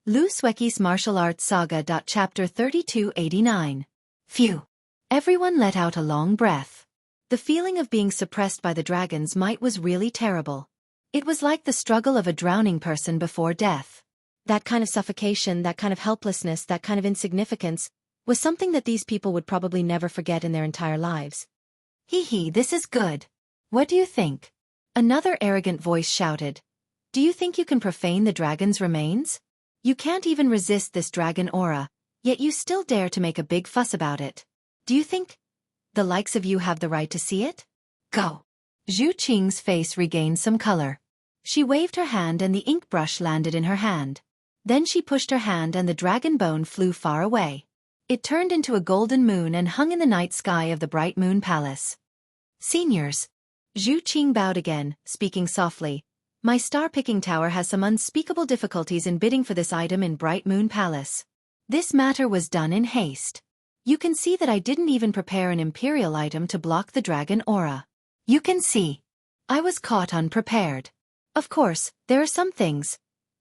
Xueqi's Martial Arts Saga. Chapter 3289. Phew! Everyone let out a long breath. The feeling of being suppressed by the dragon's might was really terrible. It was like the struggle of a drowning person before death. That kind of suffocation, that kind of helplessness, that kind of insignificance, was something that these people would probably never forget in their entire lives. Hee hee, this is good. What do you think? Another arrogant voice shouted. Do you think you can profane the dragon's remains? You can't even resist this dragon aura, yet you still dare to make a big fuss about it. Do you think the likes of you have the right to see it? Go! Xueqi's face regained some color. She waved her hand and the ink brush landed in her hand. Then she pushed her hand and the dragon bone flew far away. It turned into a golden moon and hung in the night sky of the Bright Moon Palace. Seniors. Xueqi bowed again, speaking softly. My star-picking tower has some unspeakable difficulties in bidding for this item in Bright Moon Palace. This matter was done in haste. You can see that I didn't even prepare an imperial item to block the dragon aura. You can see. I was caught unprepared. Of course, there are some things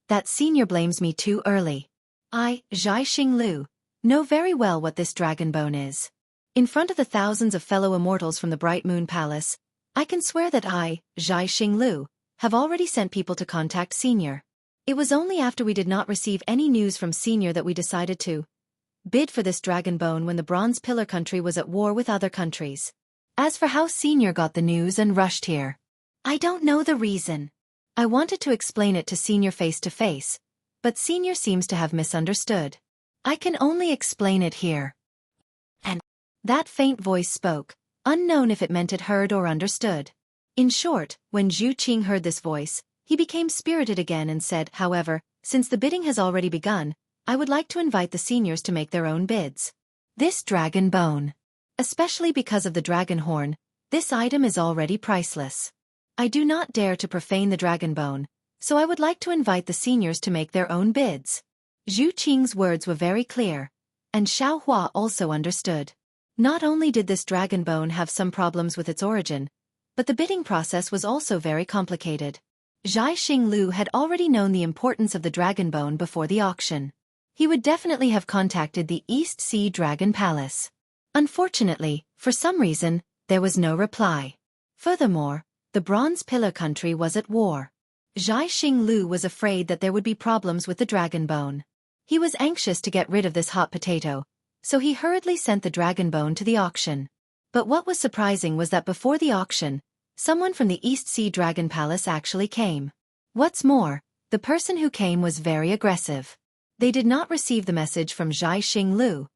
that senior blames me too early. I, Xueqi, know very well what this dragon bone is. In front of the thousands of fellow immortals from the Bright Moon Palace, I can swear that I, Xueqi, have already sent people to contact Senior. It was only after we did not receive any news from Senior that we decided to bid for this dragon bone when the Bronze Pillar country was at war with other countries. As for how Senior got the news and rushed here, I don't know the reason. I wanted to explain it to Senior face to face, but Senior seems to have misunderstood. I can only explain it here. And that faint voice spoke, unknown if it meant it heard or understood. In short, when Xueqi heard this voice, he became spirited again and said, however, since the bidding has already begun, I would like to invite the seniors to make their own bids. This dragon bone. Especially because of the dragon horn, this item is already priceless. I do not dare to profane the dragon bone, so I would like to invite the seniors to make their own bids. Xueqi's words were very clear, and Xiaohua also understood. Not only did this dragon bone have some problems with its origin, but the bidding process was also very complicated. Xueqi had already known the importance of the dragon bone before the auction. He would definitely have contacted the East Sea Dragon Palace. Unfortunately, for some reason, there was no reply. Furthermore, the Bronze Pillar country was at war. Xueqi was afraid that there would be problems with the dragon bone. He was anxious to get rid of this hot potato, so he hurriedly sent the dragon bone to the auction. But what was surprising was that before the auction, someone from the East Sea Dragon Palace actually came. What's more, the person who came was very aggressive. They did not receive the message from Xueqi,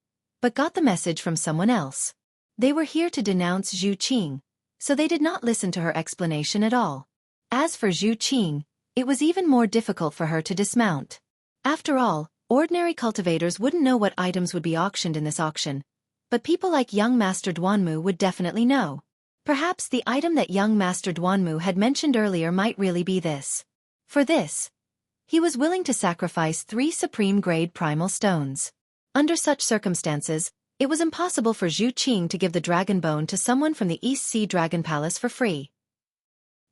but got the message from someone else. They were here to denounce Xueqi, so they did not listen to her explanation at all. As for Xueqi, it was even more difficult for her to dismount. After all, ordinary cultivators wouldn't know what items would be auctioned in this auction, but people like young Master Duanmu would definitely know. Perhaps the item that young Master Duanmu had mentioned earlier might really be this. For this, he was willing to sacrifice 3 supreme-grade primal stones. Under such circumstances, it was impossible for Xueqi to give the dragon bone to someone from the East Sea Dragon Palace for free.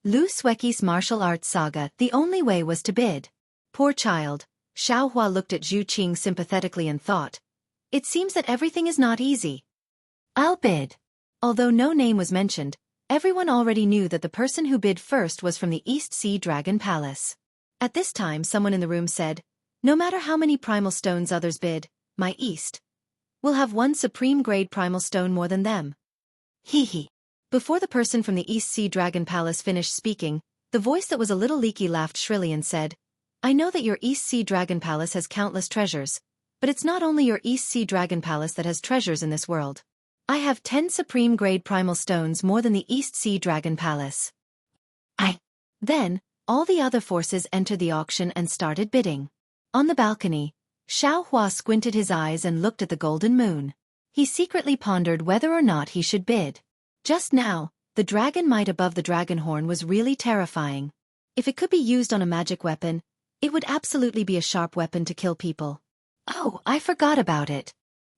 Xueqi's Martial Arts Saga. The only way was to bid. Poor child, Xiaohua looked at Xueqi sympathetically and thought, it seems that everything is not easy. I'll bid. Although no name was mentioned, everyone already knew that the person who bid first was from the East Sea Dragon Palace. At this time someone in the room said, no matter how many primal stones others bid, my East will have 1 supreme-grade primal stone more than them. Hee hee. Before the person from the East Sea Dragon Palace finished speaking, the voice that was a little leaky laughed shrilly and said, I know that your East Sea Dragon Palace has countless treasures, but it's not only your East Sea Dragon Palace that has treasures in this world. I have 10 supreme-grade primal stones more than the East Sea Dragon Palace. Then, all the other forces entered the auction and started bidding. On the balcony, Xiaohua squinted his eyes and looked at the golden moon. He secretly pondered whether or not he should bid. Just now, the dragon might above the dragon horn was really terrifying. If it could be used on a magic weapon, it would absolutely be a sharp weapon to kill people. Oh, I forgot about it.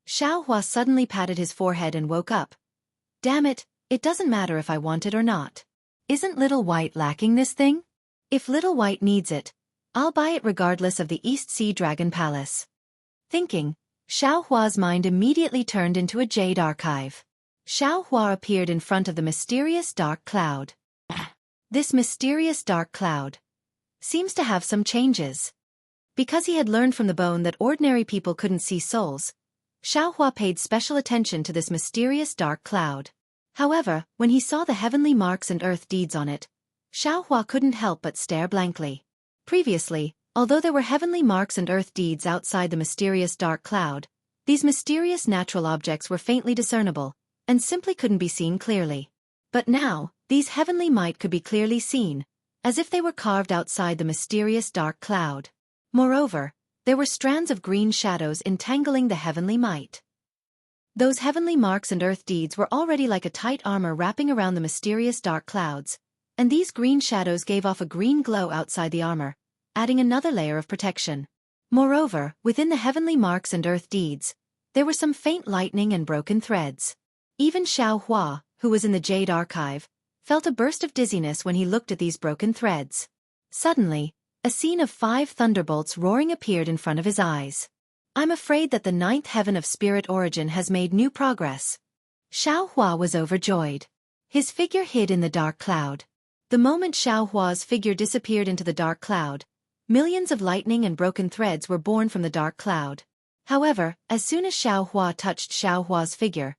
Xiaohua suddenly patted his forehead and woke up. Damn it, it doesn't matter if I want it or not. Isn't Little White lacking this thing? If Little White needs it, I'll buy it regardless of the East Sea Dragon Palace. Thinking, Xiao Hua's mind immediately turned into a jade archive. Xiao Hua appeared in front of the mysterious dark cloud. This mysterious dark cloud seems to have some changes. Because he had learned from the bone that ordinary people couldn't see souls, Xiao Hua paid special attention to this mysterious dark cloud. However, when he saw the heavenly marks and earth deeds on it, Xiao Hua couldn't help but stare blankly. Previously, although there were heavenly marks and earth deeds outside the mysterious dark cloud, these mysterious natural objects were faintly discernible, and simply couldn't be seen clearly. But now, these heavenly might could be clearly seen, as if they were carved outside the mysterious dark cloud. Moreover, there were strands of green shadows entangling the heavenly might. Those heavenly marks and earth deeds were already like a tight armor wrapping around the mysterious dark clouds, and these green shadows gave off a green glow outside the armor, adding another layer of protection. Moreover, within the heavenly marks and earth deeds, there were some faint lightning and broken threads. Even Xiao Hua, who was in the Jade Archive, felt a burst of dizziness when he looked at these broken threads. Suddenly, a scene of 5 thunderbolts roaring appeared in front of his eyes. I'm afraid that the 9th heaven of spirit origin has made new progress. Xiao Hua was overjoyed. His figure hid in the dark cloud. The moment Xiao Hua's figure disappeared into the dark cloud, millions of lightning and broken threads were born from the dark cloud. However, as soon as Xiao Hua touched Xiao Hua's figure,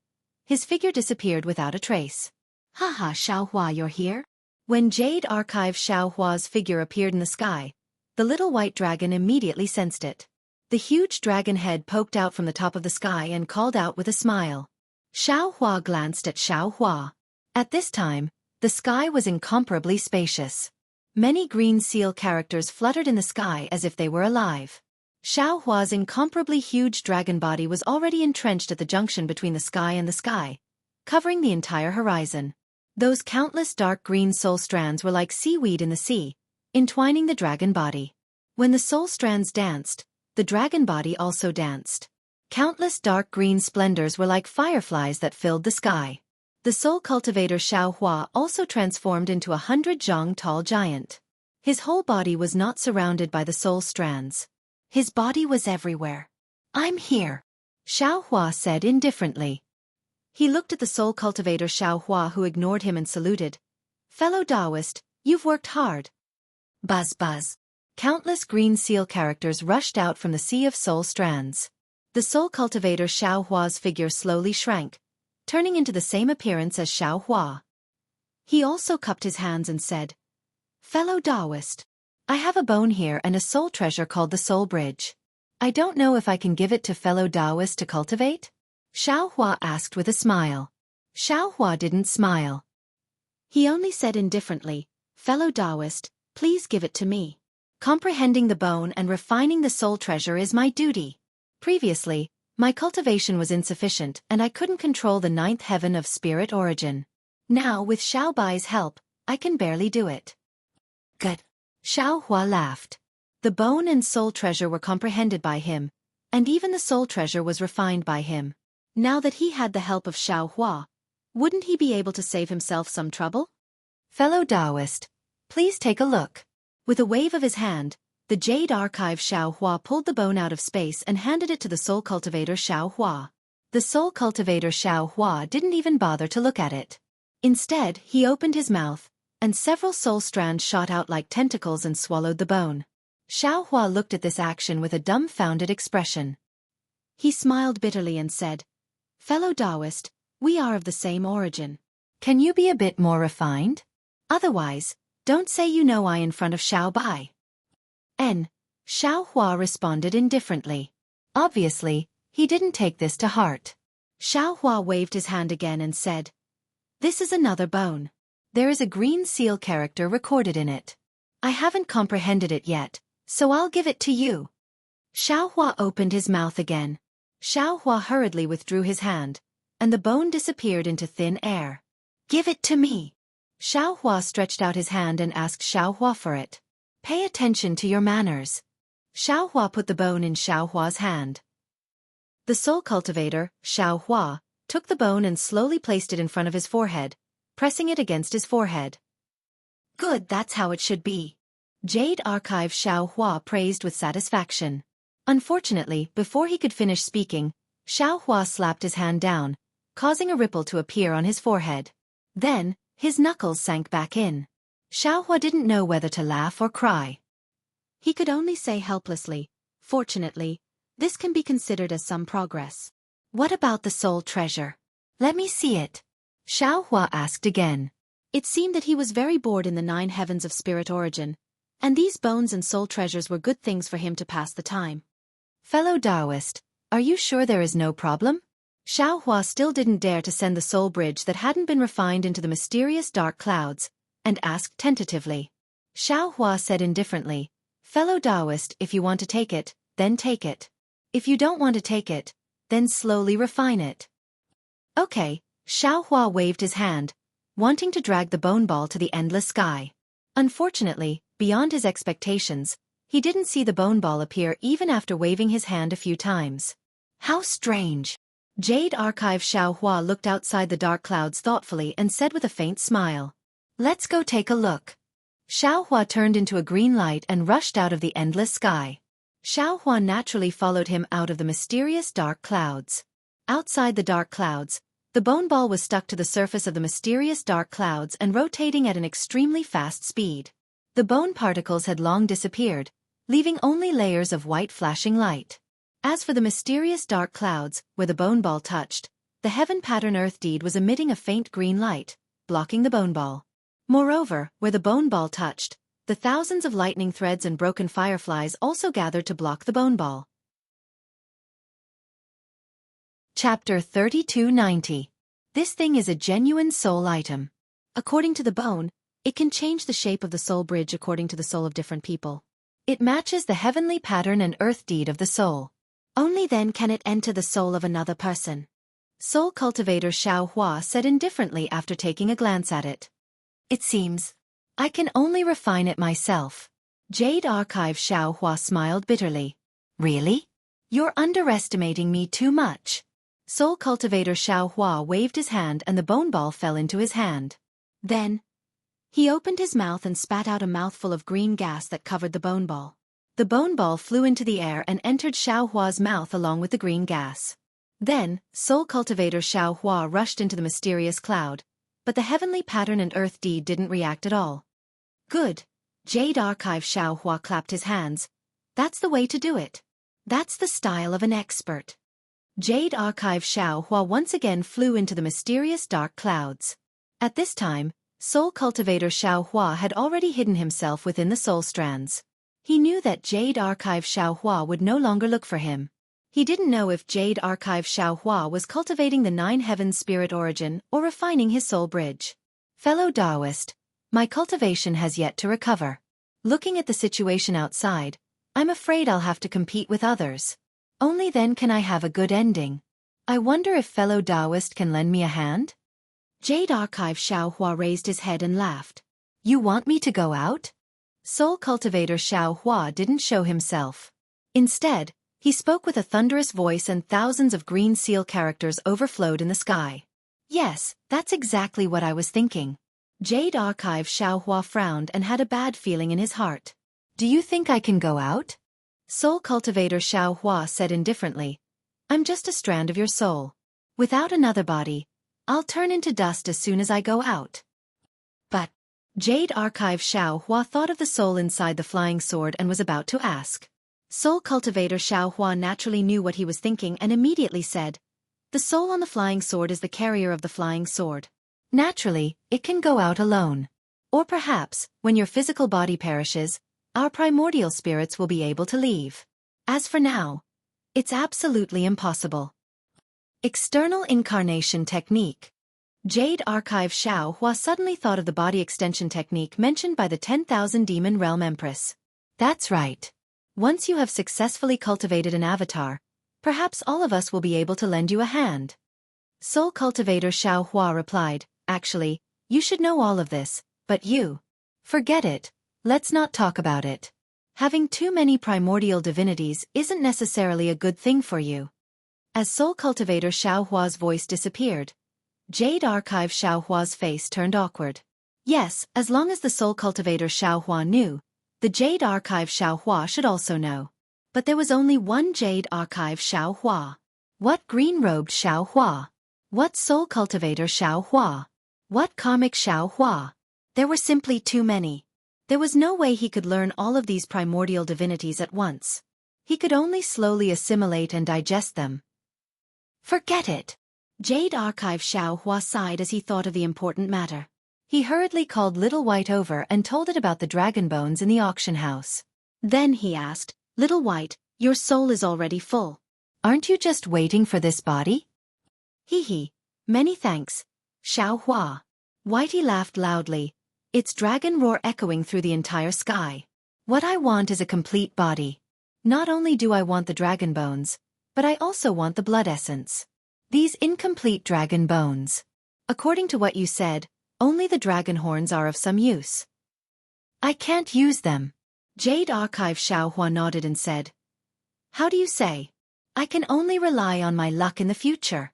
his figure disappeared without a trace. Haha, Xiao Hua, you're here? When Jade Archive Xiao Hua's figure appeared in the sky, the little white dragon immediately sensed it. The huge dragon head poked out from the top of the sky and called out with a smile. Xiao Hua glanced at Xiao Hua. At this time, the sky was incomparably spacious. Many green seal characters fluttered in the sky as if they were alive. Xiao Hua's incomparably huge dragon body was already entrenched at the junction between the sky and the sky, covering the entire horizon. Those countless dark green soul strands were like seaweed in the sea, entwining the dragon body. When the soul strands danced, the dragon body also danced. Countless dark green splendors were like fireflies that filled the sky. The soul cultivator Xiao Hua also transformed into 100 zhang tall giant. His whole body was not surrounded by the soul strands. His body was everywhere. I'm here, Xiao Hua said indifferently. He looked at the soul cultivator Xiao Hua, who ignored him and saluted. Fellow Taoist, you've worked hard. Buzz buzz. Countless green seal characters rushed out from the sea of soul strands. The soul cultivator Xiao Hua's figure slowly shrank, turning into the same appearance as Xiao Hua. He also cupped his hands and said, Fellow Taoist, I have a bone here and a soul treasure called the Soul Bridge. I don't know if I can give it to fellow Taoist to cultivate? Xiao Hua asked with a smile. Xiao Hua didn't smile. He only said indifferently, Fellow Taoist, please give it to me. Comprehending the bone and refining the soul treasure is my duty. Previously, my cultivation was insufficient and I couldn't control the 9th heaven of spirit origin. Now, with Xiao Bai's help, I can barely do it. Good. Xiao Hua laughed. The bone and soul treasure were comprehended by him, and even the soul treasure was refined by him. Now that he had the help of Xiao Hua, wouldn't he be able to save himself some trouble? Fellow Taoist, please take a look. With a wave of his hand, the Jade Archive Xiao Hua pulled the bone out of space and handed it to the soul cultivator Xiao Hua. The soul cultivator Xiao Hua didn't even bother to look at it. Instead, he opened his mouth, and several soul strands shot out like tentacles and swallowed the bone. Xiao Hua looked at this action with a dumbfounded expression. He smiled bitterly and said, Fellow Taoist, we are of the same origin. Can you be a bit more refined? Otherwise, don't say you know I in front of Xiao Bai. Xiao Hua responded indifferently. Obviously, he didn't take this to heart. Xiao Hua waved his hand again and said, This is another bone. There is a green seal character recorded in it. I haven't comprehended it yet, so I'll give it to you. Xiao Hua opened his mouth again. Xiao Hua hurriedly withdrew his hand, and the bone disappeared into thin air. Give it to me. Xiao Hua stretched out his hand and asked Xiao Hua for it. Pay attention to your manners. Xiao Hua put the bone in Xiao Hua's hand. The soul cultivator, Xiao Hua, took the bone and slowly placed it in front of his forehead, pressing it against his forehead. Good, that's how it should be. Jade Archive Xiao Hua praised with satisfaction. Unfortunately, before he could finish speaking, Xiao Hua slapped his hand down, causing a ripple to appear on his forehead. Then, his knuckles sank back in. Xiao Hua didn't know whether to laugh or cry. He could only say helplessly, "Fortunately, this can be considered as some progress." "What about the soul treasure? Let me see it," Xiao Hua asked again. It seemed that he was very bored in the 9 heavens of spirit origin, and these bones and soul treasures were good things for him to pass the time. "Fellow Taoist, are you sure there is no problem?" Xiao Hua still didn't dare to send the soul bridge that hadn't been refined into the mysterious dark clouds, and asked tentatively. Xiao Hua said indifferently, "Fellow Taoist, if you want to take it, then take it. If you don't want to take it, then slowly refine it." "Okay," Xiao Hua waved his hand, wanting to drag the bone ball to the endless sky. Unfortunately, beyond his expectations, he didn't see the bone ball appear even after waving his hand a few times. "How strange." Jade Archive Xiao Hua looked outside the dark clouds thoughtfully and said with a faint smile, "Let's go take a look." Xiao Hua turned into a green light and rushed out of the endless sky. Xiao Hua naturally followed him out of the mysterious dark clouds. Outside the dark clouds, the bone ball was stuck to the surface of the mysterious dark clouds and rotating at an extremely fast speed. The bone particles had long disappeared, leaving only layers of white flashing light. As for the mysterious dark clouds, where the bone ball touched, the heaven pattern earth deed was emitting a faint green light, blocking the bone ball. Moreover, where the bone ball touched, the thousands of lightning threads and broken fireflies also gathered to block the bone ball. Chapter 3290. This thing is a genuine soul item. According to the bone, it can change the shape of the soul bridge according to the soul of different people. It matches the heavenly pattern and earth deed of the soul. Only then can it enter the soul of another person. Soul cultivator Xiao Hua said indifferently after taking a glance at it. "It seems I can only refine it myself." Jade Archive Xiao Hua smiled bitterly. "Really? You're underestimating me too much." Soul cultivator Xiao Hua waved his hand and the bone ball fell into his hand. Then, he opened his mouth and spat out a mouthful of green gas that covered the bone ball. The bone ball flew into the air and entered Xiao Hua's mouth along with the green gas. Then, soul cultivator Xiao Hua rushed into the mysterious cloud, but the heavenly pattern and earth deed didn't react at all. "Good." Jade Archive Xiao Hua clapped his hands. "That's the way to do it. That's the style of an expert." Jade Archive Xiao Hua once again flew into the mysterious dark clouds. At this time, soul cultivator Xiao Hua had already hidden himself within the soul strands. He knew that Jade Archive Xiao Hua would no longer look for him. He didn't know if Jade Archive Xiao Hua was cultivating the 9 heavens spirit origin or refining his soul bridge. "Fellow Taoist, my cultivation has yet to recover. Looking at the situation outside, I'm afraid I'll have to compete with others. Only then can I have a good ending. I wonder if fellow Taoist can lend me a hand?" Jade Archive Xiao Hua raised his head and laughed. "You want me to go out?" Soul cultivator Xiao Hua didn't show himself. Instead, he spoke with a thunderous voice and thousands of green seal characters overflowed in the sky. "Yes, that's exactly what I was thinking." Jade Archive Xiao Hua frowned and had a bad feeling in his heart. "Do you think I can go out?" Soul cultivator Xiao Hua said indifferently. "I'm just a strand of your soul. Without another body, I'll turn into dust as soon as I go out." "But..." Jade Archive Xiao Hua thought of the soul inside the flying sword and was about to ask. Soul cultivator Xiao Hua naturally knew what he was thinking and immediately said, "The soul on the flying sword is the carrier of the flying sword. Naturally, it can go out alone. Or perhaps, when your physical body perishes, our primordial spirits will be able to leave. As for now, it's absolutely impossible." External incarnation technique. Jade Archive Xiao Hua suddenly thought of the body extension technique mentioned by the 10,000 Demon Realm Empress. "That's right. Once you have successfully cultivated an avatar, perhaps all of us will be able to lend you a hand." Soul cultivator Xiao Hua replied, "Actually, you should know all of this, but you. Forget it, let's not talk about it. Having too many primordial divinities isn't necessarily a good thing for you." As soul cultivator Xiao Hua's voice disappeared, Jade Archive Xiao Hua's face turned awkward. Yes, as long as the soul cultivator Xiao Hua knew, The Jade Archive Xueqi should also know. But there was only one Jade Archive Xueqi. What green-robed Xueqi? What soul cultivator Xueqi? What karmic Xueqi? There were simply too many. There was no way he could learn all of these primordial divinities at once. He could only slowly assimilate and digest them. Forget it. Jade Archive Xueqi sighed as he thought of the important matter. He hurriedly called Little White over and told it about the dragon bones in the auction house. Then he asked, "Little White, your soul is already full. Aren't you just waiting for this body?" Hee. Many thanks, Xueqi. Whitey laughed loudly, its dragon roar echoing through the entire sky. What I want is a complete body. Not only do I want the dragon bones, but I also want the blood essence. These incomplete dragon bones. According to what you said, only the dragon horns are of some use. I can't use them. Jade Archive Xueqi nodded and said, "How do you say? I can only rely on my luck in the future.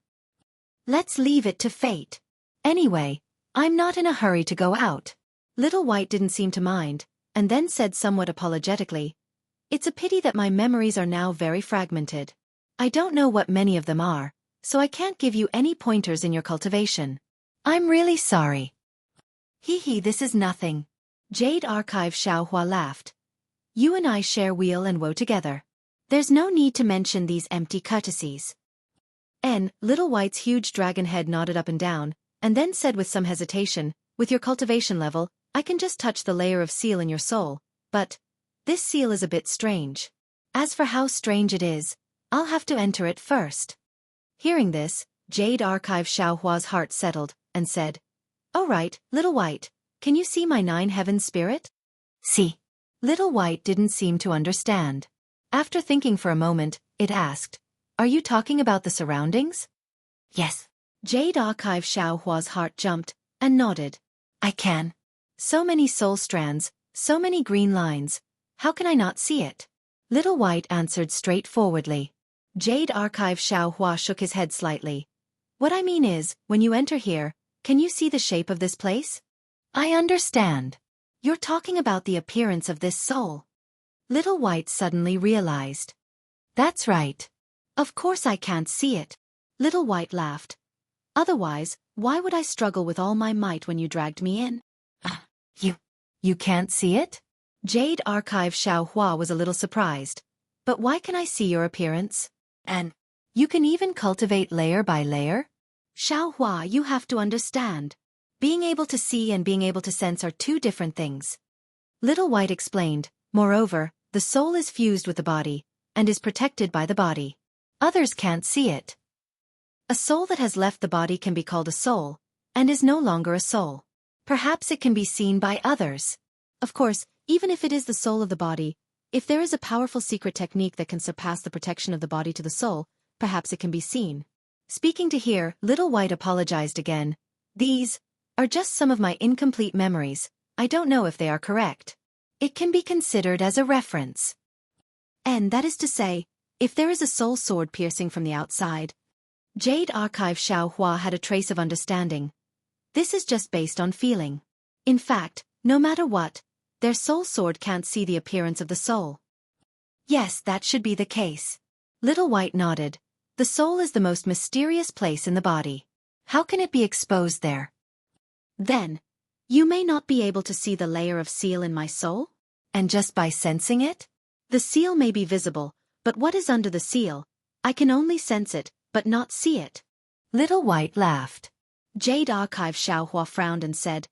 Let's leave it to fate. Anyway, I'm not in a hurry to go out." Little White didn't seem to mind, and then said somewhat apologetically, "It's a pity that my memories are now very fragmented. I don't know what many of them are, so I can't give you any pointers in your cultivation. I'm really sorry." Hee, this is nothing. Jade Archive Xueqi laughed. "You and I share weal and woe together. There's no need to mention these empty courtesies." Little White's huge dragon head nodded up and down, and then said with some hesitation, "With your cultivation level, I can just touch the layer of seal in your soul, but this seal is a bit strange. As for how strange it is, I'll have to enter it first." Hearing this, Jade Archive Xueqi's heart settled, and said, "All right, Little White, can you see my 9 heaven spirit?" "See." Little White didn't seem to understand. After thinking for a moment, it asked, "Are you talking about the surroundings?" "Yes." Jade Archive Xueqi's heart jumped, and nodded. "I can. So many soul strands, so many green lines. How can I not see it?" Little White answered straightforwardly. Jade Archive Xueqi shook his head slightly. "What I mean is, when you enter here, can you see the shape of this place?" "I understand. You're talking about the appearance of this soul." Little White suddenly realized. "That's right. Of course I can't see it." Little White laughed. "Otherwise, why would I struggle with all my might when you dragged me in?" You can't see it?" Jade Archive Xueqi was a little surprised. "But why can I see your appearance? And you can even cultivate layer by layer?" "Xueqi, you have to understand. Being able to see and being able to sense are two different things." Little White explained, "Moreover, the soul is fused with the body, and is protected by the body. Others can't see it. A soul that has left the body can be called a soul, and is no longer a soul. Perhaps it can be seen by others. Of course, even if it is the soul of the body, if there is a powerful secret technique that can surpass the protection of the body to the soul, perhaps it can be seen." Speaking to here, Little White apologized again. "These are just some of my incomplete memories. I don't know if they are correct. It can be considered as a reference. And that is to say, if there is a soul sword piercing from the outside." Jade Archive Xueqi had a trace of understanding. "This is just based on feeling. In fact, no matter what, their soul sword can't see the appearance of the soul." "Yes, that should be the case." Little White nodded. "The soul is the most mysterious place in the body. How can it be exposed there?" "Then, you may not be able to see the layer of seal in my soul? And just by sensing it? The seal may be visible, but what is under the seal? I can only sense it, but not see it." Little White laughed. Jade Archive Xueqi frowned and said,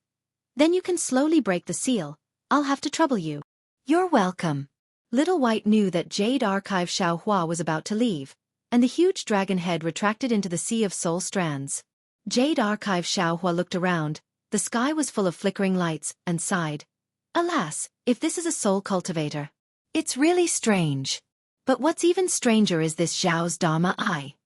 "Then you can slowly break the seal. I'll have to trouble you." "You're welcome." Little White knew that Jade Archive Xueqi was about to leave, and the huge dragon head retracted into the sea of soul strands. Jade Archive Xueqi looked around. The sky was full of flickering lights, and sighed. "Alas, if this is a soul cultivator. It's really strange. But what's even stranger is this Zhao's Dharma eye."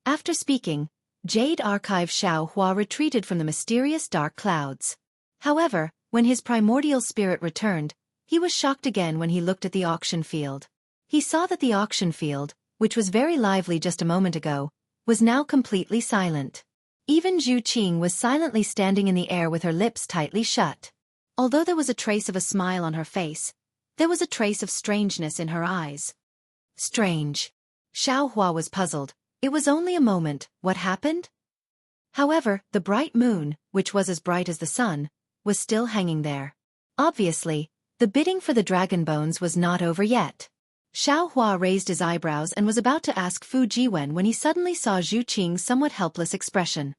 After speaking, Jade Archive Xueqi retreated from the mysterious dark clouds. However, when his primordial spirit returned, he was shocked again when he looked at the auction field. He saw that the auction field, which was very lively just a moment ago, was now completely silent. Even Xueqi was silently standing in the air with her lips tightly shut. Although there was a trace of a smile on her face, There was a trace of strangeness in her eyes. Strange. Xiaohua was puzzled. It was only a moment, what happened? However, the bright moon, which was as bright as the sun, was still hanging there. Obviously, the bidding for the dragon bones was not over yet. Xiaohua raised his eyebrows and was about to ask Fu Jiwen when he suddenly saw Zhu Qing's somewhat helpless expression.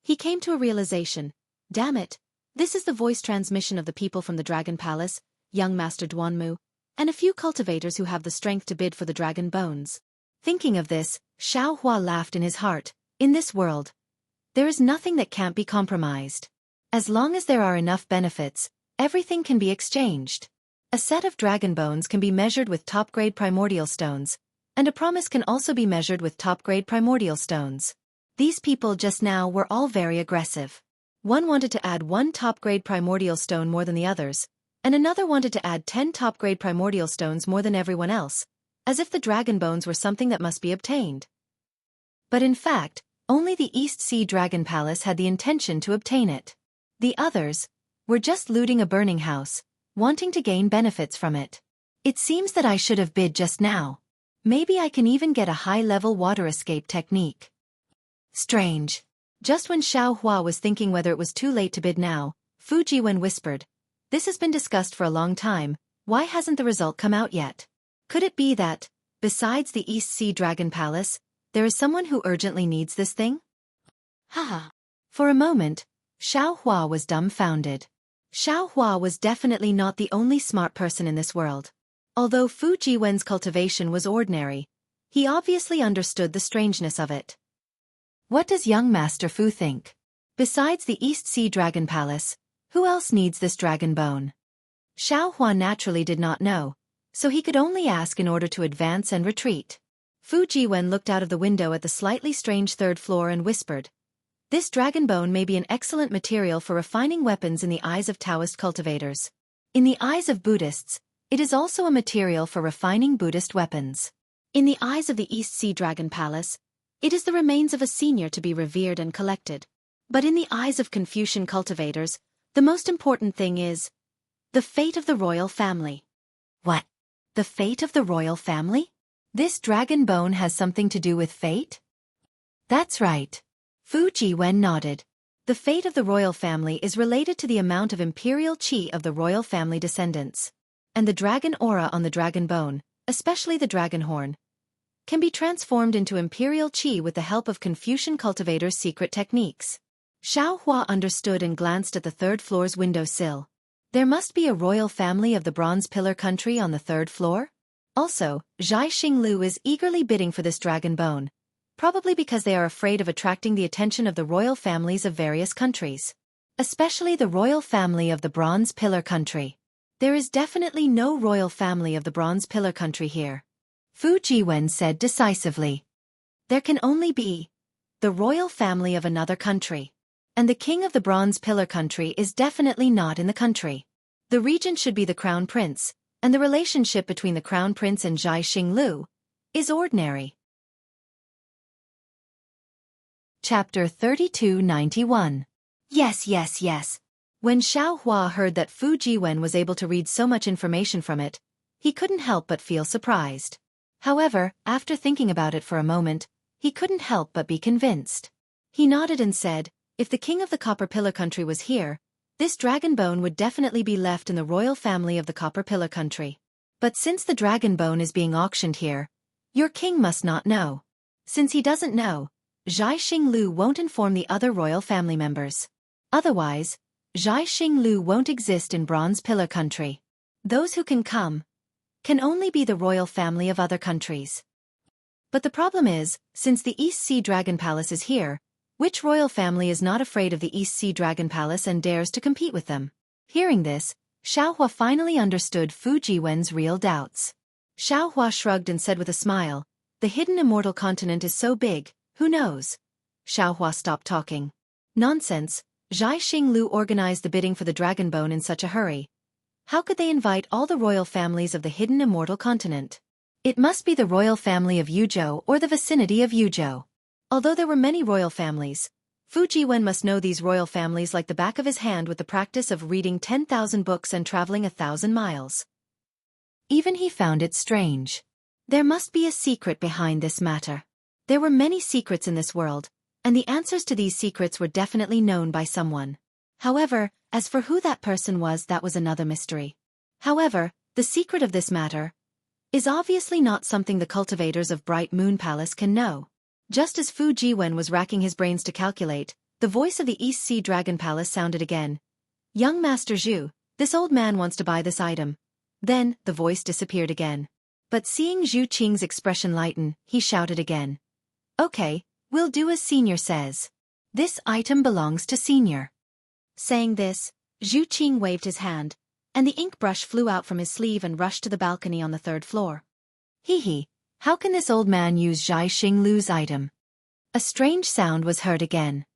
He came to a realization. Damn it, this is the voice transmission of the people from the Dragon Palace, young Master Duanmu, and a few cultivators who have the strength to bid for the dragon bones. Thinking of this, Xiaohua laughed in his heart. In this world, there is nothing that can't be compromised. As long as there are enough benefits, everything can be exchanged. A set of dragon bones can be measured with top-grade primordial stones, and a promise can also be measured with top-grade primordial stones. These people just now were all very aggressive. One wanted to add 1 top-grade primordial stone more than the others, and another wanted to add 10 top-grade primordial stones more than everyone else, as if the dragon bones were something that must be obtained. But in fact, only the East Sea Dragon Palace had the intention to obtain it. The others were just looting a burning house, wanting to gain benefits from it. It seems that I should have bid just now. Maybe I can even get a high-level water escape technique. Strange. Just when Xiaohua was thinking whether it was too late to bid now, Fu Jiwen whispered, "This has been discussed for a long time, why hasn't the result come out yet? Could it be that, besides the East Sea Dragon Palace, there is someone who urgently needs this thing?" Haha. For a moment, Xiaohua was dumbfounded. Xiaohua was definitely not the only smart person in this world. Although Fu Jiwen's cultivation was ordinary, he obviously understood the strangeness of it. What does young Master Fu think? Besides the East Sea Dragon Palace, who else needs this dragon bone? Xiaohua naturally did not know, so he could only ask in order to advance and retreat. Fu Jiwen looked out of the window at the slightly strange third floor and whispered, "This dragon bone may be an excellent material for refining weapons in the eyes of Taoist cultivators. In the eyes of Buddhists, it is also a material for refining Buddhist weapons. In the eyes of the East Sea Dragon Palace, it is the remains of a senior to be revered and collected. But in the eyes of Confucian cultivators, the most important thing is the fate of the royal family." What? The fate of the royal family? This dragon bone has something to do with fate? That's right. Fu Jiwen nodded. The fate of the royal family is related to the amount of imperial qi of the royal family descendants. And the dragon aura on the dragon bone, especially the dragon horn, can be transformed into imperial qi with the help of Confucian cultivators' secret techniques. Xiaohua understood and glanced at the third floor's window sill. There must be a royal family of the Bronze Pillar country on the third floor? Also, Zhai Xinglu is eagerly bidding for this dragon bone, probably because they are afraid of attracting the attention of the royal families of various countries. Especially the royal family of the Bronze Pillar country. There is definitely no royal family of the Bronze Pillar country here. Fu Jiwen said decisively. There can only be the royal family of another country. And the king of the Bronze Pillar country is definitely not in the country. The regent should be the crown prince, and the relationship between the crown prince and Zhai Xinglu is ordinary. Chapter 3291. Yes. When Xiaohua heard that Fu Jiwen was able to read so much information from it, he couldn't help but feel surprised. However, after thinking about it for a moment, he couldn't help but be convinced. He nodded and said, if the king of the Copper Pillar country was here, this dragon bone would definitely be left in the royal family of the Copper Pillar country. But since the dragon bone is being auctioned here, your king must not know. Since he doesn't know, Zhai Xinglu won't inform the other royal family members. Otherwise, Zhai Xinglu won't exist in Bronze Pillar country. Those who can only be the royal family of other countries. But the problem is, since the East Sea Dragon Palace is here, which royal family is not afraid of the East Sea Dragon Palace and dares to compete with them? Hearing this, Xiaohua finally understood Fu Jiwen's real doubts. Xiaohua shrugged and said with a smile, the hidden immortal continent is so big, who knows? Xiaohua stopped talking. Nonsense, Zhai Xinglu organized the bidding for the dragon bone in such a hurry. How could they invite all the royal families of the hidden immortal continent? It must be the royal family of Yuzhou or the vicinity of Yuzhou. Although there were many royal families, Fu Jiwen must know these royal families like the back of his hand with the practice of reading 10,000 books and traveling 1,000 miles. Even he found it strange. There must be a secret behind this matter. There were many secrets in this world, and the answers to these secrets were definitely known by someone. However, as for who that person was, that was another mystery. However, the secret of this matter is obviously not something the cultivators of Bright Moon Palace can know. Just as Fu Jiwen was racking his brains to calculate, the voice of the East Sea Dragon Palace sounded again. Young Master Zhu, this old man wants to buy this item. Then, the voice disappeared again. But seeing Zhu Qing's expression lighten, he shouted again. Okay, we'll do as Senior says. This item belongs to Senior. Saying this, Zhu Qing waved his hand, and the ink brush flew out from his sleeve and rushed to the balcony on the 3rd floor. Hee, how can this old man use Zhai Xinglu's item? A strange sound was heard again.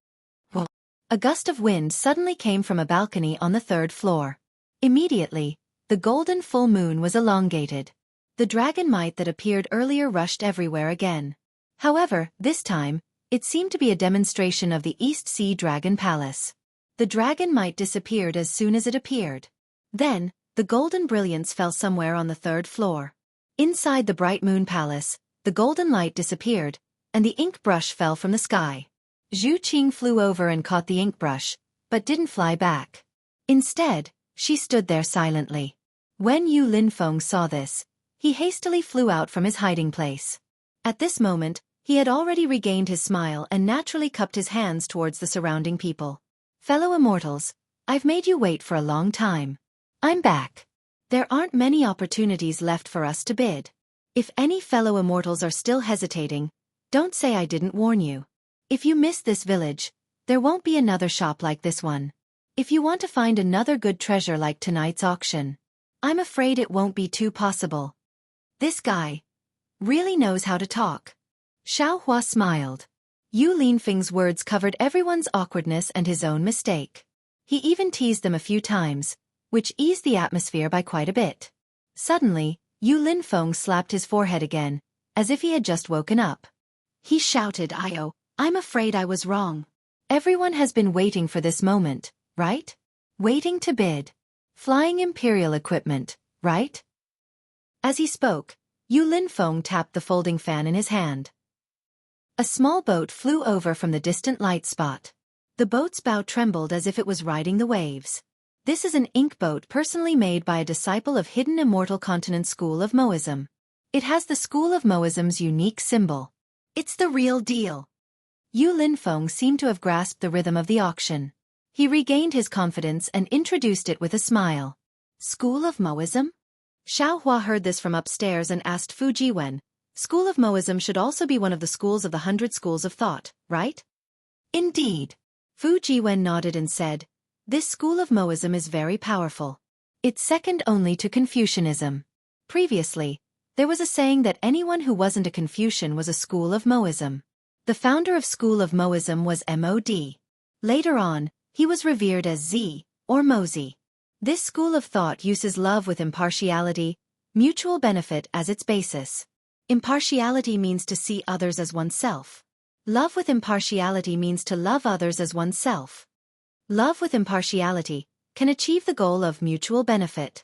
Whoa. A gust of wind suddenly came from a balcony on the 3rd floor. Immediately, the golden full moon was elongated. The dragon might that appeared earlier rushed everywhere again. However, this time, it seemed to be a demonstration of the East Sea Dragon Palace. The dragon might disappeared as soon as it appeared. Then, the golden brilliance fell somewhere on the 3rd floor. Inside the Bright Moon Palace, the golden light disappeared, and the ink brush fell from the sky. Zhu Qing flew over and caught the ink brush, but didn't fly back. Instead, she stood there silently. When Yu Linfeng saw this, he hastily flew out from his hiding place. At this moment, he had already regained his smile and naturally cupped his hands towards the surrounding people. Fellow immortals, I've made you wait for a long time. I'm back. There aren't many opportunities left for us to bid. If any fellow immortals are still hesitating, don't say I didn't warn you. If you miss this village, there won't be another shop like this one. If you want to find another good treasure like tonight's auction, I'm afraid it won't be too possible. This guy really knows how to talk. Xiao Hua smiled. Yu Linfeng's words covered everyone's awkwardness and his own mistake. He even teased them a few times, which eased the atmosphere by quite a bit. Suddenly, Yu Linfeng slapped his forehead again, as if he had just woken up. He shouted, I'm afraid I was wrong. Everyone has been waiting for this moment, right? Waiting to bid. Flying Imperial equipment, right? As he spoke, Yu Linfeng tapped the folding fan in his hand. A small boat flew over from the distant light spot. The boat's bow trembled as if it was riding the waves. This is an ink boat personally made by a disciple of Hidden Immortal Continent School of Moism. It has the School of Moism's unique symbol. It's the real deal. Yu Linfeng seemed to have grasped the rhythm of the auction. He regained his confidence and introduced it with a smile. School of Moism? Xiao Hua heard this from upstairs and asked Fu Jiwen, School of Moism should also be one of the schools of the 100 schools of thought, right? Indeed. Fu Jiwen nodded and said, this school of Moism is very powerful. It's second only to Confucianism. Previously, there was a saying that anyone who wasn't a Confucian was a school of Moism. The founder of School of Moism was Mod. Later on, he was revered as Z, or Mozi. This school of thought uses love with impartiality, mutual benefit as its basis. Impartiality means to see others as oneself. Love with impartiality means to love others as oneself. Love with impartiality can achieve the goal of mutual benefit.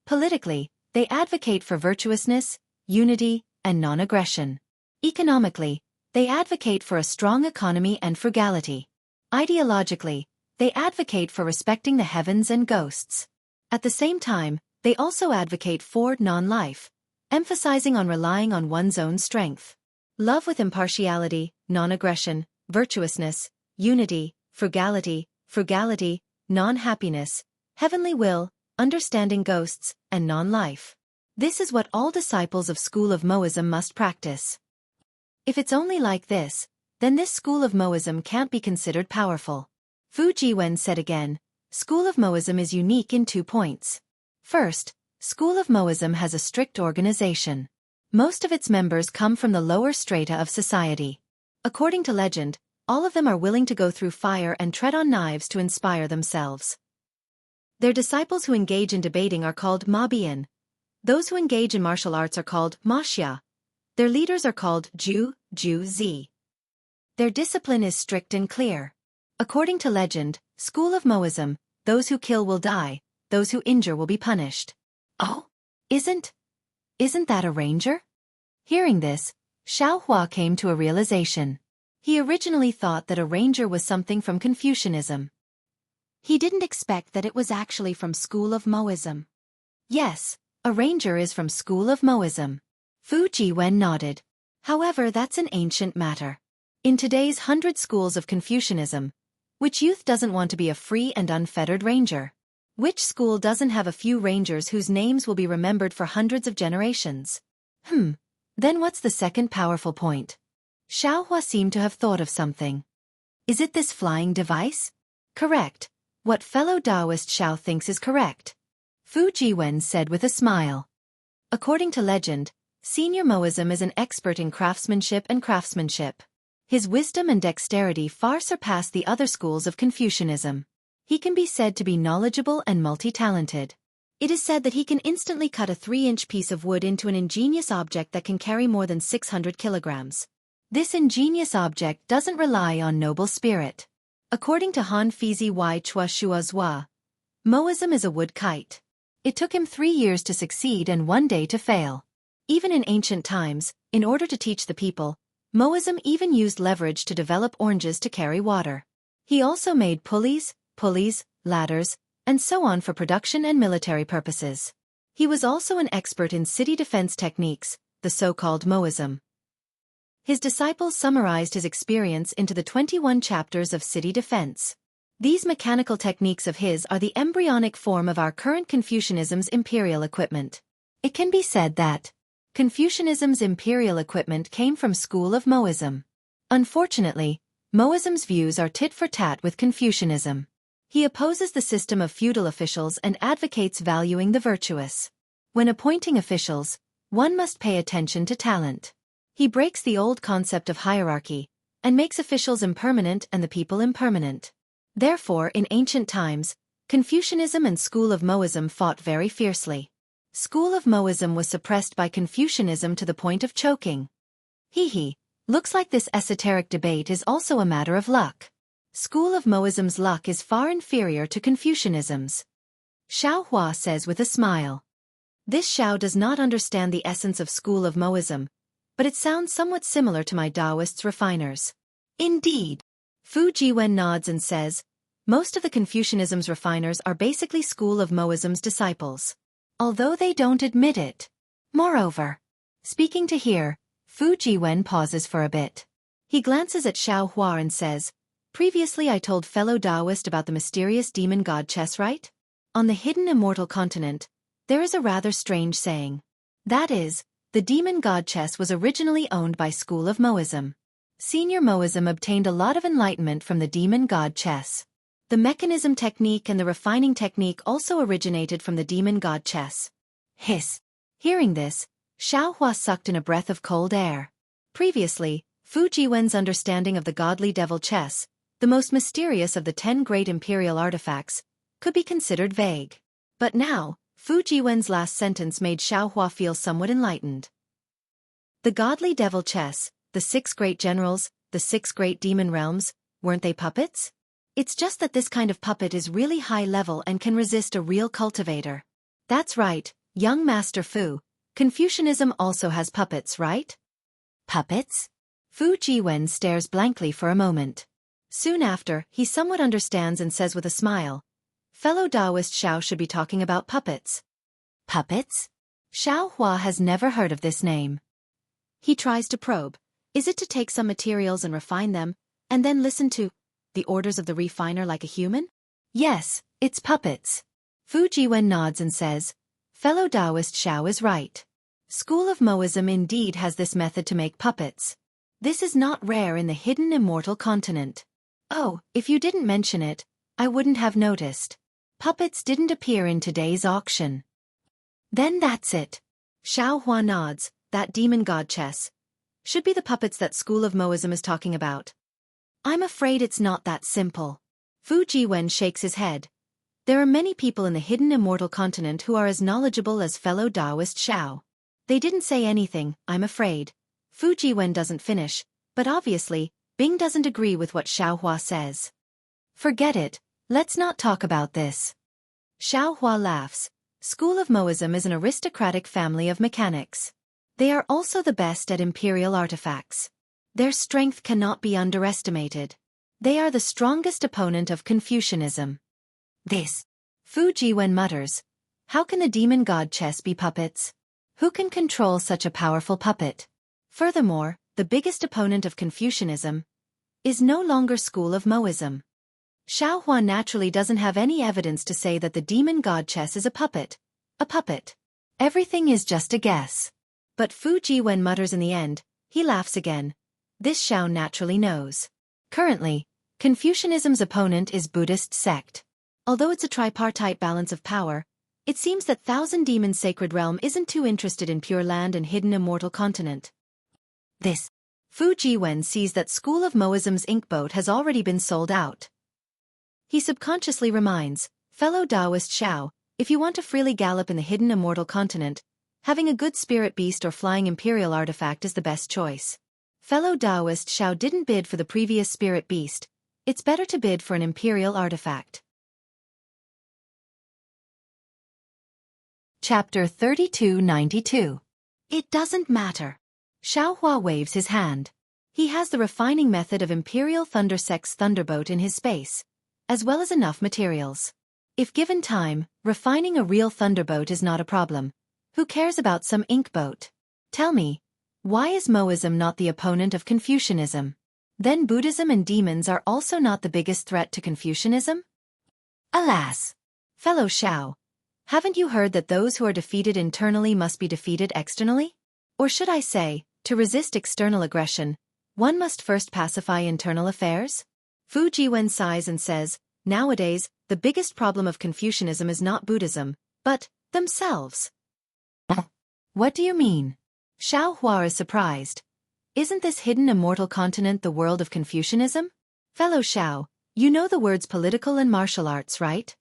Politically, they advocate for virtuousness, unity, and non-aggression. Economically, they advocate for a strong economy and frugality. Ideologically, they advocate for respecting the heavens and ghosts. At the same time, they also advocate for non-life, emphasizing on relying on one's own strength. Love with impartiality, non-aggression, virtuousness, unity, frugality, non-happiness, heavenly will, understanding ghosts, and non-life. This is what all disciples of School of Moism must practice. If it's only like this, then this School of Moism can't be considered powerful. Fu Jiwen said again, School of Moism is unique in 2 points. First, School of Moism has a strict organization. Most of its members come from the lower strata of society. According to legend, all of them are willing to go through fire and tread on knives to inspire themselves. Their disciples who engage in debating are called Mabian. Those who engage in martial arts are called Maxia. Their leaders are called Ju Zi. Their discipline is strict and clear. According to legend, School of Moism, those who kill will die, those who injure will be punished. Oh? Isn't that a ranger? Hearing this, Xueqi came to a realization. He originally thought that a ranger was something from Confucianism. He didn't expect that it was actually from School of Moism. Yes, a ranger is from School of Moism. Fu Jiwen nodded. However, that's an ancient matter. In today's 100 schools of Confucianism, which youth doesn't want to be a free and unfettered ranger? Which school doesn't have a few rangers whose names will be remembered for hundreds of generations? Then what's the second powerful point? Xueqi seemed to have thought of something. Is it this flying device? Correct. What fellow Taoist Xiao thinks is correct. Fu Jiwen said with a smile. According to legend, Senior Moism is an expert in craftsmanship. His wisdom and dexterity far surpass the other schools of Confucianism. He can be said to be knowledgeable and multi-talented. It is said that he can instantly cut a 3-inch piece of wood into an ingenious object that can carry more than 600 kilograms. This ingenious object doesn't rely on noble spirit. According to Han Fizi Y Chua Shua Zua, Moism is a wood kite. It took him 3 years to succeed and 1 day to fail. Even in ancient times, in order to teach the people, Moism even used leverage to develop oranges to carry water. He also made pulleys, ladders, and so on for production and military purposes. He was also an expert in city defense techniques, the so-called Moism. His disciples summarized his experience into the 21 chapters of city defense. These mechanical techniques of his are the embryonic form of our current Confucianism's imperial equipment. It can be said that Confucianism's imperial equipment came from School of Moism. Unfortunately, Moism's views are tit for tat with Confucianism. He opposes the system of feudal officials and advocates valuing the virtuous. When appointing officials, one must pay attention to talent. He breaks the old concept of hierarchy, and makes officials impermanent and the people impermanent. Therefore, in ancient times, Confucianism and School of Moism fought very fiercely. School of Moism was suppressed by Confucianism to the point of choking. Looks like this esoteric debate is also a matter of luck. School of Moism's luck is far inferior to Confucianism's. Xueqi says with a smile. This Xiao does not understand the essence of School of Moism, but it sounds somewhat similar to my Taoists refiners. Indeed. Fu Jiwen nods and says, most of the Confucianism's refiners are basically School of Moism's disciples. Although they don't admit it. Moreover, speaking to here, Fu Jiwen pauses for a bit. He glances at Xueqi and says, previously I told fellow Taoist about the mysterious demon god chess, right? On the hidden immortal continent, there is a rather strange saying. That is, the demon god chess was originally owned by School of Moism. Senior Moism obtained a lot of enlightenment from the demon god chess. The mechanism technique and the refining technique also originated from the demon god chess. Hiss. Hearing this, Xueqi sucked in a breath of cold air. Previously, Fu Jiwen's understanding of the godly devil chess, the most mysterious of the 10 great imperial artifacts, could be considered vague. But now, Fu Jiwen's last sentence made Xueqi feel somewhat enlightened. The godly devil chess, the 6 great generals, the 6 great demon realms, weren't they puppets? It's just that this kind of puppet is really high level and can resist a real cultivator. That's right, young Master Fu. Confucianism also has puppets, right? Puppets? Fu Jiwen stares blankly for a moment. Soon after, he somewhat understands and says with a smile, fellow Taoist Xiao should be talking about puppets. Puppets? Xueqi has never heard of this name. He tries to probe. Is it to take some materials and refine them, and then listen to the orders of the refiner like a human? Yes, it's puppets. Fu Jiwen nods and says, fellow Taoist Xiao is right. School of Moism indeed has this method to make puppets. This is not rare in the hidden immortal continent. Oh, if you didn't mention it, I wouldn't have noticed. Puppets didn't appear in today's auction. Then that's it. Xueqi nods, that demon god chess. Should be the puppets that School of Moism is talking about. I'm afraid it's not that simple. Fu Jiwen shakes his head. There are many people in the hidden immortal continent who are as knowledgeable as fellow Taoist Xiao. They didn't say anything, I'm afraid. Fu Jiwen doesn't finish, but obviously, Bing doesn't agree with what Xueqi says. Forget it, let's not talk about this. Xueqi laughs. School of Moism is an aristocratic family of mechanics. They are also the best at imperial artifacts. Their strength cannot be underestimated. They are the strongest opponent of Confucianism. This. Fu Jiwen mutters. How can the demon god chess be puppets? Who can control such a powerful puppet? Furthermore, the biggest opponent of Confucianism is no longer School of Moism. Xiao Hua naturally doesn't have any evidence to say that the demon god chess is a puppet. A puppet. Everything is just a guess. But Fu Jiwen mutters in the end. He laughs again. This Xiao naturally knows. Currently, Confucianism's opponent is Buddhist sect. Although it's a tripartite balance of power, it seems that Thousand Demons Sacred Realm isn't too interested in Pure Land and Hidden Immortal Continent. This. Fu Jiwen sees that School of Moism's ink boat has already been sold out. He subconsciously reminds, fellow Taoist Xiao, if you want to freely gallop in the Hidden Immortal Continent, having a good spirit beast or flying imperial artifact is the best choice. Fellow Taoist Xiao didn't bid for the previous spirit beast. It's better to bid for an imperial artifact. Chapter 3292. It doesn't matter. Xiao Hua waves his hand. He has the refining method of Imperial Thundersex Thunderboat in his space, as well as enough materials. If given time, refining a real thunderboat is not a problem. Who cares about some ink boat? Tell me, why is Moism not the opponent of Confucianism? Then Buddhism and demons are also not the biggest threat to Confucianism? Alas! Fellow Xiao, haven't you heard that those who are defeated internally must be defeated externally? Or should I say, to resist external aggression, one must first pacify internal affairs? Fu Jiwen sighs and says, nowadays, the biggest problem of Confucianism is not Buddhism, but themselves. What do you mean? Xiao Hua is surprised. Isn't this Hidden Immortal Continent the world of Confucianism? Fellow Xiao, you know the words political and martial arts, right?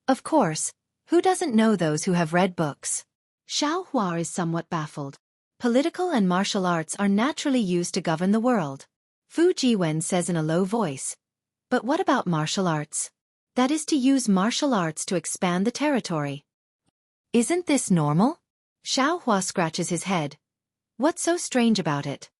Of course, who doesn't know those who have read books? Xiao Hua is somewhat baffled. Political and martial arts are naturally used to govern the world. Fu Jiwen says in a low voice. But what about martial arts? That is to use martial arts to expand the territory. Isn't this normal? Xiao Hua scratches his head. What's so strange about it?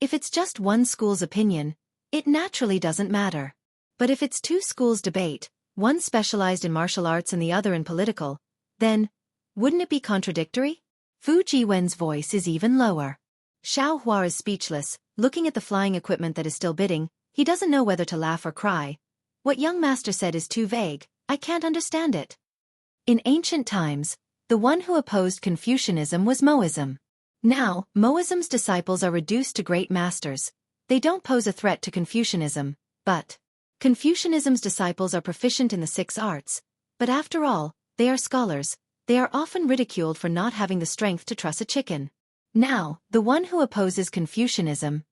If it's just one school's opinion, it naturally doesn't matter. But if it's two schools' debate, one specialized in martial arts and the other in political, then, wouldn't it be contradictory? Fu Jiwen's voice is even lower. Xiao Hua is speechless, looking at the flying equipment that is still bidding. He doesn't know whether to laugh or cry. What young master said is too vague. I can't understand it. In ancient times, the one who opposed Confucianism was Moism. Now, Moism's disciples are reduced to great masters. They don't pose a threat to Confucianism, but Confucianism's disciples are proficient in the 6 arts. But after all, they are scholars. They are often ridiculed for not having the strength to truss a chicken. Now, the one who opposes Confucianism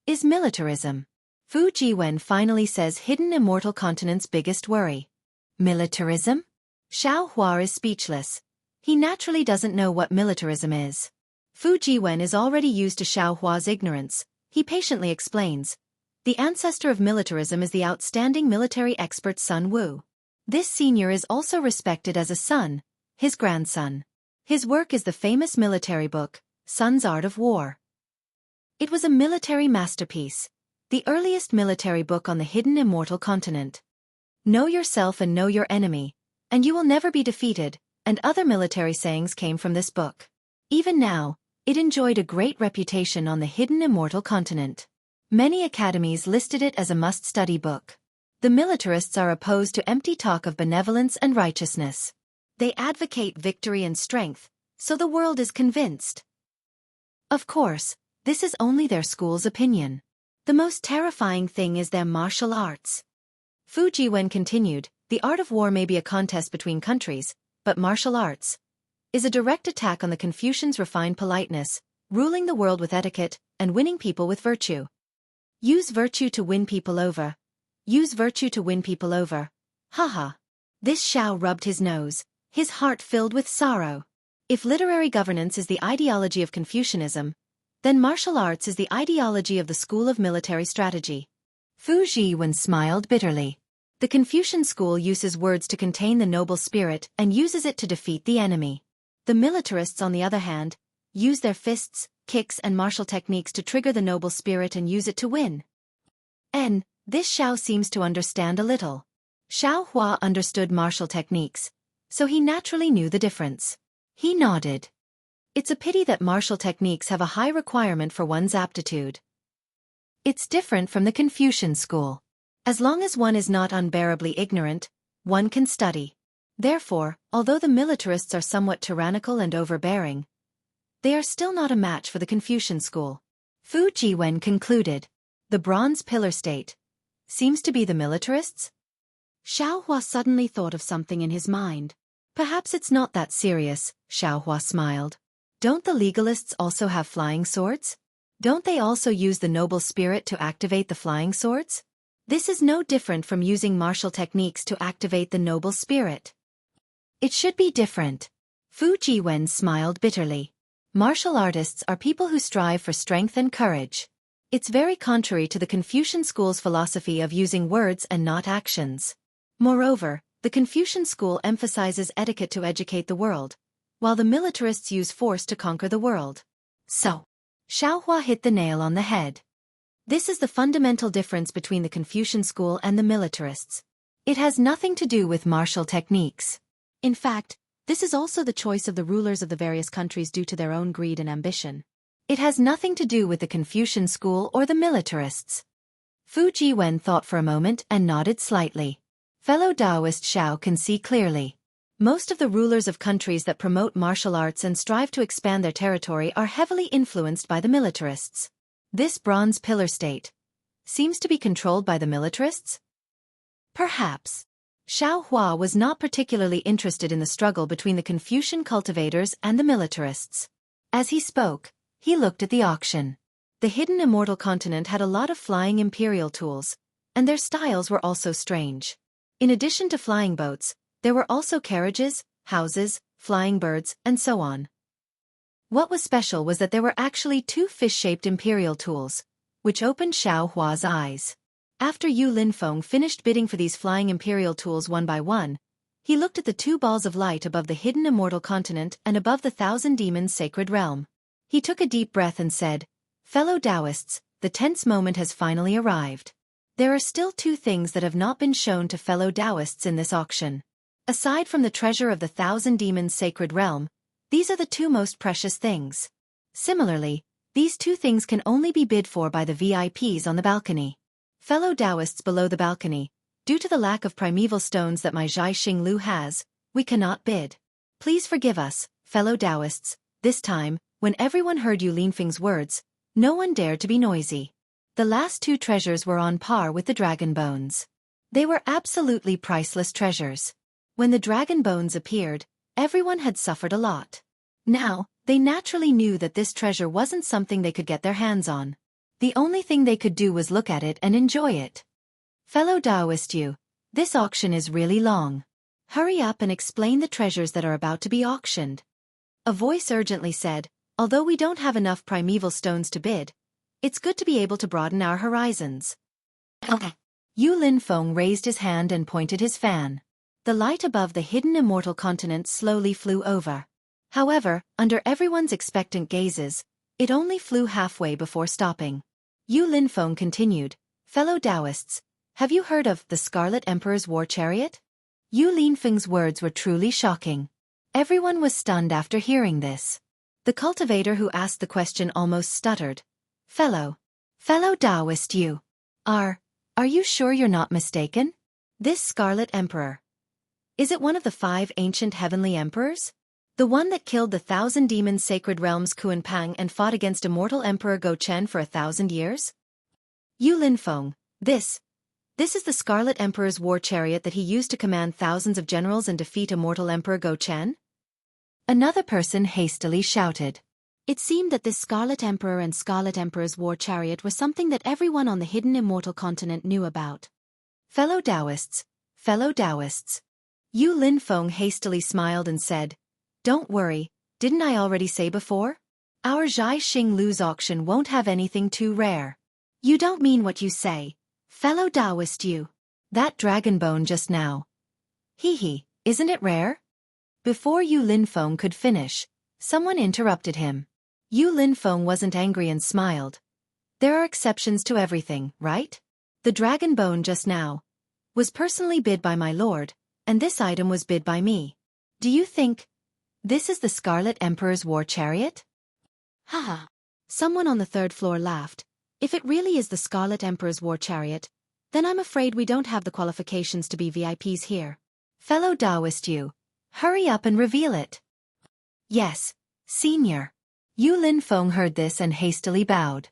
is militarism. Fu Jiwen finally says Hidden Immortal Continent's biggest worry. Militarism? Xiao Hua is speechless. He naturally doesn't know what militarism is. Fu Jiwen is already used to Xiao Hua's ignorance. He patiently explains. The ancestor of militarism is the outstanding military expert Sun Wu. This senior is also respected as a son, his grandson. His work is the famous military book, Sun's Art of War. It was a military masterpiece, the earliest military book on the Hidden Immortal Continent. Know yourself and know your enemy, and you will never be defeated, and other military sayings came from this book. Even now, it enjoyed a great reputation on the Hidden Immortal Continent. Many academies listed it as a must-study book. The militarists are opposed to empty talk of benevolence and righteousness. They advocate victory and strength, so the world is convinced. Of course, this is only their school's opinion. The most terrifying thing is their martial arts. Fu Jiwen continued, the art of war may be a contest between countries, but martial arts is a direct attack on the Confucians' refined politeness, ruling the world with etiquette, and winning people with virtue. Use virtue to win people over. Use virtue to win people over. Haha. This Xiao rubbed his nose, his heart filled with sorrow. If literary governance is the ideology of Confucianism, then martial arts is the ideology of the school of military strategy. Fu Jiwen smiled bitterly. The Confucian school uses words to contain the noble spirit and uses it to defeat the enemy. The militarists, on the other hand, use their fists, kicks and martial techniques to trigger the noble spirit and use it to win. This Xiao seems to understand a little. Xiao Hua understood martial techniques, so he naturally knew the difference. He nodded. It's a pity that martial techniques have a high requirement for one's aptitude. It's different from the Confucian school. As long as one is not unbearably ignorant, one can study. Therefore, although the militarists are somewhat tyrannical and overbearing, they are still not a match for the Confucian school. Fu Jiwen concluded. The bronze pillar state seems to be the militarists? Xiao Hua suddenly thought of something in his mind. Perhaps it's not that serious, Xiao Hua smiled. Don't the legalists also have flying swords? Don't they also use the noble spirit to activate the flying swords? This is no different from using martial techniques to activate the noble spirit. It should be different. Fu Jiwen smiled bitterly. Martial artists are people who strive for strength and courage. It's very contrary to the Confucian school's philosophy of using words and not actions. Moreover, the Confucian school emphasizes etiquette to educate the world, while the militarists use force to conquer the world. So, Xiao Hua hit the nail on the head. This is the fundamental difference between the Confucian school and the militarists. It has nothing to do with martial techniques. In fact, this is also the choice of the rulers of the various countries due to their own greed and ambition. It has nothing to do with the Confucian school or the militarists. Fu Jiwen thought for a moment and nodded slightly. Fellow Taoist Xiao can see clearly. Most of the rulers of countries that promote martial arts and strive to expand their territory are heavily influenced by the militarists. This bronze pillar state seems to be controlled by the militarists? Perhaps. Xiao Hua was not particularly interested in the struggle between the Confucian cultivators and the militarists. As he spoke, he looked at the auction. The hidden immortal continent had a lot of flying imperial tools, and their styles were also strange. In addition to flying boats, there were also carriages, houses, flying birds, and so on. What was special was that there were actually 2 fish-shaped imperial tools, which opened Xiao Hua's eyes. After Yu Linfeng finished bidding for these flying imperial tools one by one, he looked at the 2 balls of light above the hidden immortal continent and above the 1,000 demons' sacred realm. He took a deep breath and said, "Fellow Taoists, the tense moment has finally arrived. There are still 2 things that have not been shown to fellow Taoists in this auction. Aside from the treasure of the 1,000 demons' sacred realm, these are the 2 most precious things. Similarly, these 2 things can only be bid for by the VIPs on the balcony. Fellow Taoists below the balcony, due to the lack of primeval stones that my Zhai Xinglu has, we cannot bid. Please forgive us, fellow Taoists. This time, when everyone heard Yu Linfeng's words, no one dared to be noisy. The last 2 treasures were on par with the dragon bones. They were absolutely priceless treasures. When the dragon bones appeared, everyone had suffered a lot. Now, they naturally knew that this treasure wasn't something they could get their hands on. The only thing they could do was look at it and enjoy it. Fellow Taoist Yu, this auction is really long. Hurry up and explain the treasures that are about to be auctioned. A voice urgently said, although we don't have enough primeval stones to bid, it's good to be able to broaden our horizons. Yu Linfeng raised his hand and pointed his fan. The light above the hidden immortal continent slowly flew over. However, under everyone's expectant gazes, it only flew halfway before stopping. Yu Linfeng continued, fellow Taoists, have you heard of the Scarlet Emperor's war chariot? Yu Linfeng's words were truly shocking. Everyone was stunned after hearing this. The cultivator who asked the question almost stuttered. Fellow Taoist Yu. Are you sure you're not mistaken? This Scarlet Emperor. Is it one of the 5 ancient heavenly emperors? The one that killed the 1,000 demons' sacred realms Kuan Pang and fought against immortal Emperor Go Chen for 1,000 years? Yu Linfeng, this is the Scarlet Emperor's war chariot that he used to command thousands of generals and defeat immortal Emperor Go Chen? Another person hastily shouted. It seemed that this Scarlet Emperor and Scarlet Emperor's war chariot was something that everyone on the hidden immortal continent knew about. Fellow Taoists. Yu Linfeng hastily smiled and said, don't worry, didn't I already say before? Our Zhai Xinglu's auction won't have anything too rare. You don't mean what you say, fellow Taoist Yu. That dragon bone just now. Hee hee, isn't it rare? Before Yu Linfeng could finish, someone interrupted him. Yu Linfeng wasn't angry and smiled. There are exceptions to everything, right? The dragon bone just now was personally bid by my lord, and this item was bid by me. Do you think this is the Scarlet Emperor's war chariot? Haha. Someone on the third floor laughed. If it really is the Scarlet Emperor's war chariot, then I'm afraid we don't have the qualifications to be VIPs here. Fellow Taoist Yu, hurry up and reveal it. Yes, senior. Yu Linfeng heard this and hastily bowed.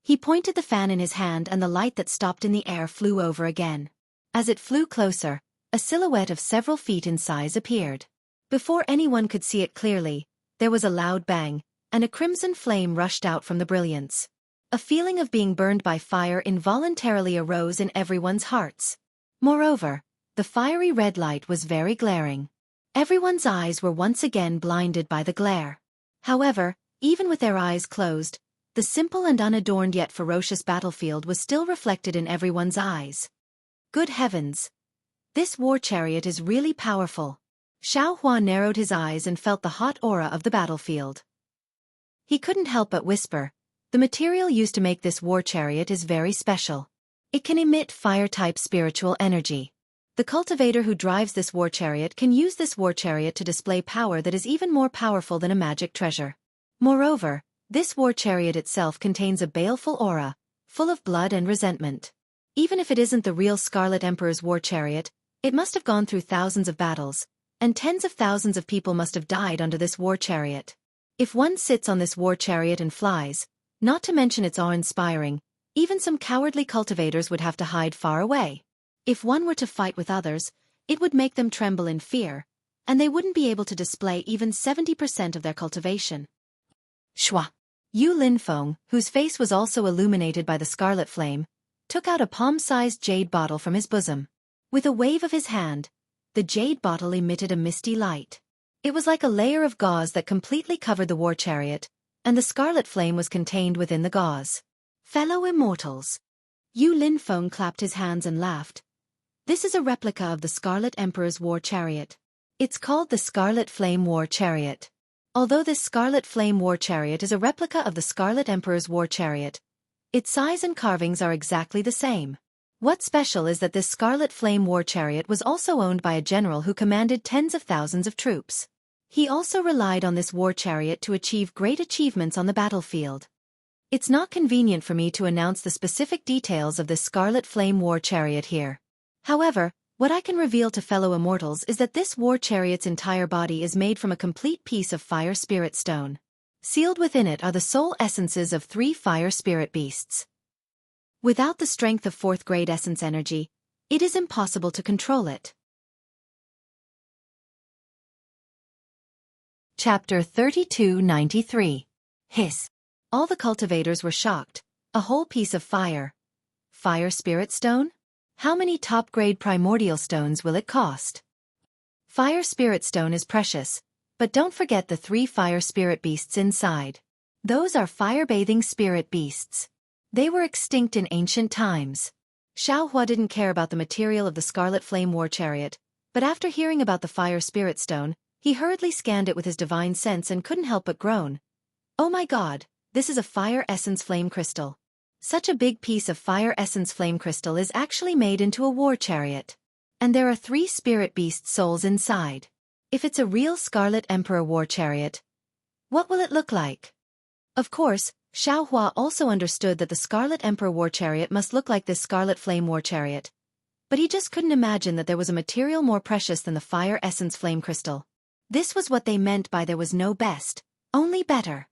He pointed the fan in his hand and the light that stopped in the air flew over again. As it flew closer, a silhouette of several feet in size appeared. Before anyone could see it clearly, there was a loud bang, and a crimson flame rushed out from the brilliance. A feeling of being burned by fire involuntarily arose in everyone's hearts. Moreover, the fiery red light was very glaring. Everyone's eyes were once again blinded by the glare. However, even with their eyes closed, the simple and unadorned yet ferocious battlefield was still reflected in everyone's eyes. Good heavens! This war chariot is really powerful. Xiaohua narrowed his eyes and felt the hot aura of the battlefield. He couldn't help but whisper, the material used to make this war chariot is very special. It can emit fire-type spiritual energy. The cultivator who drives this war chariot can use this war chariot to display power that is even more powerful than a magic treasure. Moreover, this war chariot itself contains a baleful aura, full of blood and resentment. Even if it isn't the real Scarlet Emperor's war chariot, it must have gone through thousands of battles, and tens of thousands of people must have died under this war chariot. If one sits on this war chariot and flies, not to mention its awe-inspiring, even some cowardly cultivators would have to hide far away. If one were to fight with others, it would make them tremble in fear, and they wouldn't be able to display even 70% of their cultivation. Shwa! Yu Linfeng, whose face was also illuminated by the scarlet flame, took out a palm-sized jade bottle from his bosom. With a wave of his hand, the jade bottle emitted a misty light. It was like a layer of gauze that completely covered the war chariot, and the scarlet flame was contained within the gauze. Fellow immortals! Yu Linfeng clapped his hands and laughed. This is a replica of the Scarlet Emperor's war chariot. It's called the Scarlet Flame War Chariot. Although this Scarlet Flame War Chariot is a replica of the Scarlet Emperor's war chariot, its size and carvings are exactly the same. What's special is that this Scarlet Flame War Chariot was also owned by a general who commanded tens of thousands of troops. He also relied on this war chariot to achieve great achievements on the battlefield. It's not convenient for me to announce the specific details of this Scarlet Flame War Chariot here. However, what I can reveal to fellow immortals is that this war chariot's entire body is made from a complete piece of fire spirit stone. Sealed within it are the soul essences of 3 fire spirit beasts. Without the strength of 4th grade essence energy, it is impossible to control it. Chapter 3293. Hiss. All the cultivators were shocked. A whole piece of fire. Fire spirit stone? How many top-grade primordial stones will it cost? Fire spirit stone is precious, but don't forget the 3 fire spirit beasts inside. Those are fire-bathing spirit beasts. They were extinct in ancient times. Xiaohua didn't care about the material of the Scarlet Flame War Chariot, but after hearing about the fire spirit stone, he hurriedly scanned it with his divine sense and couldn't help but groan. Oh my god, this is a fire essence flame crystal. Such a big piece of fire essence flame crystal is actually made into a war chariot. And there are 3 spirit beast souls inside. If it's a real Scarlet Emperor war chariot, what will it look like? Of course, Xiaohua also understood that the Scarlet Emperor war chariot must look like this Scarlet Flame war chariot. But he just couldn't imagine that there was a material more precious than the fire essence flame crystal. This was what they meant by there was no best, only better.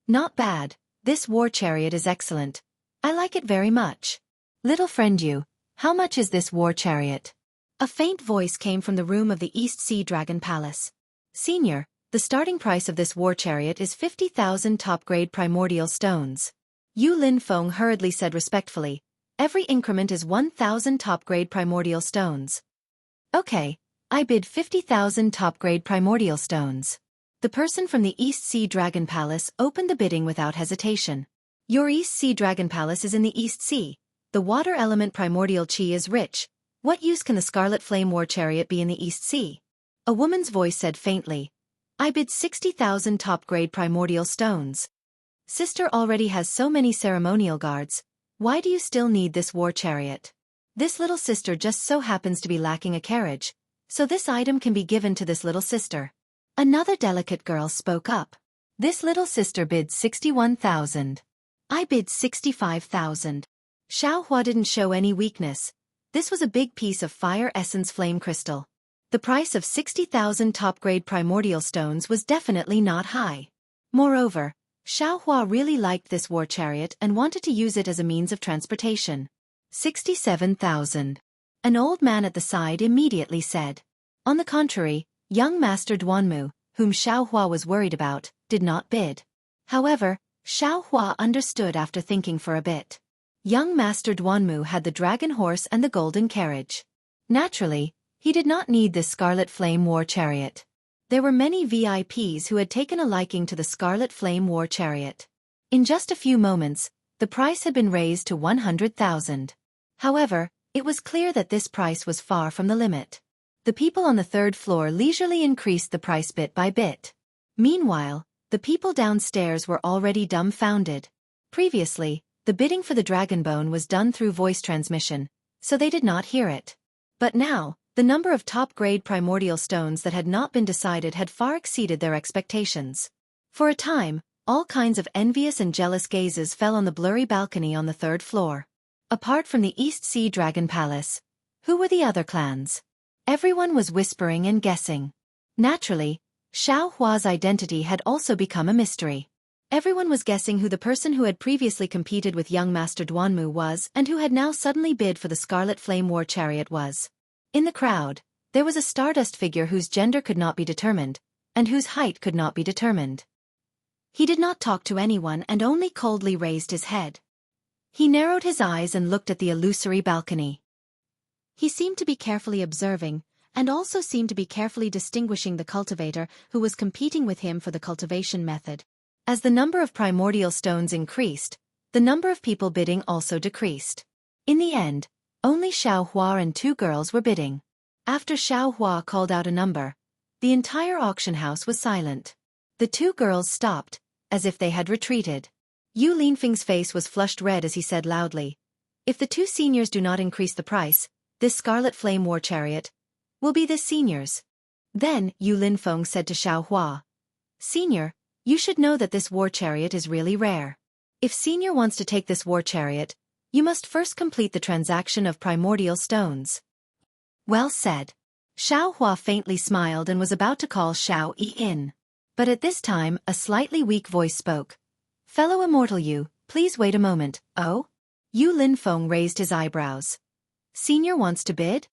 Not bad, this war chariot is excellent. I like it very much. Little friend Yu, how much is this war chariot? A faint voice came from the room of the East Sea Dragon Palace. Senior, the starting price of this war chariot is 50,000 top-grade primordial stones. Yu Linfeng hurriedly said respectfully, every increment is 1,000 top-grade primordial stones. Okay, I bid 50,000 top-grade primordial stones. The person from the East Sea Dragon Palace opened the bidding without hesitation. Your East Sea Dragon Palace is in the East Sea. The water element primordial chi is rich, What use can the Scarlet Flame War Chariot be in the East Sea? A woman's voice said faintly. I bid 60,000 top-grade primordial stones. Sister already has so many ceremonial guards. Why do you still need this war chariot? This little sister just so happens to be lacking a carriage, so this item can be given to this little sister. Another delicate girl spoke up. This little sister bid 61,000. I bid 65,000. Xueqi didn't show any weakness. This was a big piece of fire essence flame crystal. The price of 60,000 top-grade primordial stones was definitely not high. Moreover, Xueqi really liked this war chariot and wanted to use it as a means of transportation. 67,000. An old man at the side immediately said. On the contrary, young Master Duanmu, whom Xueqi was worried about, did not bid. However, Xueqi understood after thinking for a bit. Young Master Duanmu had the dragon horse and the golden carriage. Naturally, he did not need this Scarlet Flame War Chariot. There were many VIPs who had taken a liking to the Scarlet Flame War Chariot. In just a few moments, the price had been raised to 100,000. However, it was clear that this price was far from the limit. The people on the third floor leisurely increased the price bit by bit. Meanwhile, the people downstairs were already dumbfounded. Previously, the bidding for the dragon bone was done through voice transmission, so they did not hear it. But now, the number of top-grade primordial stones that had not been decided had far exceeded their expectations. For a time, all kinds of envious and jealous gazes fell on the blurry balcony on the third floor. Apart from the East Sea Dragon Palace, who were the other clans? Everyone was whispering and guessing. Naturally, Xueqi's identity had also become a mystery. Everyone was guessing who the person who had previously competed with young Master Duanmu was and who had now suddenly bid for the Scarlet Flame War Chariot was. In the crowd, there was a stardust figure whose gender could not be determined, and whose height could not be determined. He did not talk to anyone and only coldly raised his head. He narrowed his eyes and looked at the illusory balcony. He seemed to be carefully observing, and also seemed to be carefully distinguishing the cultivator who was competing with him for the cultivation method. As the number of primordial stones increased, the number of people bidding also decreased. In the end, only Xueqi and two girls were bidding. After Xueqi called out a number, the entire auction house was silent. The two girls stopped, as if they had retreated. Yu Linfeng's face was flushed red as he said loudly, if the two seniors do not increase the price, this Scarlet Flame War Chariot will be this senior's. Then Yu Linfeng said to Xueqi, Senior, you should know that this war chariot is really rare. If Senior wants to take this war chariot, you must first complete the transaction of primordial stones. Well said. Xueqi faintly smiled and was about to call Xueqi in. But at this time, a slightly weak voice spoke. Fellow immortal Yu, please wait a moment. Oh? Yu Linfeng raised his eyebrows. Senior wants to bid?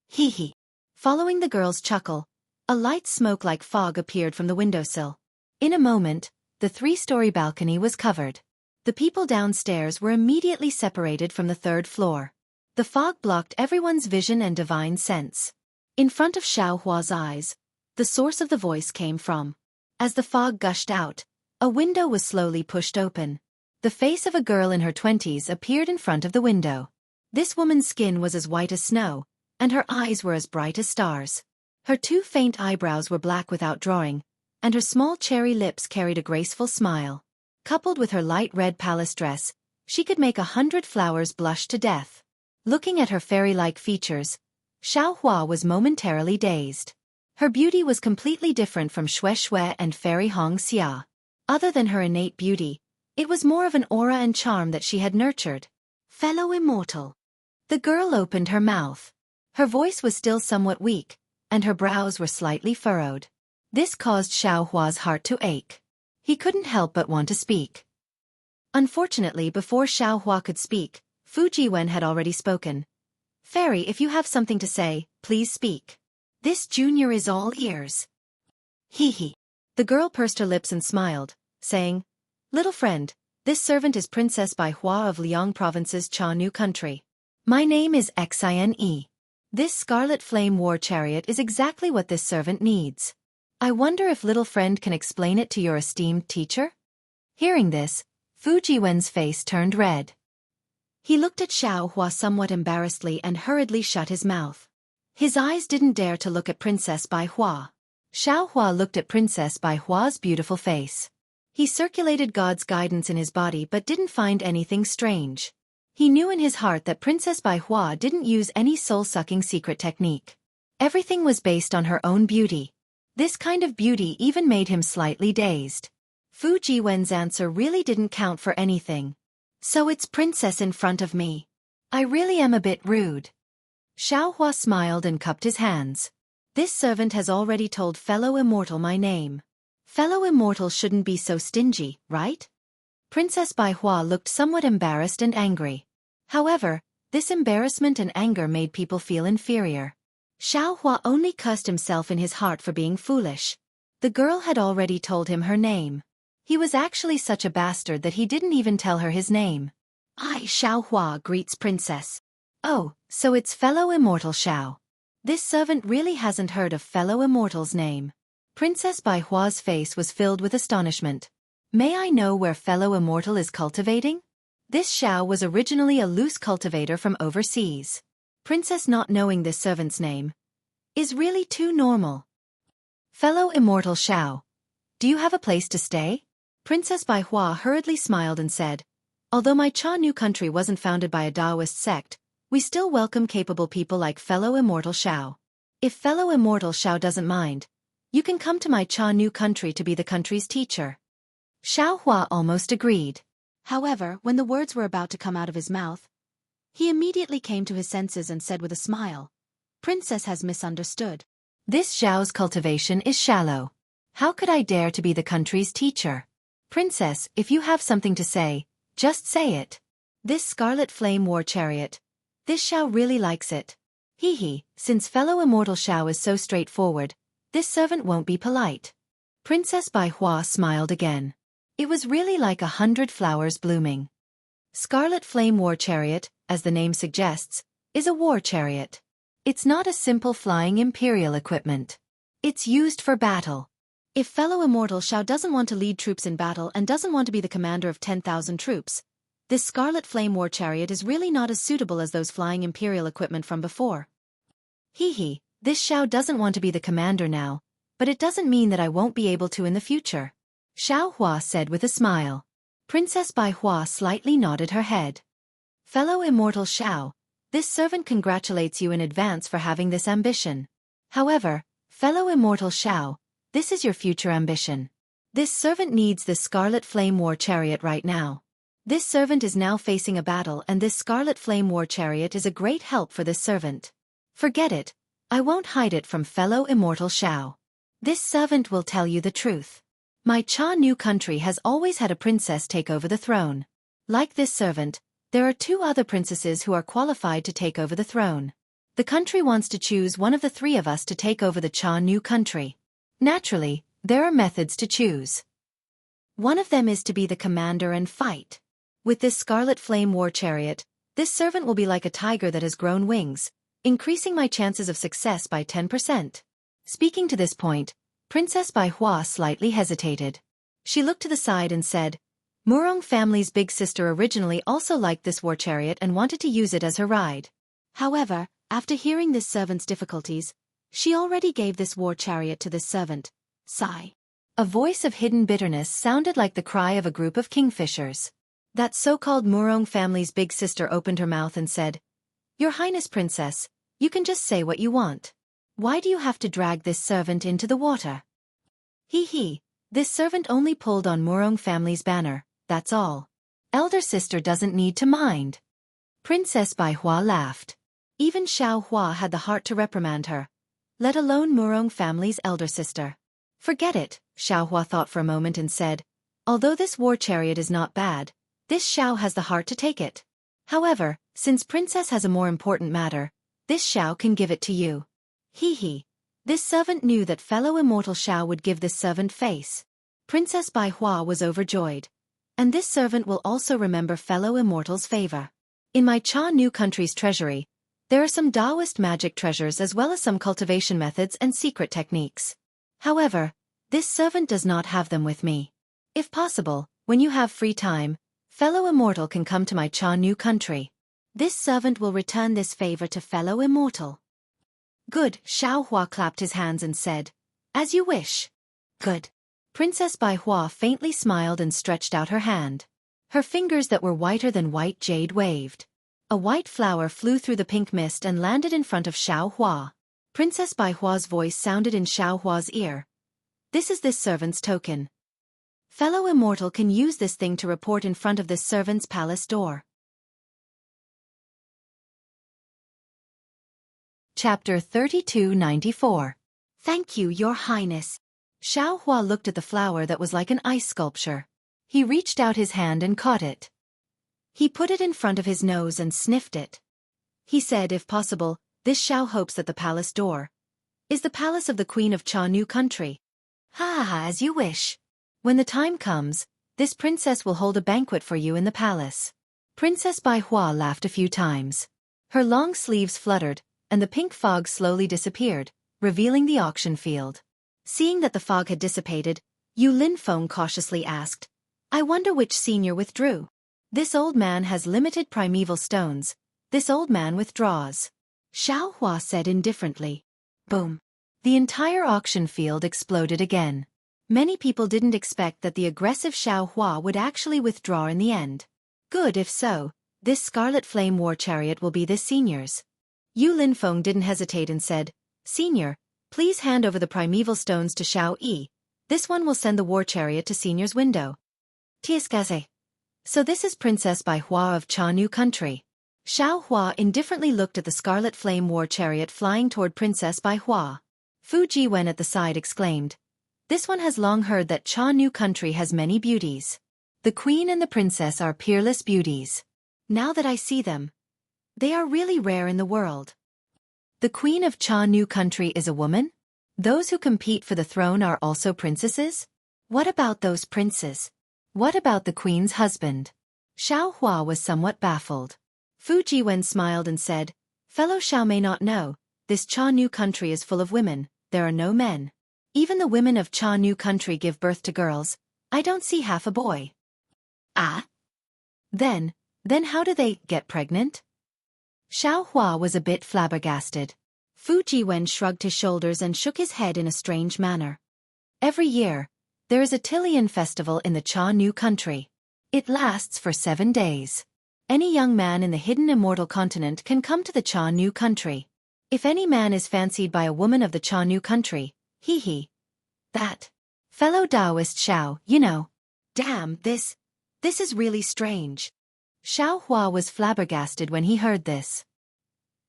Hee hee. Following the girl's chuckle, a light smoke like fog appeared from the windowsill. In a moment, the three-story balcony was covered. The people downstairs were immediately separated from the third floor. The fog blocked everyone's vision and divine sense. In front of Xueqi's eyes, the source of the voice came from. As the fog gushed out, a window was slowly pushed open. The face of a girl in her 20s appeared in front of the window. This woman's skin was as white as snow, and her eyes were as bright as stars. Her two faint eyebrows were black without drawing, and her small cherry lips carried a graceful smile. Coupled with her light red palace dress, she could make 100 flowers blush to death. Looking at her fairy-like features, Xueqi was momentarily dazed. Her beauty was completely different from Xueqi and Fairy Hong Xia. Other than her innate beauty, it was more of an aura and charm that she had nurtured. Fellow immortal. The girl opened her mouth. Her voice was still somewhat weak, and her brows were slightly furrowed. This caused Xueqi's heart to ache. He couldn't help but want to speak. Unfortunately, before Xueqi could speak, Fujiwen had already spoken. Fairy, if you have something to say, please speak. This junior is all ears. Hee hee. The girl pursed her lips and smiled, saying, Little friend, this servant is Princess Bai Hua of Liang Province's Cha Nu country. My name is Xine. This Scarlet Flame War Chariot is exactly what this servant needs. I wonder if little friend can explain it to your esteemed teacher? Hearing this, Fujiwen's face turned red. He looked at Xiao Hua somewhat embarrassedly and hurriedly shut his mouth. His eyes didn't dare to look at Princess Bai Hua. Xiao Hua looked at Princess Bai Hua's beautiful face. He circulated God's guidance in his body but didn't find anything strange. He knew in his heart that Princess Bai Hua didn't use any soul-sucking secret technique. Everything was based on her own beauty. This kind of beauty even made him slightly dazed. Fu Jiwen's answer really didn't count for anything. So it's Princess in front of me. I really am a bit rude. Xiao Hua smiled and cupped his hands. This servant has already told fellow immortal my name. Fellow immortal shouldn't be so stingy, right? Princess Bai Hua looked somewhat embarrassed and angry. However, this embarrassment and anger made people feel inferior. Xiao Hua only cursed himself in his heart for being foolish. The girl had already told him her name. He was actually such a bastard that he didn't even tell her his name. I, Xiao Hua, greets Princess. Oh, so it's fellow immortal Xiao. This servant really hasn't heard of fellow immortal's name. Princess Bai Hua's face was filled with astonishment. May I know where fellow immortal is cultivating? This Xiao was originally a loose cultivator from overseas. Princess not knowing this servant's name is really too normal. Fellow immortal Xiao, do you have a place to stay? Princess Bai Hua hurriedly smiled and said, although my Cha New country wasn't founded by a Taoist sect, we still welcome capable people like fellow immortal Xiao. If fellow immortal Xiao doesn't mind, you can come to my Cha New country to be the country's teacher. Xiao Hua almost agreed. However, when the words were about to come out of his mouth, he immediately came to his senses and said with a smile, Princess has misunderstood. This Xiao's cultivation is shallow. How could I dare to be the country's teacher? Princess, if you have something to say, just say it. This scarlet flame war chariot. This Xiao really likes it. Hee, since fellow immortal Xiao is so straightforward, this servant won't be polite. Princess Bai Hua smiled again. It was really like 100 flowers blooming. Scarlet Flame War Chariot, as the name suggests, is a war chariot. It's not a simple flying imperial equipment. It's used for battle. If fellow immortal Xiao doesn't want to lead troops in battle and doesn't want to be the commander of 10,000 troops, this Scarlet Flame War Chariot is really not as suitable as those flying imperial equipment from before. Hee, this Xiao doesn't want to be the commander now, but it doesn't mean that I won't be able to in the future. Xiao Hua said with a smile. Princess Bai Hua slightly nodded her head. Fellow immortal Xiao, this servant congratulates you in advance for having this ambition. However, fellow immortal Xiao, this is your future ambition. This servant needs this Scarlet Flame War Chariot right now. This servant is now facing a battle and this Scarlet Flame War Chariot is a great help for this servant. Forget it, I won't hide it from fellow immortal Xiao. This servant will tell you the truth. My Cha New country has always had a princess take over the throne. Like this servant, there are 2 other princesses who are qualified to take over the throne. The country wants to choose one of the 3 of us to take over the Cha New country. Naturally, there are methods to choose. One of them is to be the commander and fight. With this Scarlet Flame War Chariot, this servant will be like a tiger that has grown wings, increasing my chances of success by 10%. Speaking to this point, Princess Bai Hua slightly hesitated. She looked to the side and said, Murong family's big sister originally also liked this war chariot and wanted to use it as her ride. However, after hearing this servant's difficulties, she already gave this war chariot to this servant. Sigh. A voice of hidden bitterness sounded like the cry of a group of kingfishers. That so-called Murong family's big sister opened her mouth and said, Your Highness Princess, you can just say what you want. Why do you have to drag this servant into the water? Hee, this servant only pulled on Murong family's banner, that's all. Elder sister doesn't need to mind. Princess Bai Hua laughed. Even Xiao Hua had the heart to reprimand her, let alone Murong family's elder sister. Forget it, Xiao Hua thought for a moment and said, although this war chariot is not bad, this Xiao has the heart to take it. However, since Princess has a more important matter, this Xiao can give it to you. Hee, this servant knew that fellow immortal Xiao would give this servant face. Princess Bai Hua was overjoyed. And this servant will also remember fellow immortal's favor. In my Cha New country's treasury, there are some Taoist magic treasures as well as some cultivation methods and secret techniques. However, this servant does not have them with me. If possible, when you have free time, Fellow immortal can come to my new country. This servant will return this favor to fellow immortal. Good, Xueqi clapped his hands and said, as you wish. Good. Princess Baihua faintly smiled and stretched out her hand. Her fingers that were whiter than white jade waved. A white flower flew through the pink mist and landed in front of Xueqi. Princess Baihua's voice sounded in Xueqi's ear. This is this servant's token. Fellow immortal can use this thing to report in front of this servant's palace door. Chapter 3294. Thank you, Your Highness. Xueqi looked at the flower that was like an ice sculpture. He reached out his hand and caught it. He put it in front of his nose and sniffed it. He said, if possible, this Xiao hopes that the palace door is the palace of the Queen of new country. Ha ha, as you wish. When the time comes, this princess will hold a banquet for you in the palace. Princess Baihua laughed a few times. Her long sleeves fluttered, and the pink fog slowly disappeared, revealing the auction field. Seeing that the fog had dissipated, Yu Linfeng cautiously asked, I wonder which senior withdrew. This old man has limited primeval stones. This old man withdraws. Xueqi said indifferently. Boom. The entire auction field exploded again. Many people didn't expect that the aggressive Xueqi would actually withdraw in the end. Good, if so, this Scarlet Flame War Chariot will be this senior's. Yu Linfeng didn't hesitate and said, Senior, please hand over the primeval stones to Xueqi. This one will send the war chariot to Senior's window. Tiskaze. So this is Princess Baihua of new country. Xueqi indifferently looked at the Scarlet Flame War Chariot flying toward Princess Baihua. Fu Jiwen at the side exclaimed, This one has long heard that new country has many beauties. The queen and the princess are peerless beauties. Now that I see them, they are really rare in the world. The queen of new country is a woman? Those who compete for the throne are also princesses? What about those princes? What about the queen's husband? Xueqi was somewhat baffled. Fu Jiwen smiled and said, Fellow Xiao may not know, this new country is full of women, there are no men. Even the women of new country give birth to girls. I don't see half a boy. Ah? Then how do they get pregnant? Xueqi was a bit flabbergasted. Fu Jiwen shrugged his shoulders and shook his head in a strange manner. Every year, there is a Tilian festival in the new country. It lasts for 7 days. Any young man in the hidden immortal continent can come to the new country. If any man is fancied by a woman of the new country, that fellow Taoist Xiao, you know. Damn, this is really strange. Xueqi was flabbergasted when he heard this.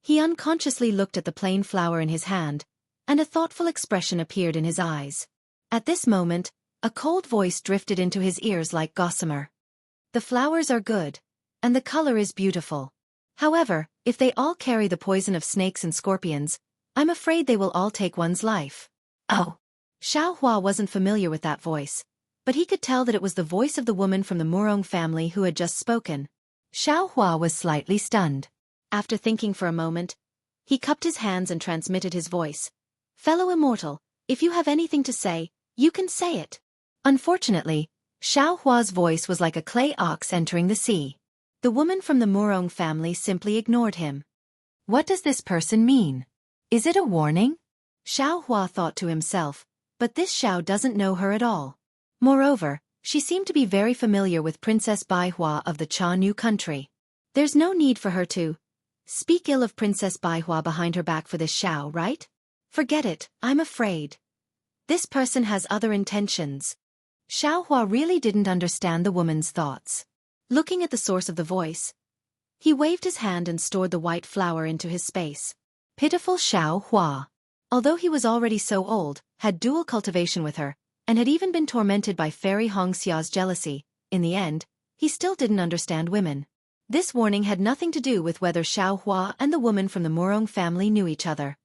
He unconsciously looked at the plain flower in his hand, and a thoughtful expression appeared in his eyes. At this moment, a cold voice drifted into his ears like gossamer. The flowers are good, and the color is beautiful. However, if they all carry the poison of snakes and scorpions, I'm afraid they will all take one's life. Oh. Xueqi wasn't familiar with that voice, but he could tell that it was the voice of the woman from the Murong family who had just spoken. Xueqi was slightly stunned. After thinking for a moment, he cupped his hands and transmitted his voice. Fellow immortal, if you have anything to say, you can say it. Unfortunately, Xueqi's voice was like a clay ox entering the sea. The woman from the Murong family simply ignored him. What does this person mean? Is it a warning? Xueqi thought to himself, but this Xiao doesn't know her at all. Moreover, she seemed to be very familiar with Princess Baihua of the new country. There's no need for her to speak ill of Princess Baihua behind her back for this Xiao, right? Forget it, I'm afraid. This person has other intentions. Xueqi really didn't understand the woman's thoughts. Looking at the source of the voice, he waved his hand and stored the white flower into his space. Pitiful Xueqi. Although he was already so old, had dual cultivation with her, and had even been tormented by Fairy Hongxia's jealousy, in the end, he still didn't understand women. This warning had nothing to do with whether Xueqi and the woman from the Murong family knew each other.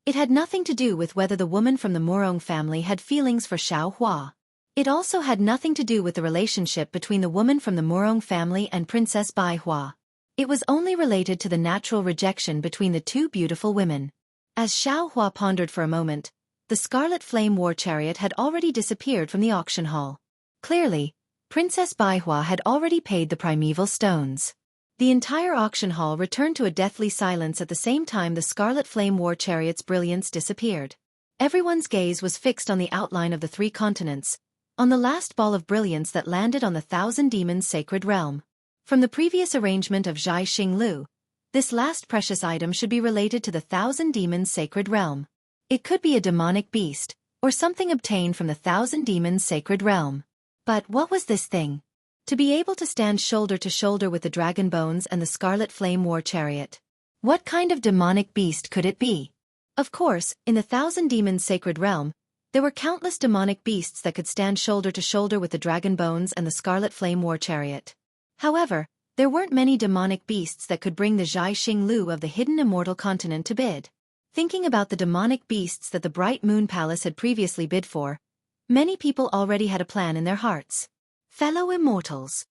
It had nothing to do with whether the woman from the Murong family had feelings for Xueqi. It also had nothing to do with the relationship between the woman from the Murong family and Princess Baihua. It was only related to the natural rejection between the two beautiful women. As Xueqi pondered for a moment, the Scarlet Flame War Chariot had already disappeared from the auction hall. Clearly, Princess Baihua had already paid the primeval stones. The entire auction hall returned to a deathly silence at the same time the Scarlet Flame War Chariot's brilliance disappeared. Everyone's gaze was fixed on the outline of the 3 continents, on the last ball of brilliance that landed on the Thousand Demons' sacred realm. From the previous arrangement of Zhai Xinglu, this last precious item should be related to the Thousand Demons' sacred realm. It could be a demonic beast, or something obtained from the Thousand Demons' sacred realm. But what was this thing? To be able to stand shoulder to shoulder with the Dragon Bones and the Scarlet Flame War Chariot. What kind of demonic beast could it be? Of course, in the Thousand Demons' sacred realm, there were countless demonic beasts that could stand shoulder to shoulder with the Dragon Bones and the Scarlet Flame War Chariot. However, there weren't many demonic beasts that could bring the Zhai Xinglu of the hidden immortal continent to bid. Thinking about the demonic beasts that the Bright Moon Palace had previously bid for, many people already had a plan in their hearts. Fellow immortals.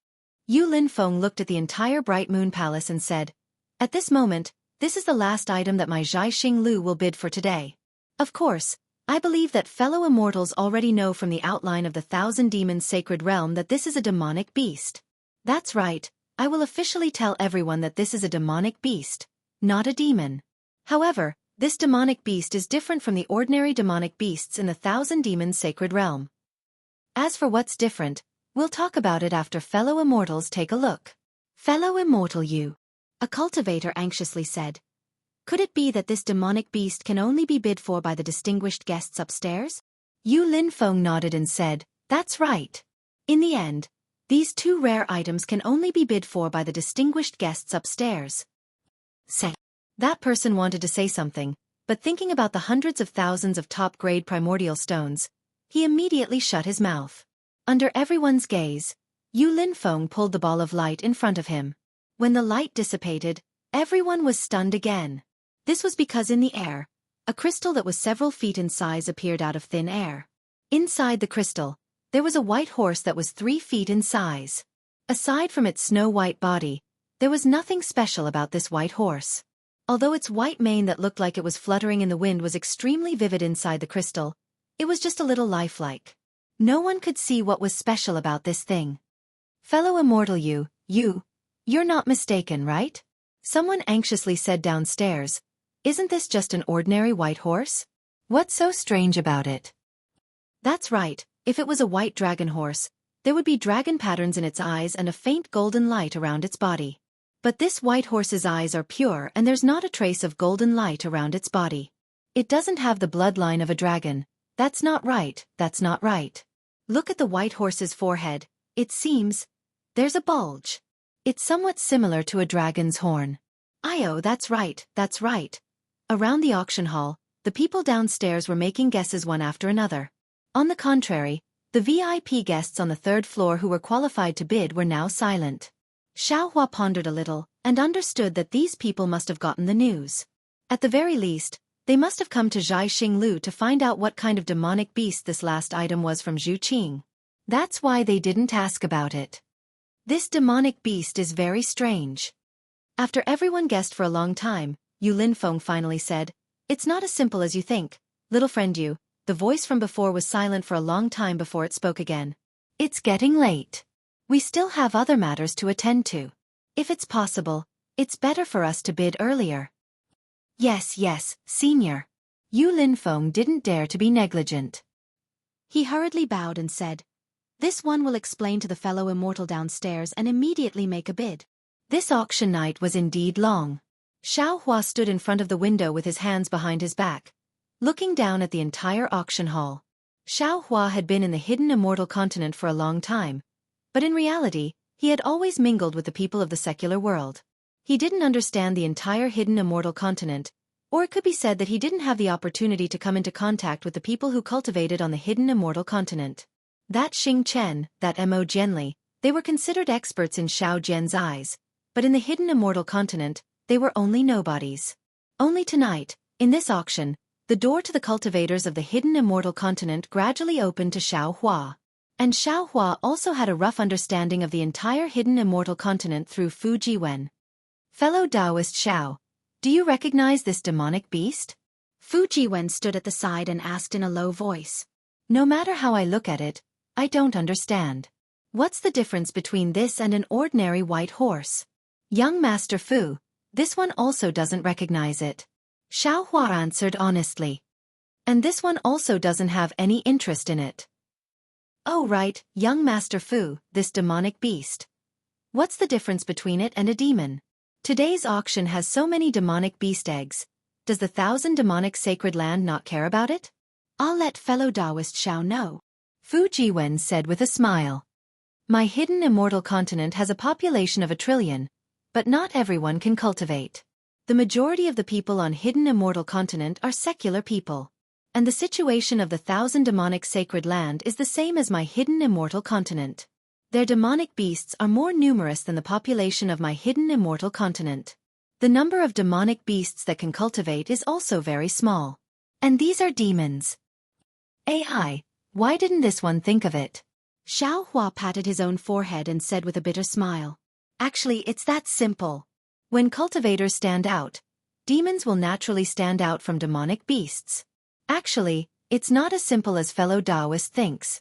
Yu Linfeng looked at the entire Bright Moon Palace and said, "At this moment, this is the last item that my Zhai Xinglu will bid for today. Of course, I believe that fellow immortals already know from the outline of the Thousand Demons' sacred realm that this is a demonic beast. That's right, I will officially tell everyone that this is a demonic beast, not a demon. However, this demonic beast is different from the ordinary demonic beasts in the Thousand Demons' sacred realm. As for what's different, we'll talk about it after fellow immortals take a look." "Fellow immortal Yu," a cultivator anxiously said. "Could it be that this demonic beast can only be bid for by the distinguished guests upstairs?" Yu Linfeng nodded and said, "That's right. In the end, these 2 rare items can only be bid for by the distinguished guests upstairs." Say. That person wanted to say something, but thinking about the hundreds of thousands of top-grade primordial stones, he immediately shut his mouth. Under everyone's gaze, Yu Linfeng pulled the ball of light in front of him. When the light dissipated, everyone was stunned again. This was because in the air, a crystal that was several feet in size appeared out of thin air. Inside the crystal, there was a white horse that was 3 feet in size. Aside from its snow-white body, there was nothing special about this white horse. Although its white mane that looked like it was fluttering in the wind was extremely vivid inside the crystal, it was just a little lifelike. No one could see what was special about this thing. "Fellow immortal you're not mistaken, right?" Someone anxiously said downstairs, "Isn't this just an ordinary white horse? What's so strange about it?" That's right, if it was a white dragon horse, there would be dragon patterns in its eyes and a faint golden light around its body. But this white horse's eyes are pure and there's not a trace of golden light around its body. It doesn't have the bloodline of a dragon. That's not right, that's not right. Look at the white horse's forehead, it seems there's a bulge. It's somewhat similar to a dragon's horn. "Oh, that's right, that's right." Around the auction hall, the people downstairs were making guesses one after another. On the contrary, the VIP guests on the 3rd floor who were qualified to bid were now silent. Xiaohua pondered a little, and understood that these people must have gotten the news. At the very least, they must have come to Zhai Xinglu to find out what kind of demonic beast this last item was from Zhu Qing. That's why they didn't ask about it. This demonic beast is very strange. After everyone guessed for a long time, Yu Linfeng finally said, "It's not as simple as you think, little friend Yu." The voice from before was silent for a long time before it spoke again. "It's getting late. We still have other matters to attend to. If it's possible, it's better for us to bid earlier." Yes, senior." Yu Linfeng didn't dare to be negligent. He hurriedly bowed and said, "This one will explain to the fellow immortal downstairs and immediately make a bid." This auction night was indeed long. Xiaohua stood in front of the window with his hands behind his back, looking down at the entire auction hall. Xiaohua had been in the hidden immortal continent for a long time, but in reality, he had always mingled with the people of the secular world. He didn't understand the entire hidden immortal continent, or it could be said that he didn't have the opportunity to come into contact with the people who cultivated on the hidden immortal continent. That Xing Chen, that Mo Jianli, they were considered experts in Xiao Jian's eyes, but in the hidden immortal continent, they were only nobodies. Only tonight, in this auction, the door to the cultivators of the hidden immortal continent gradually opened to Xiaohua. And Xiaohua also had a rough understanding of the entire hidden immortal continent through Fu Jiwen. "Fellow Taoist Xiao, do you recognize this demonic beast?" Fu Jiwen stood at the side and asked in a low voice. "No matter how I look at it, I don't understand." What's the difference between this and an ordinary white horse? Young Master Fu, this one also doesn't recognize it. Xiaohua answered honestly. And this one also doesn't have any interest in it. Oh right, young Master Fu, this demonic beast. What's the difference between it and a demon? Today's auction has so many demonic beast eggs. Does the 1,000 demonic sacred land not care about it? I'll let fellow Taoist Xiao know. Fu Jiwen said with a smile. My hidden immortal continent has a population of 1 trillion, but not everyone can cultivate. The majority of the people on hidden immortal continent are secular people. And the situation of the 1,000 demonic sacred land is the same as my hidden immortal continent. Their demonic beasts are more numerous than the population of my hidden immortal continent. The number of demonic beasts that can cultivate is also very small. And these are demons. AI, why didn't this one think of it? Xiao Hua patted his own forehead and said with a bitter smile. Actually, it's that simple. When cultivators stand out, demons will naturally stand out from demonic beasts. Actually, it's not as simple as fellow Taoist thinks.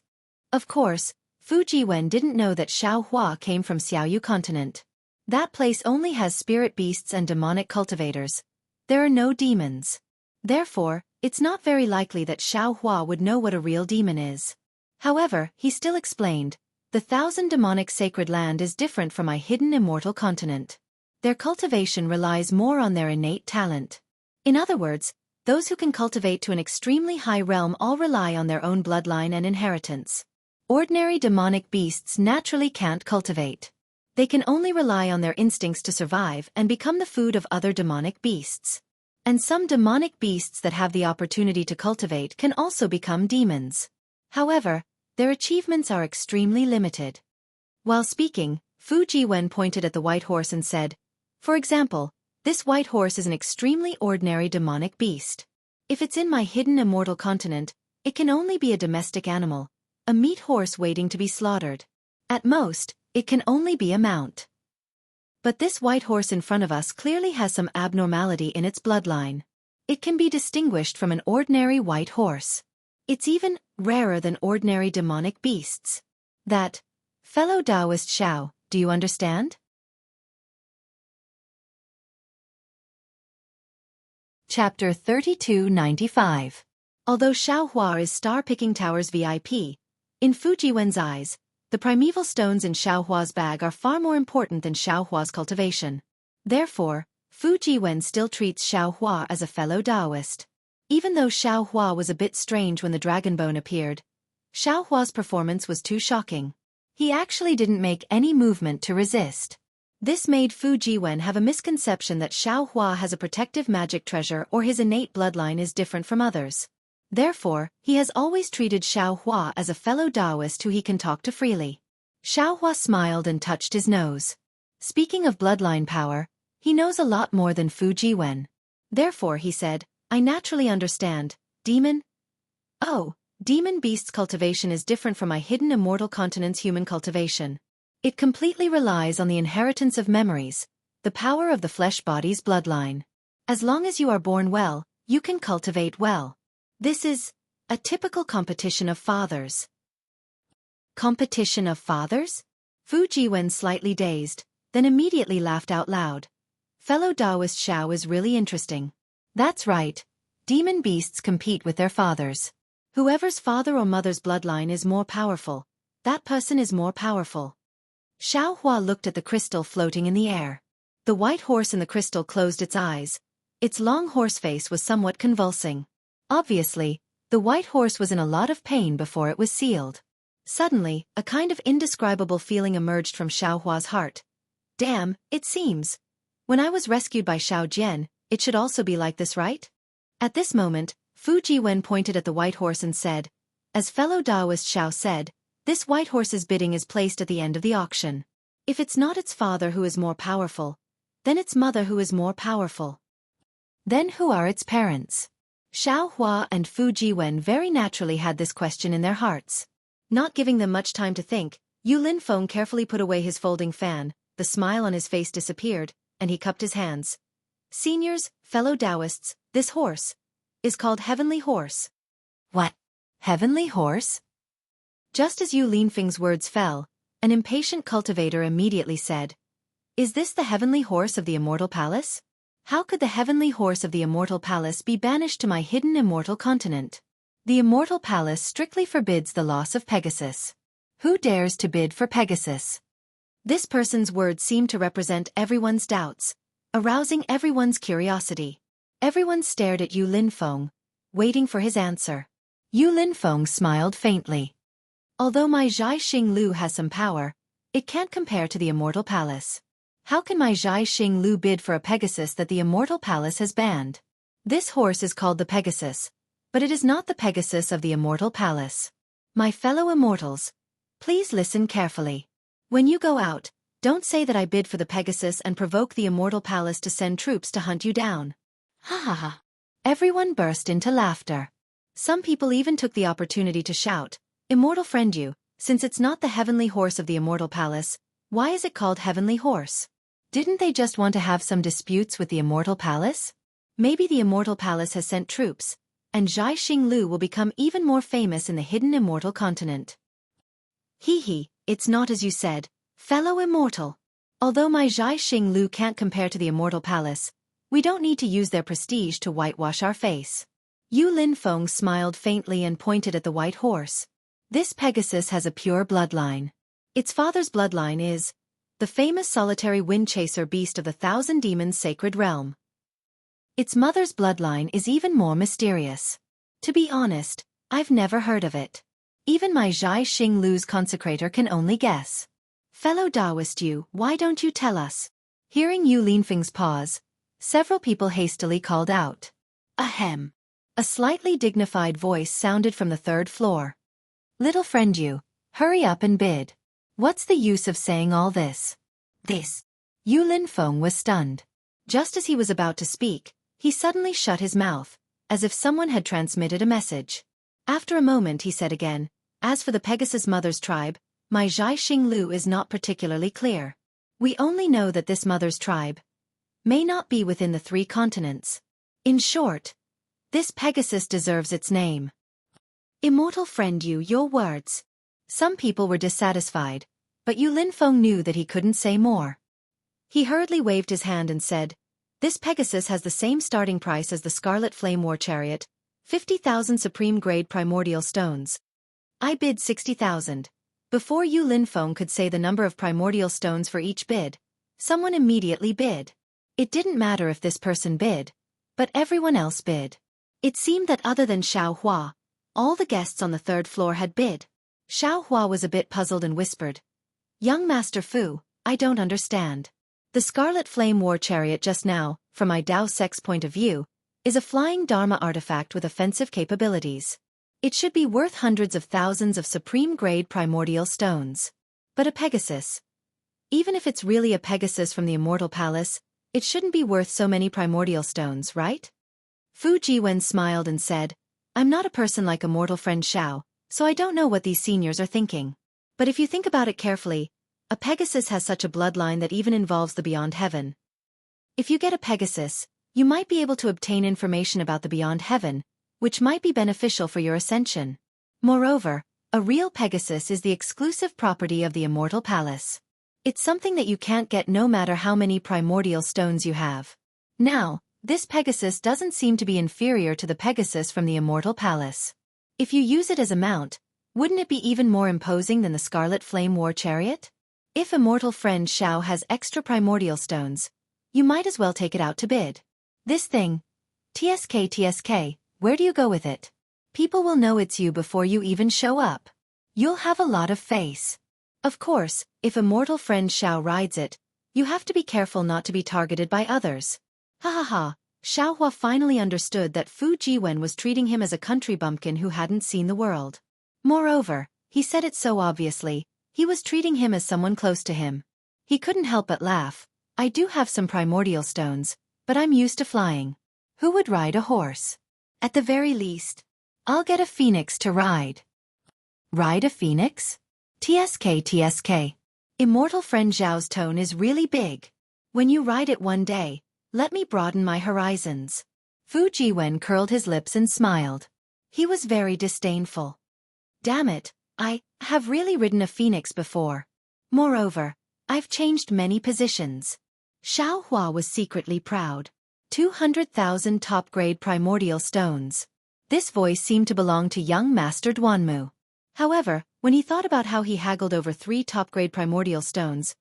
Of course, Fu Jiwen didn't know that Xiao Hua came from Xiaoyu continent. That place only has spirit beasts and demonic cultivators. There are no demons. Therefore, it's not very likely that Xiao Hua would know what a real demon is. However, he still explained, the 1,000 demonic sacred land is different from my hidden immortal continent. Their cultivation relies more on their innate talent. In other words, those who can cultivate to an extremely high realm all rely on their own bloodline and inheritance. Ordinary demonic beasts naturally can't cultivate. They can only rely on their instincts to survive and become the food of other demonic beasts. And some demonic beasts that have the opportunity to cultivate can also become demons. However, their achievements are extremely limited. While speaking, Fu Jiwen pointed at the white horse and said, for example, this white horse is an extremely ordinary demonic beast. If it's in my hidden immortal continent, it can only be a domestic animal, a meat horse waiting to be slaughtered. At most, it can only be a mount. But this white horse in front of us clearly has some abnormality in its bloodline. It can be distinguished from an ordinary white horse. It's even rarer than ordinary demonic beasts. That, fellow Taoist Xiao, do you understand? Chapter 3295. Although Xiao Hua is Star Picking Tower's VIP, in Fu Jiwen's eyes, the primeval stones in Xiao Hua's bag are far more important than Xiao Hua's cultivation. Therefore, Fu Jiwen still treats Xiao Hua as a fellow Taoist. Even though Xiao Hua was a bit strange when the dragon bone appeared, Xiao Hua's performance was too shocking. He actually didn't make any movement to resist. This made Fu Jiwen have a misconception that Xiao Hua has a protective magic treasure or his innate bloodline is different from others. Therefore, he has always treated Xiao Hua as a fellow Taoist who he can talk to freely. Xiao Hua smiled and touched his nose. Speaking of bloodline power, he knows a lot more than Fu Jiwen. Therefore he said, I naturally understand, demon? Oh, demon beast's cultivation is different from my hidden immortal continent's human cultivation. It completely relies on the inheritance of memories, the power of the flesh body's bloodline. As long as you are born well, you can cultivate well. This is a typical competition of fathers. Competition of fathers? Fu Jiwen slightly dazed, then immediately laughed out loud. Fellow Taoist Xiao is really interesting. That's right. Demon beasts compete with their fathers. Whoever's father or mother's bloodline is more powerful, that person is more powerful. Xiao Hua looked at the crystal floating in the air. The white horse in the crystal closed its eyes. Its long horse face was somewhat convulsing. Obviously, the white horse was in a lot of pain before it was sealed. Suddenly, a kind of indescribable feeling emerged from Xiao Hua's heart. Damn, it seems. When I was rescued by Xiao Jian, it should also be like this, right? At this moment, Fu Jiwen pointed at the white horse and said, as fellow Taoist Xiao said, this white horse's bidding is placed at the end of the auction. If it's not its father who is more powerful, then its mother who is more powerful. Then who are its parents? Xiao Hua and Fu Jiwen very naturally had this question in their hearts. Not giving them much time to think, Yu Linfeng carefully put away his folding fan, the smile on his face disappeared, and he cupped his hands. Seniors, fellow Taoists, this horse is called Heavenly Horse. What? Heavenly Horse? Just as Yu Linfeng's words fell, An impatient cultivator immediately said, "Is this the heavenly horse of the immortal palace? How could the heavenly horse of the immortal palace be banished to my hidden immortal continent? The immortal palace strictly forbids the loss of Pegasus. Who dares to bid for Pegasus?" This person's words seemed to represent everyone's doubts, arousing everyone's curiosity. Everyone stared at Yu Linfeng, waiting for his answer. Yu Linfeng smiled faintly. "Although my Zhai Xing Lu has some power, it can't compare to the immortal palace. How can my Zhai Xing Lu bid for a Pegasus that the immortal palace has banned? This horse is called the Pegasus, but it is not the Pegasus of the immortal palace. My fellow immortals, please listen carefully. When you go out, don't say that I bid for the Pegasus and provoke the immortal palace to send troops to hunt you down." Ha ha ha. Everyone burst into laughter. Some people even took the opportunity to shout, "Immortal friend Yu, since it's not the heavenly horse of the immortal palace, why is it called heavenly horse? Didn't they just want to have some disputes with the immortal palace? Maybe the immortal palace has sent troops, and Zhai Xing Lu will become even more famous in the hidden immortal continent." Hee, it's not as you said, fellow immortal. Although my Zhai Xing Lu can't compare to the immortal palace, we don't need to use their prestige to whitewash our face. Yu Linfeng smiled faintly and pointed at the white horse. This Pegasus has a pure bloodline. Its father's bloodline is the famous solitary wind chaser beast of the Thousand Demons sacred realm. Its mother's bloodline is even more mysterious. To be honest, I've never heard of it. Even my Zhai Xing Lu's consecrator can only guess. Fellow Taoist Yu, why don't you tell us? Hearing Yu Linfeng's pause, several people hastily called out. Ahem. A slightly dignified voice sounded from the third floor. "Little friend Yu, hurry up and bid. What's the use of saying all this?" Yu Linfeng was stunned. Just as he was about to speak, he suddenly shut his mouth, as if someone had transmitted a message. After a moment he said again, "As for the Pegasus mother's tribe, my Zhai Xing Lu is not particularly clear. We only know that this mother's tribe may not be within the 3 continents. In short, this Pegasus deserves its name." Immortal friend Yu, your words. Some people were dissatisfied, but Yu Linfeng knew that he couldn't say more. He hurriedly waved his hand and said, "This Pegasus has the same starting price as the Scarlet Flame War Chariot, 50,000 supreme-grade primordial stones. I bid 60,000. Before Yu Linfeng could say the number of primordial stones for each bid, someone immediately bid. It didn't matter if this person bid, but everyone else bid. It seemed that other than Xiao Hua, all the guests on the 3rd floor had bid. Xiao Hua was a bit puzzled and whispered, "Young Master Fu, I don't understand. The Scarlet Flame War Chariot just now, from my Dao Sec's point of view, is a flying Dharma artifact with offensive capabilities. It should be worth hundreds of thousands of supreme-grade primordial stones. But a Pegasus, even if it's really a Pegasus from the Immortal Palace, it shouldn't be worth so many primordial stones, right?" Fu Jiwen smiled and said, "I'm not a person like immortal friend Xiao, so I don't know what these seniors are thinking. But if you think about it carefully, a Pegasus has such a bloodline that even involves the beyond heaven. If you get a Pegasus, you might be able to obtain information about the beyond heaven, which might be beneficial for your ascension. Moreover, a real Pegasus is the exclusive property of the Immortal Palace. It's something that you can't get no matter how many primordial stones you have. Now, this Pegasus doesn't seem to be inferior to the Pegasus from the Immortal Palace. If you use it as a mount, wouldn't it be even more imposing than the Scarlet Flame War Chariot? If immortal friend Xiao has extra primordial stones, you might as well take it out to bid. This thing, TSK, where do you go with it? People will know it's you before you even show up. You'll have a lot of face. Of course, if immortal friend Xiao rides it, you have to be careful not to be targeted by others." Ha ha ha, Xiao Hua finally understood that Fu Jiwen was treating him as a country bumpkin who hadn't seen the world. Moreover, he said it so obviously, he was treating him as someone close to him. He couldn't help but laugh. "I do have some primordial stones, but I'm used to flying. Who would ride a horse? At the very least, I'll get a phoenix to ride." Ride a phoenix? TSK. Immortal friend Zhao's tone is really big. When you ride it one day, let me broaden my horizons. Fu Jiwen curled his lips and smiled. He was very disdainful. Damn it, I have really ridden a phoenix before. Moreover, I've changed many positions. Xiao Hua was secretly proud. 200,000 top-grade primordial stones. This voice seemed to belong to young Master Duanmu. However, when he thought about how he haggled over 3 top-grade primordial stones,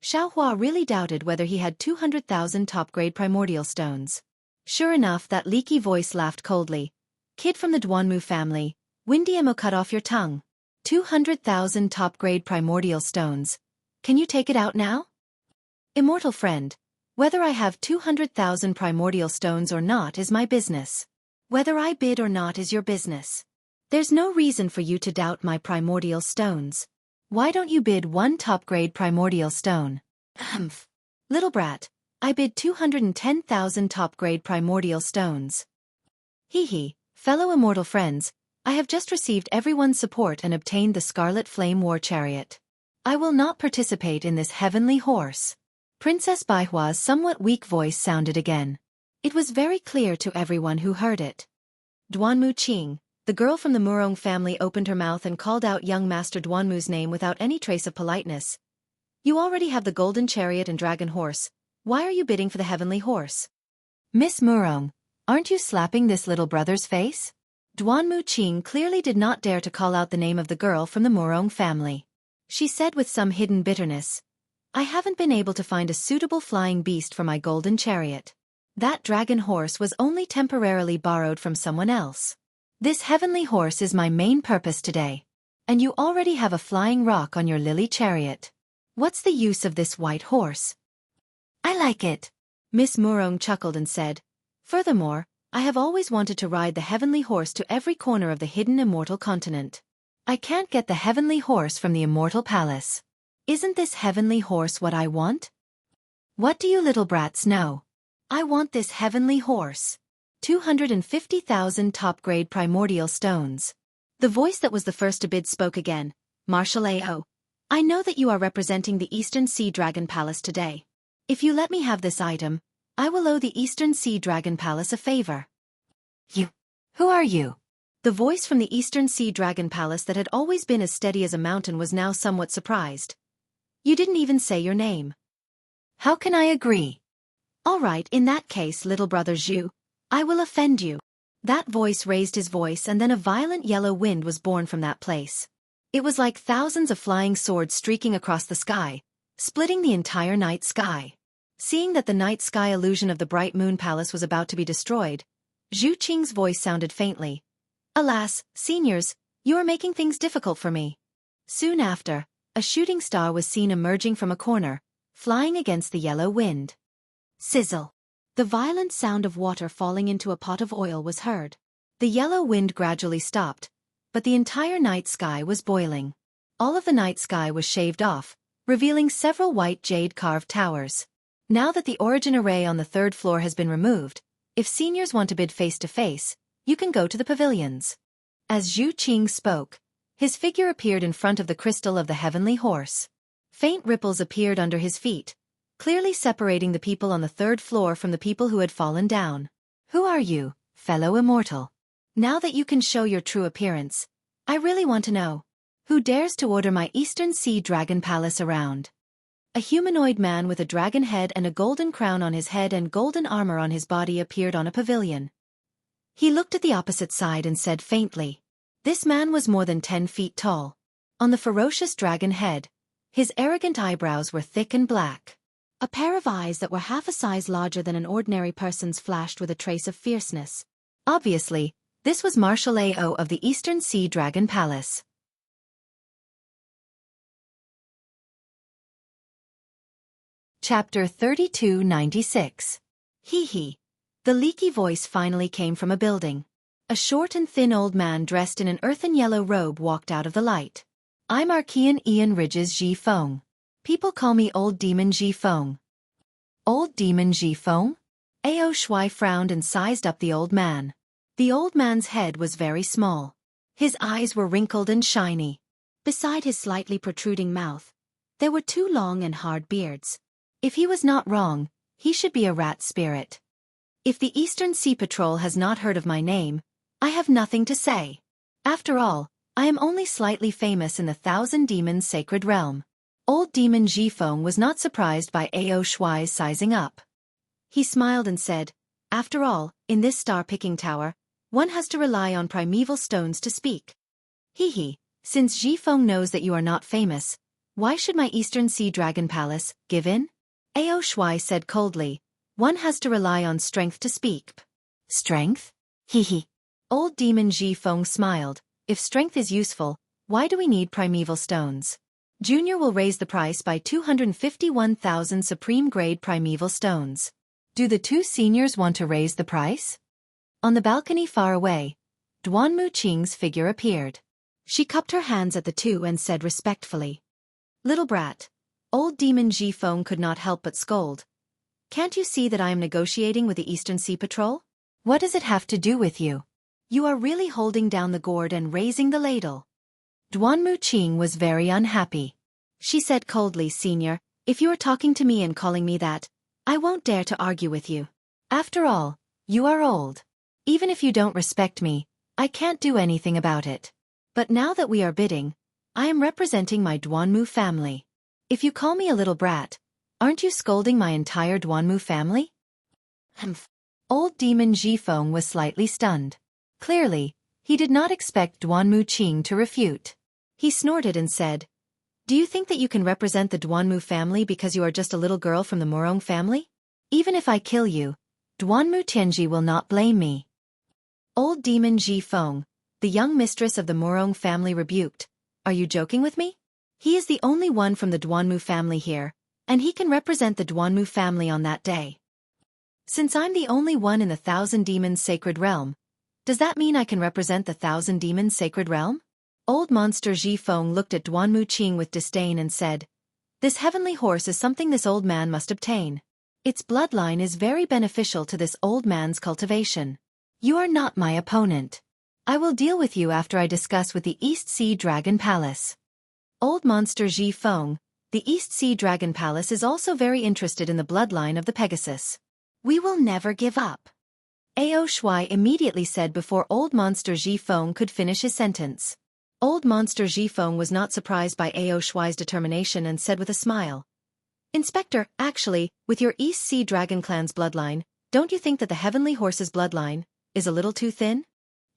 Xiao Hua really doubted whether he had 200,000 top-grade primordial stones. Sure enough, that leaky voice laughed coldly. Kid from the Duanmu family, Windiemo, cut off your tongue. 200,000 top-grade primordial stones. Can you take it out now? Immortal friend, whether I have 200,000 primordial stones or not is my business. Whether I bid or not is your business. There's no reason for you to doubt my primordial stones. Why don't you bid 1 top-grade primordial stone? Humph. Little brat, I bid 210,000 top-grade primordial stones. Hee, fellow immortal friends, I have just received everyone's support and obtained the Scarlet Flame War Chariot. I will not participate in this heavenly horse. Princess Baihua's somewhat weak voice sounded again. It was very clear to everyone who heard it. Duanmu Qing, the girl from the Murong family, opened her mouth and called out young Master Duanmu's name without any trace of politeness. You already have the golden chariot and dragon horse. Why are you bidding for the heavenly horse? Miss Murong, aren't you slapping this little brother's face? Duanmu Qing clearly did not dare to call out the name of the girl from the Murong family. She said with some hidden bitterness, I haven't been able to find a suitable flying beast for my golden chariot. That dragon horse was only temporarily borrowed from someone else. This heavenly horse is my main purpose today. And you already have a flying rock on your lily chariot. What's the use of this white horse? I like it. Miss Murong chuckled and said, furthermore, I have always wanted to ride the heavenly horse to every corner of the hidden immortal continent. I can't get the heavenly horse from the immortal palace. Isn't this heavenly horse what I want? What do you little brats know? I want this heavenly horse. 250,000 top-grade primordial stones. The voice that was the first to bid spoke again. Marshal Ao, I know that you are representing the Eastern Sea Dragon Palace today. If you let me have this item, I will owe the Eastern Sea Dragon Palace a favor. You? Who are you? The voice from the Eastern Sea Dragon Palace that had always been as steady as a mountain was now somewhat surprised. You didn't even say your name. How can I agree? All right, in that case, little brother Zhu, I will offend you. That voice raised his voice, and then a violent yellow wind was born from that place. It was like thousands of flying swords streaking across the sky, splitting the entire night sky. Seeing that the night sky illusion of the bright moon palace was about to be destroyed, Zhu Qing's voice sounded faintly. Alas, seniors, you are making things difficult for me. Soon after, a shooting star was seen emerging from a corner, flying against the yellow wind. Sizzle. The violent sound of water falling into a pot of oil was heard. The yellow wind gradually stopped, but the entire night sky was boiling. All of the night sky was shaved off, revealing several white jade-carved towers. Now that the origin array on the 3rd floor has been removed, if seniors want to bid face-to-face, you can go to the pavilions. As Zhu Qing spoke, his figure appeared in front of the crystal of the heavenly horse. Faint ripples appeared under his feet, clearly separating the people on the 3rd floor from the people who had fallen down. Who are you, fellow immortal? Now that you can show your true appearance, I really want to know. Who dares to order my Eastern Sea Dragon Palace around? A humanoid man with a dragon head and a golden crown on his head and golden armor on his body appeared on a pavilion. He looked at the opposite side and said faintly. This man was more than 10 feet tall. On the ferocious dragon head, his arrogant eyebrows were thick and black. A pair of eyes that were half a size larger than an ordinary person's flashed with a trace of fierceness. Obviously, this was Marshal Ao of the Eastern Sea Dragon Palace. Chapter 3296. Hee. The leaky voice finally came from a building. A short and thin old man dressed in an earthen yellow robe walked out of the light. I'm Archean Ian Ridge's Ji Feng. People call me Old Demon Ji Feng. Old Demon Ji Feng? Ao Shui frowned and sized up the old man. The old man's head was very small. His eyes were wrinkled and shiny. Beside his slightly protruding mouth, there were 2 long and hard beards. If he was not wrong, he should be a rat spirit. If the Eastern Sea Patrol has not heard of my name, I have nothing to say. After all, I am only slightly famous in the 1,000 Demons Sacred Realm. Old demon Zhifeng was not surprised by Ao Shuai's sizing up. He smiled and said, "After all, in this star-picking tower, one has to rely on primeval stones to speak. Hee, since Zhifeng knows that you are not famous, why should my Eastern Sea Dragon Palace give in?" Ao Shuai said coldly, "One has to rely on strength to speak." "Strength?" Hee. Old demon Zhifeng smiled, "If strength is useful, why do we need primeval stones? Junior will raise the price by 251,000 supreme-grade primeval stones. Do the two seniors want to raise the price?" On the balcony far away, Duanmu Qing's figure appeared. She cupped her hands at the two and said respectfully, "Little brat." Old demon Zhifeng could not help but scold. "Can't you see that I am negotiating with the Eastern Sea Patrol? What does it have to do with you? You are really holding down the gourd and raising the ladle." Duanmu Qing was very unhappy. She said coldly, "Senior, if you are talking to me and calling me that, I won't dare to argue with you. After all, you are old. Even if you don't respect me, I can't do anything about it. But now that we are bidding, I am representing my Duanmu family. If you call me a little brat, aren't you scolding my entire Duanmu family?" Humph. Old demon Zhifeng was slightly stunned. Clearly, he did not expect Duanmu Qing to refute. He snorted and said, "Do you think that you can represent the Duanmu family because you are just a little girl from the Murong family? Even if I kill you, Duanmu Tianji will not blame me." Old demon Zhifeng, the young mistress of the Murong family, rebuked, "Are you joking with me? He is the only one from the Duanmu family here, and he can represent the Duanmu family on that day. Since I'm the only one in the Thousand Demons Sacred Realm, does that mean I can represent the Thousand Demons Sacred Realm?" Old monster Zhifeng looked at Duanmu Qing with disdain and said, "This heavenly horse is something this old man must obtain. Its bloodline is very beneficial to this old man's cultivation. You are not my opponent. I will deal with you after I discuss with the East Sea Dragon Palace." Old monster Zhifeng, the East Sea Dragon Palace is also very interested in the bloodline of the Pegasus. We will never give up. Ao Shuai immediately said before old monster Zhifeng could finish his sentence. Old monster Zhifeng was not surprised by Ao Shuai's determination and said with a smile, "Inspector, actually, with your East Sea Dragon clan's bloodline, don't you think that the Heavenly Horse's bloodline is a little too thin?"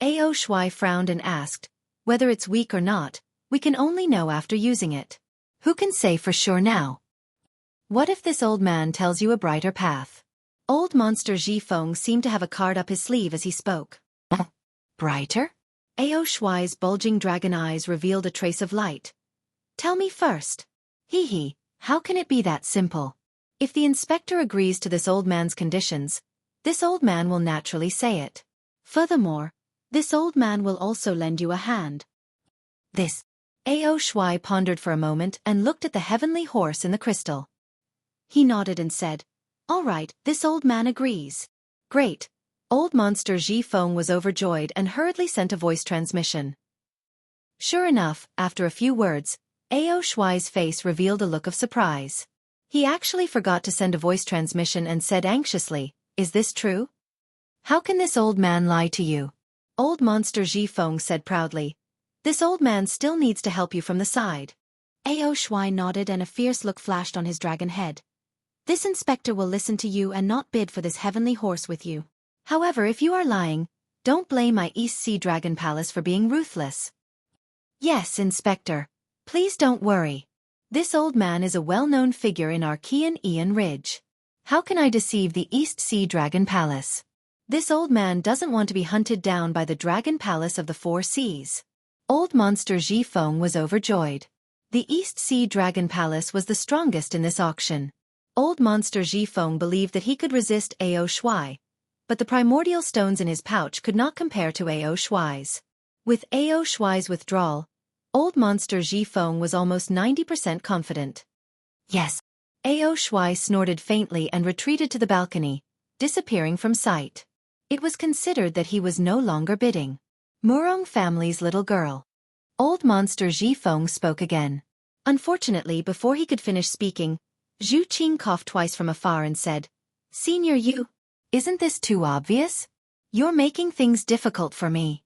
Ao Shuai frowned and asked, "Whether it's weak or not, we can only know after using it. Who can say for sure now? What if this old man tells you a brighter path?" Old monster Zhifeng seemed to have a card up his sleeve as he spoke. "Brighter?" Ao Shuai's bulging dragon eyes revealed a trace of light. "Tell me first." Hee, how can it be that simple? If the inspector agrees to this old man's conditions, this old man will naturally say it. Furthermore, this old man will also lend you a hand. This. Ao Shuai pondered for a moment and looked at the heavenly horse in the crystal. He nodded and said, "All right, this old man agrees." "Great." Old monster Zhifeng was overjoyed and hurriedly sent a voice transmission. Sure enough, after a few words, Ao Shuai's face revealed a look of surprise. He actually forgot to send a voice transmission and said anxiously, "Is this true? How can this old man lie to you?" Old monster Zhifeng said proudly, "This old man still needs to help you from the side." Ao Shuai nodded and a fierce look flashed on his dragon head. "This inspector will listen to you and not bid for this heavenly horse with you. However, if you are lying, don't blame my East Sea Dragon Palace for being ruthless." "Yes, Inspector. Please don't worry. This old man is a well-known figure in Archean Ian Ridge. How can I deceive the East Sea Dragon Palace? This old man doesn't want to be hunted down by the Dragon Palace of the Four Seas." Old monster Zhifeng was overjoyed. The East Sea Dragon Palace was the strongest in this auction. Old monster Zhifeng believed that he could resist Ao Shuai, but the primordial stones in his pouch could not compare to Ao Shuai's. With Ao Shuai's withdrawal, old monster Zhifeng was almost 90% confident. "Yes." Ao Shuai snorted faintly and retreated to the balcony, disappearing from sight. It was considered that he was no longer bidding. Murong family's little girl. Old monster Zhifeng spoke again. Unfortunately, before he could finish speaking, Zhu Qing coughed twice from afar and said, "Senior, isn't this too obvious? You're making things difficult for me."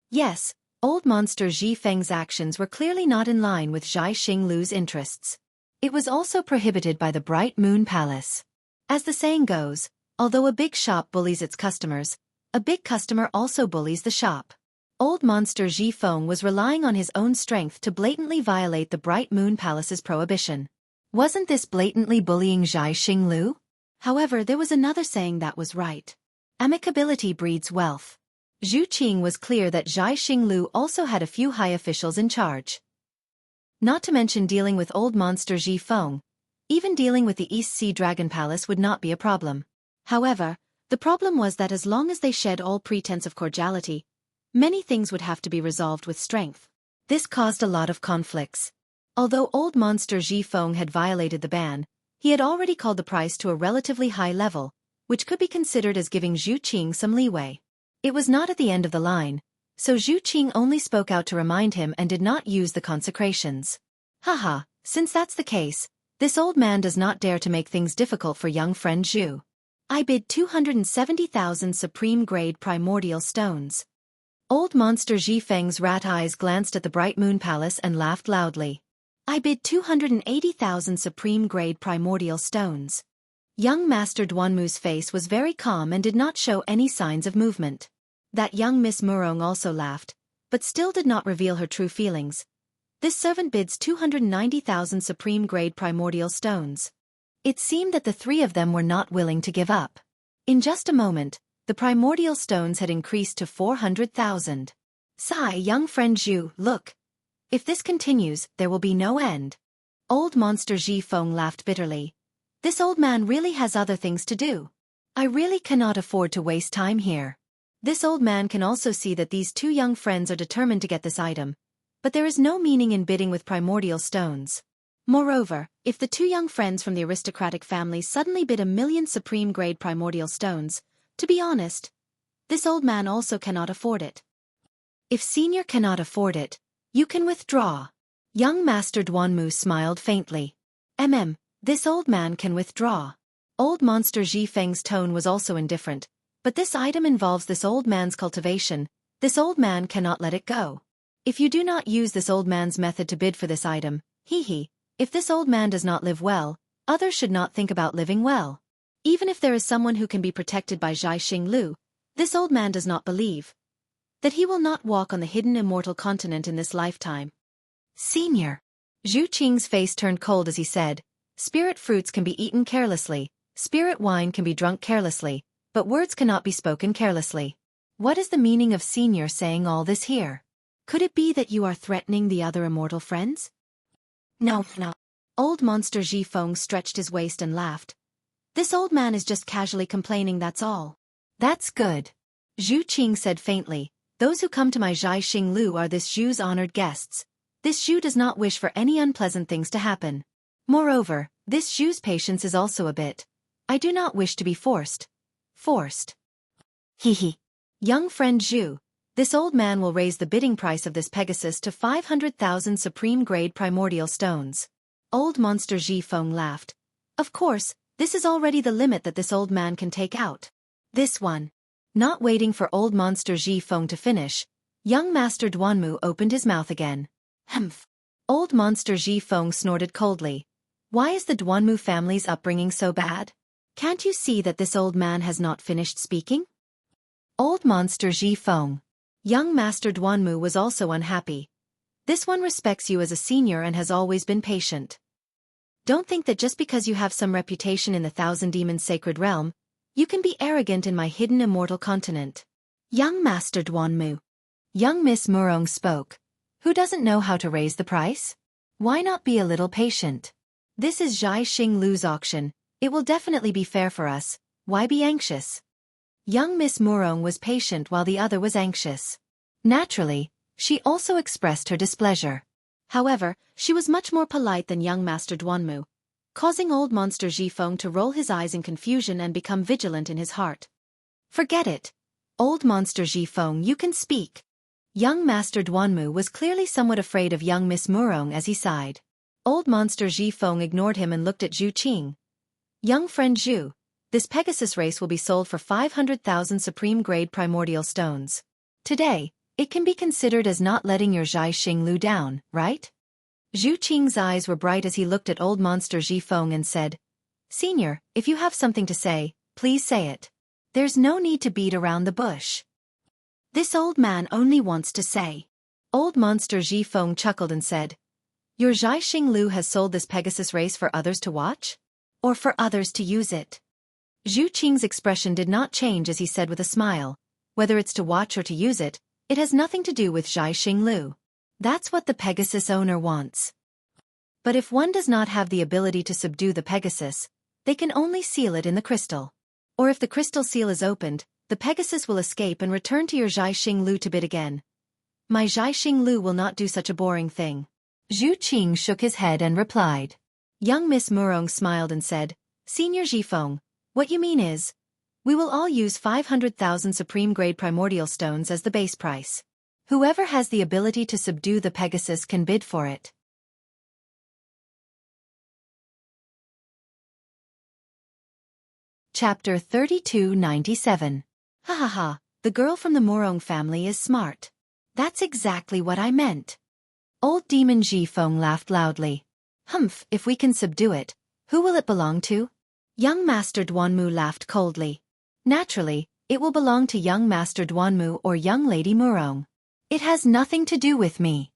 Yes, old monster Zhifeng's actions were clearly not in line with Zhai Xinglu's interests. It was also prohibited by the Bright Moon Palace. As the saying goes, although a big shop bullies its customers, a big customer also bullies the shop. Old monster Ji Feng was relying on his own strength to blatantly violate the Bright Moon Palace's prohibition. Wasn't this blatantly bullying Zhai Xinglu? However, there was another saying that was right. Amicability breeds wealth. Zhu Qing was clear that Zhai Xinglu also had a few high officials in charge. Not to mention dealing with old monster Ji Feng, even dealing with the East Sea Dragon Palace would not be a problem. However, the problem was that as long as they shed all pretense of cordiality, many things would have to be resolved with strength. This caused a lot of conflicts. Although old monster Ji Feng had violated the ban, he had already called the price to a relatively high level, which could be considered as giving Zhu Qing some leeway. It was not at the end of the line, so Zhu Qing only spoke out to remind him and did not use the consecrations. Haha, since that's the case, this old man does not dare to make things difficult for young friend Zhu. I bid 270,000 supreme-grade primordial stones. Old monster Ji Feng's rat eyes glanced at the Bright Moon Palace and laughed loudly. I bid 280,000 supreme-grade primordial stones. Young Master Duanmu's face was very calm and did not show any signs of movement. That young Miss Murong also laughed, but still did not reveal her true feelings. This servant bids 290,000 supreme-grade primordial stones. It seemed that the three of them were not willing to give up. In just a moment, the primordial stones had increased to 400,000. Sigh, young friend Zhu, look. If this continues, there will be no end. Old monster Ji Feng laughed bitterly. This old man really has other things to do. I really cannot afford to waste time here. This old man can also see that these two young friends are determined to get this item, but there is no meaning in bidding with primordial stones. Moreover, if the two young friends from the aristocratic family suddenly bid 1,000,000 supreme-grade primordial stones, to be honest, this old man also cannot afford it. If senior cannot afford it, you can withdraw. Young Master Duanmu smiled faintly. This old man can withdraw. Old monster Ji Feng's tone was also indifferent, but this item involves this old man's cultivation. This old man cannot let it go. If you do not use this old man's method to bid for this item, if this old man does not live well, others should not think about living well. Even if there is someone who can be protected by Zhai Xinglu, this old man does not believe that he will not walk on the hidden immortal continent in this lifetime. Senior. Zhu Qing's face turned cold as he said, spirit fruits can be eaten carelessly, spirit wine can be drunk carelessly, but words cannot be spoken carelessly. What is the meaning of senior saying all this here? Could it be that you are threatening the other immortal friends? No. Old monster Ji Feng stretched his waist and laughed. This old man is just casually complaining, that's all. That's good. Zhu Qing said faintly, those who come to my Zhai Xinglu are this Zhu's honored guests. This Zhu does not wish for any unpleasant things to happen. Moreover, this Zhu's patience is also a bit. I do not wish to be forced. Young friend Zhu, this old man will raise the bidding price of this Pegasus to 500,000 supreme-grade primordial stones. Old monster Ji Feng laughed. Of course, this is already the limit that this old man can take out. This one. Not waiting for old monster Ji Feng to finish, young Master Duanmu opened his mouth again. Humph. Old monster Ji Feng snorted coldly. Why is the Duanmu family's upbringing so bad? Can't you see that this old man has not finished speaking? Old monster Ji Feng. Young Master Duanmu was also unhappy. This one respects you as a senior and has always been patient. Don't think that just because you have some reputation in the Thousand Demons Sacred Realm, you can be arrogant in my hidden immortal continent. Young Master Duanmu. Young Miss Murong spoke. Who doesn't know how to raise the price? Why not be a little patient? This is Zhai Xinglu's auction. It will definitely be fair for us. Why be anxious? Young Miss Murong was patient while the other was anxious. Naturally, she also expressed her displeasure. However, she was much more polite than young Master Duanmu, causing old monster Ji Feng to roll his eyes in confusion and become vigilant in his heart. Forget it. Old monster Ji Feng, you can speak. Young Master Duanmu was clearly somewhat afraid of young Miss Murong as he sighed. Old monster Ji Feng ignored him and looked at Zhu Qing. Young friend Zhu, this Pegasus race will be sold for 500,000 supreme-grade primordial stones. Today, it can be considered as not letting your Zhai Xinglu down, right? Zhu Qing's eyes were bright as he looked at old monster Zhifeng and said, "Senior, if you have something to say, please say it. There's no need to beat around the bush." "This old man only wants to say." Old monster Zhifeng chuckled and said, "Your Zhaixing Lu has sold this Pegasus race for others to watch? Or for others to use it?" Zhu Qing's expression did not change as he said with a smile, "Whether it's to watch or to use it, it has nothing to do with Zhaixing Lu. That's what the Pegasus owner wants. But if one does not have the ability to subdue the Pegasus, they can only seal it in the crystal. Or if the crystal seal is opened, the Pegasus will escape and return to your Zhaixing Lu to bid again. My Zhaixing Lu will not do such a boring thing." Zhu Qing shook his head and replied. Young Miss Murong smiled and said, "Senior Zhifeng, what you mean is, we will all use 500,000 supreme-grade primordial stones as the base price. Whoever has the ability to subdue the Pegasus can bid for it." Chapter 3297. Ha ha ha, the girl from the Murong family is smart. That's exactly what I meant. Old Demon Zhifeng laughed loudly. "Humph, if we can subdue it, who will it belong to?" Young Master Duanmu laughed coldly. "Naturally, it will belong to young Master Duanmu or young Lady Murong. It has nothing to do with me."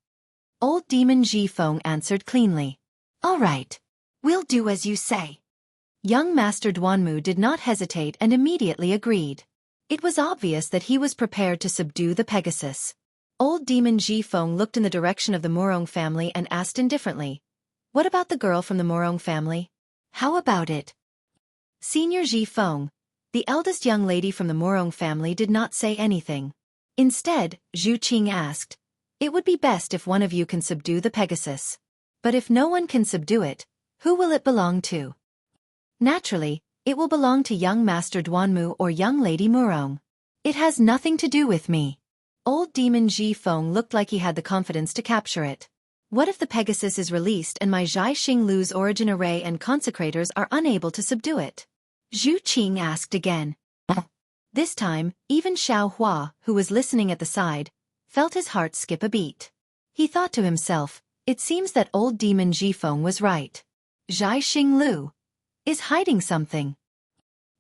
Old Demon Zhifeng answered cleanly. "All right. We'll do as you say." Young Master Duanmu did not hesitate and immediately agreed. It was obvious that he was prepared to subdue the Pegasus. Old Demon Zhifeng looked in the direction of the Murong family and asked indifferently, "What about the girl from the Murong family? How about it?" Senior Zhifeng, the eldest young lady from the Murong family, did not say anything. Instead, Zhu Qing asked, "It would be best if one of you can subdue the Pegasus. But if no one can subdue it, who will it belong to?" "Naturally, it will belong to young Master Duanmu or young Lady Murong. It has nothing to do with me." Old Demon Zhifeng looked like he had the confidence to capture it. What if the Pegasus is released and my Zhaixing Lu's origin array and consecrators are unable to subdue it? Zhu Qing asked again. This time, even Xiao Hua, who was listening at the side, felt his heart skip a beat. He thought to himself, it seems that old Demon Zhifeng was right. Zhaixing Lu is hiding something.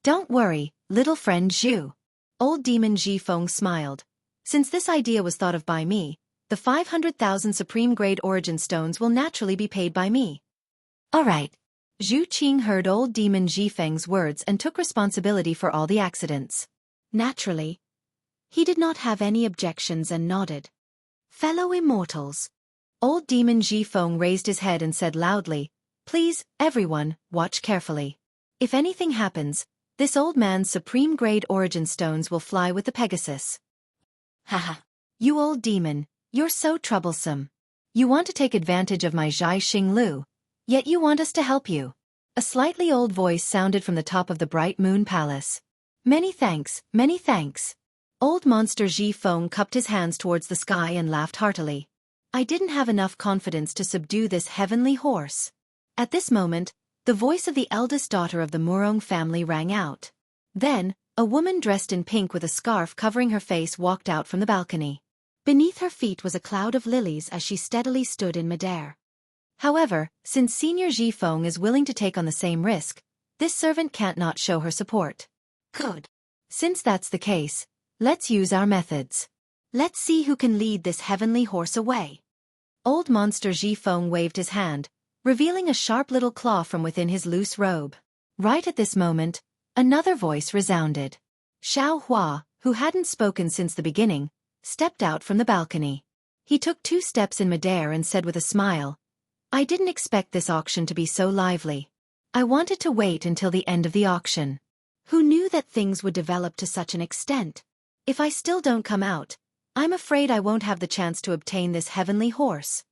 "Don't worry, little friend Zhu." Old Demon Zhifeng smiled. "Since this idea was thought of by me, the 500,000 supreme-grade origin stones will naturally be paid by me." "All right." Zhu Qing heard old Demon Zhifeng's words and took responsibility for all the accidents. Naturally, he did not have any objections and nodded. "Fellow immortals." Old Demon Zhifeng raised his head and said loudly, "Please, everyone, watch carefully. If anything happens, this old man's supreme-grade origin stones will fly with the Pegasus." "Haha. You old demon, you're so troublesome. You want to take advantage of my Zhaixing Lu, yet you want us to help you." A slightly old voice sounded from the top of the bright moon palace. "Many thanks, many thanks." Old monster Zhifeng cupped his hands towards the sky and laughed heartily. "I didn't have enough confidence to subdue this heavenly horse." At this moment, the voice of the eldest daughter of the Murong family rang out. Then, a woman dressed in pink with a scarf covering her face walked out from the balcony. Beneath her feet was a cloud of lilies as she steadily stood in midair. However, since Senior Zhifeng is willing to take on the same risk, this servant can't not show her support. Good. Since that's the case, let's use our methods. Let's see who can lead this heavenly horse away. Old monster Zhifeng waved his hand, revealing a sharp little claw from within his loose robe. Right at this moment, another voice resounded. Xiao Hua, who hadn't spoken since the beginning, stepped out from the balcony. He took 2 steps in midair and said with a smile, "I didn't expect this auction to be so lively. I wanted to wait until the end of the auction. Who knew that things would develop to such an extent? If I still don't come out, I'm afraid I won't have the chance to obtain this heavenly horse."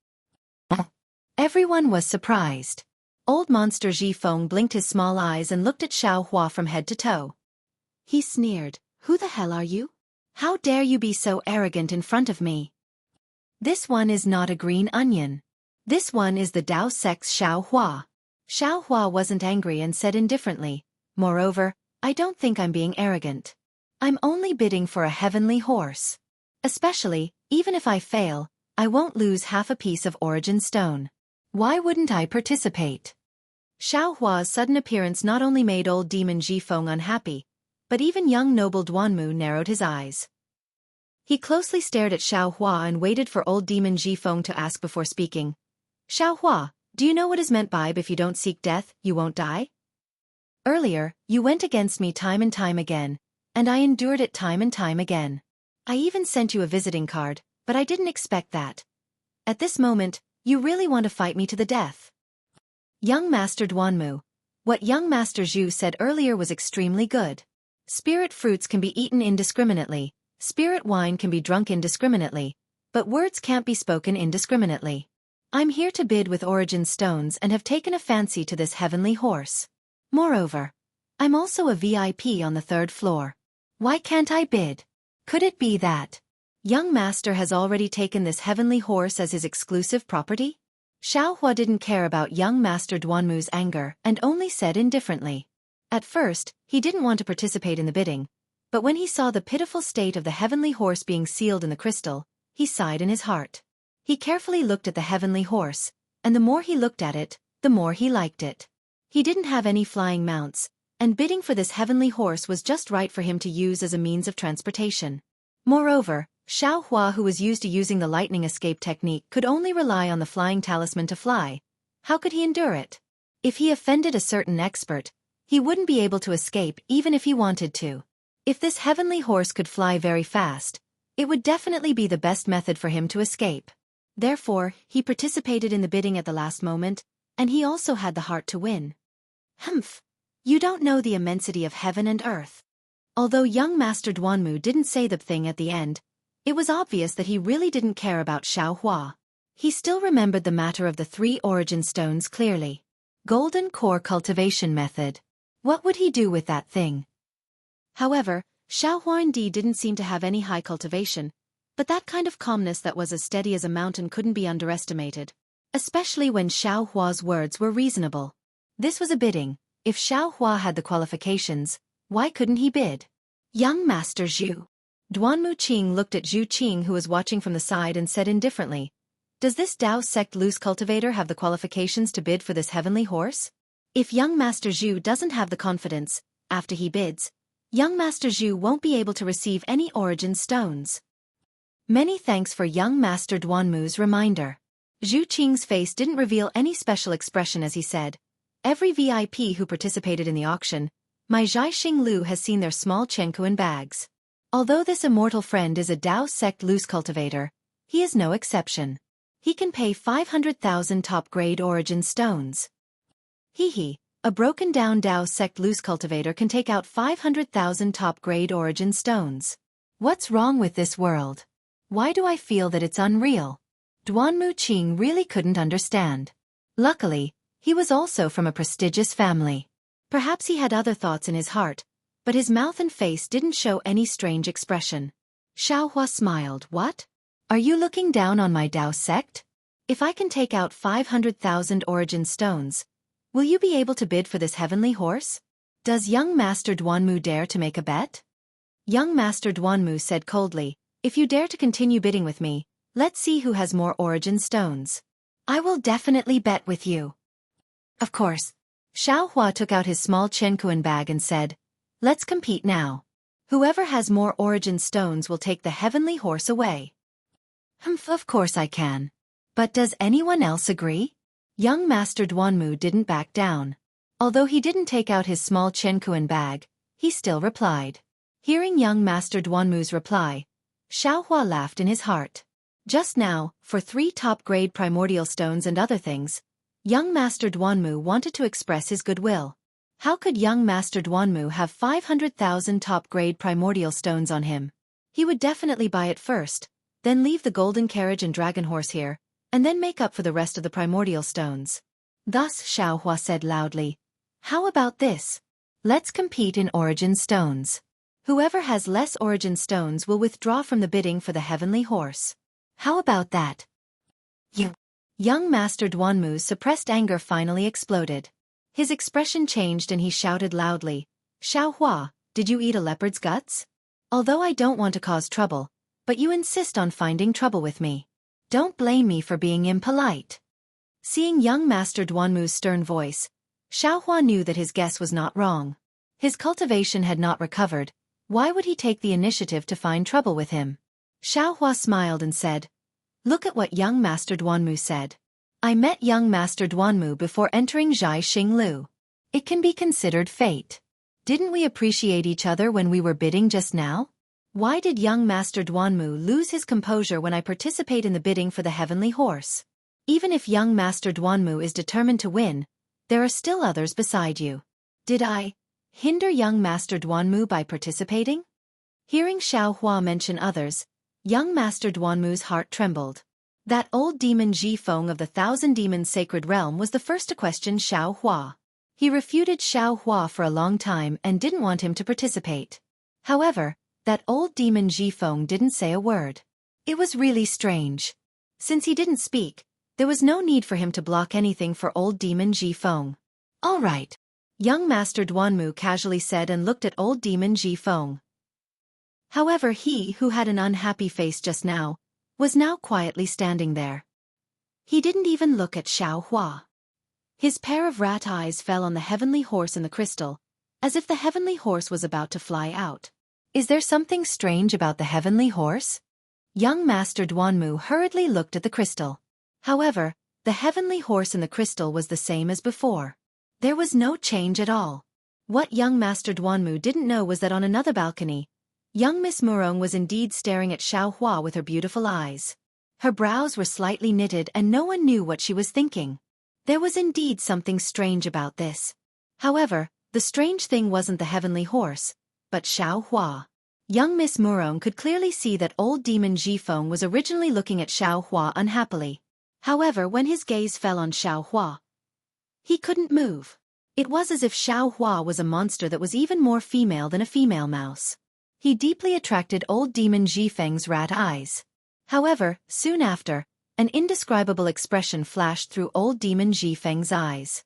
Everyone was surprised. Old monster Zhifeng blinked his small eyes and looked at Xiao Hua from head to toe. He sneered, "Who the hell are you? How dare you be so arrogant in front of me? This one is not a green onion. This one is the Dao Sect's Xiao Hua." Xiao Hua wasn't angry and said indifferently, "Moreover, I don't think I'm being arrogant. I'm only bidding for a heavenly horse. Especially, even if I fail, I won't lose half a piece of origin stone." Why wouldn't I participate? Xiao Hua's sudden appearance not only made old demon Jifeng unhappy, but even young noble Duanmu narrowed his eyes. He closely stared at Xiao Hua and waited for old demon Jifeng to ask before speaking. Xiao Hua, do you know what is meant by if you don't seek death, you won't die? Earlier, you went against me time and time again, and I endured it time and time again. I even sent you a visiting card, but I didn't expect that. At this moment, you really want to fight me to the death. Young Master Duanmu, what young Master Zhu said earlier was extremely good. Spirit fruits can be eaten indiscriminately, spirit wine can be drunk indiscriminately, but words can't be spoken indiscriminately. I'm here to bid with origin stones and have taken a fancy to this heavenly horse. Moreover, I'm also a VIP on the 3rd floor. Why can't I bid? Could it be that young master has already taken this heavenly horse as his exclusive property? Xiao Hua didn't care about young Master Duanmu's anger and only said indifferently. At first, he didn't want to participate in the bidding, but when he saw the pitiful state of the heavenly horse being sealed in the crystal, he sighed in his heart. He carefully looked at the heavenly horse, and the more he looked at it, the more he liked it. He didn't have any flying mounts, and bidding for this heavenly horse was just right for him to use as a means of transportation. Moreover, Xiao Hua, who was used to using the lightning escape technique, could only rely on the flying talisman to fly. How could he endure it? If he offended a certain expert, he wouldn't be able to escape even if he wanted to. If this heavenly horse could fly very fast, it would definitely be the best method for him to escape. Therefore, he participated in the bidding at the last moment, and he also had the heart to win. Humph! You don't know the immensity of heaven and earth. Although young Master Duanmu didn't say the thing at the end, it was obvious that he really didn't care about Xiao Hua. He still remembered the matter of the 3 origin stones clearly. Golden core cultivation method. What would he do with that thing? However, Xiao Hua indeed didn't seem to have any high cultivation, but that kind of calmness that was as steady as a mountain couldn't be underestimated, especially when Xiao Hua's words were reasonable. This was a bidding. If Xiao Hua had the qualifications, why couldn't he bid? Young Master Zhu. Duanmu Qing looked at Zhu Qing, who was watching from the side, and said indifferently, does this Dao sect loose cultivator have the qualifications to bid for this heavenly horse? If young Master Zhu doesn't have the confidence, after he bids, young Master Zhu won't be able to receive any origin stones. Many thanks for young Master Duanmu's reminder. Zhu Qing's face didn't reveal any special expression as he said, every VIP who participated in the auction, my Zhaixing Lu has seen their small Chenkuan bags. Although this immortal friend is a Dao sect loose cultivator, he is no exception. He can pay 500,000 top-grade origin stones. Hee, a broken-down Dao sect loose cultivator can take out 500,000 top-grade origin stones. What's wrong with this world? Why do I feel that it's unreal? Duanmu Qing really couldn't understand. Luckily, he was also from a prestigious family. Perhaps he had other thoughts in his heart, but his mouth and face didn't show any strange expression. Xiao Hua smiled. What? Are you looking down on my Dao sect? If I can take out 500,000 origin stones, will you be able to bid for this heavenly horse? Does young Master Duanmu dare to make a bet? Young Master Duanmu said coldly, if you dare to continue bidding with me, let's see who has more origin stones. I will definitely bet with you. Of course. Xiao Hua took out his small Chenkuan bag and said, let's compete now. Whoever has more origin stones will take the heavenly horse away. Of course I can. But does anyone else agree? Young Master Duanmu didn't back down. Although he didn't take out his small Chenkuan bag, he still replied. Hearing young Master Duanmu's reply, Xiao Hua laughed in his heart. Just now, for 3 top-grade primordial stones and other things, young Master Duanmu wanted to express his goodwill. How could young Master Duanmu have 500,000 top-grade primordial stones on him? He would definitely buy it first, then leave the golden carriage and dragon horse here, and then make up for the rest of the primordial stones. Thus Xiao Hua said loudly, how about this? Let's compete in origin stones. Whoever has less origin stones will withdraw from the bidding for the heavenly horse. How about that? Young Master Duanmu's suppressed anger finally exploded. His expression changed and he shouted loudly, Xiao Hua, did you eat a leopard's guts? Although I don't want to cause trouble, but you insist on finding trouble with me. Don't blame me for being impolite. Seeing young Master Duanmu's stern voice, Xiaohua knew that his guess was not wrong. His cultivation had not recovered. Why would he take the initiative to find trouble with him? Xiaohua smiled and said, "Look at what young Master Duanmu said. I met young Master Duanmu before entering Zhai Xinglu. It can be considered fate. Didn't we appreciate each other when we were bidding just now? Why did young Master Duanmu lose his composure when I participate in the bidding for the heavenly horse? Even if young Master Duanmu is determined to win, there are still others beside you. Did I hinder young Master Duanmu by participating?" Hearing Xiaohua mention others, young Master Duanmu's heart trembled. That old demon Ji Feng of the Thousand Demons Sacred Realm was the first to question Xiaohua. He refuted Xiaohua for a long time and didn't want him to participate. However, that old demon Ji Feng didn't say a word. It was really strange. Since he didn't speak, there was no need for him to block anything for old demon Ji Feng. "All right," young Master Duanmu casually said and looked at old demon Ji Feng. However, he who had an unhappy face just now, was now quietly standing there. He didn't even look at Xiaohua. His pair of rat eyes fell on the heavenly horse in the crystal, as if the heavenly horse was about to fly out. "Is there something strange about the heavenly horse?" Young Master Duanmu hurriedly looked at the crystal. However, the heavenly horse in the crystal was the same as before. There was no change at all. What young Master Duanmu didn't know was that on another balcony, young Miss Murong was indeed staring at Xiaohua with her beautiful eyes. Her brows were slightly knitted and no one knew what she was thinking. There was indeed something strange about this. However, the strange thing wasn't the heavenly horse, but Xiaohua. Young Miss Murong could clearly see that old demon Ji Feng was originally looking at Xiaohua unhappily. However, when his gaze fell on Xiaohua, he couldn't move. It was as if Xiaohua was a monster that was even more female than a female mouse. He deeply attracted old demon Ji Feng's rat eyes. However, soon after, an indescribable expression flashed through old demon Ji Feng's eyes.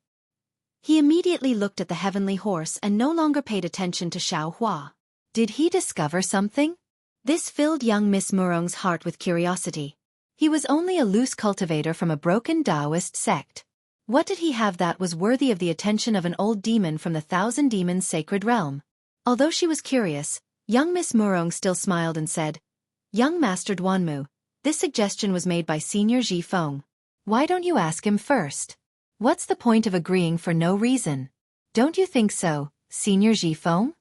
He immediately looked at the heavenly horse and no longer paid attention to Xiaohua. Did he discover something? This filled young Miss Murong's heart with curiosity. He was only a loose cultivator from a broken Taoist sect. What did he have that was worthy of the attention of an old demon from the Thousand Demons Sacred Realm? Although she was curious, young Miss Murong still smiled and said, "Young Master Duanmu, this suggestion was made by Senior Ji Feng. Why don't you ask him first? What's the point of agreeing for no reason? Don't you think so, Senior Ji Feng?"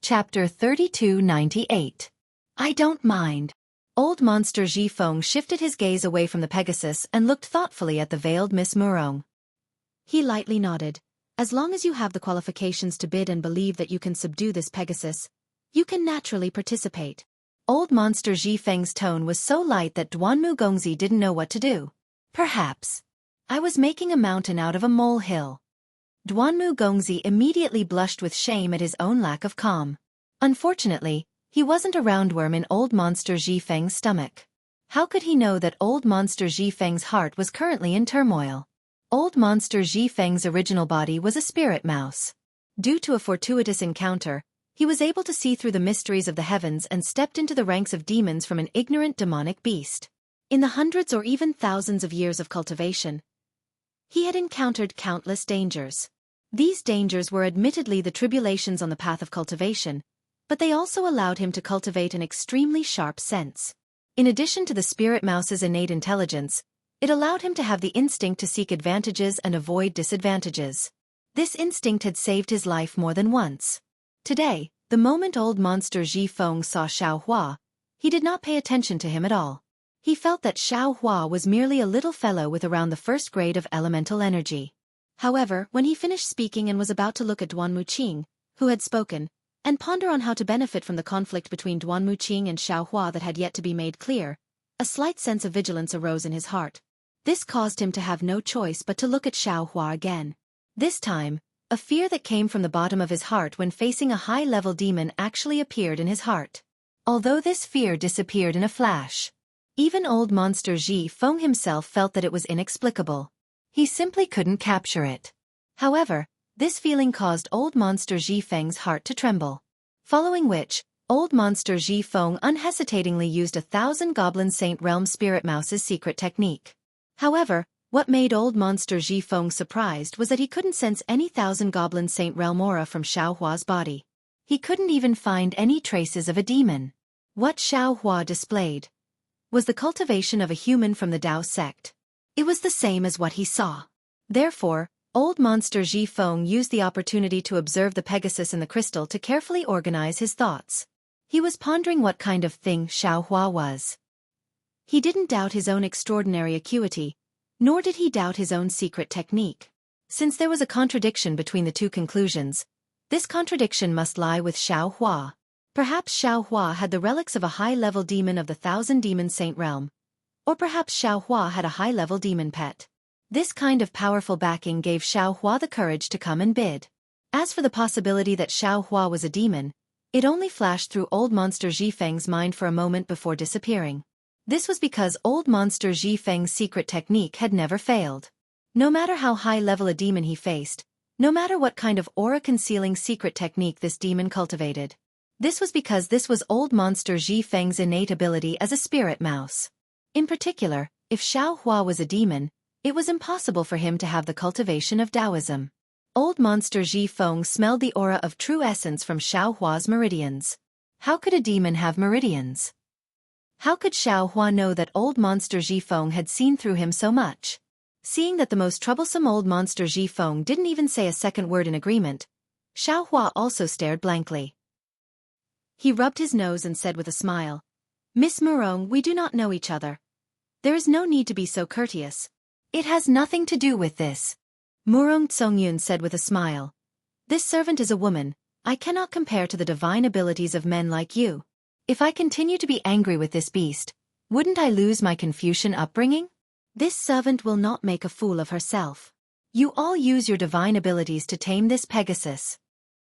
Chapter 3298. I don't mind. Old monster Ji Feng shifted his gaze away from the Pegasus and looked thoughtfully at the veiled Miss Murong. He lightly nodded. "As long as you have the qualifications to bid and believe that you can subdue this Pegasus, you can naturally participate." Old monster Ji Feng's tone was so light that Duanmu Gongzi didn't know what to do. "Perhaps. I was making a mountain out of a molehill." Duanmu Gongzi immediately blushed with shame at his own lack of calm. Unfortunately, he wasn't a roundworm in old monster Ji Feng's stomach. How could he know that old monster Ji Feng's heart was currently in turmoil? Old monster Ji Feng's original body was a spirit mouse. Due to a fortuitous encounter, he was able to see through the mysteries of the heavens and stepped into the ranks of demons from an ignorant demonic beast. In the hundreds or even thousands of years of cultivation, he had encountered countless dangers. These dangers were admittedly the tribulations on the path of cultivation, but they also allowed him to cultivate an extremely sharp sense. In addition to the spirit mouse's innate intelligence, it allowed him to have the instinct to seek advantages and avoid disadvantages. This instinct had saved his life more than once. Today, the moment old monster Ji Feng saw Xiaohua, he did not pay attention to him at all. He felt that Xiaohua was merely a little fellow with around the first grade of elemental energy. However, when he finished speaking and was about to look at Duanmu Qing, who had spoken, and ponder on how to benefit from the conflict between Duanmu Qing and Xiaohua that had yet to be made clear, a slight sense of vigilance arose in his heart. This caused him to have no choice but to look at Xiaohua again. This time, a fear that came from the bottom of his heart when facing a high-level demon actually appeared in his heart. Although this fear disappeared in a flash, even old monster Ji Feng himself felt that it was inexplicable. He simply couldn't capture it. However, this feeling caused old monster Ji Feng's heart to tremble. Following which, Old monster Ji Feng unhesitatingly used 1,000 Goblin Saint Realm Spirit Mouse's secret technique. However, what made old monster Ji Feng surprised was that he couldn't sense any 1,000 Goblin Saint Realm aura from Xiao Hua's body. He couldn't even find any traces of a demon. What Xiao Hua displayed was the cultivation of a human from the Dao sect. It was the same as what he saw. Therefore, old monster Ji Feng used the opportunity to observe the Pegasus in the crystal to carefully organize his thoughts. He was pondering what kind of thing Xiao Hua was. He didn't doubt his own extraordinary acuity, nor did he doubt his own secret technique. Since there was a contradiction between the two conclusions, this contradiction must lie with Xiao Hua. Perhaps Xiao Hua had the relics of a high-level demon of the 1,000 Demon Saint Realm. Or perhaps Xiao Hua had a high-level demon pet. This kind of powerful backing gave Xiao Hua the courage to come and bid. As for the possibility that Xiao Hua was a demon, it only flashed through old monster Ji Feng's mind for a moment before disappearing. This was because old monster Ji Feng's secret technique had never failed. No matter how high-level a demon he faced, no matter what kind of aura-concealing secret technique this demon cultivated, this was because this was old monster Ji Feng's innate ability as a spirit mouse. In particular, if Xiao Hua was a demon, it was impossible for him to have the cultivation of Taoism. Old monster Ji Feng smelled the aura of true essence from Xiao Hua's meridians. How could a demon have meridians? How could Xiao Hua know that old monster Ji Feng had seen through him so much? Seeing that the most troublesome old monster Ji Feng didn't even say a second word in agreement, Xiao Hua also stared blankly. He rubbed his nose and said with a smile, "Miss Murong, we do not know each other. There is no need to be so courteous. It has nothing to do with this." Murong Tsongyun said with a smile, "This servant is a woman. I cannot compare to the divine abilities of men like you. If I continue to be angry with this beast, wouldn't I lose my Confucian upbringing? This servant will not make a fool of herself. You all use your divine abilities to tame this Pegasus."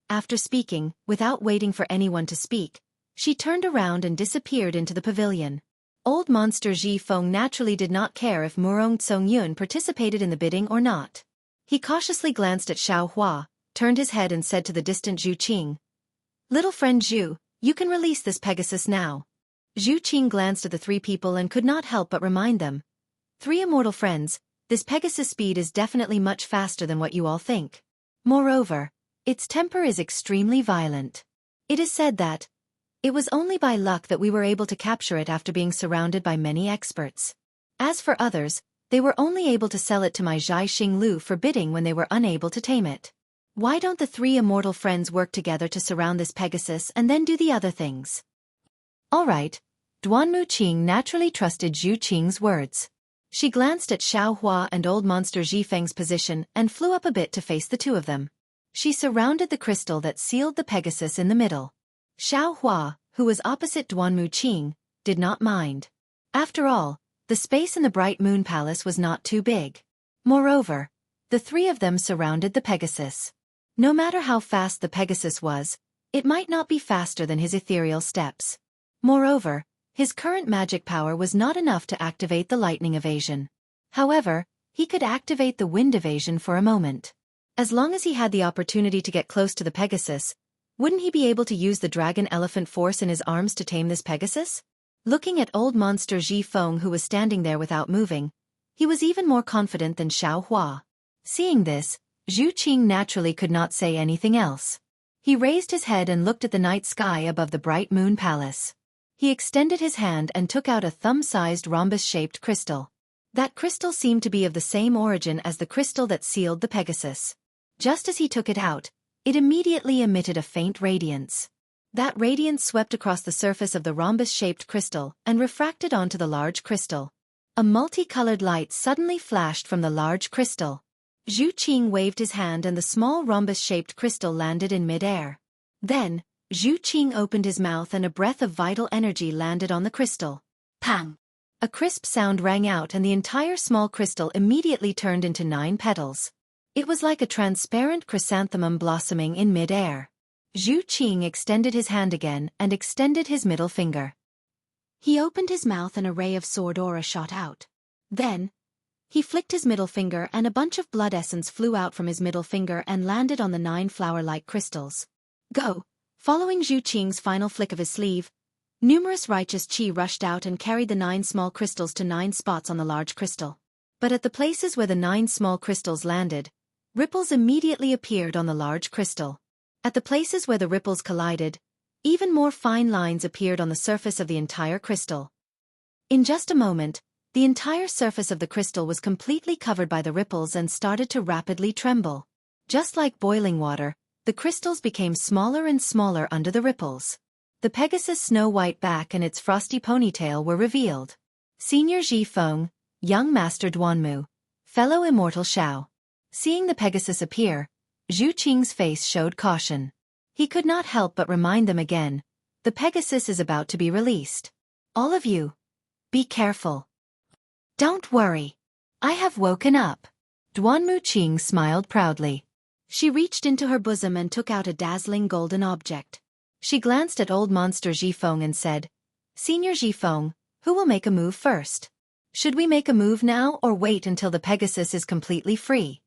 After speaking, without waiting for anyone to speak, she turned around and disappeared into the pavilion. Old monster Ji Feng naturally did not care if Murong Tsongyun participated in the bidding or not. He cautiously glanced at Xiao Hua, turned his head and said to the distant Zhu Qing, "Little friend Zhu, you can release this Pegasus now." Zhu Qing glanced at the three people and could not help but remind them, "Three immortal friends, this Pegasus' speed is definitely much faster than what you all think. Moreover, its temper is extremely violent. It is said that it was only by luck that we were able to capture it after being surrounded by many experts. As for others, they were only able to sell it to my Zhai Xing Lu for bidding when they were unable to tame it. Why don't the three immortal friends work together to surround this Pegasus and then do the other things?" "All right." Duanmu Qing naturally trusted Zhu Qing's words. She glanced at Xiao Hua and old monster Ji Feng's position and flew up a bit to face the two of them. She surrounded the crystal that sealed the Pegasus in the middle. Xiao Hua, who was opposite Duanmu Qing, did not mind. After all, the space in the Bright Moon Palace was not too big. Moreover, the three of them surrounded the Pegasus. No matter how fast the Pegasus was, it might not be faster than his ethereal steps. Moreover, his current magic power was not enough to activate the lightning evasion. However, he could activate the wind evasion for a moment. As long as he had the opportunity to get close to the Pegasus, wouldn't he be able to use the dragon-elephant force in his arms to tame this Pegasus? Looking at old monster Ji Feng who was standing there without moving, he was even more confident than Xiao Hua. Seeing this, Zhu Qing naturally could not say anything else. He raised his head and looked at the night sky above the Bright Moon Palace. He extended his hand and took out a thumb-sized rhombus-shaped crystal. That crystal seemed to be of the same origin as the crystal that sealed the Pegasus. Just as he took it out, it immediately emitted a faint radiance. That radiance swept across the surface of the rhombus-shaped crystal and refracted onto the large crystal. A multicolored light suddenly flashed from the large crystal. Zhu Qing waved his hand and the small rhombus-shaped crystal landed in mid-air. Then, Zhu Qing opened his mouth and a breath of vital energy landed on the crystal. Pang! A crisp sound rang out and the entire small crystal immediately turned into 9 petals. It was like a transparent chrysanthemum blossoming in mid-air. Zhu Qing extended his hand again and extended his middle finger. He opened his mouth and a ray of sword aura shot out. Then, he flicked his middle finger and a bunch of blood essence flew out from his middle finger and landed on the 9 flower-like crystals. "Go, Following Zhu Qing's final flick of his sleeve, numerous righteous qi rushed out and carried the 9 small crystals to 9 spots on the large crystal. But at the places where the 9 small crystals landed, ripples immediately appeared on the large crystal. At the places where the ripples collided, even more fine lines appeared on the surface of the entire crystal. In just a moment, the entire surface of the crystal was completely covered by the ripples and started to rapidly tremble. Just like boiling water, the crystals became smaller and smaller under the ripples. The Pegasus' snow-white back and its frosty ponytail were revealed. Senior Ji Feng, young Master Duanmu, fellow immortal Xiao. Seeing the Pegasus appear, Zhu Qing's face showed caution. He could not help but remind them again, the Pegasus is about to be released. All of you, be careful. Don't worry. I have woken up. Duanmu Qing smiled proudly. She reached into her bosom and took out a dazzling golden object. She glanced at old monster Ji Feng and said, Senior Ji Feng, who will make a move first? Should we make a move now or wait until the Pegasus is completely free?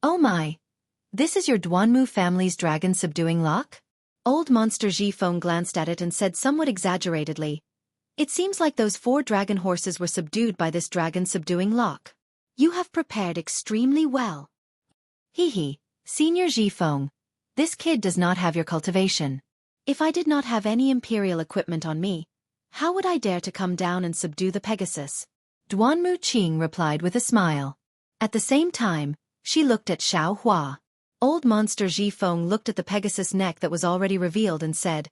Oh my! This is your Duanmu family's dragon-subduing lock? Old monster Ji Feng glanced at it and said somewhat exaggeratedly, It seems like those 4 dragon horses were subdued by this dragon-subduing lock. You have prepared extremely well. Hee, Senior Ji Feng, this kid does not have your cultivation. If I did not have any imperial equipment on me, how would I dare to come down and subdue the Pegasus? Duanmu Qing replied with a smile. At the same time, she looked at Xiao Hua. Old monster Ji Feng looked at the Pegasus' neck that was already revealed and said,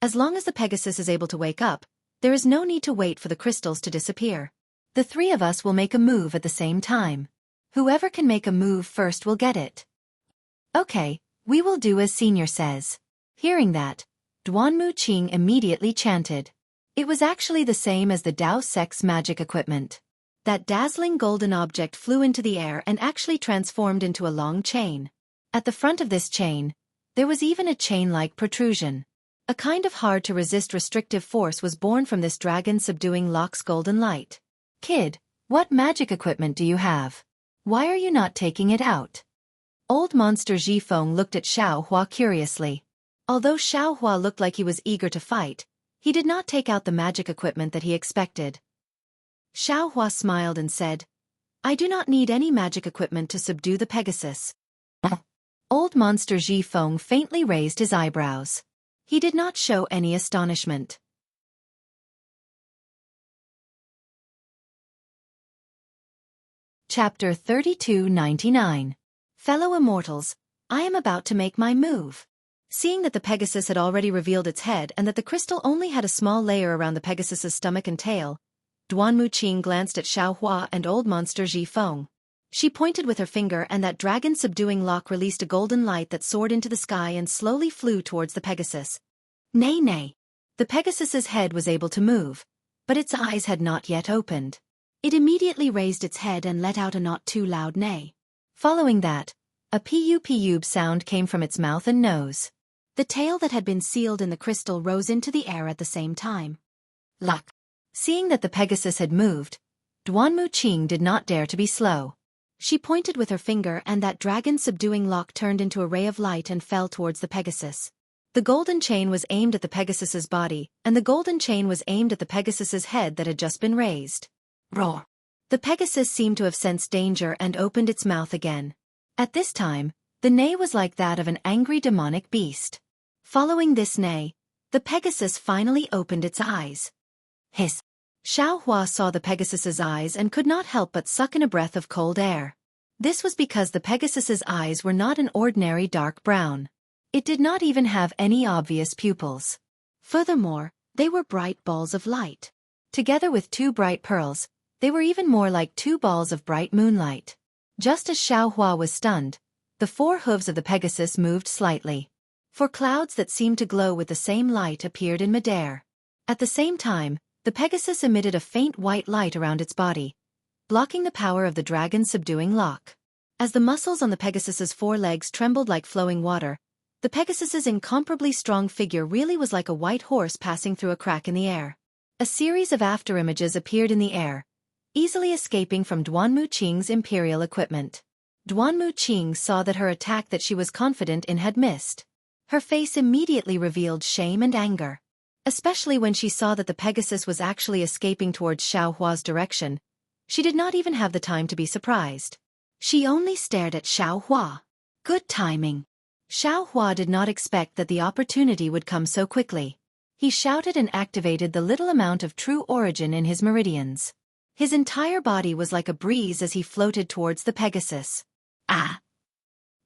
As long as the Pegasus is able to wake up, there is no need to wait for the crystals to disappear. The 3 of us will make a move at the same time. Whoever can make a move first will get it. Okay, we will do as Senior says. Hearing that, Duanmu Qing immediately chanted. It was actually the same as the Dao Sex magic equipment. That dazzling golden object flew into the air and actually transformed into a long chain. At the front of this chain, there was even a chain-like protrusion. A kind of hard-to-resist restrictive force was born from this dragon-subduing lock's golden light. Kid, what magic equipment do you have? Why are you not taking it out? Old monster Ji Feng looked at Xiao Hua curiously. Although Xiao Hua looked like he was eager to fight, he did not take out the magic equipment that he expected. Xiao Hua smiled and said, I do not need any magic equipment to subdue the Pegasus. Old monster Ji Feng faintly raised his eyebrows. He did not show any astonishment. Chapter 3299. Fellow Immortals, I am about to make my move. Seeing that the Pegasus had already revealed its head and that the crystal only had a small layer around the Pegasus's stomach and tail, Duanmu Qing glanced at Xiao Hua and old monster Ji Feng. She pointed with her finger and that dragon-subduing lock released a golden light that soared into the sky and slowly flew towards the Pegasus. Nay. The Pegasus's head was able to move, but its eyes had not yet opened. It immediately raised its head and let out a not too loud neigh. Following that, a pew-pew sound came from its mouth and nose. The tail that had been sealed in the crystal rose into the air at the same time. Luck. Seeing that the Pegasus had moved, Duanmu Qing did not dare to be slow. She pointed with her finger and that dragon-subduing lock turned into a ray of light and fell towards the Pegasus. The golden chain was aimed at the Pegasus's body, and the golden chain was aimed at the Pegasus's head that had just been raised. Roar. The Pegasus seemed to have sensed danger and opened its mouth again. At this time, the neigh was like that of an angry demonic beast. Following this neigh, the Pegasus finally opened its eyes. Hiss. Xiao Hua saw the Pegasus's eyes and could not help but suck in a breath of cold air. This was because the Pegasus's eyes were not an ordinary dark brown. It did not even have any obvious pupils. Furthermore, they were bright balls of light. Together with 2 bright pearls, they were even more like 2 balls of bright moonlight. Just as Xiao Hua was stunned, the 4 hooves of the Pegasus moved slightly. 4 clouds that seemed to glow with the same light appeared in midair. At the same time, the Pegasus emitted a faint white light around its body, blocking the power of the dragon-subduing lock. As the muscles on the Pegasus's 4 legs trembled like flowing water, the Pegasus's incomparably strong figure really was like a white horse passing through a crack in the air. A series of afterimages appeared in the air, easily escaping from Duanmu Qing's imperial equipment. Duanmu Qing saw that her attack that she was confident in had missed. Her face immediately revealed shame and anger. Especially when she saw that the Pegasus was actually escaping towards Xiaohua's direction. She did not even have the time to be surprised. She only stared at Xiaohua. Good timing. Xiaohua did not expect that the opportunity would come so quickly. He shouted and activated the little amount of true origin in his meridians. His entire body was like a breeze as he floated towards the Pegasus. Ah!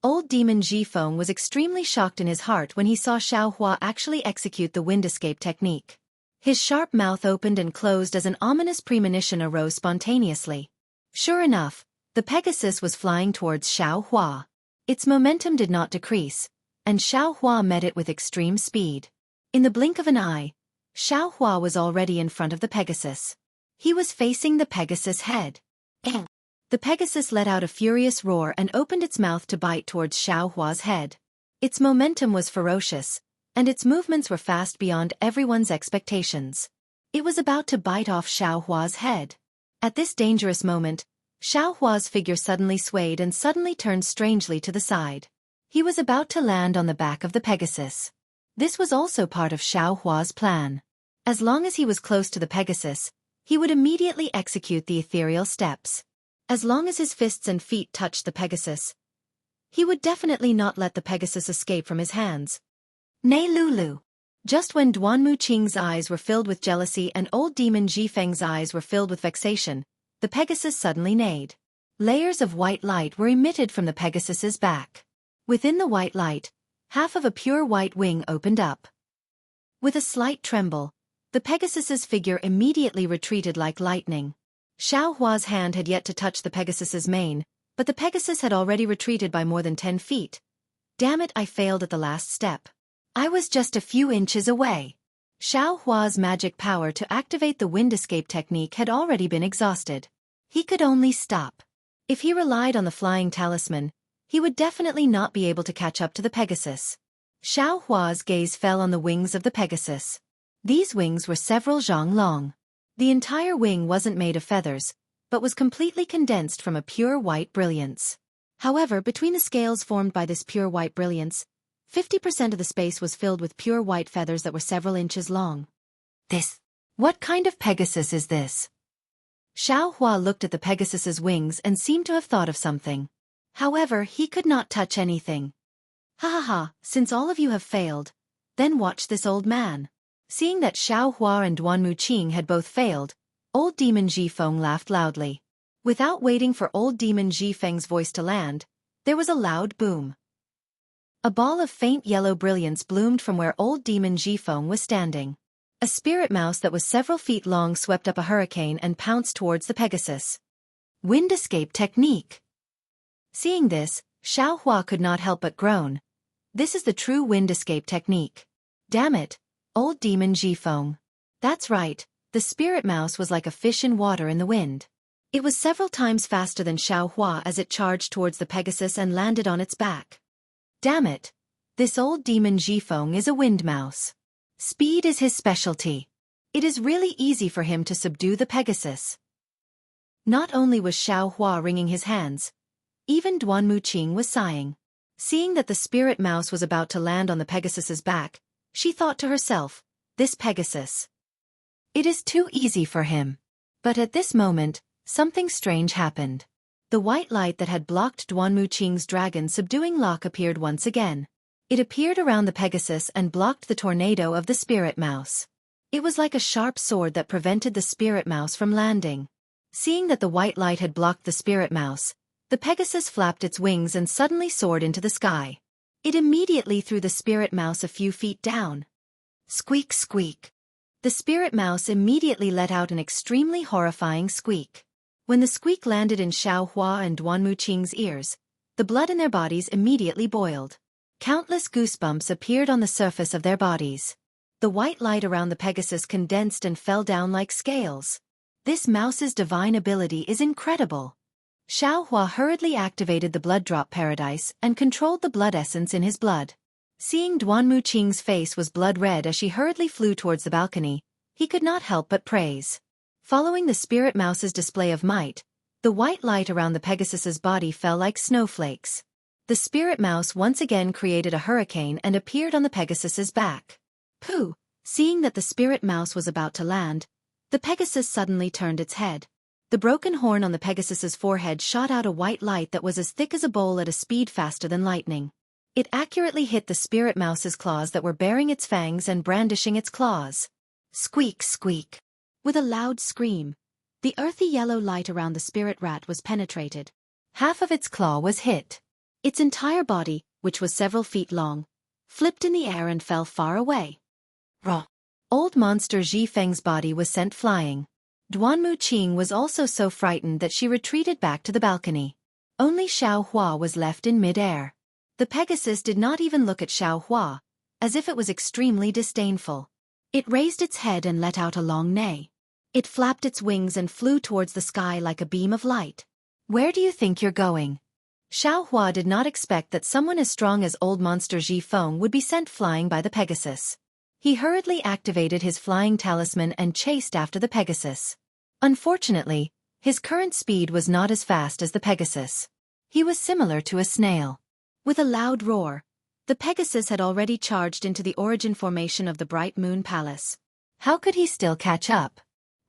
Old Demon Jifeng was extremely shocked in his heart when he saw Xiaohua actually execute the wind escape technique. His sharp mouth opened and closed as an ominous premonition arose spontaneously. Sure enough, the Pegasus was flying towards Xiaohua. Its momentum did not decrease, and Xiaohua met it with extreme speed. In the blink of an eye, Xiaohua was already in front of the Pegasus. He was facing the Pegasus' head. The Pegasus let out a furious roar and opened its mouth to bite towards Xiaohua's head. Its momentum was ferocious, and its movements were fast beyond everyone's expectations. It was about to bite off Xiaohua's head. At this dangerous moment, Xiaohua's figure suddenly swayed and suddenly turned strangely to the side. He was about to land on the back of the Pegasus. This was also part of Xiaohua's plan. As long as he was close to the Pegasus, he would immediately execute the ethereal steps. As long as his fists and feet touched the Pegasus, he would definitely not let the Pegasus escape from his hands. Nay Lulu. Just when Duanmu Qing's eyes were filled with jealousy and old demon Jifeng's eyes were filled with vexation, the Pegasus suddenly neighed. Layers of white light were emitted from the Pegasus's back. Within the white light, half of a pure white wing opened up. With a slight tremble, the Pegasus's figure immediately retreated like lightning. Xiaohua's hand had yet to touch the Pegasus's mane, but the Pegasus had already retreated by more than 10 feet. Damn it, I failed at the last step. I was just a few inches away. Xiaohua's magic power to activate the wind escape technique had already been exhausted. He could only stop. If he relied on the flying talisman, he would definitely not be able to catch up to the Pegasus. Xiaohua's gaze fell on the wings of the Pegasus. These wings were several zhang long. The entire wing wasn't made of feathers, but was completely condensed from a pure white brilliance. However, between the scales formed by this pure white brilliance, 50% of the space was filled with pure white feathers that were several inches long. What kind of Pegasus is this? Xiaohua looked at the Pegasus's wings and seemed to have thought of something. However, he could not touch anything. Ha ha ha, since all of you have failed, then watch this old man. Seeing that Xiaohua and Duanmu Qing had both failed, old demon Jifeng laughed loudly. Without waiting for old demon Jifeng's voice to land, there was a loud boom. A ball of faint yellow brilliance bloomed from where old demon Jifeng was standing. A spirit mouse that was several feet long swept up a hurricane and pounced towards the Pegasus. Wind escape technique. Seeing this, Xiaohua could not help but groan. This is the true wind escape technique. Damn it, old demon Jifeng. That's right, the spirit mouse was like a fish in water in the wind. It was several times faster than Xiaohua as it charged towards the Pegasus and landed on its back. Damn it, this old demon Jifeng is a wind mouse. Speed is his specialty. It is really easy for him to subdue the Pegasus. Not only was Xiaohua wringing his hands, even Duanmu Qing was sighing. Seeing that the spirit mouse was about to land on the Pegasus's back, she thought to herself, this Pegasus. It is too easy for him. But at this moment, something strange happened. The white light that had blocked Duanmu Qing's dragon subduing lock appeared once again. It appeared around the Pegasus and blocked the tornado of the spirit mouse. It was like a sharp sword that prevented the spirit mouse from landing. Seeing that the white light had blocked the spirit mouse, the Pegasus flapped its wings and suddenly soared into the sky. It immediately threw the spirit mouse a few feet down. Squeak squeak. The spirit mouse immediately let out an extremely horrifying squeak. When the squeak landed in Xiaohua and Duanmu Qing's ears, the blood in their bodies immediately boiled. Countless goosebumps appeared on the surface of their bodies. The white light around the Pegasus condensed and fell down like scales. This mouse's divine ability is incredible. Xiaohua hurriedly activated the blood drop paradise and controlled the blood essence in his blood. Seeing Duanmu Qing's face was blood red as she hurriedly flew towards the balcony, he could not help but praise. Following the spirit mouse's display of might, the white light around the Pegasus's body fell like snowflakes. The spirit mouse once again created a hurricane and appeared on the Pegasus's back. Pooh! Seeing that the spirit mouse was about to land, the Pegasus suddenly turned its head. The broken horn on the Pegasus's forehead shot out a white light that was as thick as a bowl at a speed faster than lightning. It accurately hit the spirit mouse's claws that were baring its fangs and brandishing its claws. Squeak, squeak. With a loud scream, the earthy yellow light around the spirit rat was penetrated. Half of its claw was hit. Its entire body, which was several feet long, flipped in the air and fell far away. Raw. Old monster Zhifeng's body was sent flying. Duanmu Qing was also so frightened that she retreated back to the balcony. Only Xiao Hua was left in mid-air. The Pegasus did not even look at Xiao Hua, as if it was extremely disdainful. It raised its head and let out a long neigh. It flapped its wings and flew towards the sky like a beam of light. Where do you think you're going? Xiao Hua did not expect that someone as strong as old monster Zhifeng would be sent flying by the Pegasus. He hurriedly activated his flying talisman and chased after the Pegasus. Unfortunately, his current speed was not as fast as the Pegasus. He was similar to a snail. With a loud roar, the Pegasus had already charged into the origin formation of the Bright Moon Palace. How could he still catch up?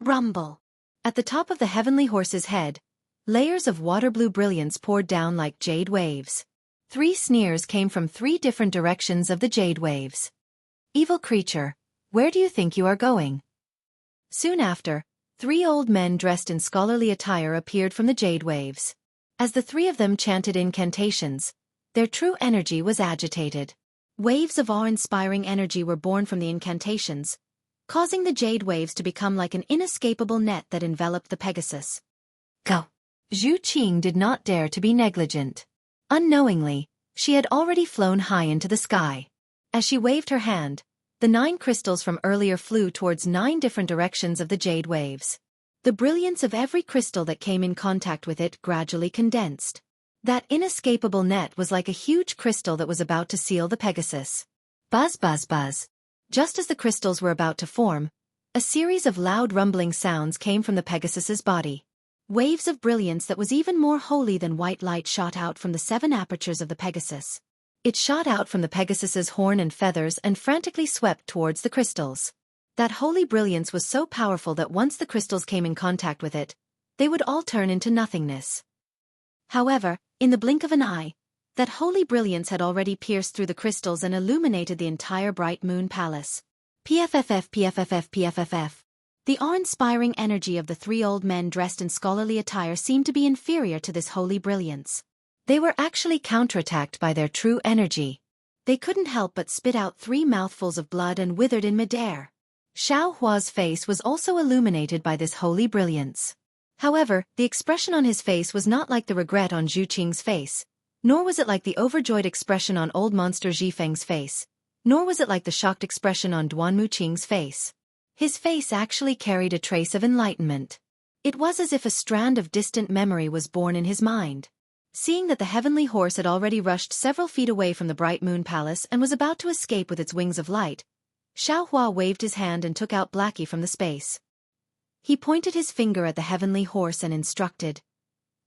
Rumble! At the top of the heavenly horse's head, layers of water-blue brilliance poured down like jade waves. 3 sneers came from 3 different directions of the jade waves. Evil creature, where do you think you are going? Soon after, 3 old men dressed in scholarly attire appeared from the jade waves. As the 3 of them chanted incantations, their true energy was agitated. Waves of awe-inspiring energy were born from the incantations, causing the jade waves to become like an inescapable net that enveloped the Pegasus. Go! Zhu Qing did not dare to be negligent. Unknowingly, she had already flown high into the sky. As she waved her hand, the 9 crystals from earlier flew towards 9 different directions of the jade waves. The brilliance of every crystal that came in contact with it gradually condensed. That inescapable net was like a huge crystal that was about to seal the Pegasus. Buzz, buzz, buzz. Just as the crystals were about to form, a series of loud rumbling sounds came from the Pegasus's body. Waves of brilliance that was even more holy than white light shot out from the 7 apertures of the Pegasus. It shot out from the Pegasus's horn and feathers and frantically swept towards the crystals. That holy brilliance was so powerful that once the crystals came in contact with it, they would all turn into nothingness. However, in the blink of an eye, that holy brilliance had already pierced through the crystals and illuminated the entire Bright Moon Palace. PFFF, PFFF, PFFF. The awe-inspiring energy of the 3 old men dressed in scholarly attire seemed to be inferior to this holy brilliance. They were actually counterattacked by their true energy. They couldn't help but spit out 3 mouthfuls of blood and withered in midair. Xiao Hua's face was also illuminated by this holy brilliance. However, the expression on his face was not like the regret on Zhu Qing's face, nor was it like the overjoyed expression on old monster Zhifeng's face, nor was it like the shocked expression on Duanmu Qing's face. His face actually carried a trace of enlightenment. It was as if a strand of distant memory was born in his mind. Seeing that the heavenly horse had already rushed several feet away from the Bright Moon Palace and was about to escape with its wings of light, Xiao Hua waved his hand and took out Blackie from the space. He pointed his finger at the heavenly horse and instructed,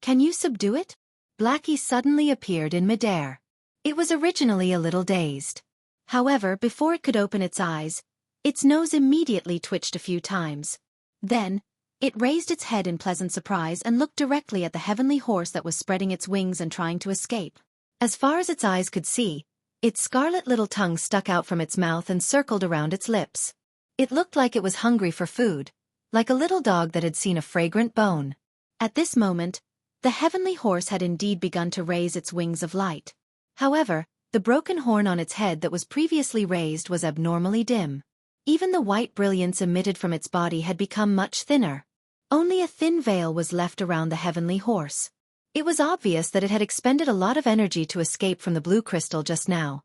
"Can you subdue it?" Blackie suddenly appeared in midair. It was originally a little dazed. However, before it could open its eyes, its nose immediately twitched a few times. Then, it raised its head in pleasant surprise and looked directly at the heavenly horse that was spreading its wings and trying to escape. As far as its eyes could see, its scarlet little tongue stuck out from its mouth and circled around its lips. It looked like it was hungry for food, like a little dog that had seen a fragrant bone. At this moment, the heavenly horse had indeed begun to raise its wings of light. However, the broken horn on its head that was previously raised was abnormally dim. Even the white brilliance emitted from its body had become much thinner. Only a thin veil was left around the heavenly horse. It was obvious that it had expended a lot of energy to escape from the blue crystal just now.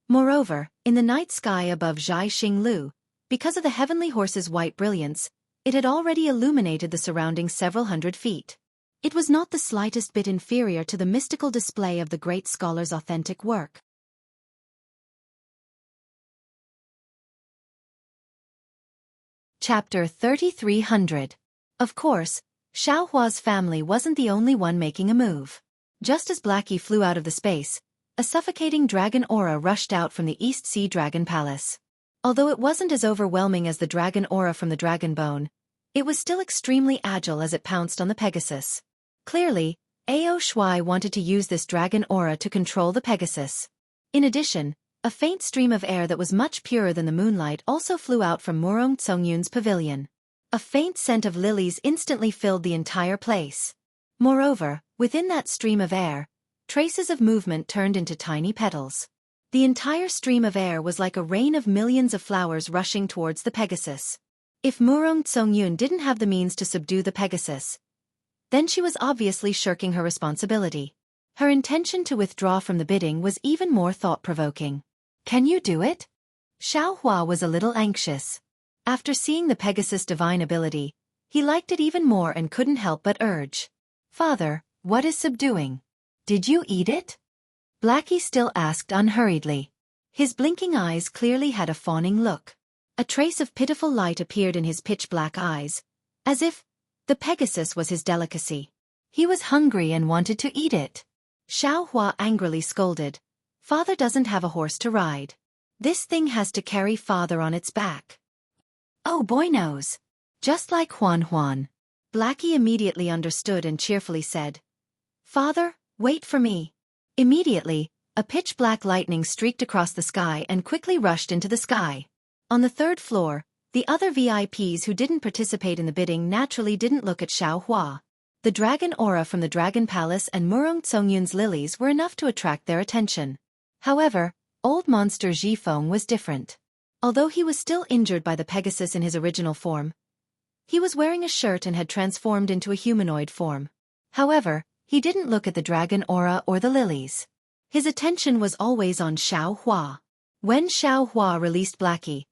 Moreover, in the night sky above Zhai Xinglu, because of the heavenly horse's white brilliance, it had already illuminated the surroundings several hundred feet. It was not the slightest bit inferior to the mystical display of the great scholar's authentic work. Chapter 3300. Of course, Xiao Hua's family wasn't the only one making a move. Just as Blackie flew out of the space, a suffocating dragon aura rushed out from the East Sea Dragon Palace. Although it wasn't as overwhelming as the dragon aura from the dragon bone, it was still extremely agile as it pounced on the Pegasus. Clearly, Xueqi wanted to use this dragon aura to control the Pegasus. In addition, a faint stream of air that was much purer than the moonlight also flew out from Murong Tsongyun's pavilion. A faint scent of lilies instantly filled the entire place. Moreover, within that stream of air, traces of movement turned into tiny petals. The entire stream of air was like a rain of millions of flowers rushing towards the Pegasus. If Murong Tsongyun didn't have the means to subdue the Pegasus, then she was obviously shirking her responsibility. Her intention to withdraw from the bidding was even more thought-provoking. Can you do it? Xiaohua was a little anxious. After seeing the Pegasus' divine ability, he liked it even more and couldn't help but urge. Father, what is subduing? Did you eat it? Blackie still asked unhurriedly. His blinking eyes clearly had a fawning look. A trace of pitiful light appeared in his pitch-black eyes, as if the Pegasus was his delicacy. He was hungry and wanted to eat it. Xiaohua angrily scolded. Father doesn't have a horse to ride. This thing has to carry father on its back. Oh boy knows. Just like Huan. Blackie immediately understood and cheerfully said, Father, wait for me. Immediately, a pitch-black lightning streaked across the sky and quickly rushed into the sky. On the third floor, the other VIPs who didn't participate in the bidding naturally didn't look at Xiaohua. The dragon aura from the Dragon Palace and Murong Tsongyun's lilies were enough to attract their attention. However, old monster Zhifeng was different. Although he was still injured by the Pegasus in his original form, he was wearing a shirt and had transformed into a humanoid form. However, he didn't look at the dragon aura or the lilies. His attention was always on Xiaohua. When Xiaohua released Blackie,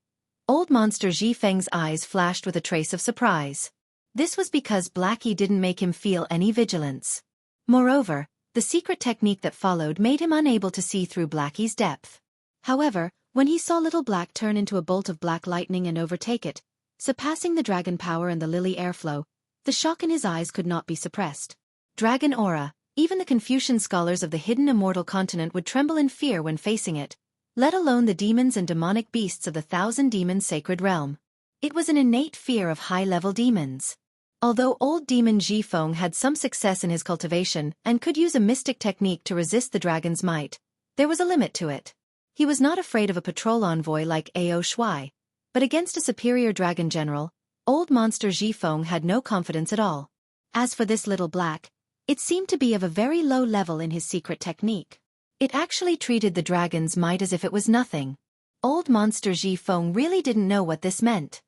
old monster Zhifeng's eyes flashed with a trace of surprise. This was because Blackie didn't make him feel any vigilance. Moreover, the secret technique that followed made him unable to see through Blackie's depth. However, when he saw Little Black turn into a bolt of black lightning and overtake it, surpassing the dragon power and the lily airflow, the shock in his eyes could not be suppressed. Dragon aura, even the Confucian scholars of the hidden immortal continent would tremble in fear when facing it, let alone the demons and demonic beasts of the Thousand Demons Sacred Realm. It was an innate fear of high-level demons. Although old demon Zhifeng had some success in his cultivation and could use a mystic technique to resist the dragon's might, there was a limit to it. He was not afraid of a patrol envoy like Xueqi, but against a superior dragon general, old monster Zhifeng had no confidence at all. As for this Little Black, it seemed to be of a very low level in his secret technique. It actually treated the dragon's might as if it was nothing. Old monster Zhifeng really didn't know what this meant.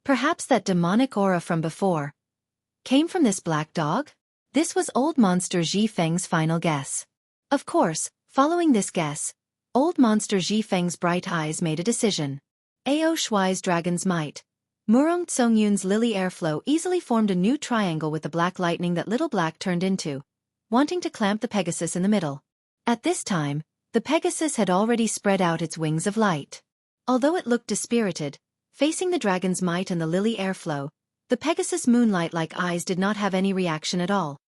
Perhaps that demonic aura from before came from this black dog? This was old monster Zhifeng's final guess. Of course, following this guess, old monster Zhifeng's bright eyes made a decision. Xueqi's dragon's might, Murong Tsongyun's lily airflow easily formed a new triangle with the black lightning that Little Black turned into, wanting to clamp the Pegasus in the middle. At this time, the Pegasus had already spread out its wings of light. Although it looked dispirited, facing the dragon's might and the lily airflow, the Pegasus' moonlight-like eyes did not have any reaction at all.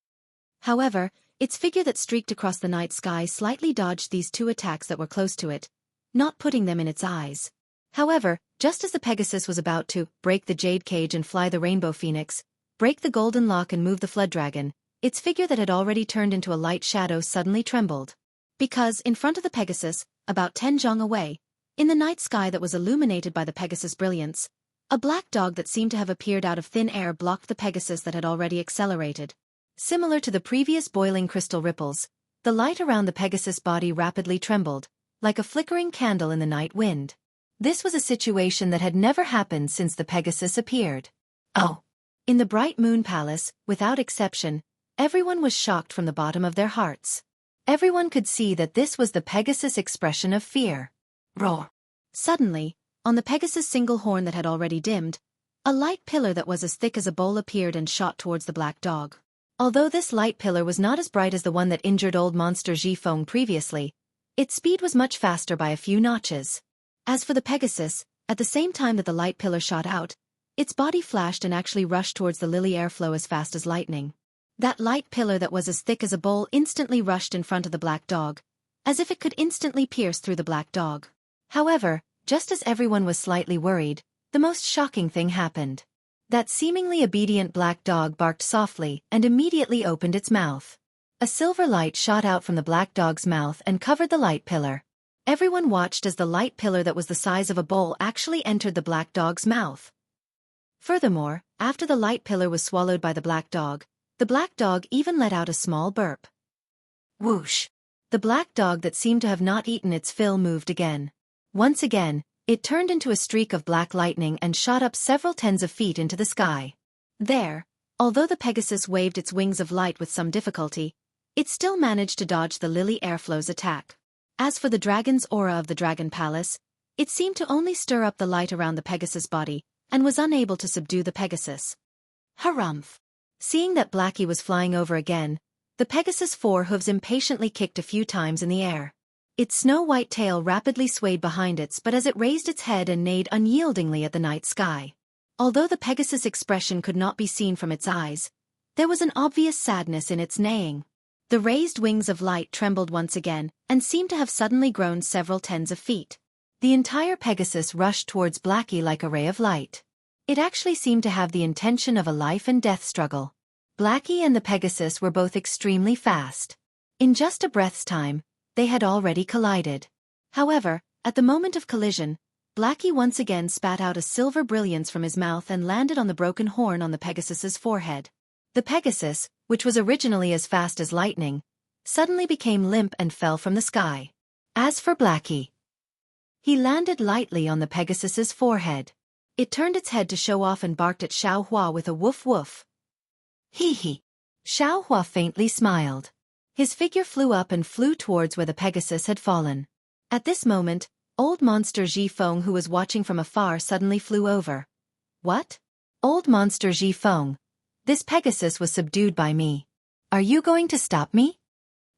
However, its figure that streaked across the night sky slightly dodged these two attacks that were close to it, not putting them in its eyes. However, just as the Pegasus was about to break the jade cage and fly the rainbow phoenix, break the golden lock and move the flood dragon, its figure that had already turned into a light shadow suddenly trembled. Because, in front of the Pegasus, about 10 zhang away, in the night sky that was illuminated by the Pegasus' brilliance, a black dog that seemed to have appeared out of thin air blocked the Pegasus that had already accelerated. Similar to the previous boiling crystal ripples, the light around the Pegasus' body rapidly trembled, like a flickering candle in the night wind. This was a situation that had never happened since the Pegasus appeared. Oh! In the bright moon palace, without exception, everyone was shocked from the bottom of their hearts. Everyone could see that this was the Pegasus' expression of fear. Roar! Suddenly, on the Pegasus' single horn that had already dimmed, a light pillar that was as thick as a bowl appeared and shot towards the black dog. Although this light pillar was not as bright as the one that injured old monster Zhifeng previously, its speed was much faster by a few notches. As for the Pegasus, at the same time that the light pillar shot out, its body flashed and actually rushed towards the lily airflow as fast as lightning. That light pillar that was as thick as a bowl instantly rushed in front of the black dog, as if it could instantly pierce through the black dog. However, just as everyone was slightly worried, the most shocking thing happened. That seemingly obedient black dog barked softly and immediately opened its mouth. A silver light shot out from the black dog's mouth and covered the light pillar. Everyone watched as the light pillar that was the size of a bowl actually entered the black dog's mouth. Furthermore, after the light pillar was swallowed by the black dog even let out a small burp. Whoosh! The black dog that seemed to have not eaten its fill moved again. Once again, it turned into a streak of black lightning and shot up several tens of feet into the sky. There, although the Pegasus waved its wings of light with some difficulty, it still managed to dodge the Lily Airflow's attack. As for the dragon's aura of the Dragon Palace, it seemed to only stir up the light around the Pegasus' body, and was unable to subdue the Pegasus. Harumph! Seeing that Blackie was flying over again, the Pegasus' four hooves impatiently kicked a few times in the air. Its snow-white tail rapidly swayed behind it, but as it raised its head and neighed unyieldingly at the night sky. Although the Pegasus' expression could not be seen from its eyes, there was an obvious sadness in its neighing. The raised wings of light trembled once again, and seemed to have suddenly grown several tens of feet. The entire Pegasus rushed towards Blackie like a ray of light. It actually seemed to have the intention of a life and death struggle. Blackie and the Pegasus were both extremely fast. In just a breath's time, they had already collided. However, at the moment of collision, Blackie once again spat out a silver brilliance from his mouth and landed on the broken horn on the Pegasus's forehead. The Pegasus, which was originally as fast as lightning, suddenly became limp and fell from the sky. As for Blackie, he landed lightly on the Pegasus's forehead. It turned its head to show off and barked at Xueqi with a woof woof. Hee hee. Xueqi faintly smiled. His figure flew up and flew towards where the Pegasus had fallen. At this moment, old monster Zhifeng, who was watching from afar, suddenly flew over. What? Old monster Zhifeng. This Pegasus was subdued by me. Are you going to stop me?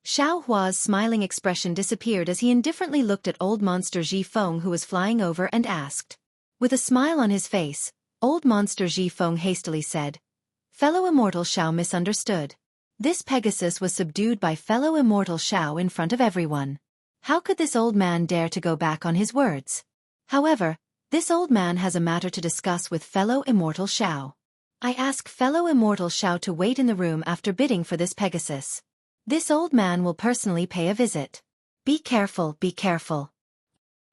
Xueqi's smiling expression disappeared as he indifferently looked at old monster Zhifeng, who was flying over, and asked. With a smile on his face, old monster Zhifeng hastily said, Fellow immortal Xiao misunderstood. This Pegasus was subdued by fellow immortal Xiao in front of everyone. How could this old man dare to go back on his words? However, this old man has a matter to discuss with fellow immortal Xiao. I ask fellow immortal Xiao to wait in the room after bidding for this Pegasus. This old man will personally pay a visit. Be careful, be careful.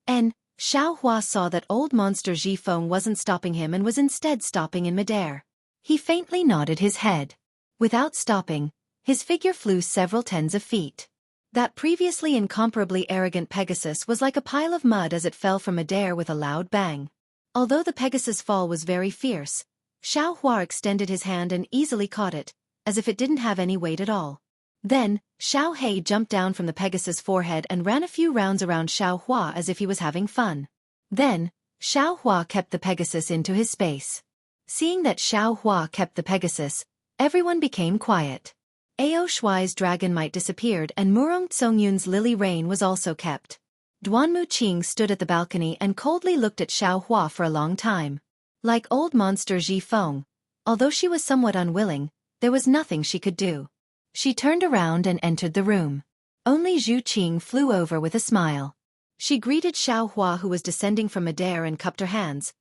Xueqi saw that old monster Zhifeng wasn't stopping him and was instead stopping in midair. He faintly nodded his head. Without stopping, his figure flew several tens of feet. That previously incomparably arrogant Pegasus was like a pile of mud as it fell from midair with a loud bang. Although the Pegasus' fall was very fierce, Xueqi extended his hand and easily caught it, as if it didn't have any weight at all. Then, Xueqi jumped down from the Pegasus' forehead and ran a few rounds around Xueqi as if he was having fun. Then, Xueqi kept the Pegasus into his space. Seeing that Xueqi kept the Pegasus, everyone became quiet. Ao Shuai's dragon might disappeared and Murong Tsongyun's lily rain was also kept. Duanmu Qing stood at the balcony and coldly looked at Xueqi for a long time. Like old monster Zhifeng, although she was somewhat unwilling, there was nothing she could do. She turned around and entered the room. Only Zhu Qing flew over with a smile. She greeted Xueqi, who was descending from midair, and cupped her hands.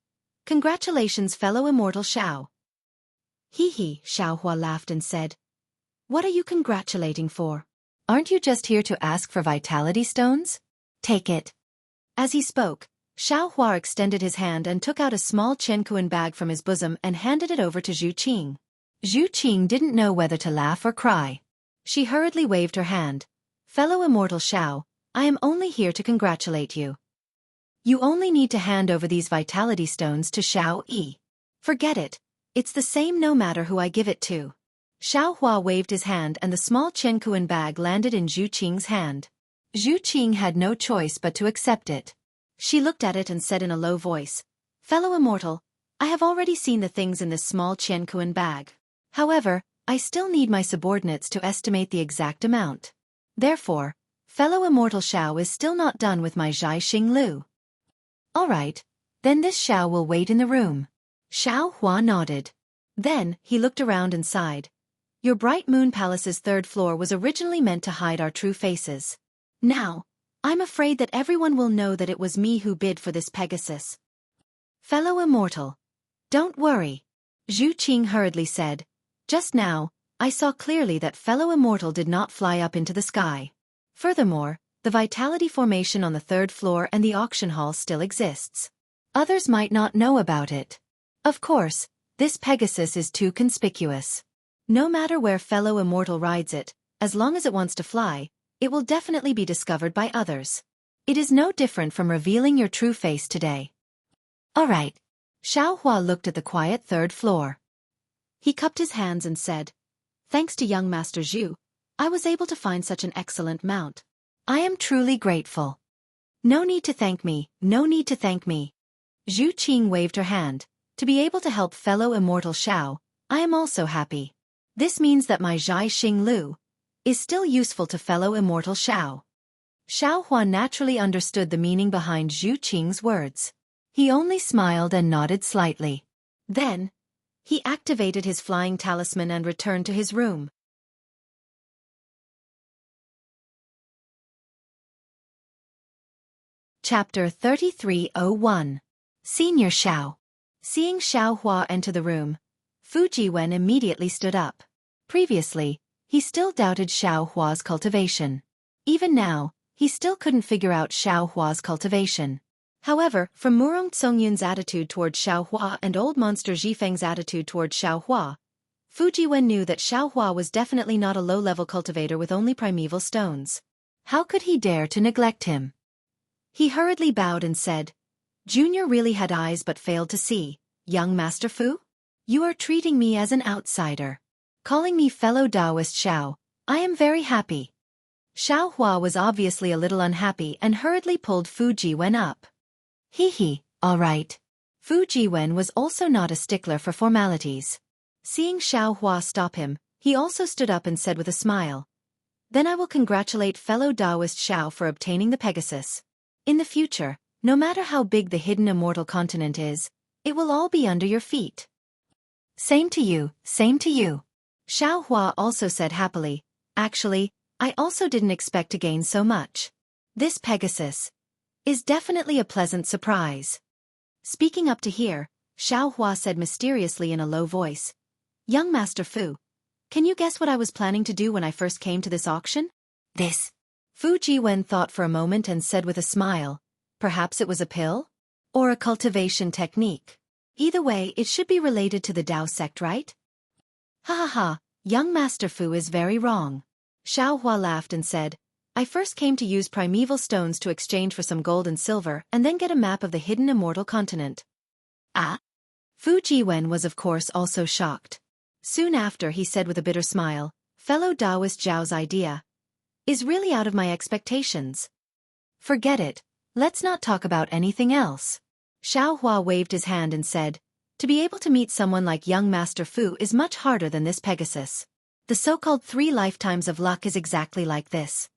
Congratulations, fellow immortal Xiao. Hee hee, Xueqi laughed and said. What are you congratulating for? Aren't you just here to ask for vitality stones? Take it. As he spoke, Xueqi extended his hand and took out a small Qianquan bag from his bosom and handed it over to Zhu Qing. Zhu Qing didn't know whether to laugh or cry. She hurriedly waved her hand. Fellow immortal Xiao, I am only here to congratulate you. You only need to hand over these vitality stones to Xiao Yi. Forget it. It's the same no matter who I give it to. Xueqi waved his hand and the small Qianquan bag landed in Zhu Qing's hand. Zhu Qing had no choice but to accept it. She looked at it and said in a low voice, Fellow immortal, I have already seen the things in this small Qianquan bag. However, I still need my subordinates to estimate the exact amount. Therefore, fellow immortal Xiao is still not done with my Zhai Xing Lu. All right, then this Xiao will wait in the room. Xueqi nodded. Then, he looked around and sighed. Your bright moon palace's third floor was originally meant to hide our true faces. Now, I'm afraid that everyone will know that it was me who bid for this Pegasus. Fellow immortal. Don't worry. Xueqi hurriedly said. Just now, I saw clearly that fellow immortal did not fly up into the sky. Furthermore, the vitality formation on the third floor and the auction hall still exists. Others might not know about it. Of course, this Pegasus is too conspicuous. No matter where fellow immortal rides it, as long as it wants to fly, it will definitely be discovered by others. It is no different from revealing your true face today. Alright. Xuehua looked at the quiet third floor. He cupped his hands and said, Thanks to young Master Xu, I was able to find such an excellent mount. I am truly grateful. No need to thank me, no need to thank me. Xueqi waved her hand. To be able to help fellow immortal Xiao, I am also happy. This means that my Zhai Xing Lu is still useful to fellow immortal Xiao. Xuehua naturally understood the meaning behind Xueqi's words. He only smiled and nodded slightly. Then, he activated his flying talisman and returned to his room. Chapter 3301. Senior Xiao. Seeing Xuehua enter the room, Fujiwen immediately stood up. Previously, he still doubted Xuehua's cultivation. Even now, he still couldn't figure out Xuehua's cultivation. However, from Murong Songyun's attitude toward Xuehua and old monster Zhifeng's attitude toward Xuehua, Fujiwen knew that Xuehua was definitely not a low-level cultivator with only primeval stones. How could he dare to neglect him? He hurriedly bowed and said, Junior really had eyes but failed to see. Young Master Fu? You are treating me as an outsider. Calling me fellow Taoist Xiao, I am very happy. Xuehua was obviously a little unhappy and hurriedly pulled Fujiwen up. Hee, all right. Fujiwen was also not a stickler for formalities. Seeing Xuehua stop him, he also stood up and said with a smile, Then I will congratulate fellow Taoist Xiao for obtaining the Pegasus. In the future, no matter how big the hidden immortal continent is, it will all be under your feet. Same to you, same to you. Xuehua also said happily, Actually, I also didn't expect to gain so much. This Pegasus is definitely a pleasant surprise. Speaking up to hear, Xuehua said mysteriously in a low voice, Young Master Fu, can you guess what I was planning to do when I first came to this auction? This. Fujiwen thought for a moment and said with a smile, Perhaps it was a pill? Or a cultivation technique. Either way, it should be related to the Dao sect, right? Ha ha ha, young Master Fu is very wrong. Xuehua laughed and said, I first came to use primeval stones to exchange for some gold and silver and then get a map of the hidden immortal continent. Ah? Fujiwen was of course also shocked. Soon after he said with a bitter smile, Fellow Taoist Zhao's idea is really out of my expectations. Forget it, let's not talk about anything else. Xuehua waved his hand and said, To be able to meet someone like young Master Fu is much harder than this Pegasus. The so-called 3 lifetimes of luck is exactly like this.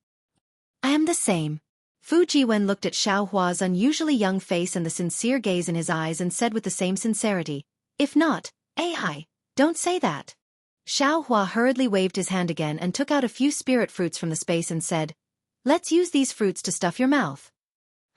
I am the same. Fujiwen looked at Xuehua's unusually young face and the sincere gaze in his eyes and said with the same sincerity, If not, AI, don't say that. Xuehua hurriedly waved his hand again and took out a few spirit fruits from the space and said, Let's use these fruits to stuff your mouth.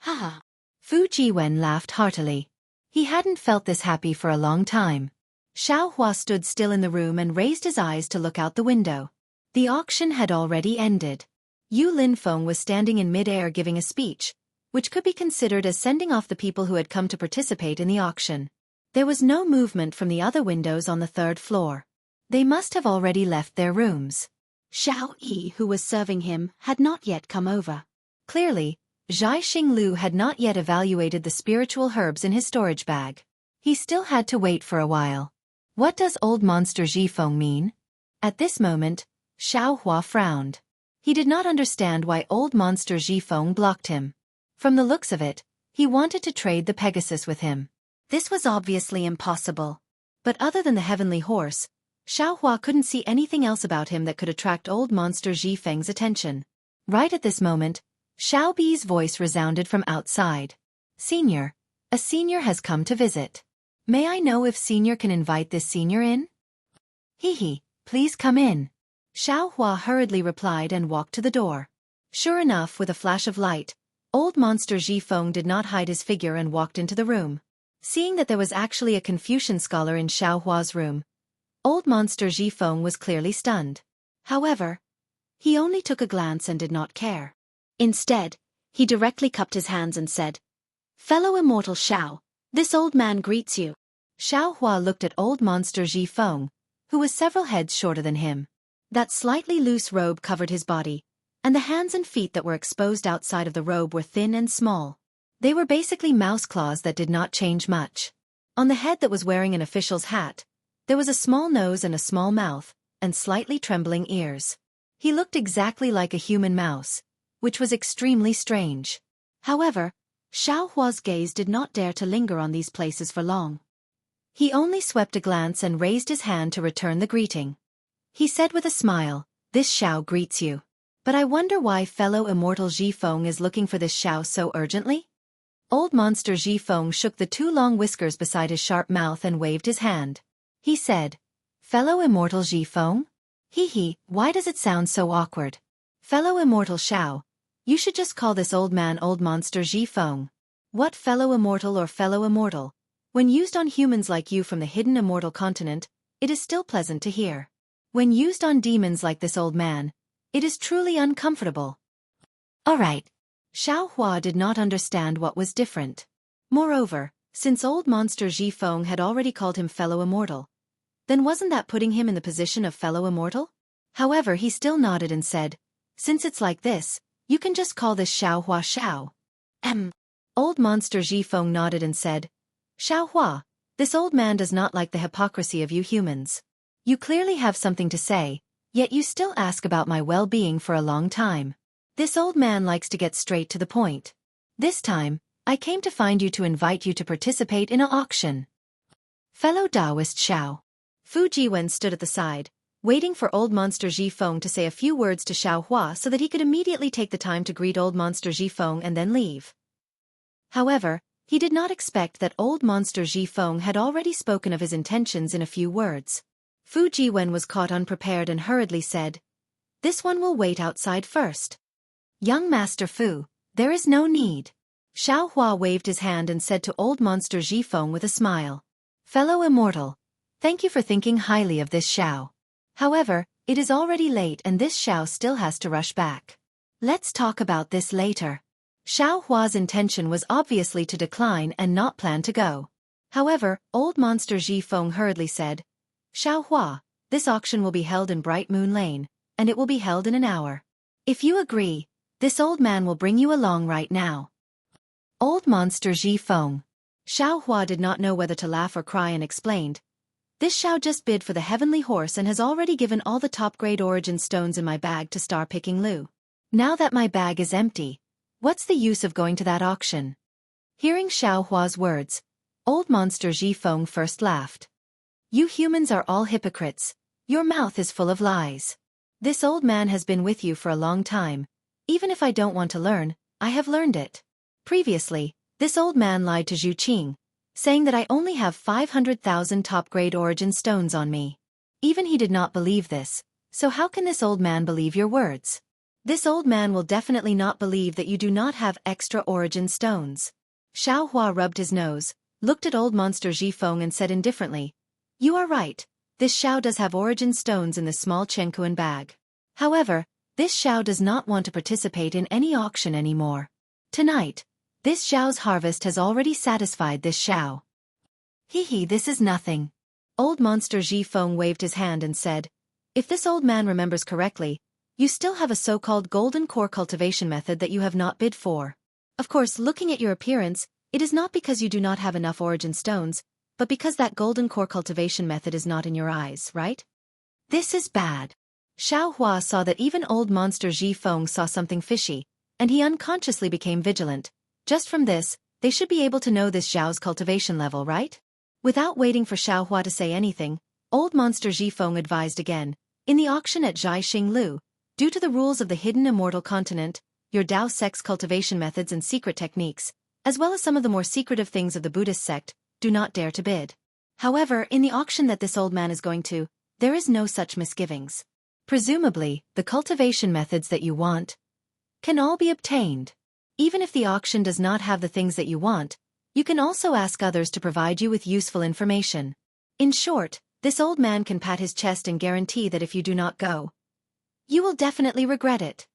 Haha. Fujiwen laughed heartily. He hadn't felt this happy for a long time. Xuehua stood still in the room and raised his eyes to look out the window. The auction had already ended. Yu Linfeng was standing in mid-air giving a speech, which could be considered as sending off the people who had come to participate in the auction. There was no movement from the other windows on the third floor. They must have already left their rooms. Xueqi, who was serving him, had not yet come over. Clearly, Zhai Xing Lu had not yet evaluated the spiritual herbs in his storage bag. He still had to wait for a while. What does old monster Zhifeng mean? At this moment, Xuehua frowned. He did not understand why old monster Zhifeng blocked him. From the looks of it, he wanted to trade the Pegasus with him. This was obviously impossible. But other than the heavenly horse, Xuehua couldn't see anything else about him that could attract old monster Zhifeng's attention. Right at this moment, Xiao Bi's voice resounded from outside. Senior, a senior has come to visit. May I know if senior can invite this senior in? Hee, Please come in. Xiao Hua hurriedly replied and walked to the door. Sure enough, with a flash of light, old monster Ji Feng did not hide his figure and walked into the room. Seeing that there was actually a Confucian scholar in Xiao Hua's room, old monster Ji Feng was clearly stunned. However, he only took a glance and did not care. Instead, he directly cupped his hands and said, "Fellow immortal Xiao, this old man greets you." Xiao Hua looked at old monster Ji Feng, who was several heads shorter than him. That slightly loose robe covered his body, and the hands and feet that were exposed outside of the robe were thin and small. They were basically mouse claws that did not change much. On the head that was wearing an official's hat, there was a small nose and a small mouth, and slightly trembling ears. He looked exactly like a human mouse, which was extremely strange. However, Xiao Hua's gaze did not dare to linger on these places for long. He only swept a glance and raised his hand to return the greeting. He said with a smile, "This Xiao greets you. But I wonder why fellow immortal Ji Feng is looking for this Xiao so urgently?" Old monster Ji Feng shook the two long whiskers beside his sharp mouth and waved his hand. He said, "Fellow immortal Ji Feng? Hee, why does it sound so awkward? Fellow immortal Xiao, you should just call this old man old monster Ji Feng. What fellow immortal or fellow immortal? When used on humans like you from the hidden immortal continent, it is still pleasant to hear. When used on demons like this old man, it is truly uncomfortable." Alright. Xiao Hua did not understand what was different. Moreover, since old monster Ji Feng had already called him fellow immortal, then wasn't that putting him in the position of fellow immortal? However, he still nodded and said, "Since it's like this, you can just call this Xiao Hua Xiao." Old monster Ji Feng nodded and said, "Xiao Hua, this old man does not like the hypocrisy of you humans. You clearly have something to say, yet you still ask about my well-being for a long time. This old man likes to get straight to the point. This time, I came to find you to invite you to participate in an auction." Fellow Taoist Xiao. Fu Jiwen stood at the side, waiting for old monster Ji Feng to say a few words to Xiao Hua so that he could immediately take the time to greet old monster Ji Feng and then leave. However, he did not expect that old monster Ji Feng had already spoken of his intentions in a few words. Fu Jiwen was caught unprepared and hurriedly said, "This one will wait outside first." "Young Master Fu, there is no need." Xiao Hua waved his hand and said to old monster Ji Feng with a smile, "Fellow immortal, thank you for thinking highly of this Xiao. However, it is already late and this Xiao still has to rush back. Let's talk about this later." Xiao Hua's intention was obviously to decline and not plan to go. However, old monster Ji Feng hurriedly said, "Xiao Hua, this auction will be held in Bright Moon Lane, and it will be held in an hour. If you agree, this old man will bring you along right now." Old monster Ji Feng. Xiao Hua did not know whether to laugh or cry and explained, "This Xiao just bid for the heavenly horse and has already given all the top-grade origin stones in my bag to star-picking Lu. Now that my bag is empty, what's the use of going to that auction?" Hearing Xiao Hua's words, old monster Ji Feng first laughed. "You humans are all hypocrites. Your mouth is full of lies. This old man has been with you for a long time. Even if I don't want to learn, I have learned it. Previously, this old man lied to Xueqi, saying that I only have 500,000 top-grade origin stones on me. Even he did not believe this, so how can this old man believe your words? This old man will definitely not believe that you do not have extra origin stones." Xiao Hua rubbed his nose, looked at old monster Ji Feng and said indifferently, "You are right, this Xiao does have origin stones in the small Chenkuan bag. However, this Xiao does not want to participate in any auction anymore. Tonight, this Xiao's harvest has already satisfied this Xiao." This is nothing." Old monster Ji Feng waved his hand and said, "If this old man remembers correctly, you still have a so-called golden core cultivation method that you have not bid for. Of course, looking at your appearance, it is not because you do not have enough origin stones, but because that golden core cultivation method is not in your eyes, right? This is bad." Xiao Hua saw that even old monster Ji Feng saw something fishy, and he unconsciously became vigilant. Just from this, they should be able to know this Xiao's cultivation level, right? Without waiting for Xiao Hua to say anything, old monster Ji Feng advised again, "In the auction at Zhaixing Lu, due to the rules of the hidden immortal continent, your Dao sect's cultivation methods and secret techniques, as well as some of the more secretive things of the Buddhist sect, do not dare to bid. However, in the auction that this old man is going to, there is no such misgivings. Presumably, the cultivation methods that you want can all be obtained. Even if the auction does not have the things that you want, you can also ask others to provide you with useful information. In short, this old man can pat his chest and guarantee that if you do not go, you will definitely regret it.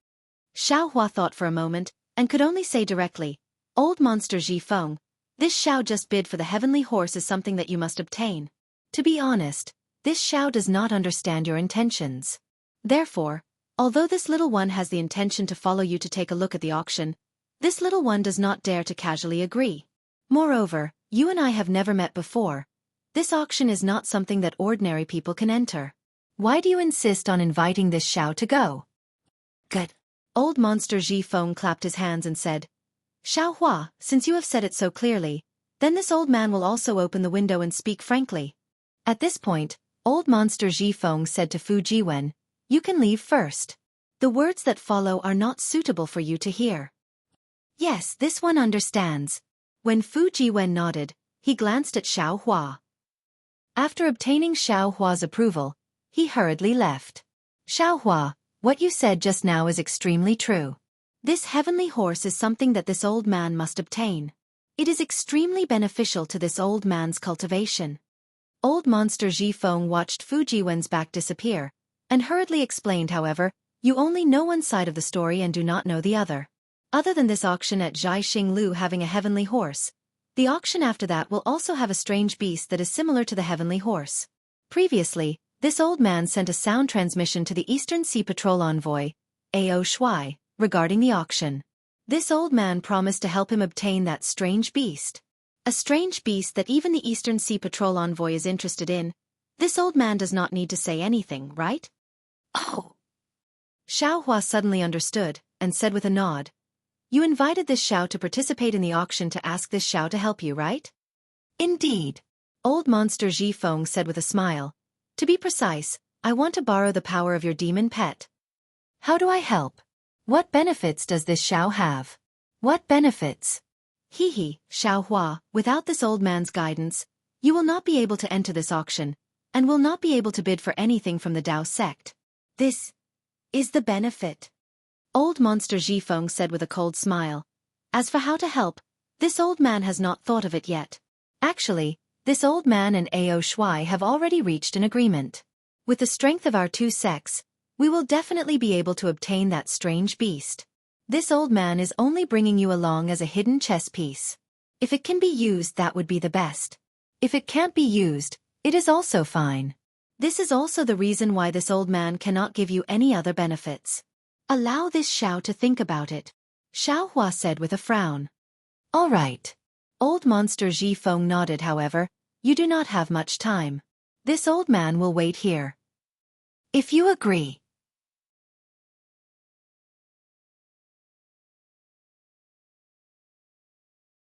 Xiaohua thought for a moment, and could only say directly, Old Monster Ji Feng, this Xiao just bid for the heavenly horse is something that you must obtain. To be honest, this Xiao does not understand your intentions. Therefore, although this little one has the intention to follow you to take a look at the auction, this little one does not dare to casually agree. Moreover, you and I have never met before. This auction is not something that ordinary people can enter. Why do you insist on inviting this Xiao to go? Good. Old Monster Ji Feng clapped his hands and said, Xiaohua, since you have said it so clearly, then this old man will also open the window and speak frankly. At this point, Old Monster Ji Feng said to Fu Jiwen, you can leave first. The words that follow are not suitable for you to hear. Yes, this one understands. When Fu Jiwen nodded, he glanced at Xiaohua. After obtaining Xiaohua's approval, he hurriedly left. Xiaohua, what you said just now is extremely true. This heavenly horse is something that this old man must obtain. It is extremely beneficial to this old man's cultivation. Old Monster Ji Feng watched Fu Jiwen's back disappear, and hurriedly explained however, you only know one side of the story and do not know the other. Other than this auction at Zhaixing Lu having a heavenly horse, the auction after that will also have a strange beast that is similar to the heavenly horse. Previously, this old man sent a sound transmission to the Eastern Sea Patrol envoy, Ao Shui, regarding the auction. This old man promised to help him obtain that strange beast. A strange beast that even the Eastern Sea Patrol envoy is interested in. This old man does not need to say anything, right? Oh! Xiaohua suddenly understood, and said with a nod, you invited this Xiao to participate in the auction to ask this Xiao to help you, right? Indeed. Old Monster Ji Feng said with a smile. To be precise, I want to borrow the power of your demon pet. How do I help? What benefits does this Xiao have? What benefits? Hee, Xiaohua, without this old man's guidance, you will not be able to enter this auction, and will not be able to bid for anything from the Dao sect. This is the benefit. Old Monster Ji Feng said with a cold smile. As for how to help, this old man has not thought of it yet. Actually, this old man and Ao Shui have already reached an agreement. With the strength of our two sects, we will definitely be able to obtain that strange beast. This old man is only bringing you along as a hidden chess piece. If it can be used, that would be the best. If it can't be used, it is also fine. This is also the reason why this old man cannot give you any other benefits. Allow this Xiao to think about it, Xiaohua said with a frown. All right. Old Monster Ji Feng nodded however, you do not have much time. This old man will wait here. If you agree.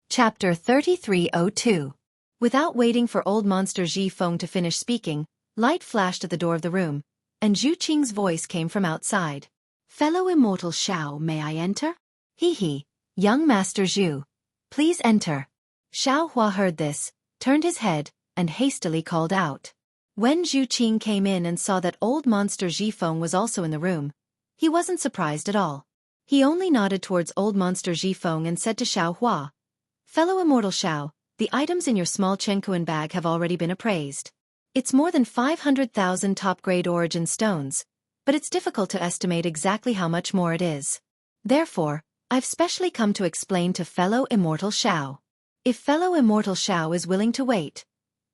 Chapter 3302. Without waiting for Old Monster Ji Feng to finish speaking, light flashed at the door of the room, and Zhu Qing's voice came from outside. Fellow immortal Xiao, may I enter? Hee, young Master Zhu. Please enter. Xiaohua heard this, turned his head, and hastily called out. When Zhu Qing came in and saw that Old Monster Ji Feng was also in the room, he wasn't surprised at all. He only nodded towards Old Monster Ji Feng and said to Xiaohua, Fellow immortal Xiao, the items in your small Chenkuan bag have already been appraised. It's more than 500,000 top-grade origin stones, but it's difficult to estimate exactly how much more it is. Therefore, I've specially come to explain to fellow immortal Xiao. If fellow immortal Xiao is willing to wait,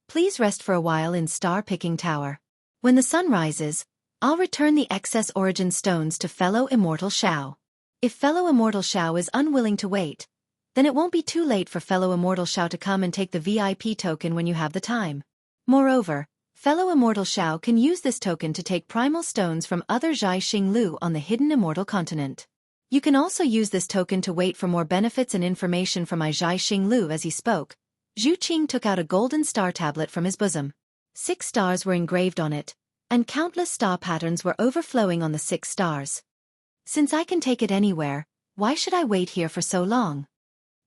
please rest for a while in Star-Picking Tower. When the sun rises, I'll return the excess origin stones to fellow immortal Xiao. If fellow immortal Xiao is unwilling to wait, then it won't be too late for fellow immortal Xiao to come and take the VIP token when you have the time. Moreover, fellow immortal Xiao can use this token to take primal stones from other Zhaixing Lu on the hidden immortal continent. You can also use this token to wait for more benefits and information from my Zhaixing Lu. As he spoke, Zhu Qing took out a golden star tablet from his bosom. 6 stars were engraved on it, and countless star patterns were overflowing on the 6 stars. Since I can take it anywhere, why should I wait here for so long?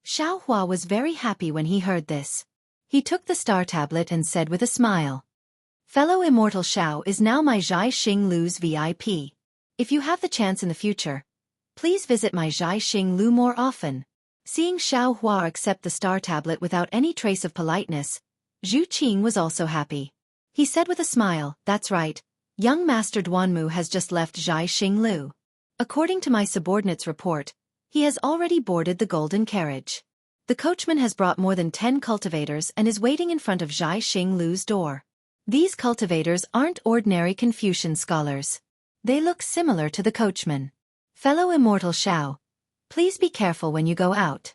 Xiaohua was very happy when he heard this. He took the star tablet and said with a smile, Fellow Immortal Xiao is now my Zhai Xing Lu's VIP. If you have the chance in the future, please visit my Zhai Xing Lu more often. Seeing Xiao Hua accept the star tablet without any trace of politeness, Zhu Qing was also happy. He said with a smile, "That's right, young Master Duanmu has just left Zhai Xing Lu. According to my subordinate's report, he has already boarded the golden carriage. The coachman has brought more than 10 cultivators and is waiting in front of Zhai Xing Lu's door. These cultivators aren't ordinary Confucian scholars. They look similar to the coachman. Fellow Immortal Xiao, please be careful when you go out.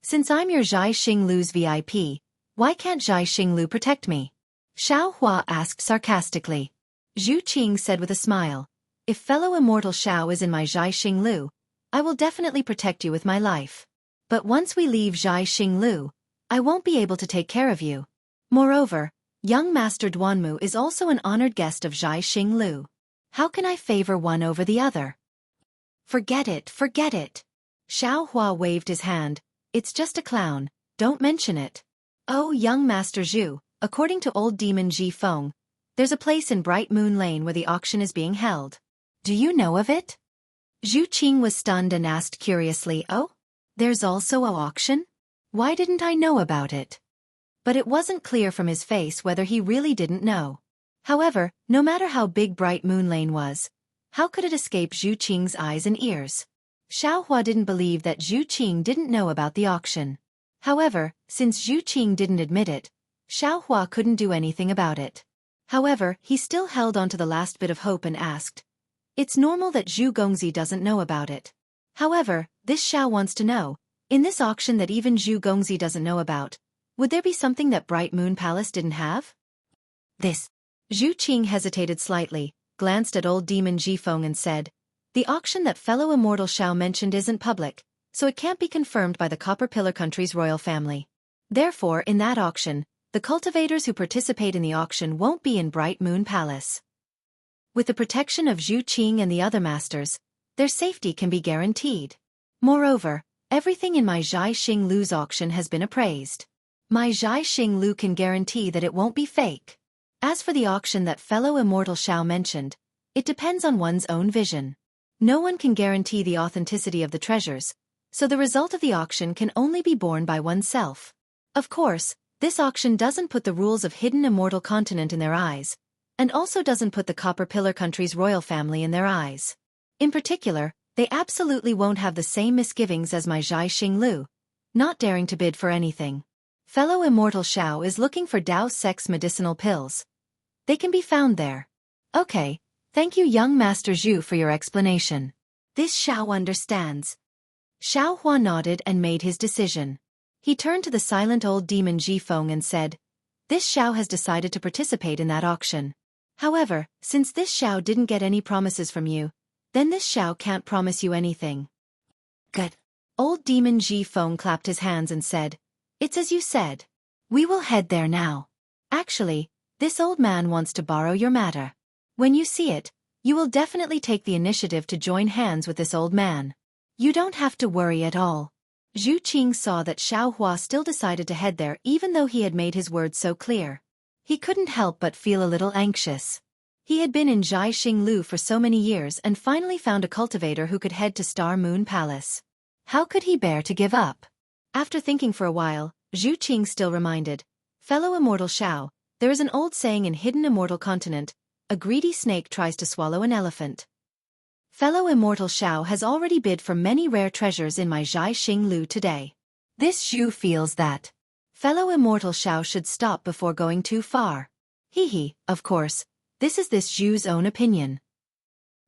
Since I'm your Zhai Xing Lu's VIP, why can't Zhai Xing Lu protect me?" Xiao Hua asked sarcastically. Zhu Qing said with a smile, "If Fellow Immortal Xiao is in my Zhai Xing Lu, I will definitely protect you with my life. But once we leave Zhai Xing Lu, I won't be able to take care of you. Moreover, young Master Duanmu is also an honored guest of Zhai Xing Lu. How can I favor one over the other?" Forget it, forget it. Xiao Hua waved his hand. "It's just a clown, don't mention it. Oh, young Master Zhu, according to old demon Ji Feng, there's a place in Bright Moon Lane where the auction is being held. Do you know of it?" Zhu Qing was stunned and asked curiously, "Oh? There's also an auction? Why didn't I know about it?" But it wasn't clear from his face whether he really didn't know. However, no matter how big Bright Moon Lane was, how could it escape Zhu Qing's eyes and ears? Xiao Hua didn't believe that Zhu Qing didn't know about the auction. However, since Zhu Qing didn't admit it, Xiao Hua couldn't do anything about it. However, he still held on to the last bit of hope and asked, "It's normal that Zhu Gongzi doesn't know about it. However, this Xiao wants to know, in this auction that even Zhu Gongzi doesn't know about, would there be something that Bright Moon Palace didn't have?" This. Zhu Qing hesitated slightly, glanced at old demon Jifeng and said, "The auction that Fellow Immortal Xiao mentioned isn't public, so it can't be confirmed by the Copper Pillar country's royal family. Therefore, in that auction, the cultivators who participate in the auction won't be in Bright Moon Palace. With the protection of Zhu Qing and the other masters, their safety can be guaranteed. Moreover, everything in my Zhai Xing Lu's auction has been appraised. My Zhai Xing Lu can guarantee that it won't be fake. As for the auction that Fellow Immortal Xiao mentioned, it depends on one's own vision. No one can guarantee the authenticity of the treasures, so the result of the auction can only be borne by oneself. Of course, this auction doesn't put the rules of hidden immortal continent in their eyes, and also doesn't put the Copper Pillar country's royal family in their eyes. In particular, they absolutely won't have the same misgivings as my Zhai Xing Lu, not daring to bid for anything. Fellow Immortal Xiao is looking for Dao Sex medicinal pills. They can be found there. Okay, thank you young Master Zhu for your explanation. This Xiao understands." Xiao Hua nodded and made his decision. He turned to the silent old demon Jifeng and said, "This Xiao has decided to participate in that auction. However, since this Xiao didn't get any promises from you, then this Xiao can't promise you anything." Good. Old demon Jifeng clapped his hands and said, "It's as you said. We will head there now. Actually, this old man wants to borrow your matter. When you see it, you will definitely take the initiative to join hands with this old man. You don't have to worry at all." Zhu Qing saw that Xiao Hua still decided to head there even though he had made his words so clear. He couldn't help but feel a little anxious. He had been in Zhai Xing Lu for so many years and finally found a cultivator who could head to Star Moon Palace. How could he bear to give up? After thinking for a while, Zhu Qing still reminded, "Fellow Immortal Xiao, there is an old saying in Hidden Immortal Continent, a greedy snake tries to swallow an elephant. Fellow Immortal Xiao has already bid for many rare treasures in my Zhai Xing Lu today. This Zhu feels that Fellow Immortal Xiao should stop before going too far. Of course, this is this Zhu's own opinion.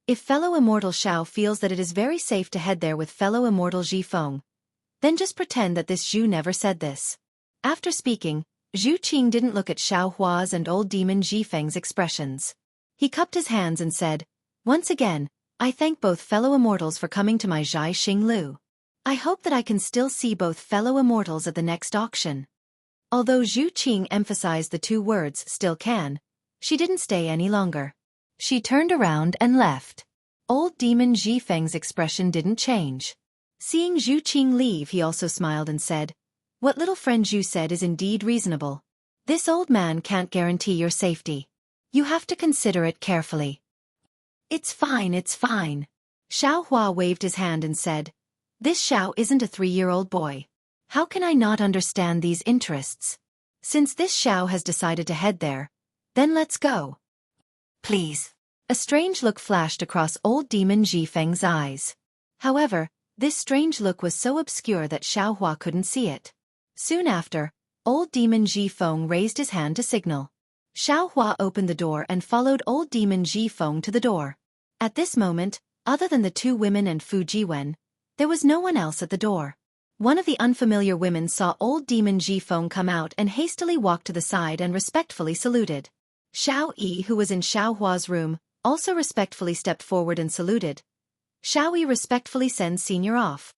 If Fellow Immortal Xiao feels that it is very safe to head there with Fellow Immortal Jifeng, then just pretend that this Zhu never said this." After speaking, Zhu Qing didn't look at Xiao Hua's and old demon Jifeng's expressions. He cupped his hands and said, "Once again, I thank both fellow immortals for coming to my Zhai Xing Lu. I hope that I can still see both fellow immortals at the next auction." Although Zhu Qing emphasized the two words "still can," she didn't stay any longer. She turned around and left. Old demon Jifeng's expression didn't change. Seeing Zhu Qing leave, he also smiled and said, "What little friend Zhu said is indeed reasonable. This old man can't guarantee your safety. You have to consider it carefully. It's fine, it's fine. Xiao Hua waved his hand and said, This Xiao isn't a 3-year-old boy. How can I not understand these interests? Since this Xiao has decided to head there, then let's go. Please. A strange look flashed across old demon Ji Feng's eyes. However, this strange look was so obscure that Xiao Hua couldn't see it. Soon after, old demon Ji Feng raised his hand to signal. Xiao Hua opened the door and followed old demon Ji Feng to the door. At this moment, other than the 2 women and Fu Jiwen, there was no one else at the door. One of the unfamiliar women saw old demon Ji Feng come out and hastily walked to the side and respectfully saluted. Xiao Yi, who was in Xiao Hua's room, also respectfully stepped forward and saluted. Xiao Yi respectfully sends Senior off.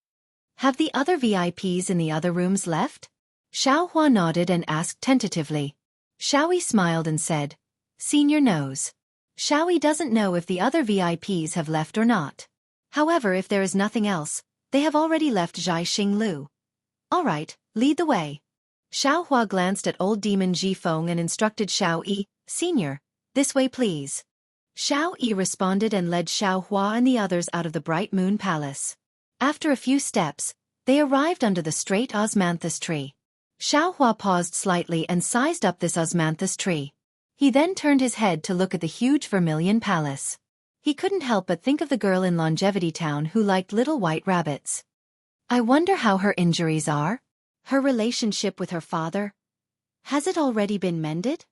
Have the other VIPs in the other rooms left? Xiao Hua nodded and asked tentatively. Xiao Yi smiled and said, Senior knows. Xiao Yi doesn't know if the other VIPs have left or not. However, if there is nothing else, they have already left Zhai Xinglu. All right, lead the way. Xiao Hua glanced at old demon Ji Feng and instructed Xiao Yi, Senior, this way please. Xiao Yi responded and led Xiao Hua and the others out of the Bright Moon Palace. After a few steps, they arrived under the straight osmanthus tree. Xiao Hua paused slightly and sized up this osmanthus tree. He then turned his head to look at the huge vermilion palace. He couldn't help but think of the girl in Longevity Town who liked little white rabbits. I wonder how her injuries are? Her relationship with her father? Has it already been mended?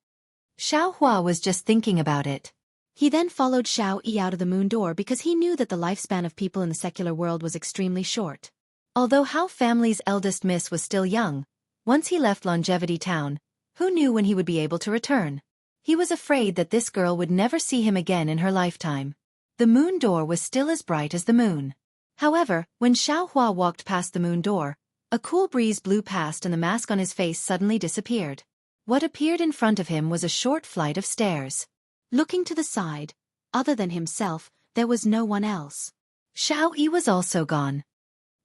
Xiao Hua was just thinking about it. He then followed Xiao Yi out of the moon door because he knew that the lifespan of people in the secular world was extremely short. Although Hao family's eldest miss was still young, once he left Longevity Town, who knew when he would be able to return? He was afraid that this girl would never see him again in her lifetime. The moon door was still as bright as the moon. However, when Xiao Hua walked past the moon door, a cool breeze blew past and the mask on his face suddenly disappeared. What appeared in front of him was a short flight of stairs. Looking to the side, other than himself, there was no one else. Xiao Yi was also gone.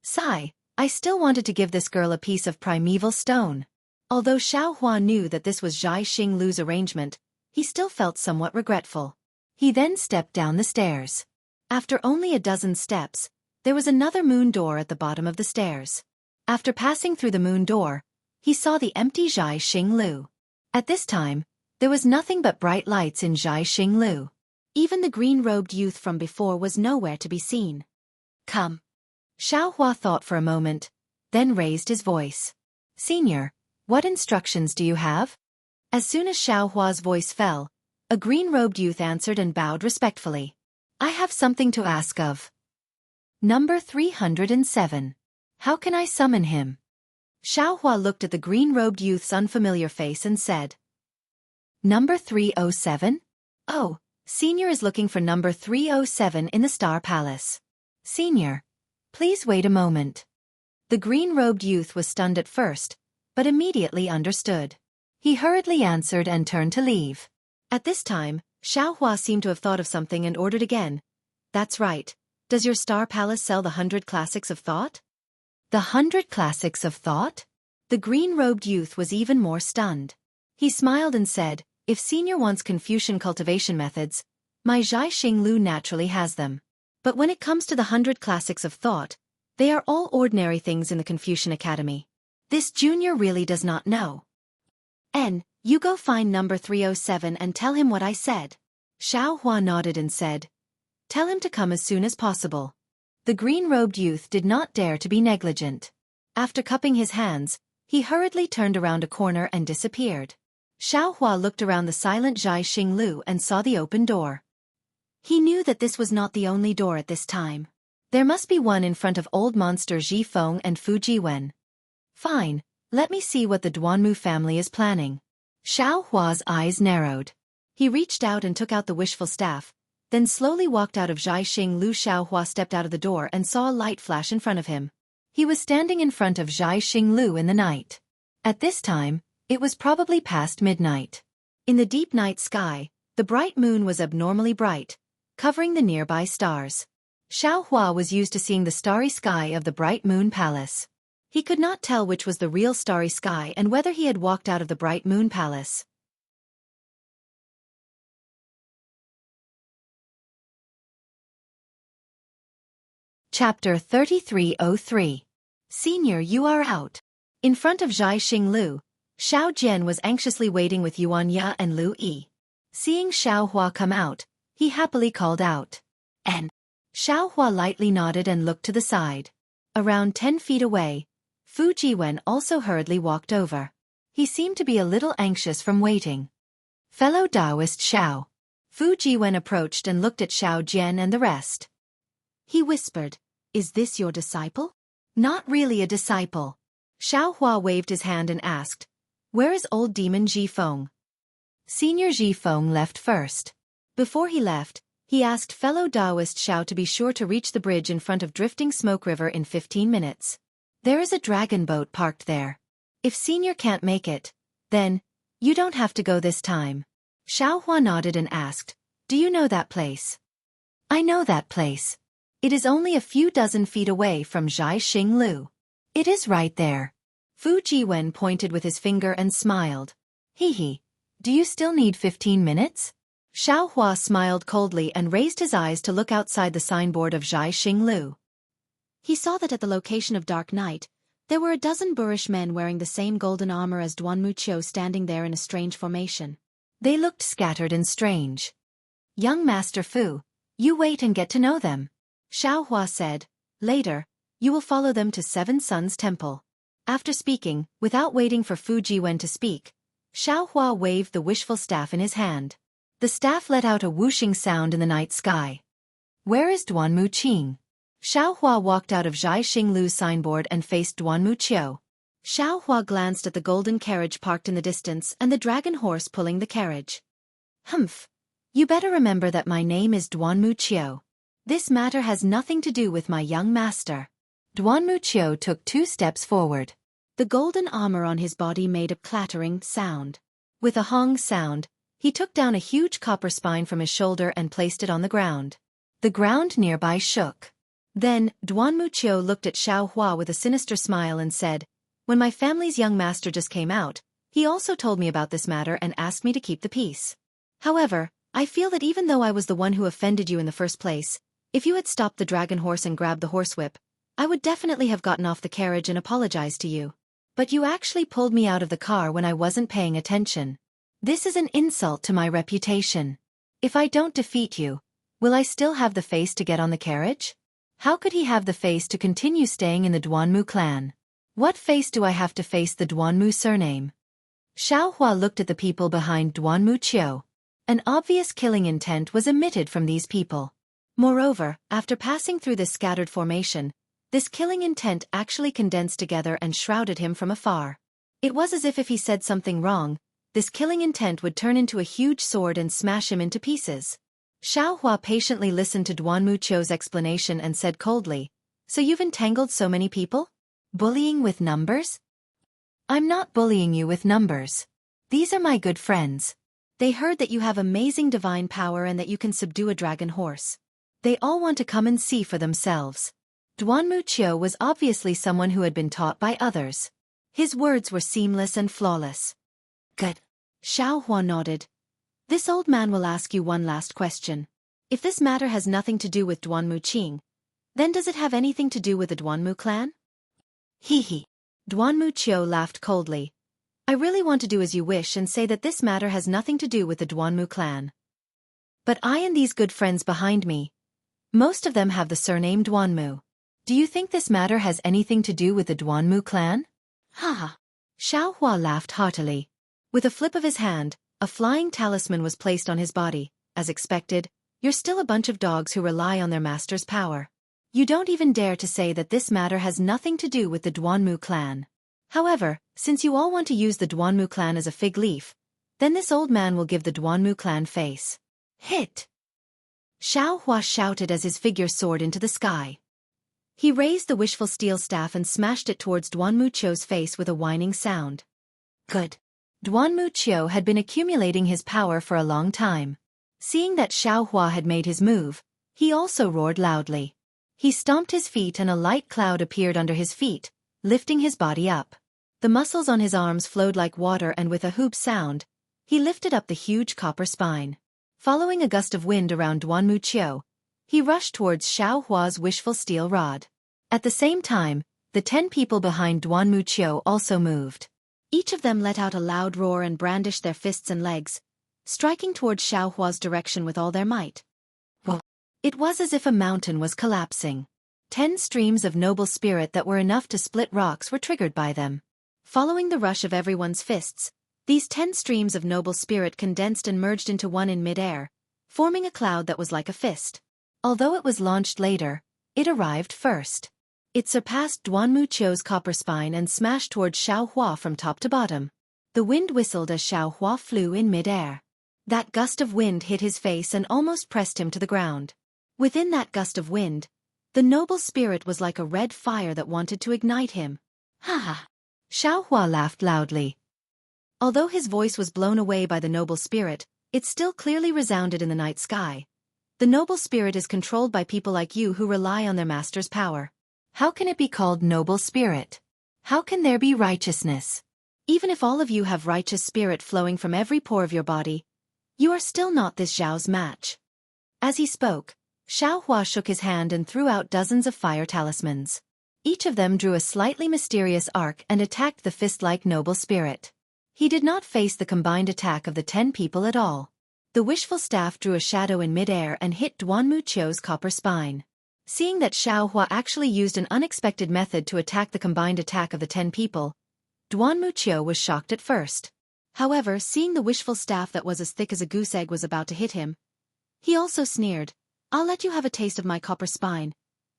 Sigh, I still wanted to give this girl a piece of primeval stone. Although Xiao Hua knew that this was Zhai Xinglu's arrangement, he still felt somewhat regretful. He then stepped down the stairs. After only a dozen steps, there was another moon door at the bottom of the stairs. After passing through the moon door, he saw the empty Zhai Xinglu. At this time, there was nothing but bright lights in Zhai Xinglu. Even the green-robed youth from before was nowhere to be seen. Come. Xiao Hua thought for a moment, then raised his voice. Senior, what instructions do you have? As soon as Xiao Hua's voice fell, a green-robed youth answered and bowed respectfully. I have something to ask of. Number 307. How can I summon him? Xiao Hua looked at the green-robed youth's unfamiliar face and said. Number 307? Oh, Senior is looking for number 307 in the Star Palace. Senior, please wait a moment. The green-robed youth was stunned at first, but immediately understood. He hurriedly answered and turned to leave. At this time, Xiao Hua seemed to have thought of something and ordered again. That's right. Does your Star Palace sell the 100 Classics of Thought? The 100 Classics of Thought? The green-robed youth was even more stunned. He smiled and said, if Senior wants Confucian cultivation methods, my Zhai Xinglu naturally has them. But when it comes to the 100 Classics of Thought, they are all ordinary things in the Confucian Academy. This junior really does not know. You go find number 307 and tell him what I said. Xiao Hua nodded and said, tell him to come as soon as possible. The green-robed youth did not dare to be negligent. After cupping his hands, he hurriedly turned around a corner and disappeared. Xiao Hua looked around the silent Zhai Xinglu and saw the open door. He knew that this was not the only door at this time. There must be one in front of old monster Ji Feng and Fu Jiwen. Fine, let me see what the Duanmu family is planning. Xiao Hua's eyes narrowed. He reached out and took out the wishful staff, then slowly walked out of Zhai Xinglu. Xiao Hua stepped out of the door and saw a light flash in front of him. He was standing in front of Zhai Xinglu in the night. At this time, it was probably past midnight. In the deep night sky, the bright moon was abnormally bright, covering the nearby stars. Xiao Hua was used to seeing the starry sky of the Bright Moon Palace. He could not tell which was the real starry sky and whether he had walked out of the Bright Moon Palace. Chapter 3303. Senior, you are out. In front of Zhai Xinglu, Xiao Jian was anxiously waiting with Yuan Ya and Lu Yi. Seeing Xiao Hua come out, he happily called out. And Xiao Hua lightly nodded and looked to the side. Around 10 feet away, Fu Jiwen also hurriedly walked over. He seemed to be a little anxious from waiting. Fellow Taoist Xiao. Fu Jiwen approached and looked at Xiao Jian and the rest. He whispered, "Is this your disciple?" "Not really a disciple." Xiao Hua waved his hand and asked, "Where is old demon Ji Feng?" Senior Ji Feng left first. Before he left, he asked fellow Taoist Xiao to be sure to reach the bridge in front of Drifting Smoke River in 15 minutes. There is a dragon boat parked there. If Senior can't make it, then, you don't have to go this time. Xiao Hua nodded and asked, "Do you know that place?" "I know that place. It is only a few dozen feet away from Zhai Xinglu. It is right there." Fu Jiwen pointed with his finger and smiled. Hee. Do you still need 15 minutes? Xiao Hua smiled coldly and raised his eyes to look outside the signboard of Zhai Xinglu. He saw that at the location of Dark Night, there were a dozen boorish men wearing the same golden armor as Duan Muqiu standing there in a strange formation. They looked scattered and strange. "Young Master Fu, you wait and get to know them," Xiao Hua said. "Later, you will follow them to Seven Suns Temple." After speaking, without waiting for Fu Jiwen to speak, Xiao Hua waved the wishful staff in his hand. The staff let out a whooshing sound in the night sky. "Where is Duan Muqing?" Xiao Hua walked out of Zhai Xinglu's signboard and faced Duan Muqiu. Xiao Hua glanced at the golden carriage parked in the distance and the dragon horse pulling the carriage. "Humph. You better remember that my name is Duan Muqiu. This matter has nothing to do with my young master." Duan Muqiu took 2 steps forward. The golden armor on his body made a clattering sound. With a hong sound, he took down a huge copper spine from his shoulder and placed it on the ground. The ground nearby shook. Then, Duan Muqiu looked at Xiao Hua with a sinister smile and said, "When my family's young master just came out, he also told me about this matter and asked me to keep the peace. However, I feel that even though I was the one who offended you in the first place, if you had stopped the dragon horse and grabbed the horsewhip, I would definitely have gotten off the carriage and apologized to you. But you actually pulled me out of the car when I wasn't paying attention. This is an insult to my reputation. If I don't defeat you, will I still have the face to get on the carriage? How could he have the face to continue staying in the Duanmu clan? What face do I have to face the Duanmu surname?" Xiao Hua looked at the people behind Duan Muqiu. An obvious killing intent was emitted from these people. Moreover, after passing through this scattered formation, this killing intent actually condensed together and shrouded him from afar. It was as if he said something wrong, this killing intent would turn into a huge sword and smash him into pieces. Xiao Hua patiently listened to Duan Muqiu's explanation and said coldly, "So you've entangled so many people? Bullying with numbers?" "I'm not bullying you with numbers. These are my good friends. They heard that you have amazing divine power and that you can subdue a dragon horse. They all want to come and see for themselves." Duan Muqiu was obviously someone who had been taught by others. His words were seamless and flawless. "Good." Xiao Hua nodded. "This old man will ask you one last question. If this matter has nothing to do with Duan Muqing, then does it have anything to do with the Duanmu clan?" Hee. Duan Muqiu laughed coldly. "I really want to do as you wish and say that this matter has nothing to do with the Duanmu clan. But I and these good friends behind me, most of them have the surname Duanmu. Do you think this matter has anything to do with the Duanmu clan?" "Ha!" Xiao Hua laughed heartily. With a flip of his hand, a flying talisman was placed on his body. As expected, you're still a bunch of dogs who rely on their master's power. You don't even dare to say that this matter has nothing to do with the Duanmu clan. However, since you all want to use the Duanmu clan as a fig leaf, then this old man will give the Duanmu clan face." Hit! Xiao Hua shouted as his figure soared into the sky. He raised the wishful steel staff and smashed it towards Duan Muqiu's face with a whining sound. Good. Duan Muqiu had been accumulating his power for a long time. Seeing that Xiao Hua had made his move, he also roared loudly. He stomped his feet and a light cloud appeared under his feet, lifting his body up. The muscles on his arms flowed like water and with a hoop sound, he lifted up the huge copper spine. Following a gust of wind around Duan Muqiu, He rushed towards Xiao Hua's wishful steel rod. At the same time, the 10 people behind Duanmu Qiu also moved. Each of them let out a loud roar and brandished their fists and legs, striking towards Xiao Hua's direction with all their might. Whoa! It was as if a mountain was collapsing. 10 streams of noble spirit that were enough to split rocks were triggered by them. Following the rush of everyone's fists, these 10 streams of noble spirit condensed and merged into one in mid-air, forming a cloud that was like a fist. Although it was launched later, it arrived first. It surpassed Duanmu Qiu's copper spine and smashed towards Xiao Hua from top to bottom. The wind whistled as Xiao Hua flew in mid-air. That gust of wind hit his face and almost pressed him to the ground. Within that gust of wind, the noble spirit was like a red fire that wanted to ignite him. Ha ha! Xiao Hua laughed loudly. Although his voice was blown away by the noble spirit, it still clearly resounded in the night sky. The noble spirit is controlled by people like you who rely on their master's power. How can it be called noble spirit? How can there be righteousness? Even if all of you have righteous spirit flowing from every pore of your body, you are still not this Zhao's match. As he spoke, Xiao Hua shook his hand and threw out dozens of fire talismans. Each of them drew a slightly mysterious arc and attacked the fist-like noble spirit. He did not face the combined attack of the 10 people at all. The wishful staff drew a shadow in mid-air and hit Duanmu Qiu's copper spine. Seeing that Xiao Hua actually used an unexpected method to attack the combined attack of the 10 people, Duanmu Qiu was shocked at first. However, seeing the wishful staff that was as thick as a goose egg was about to hit him, he also sneered, "I'll let you have a taste of my copper spine."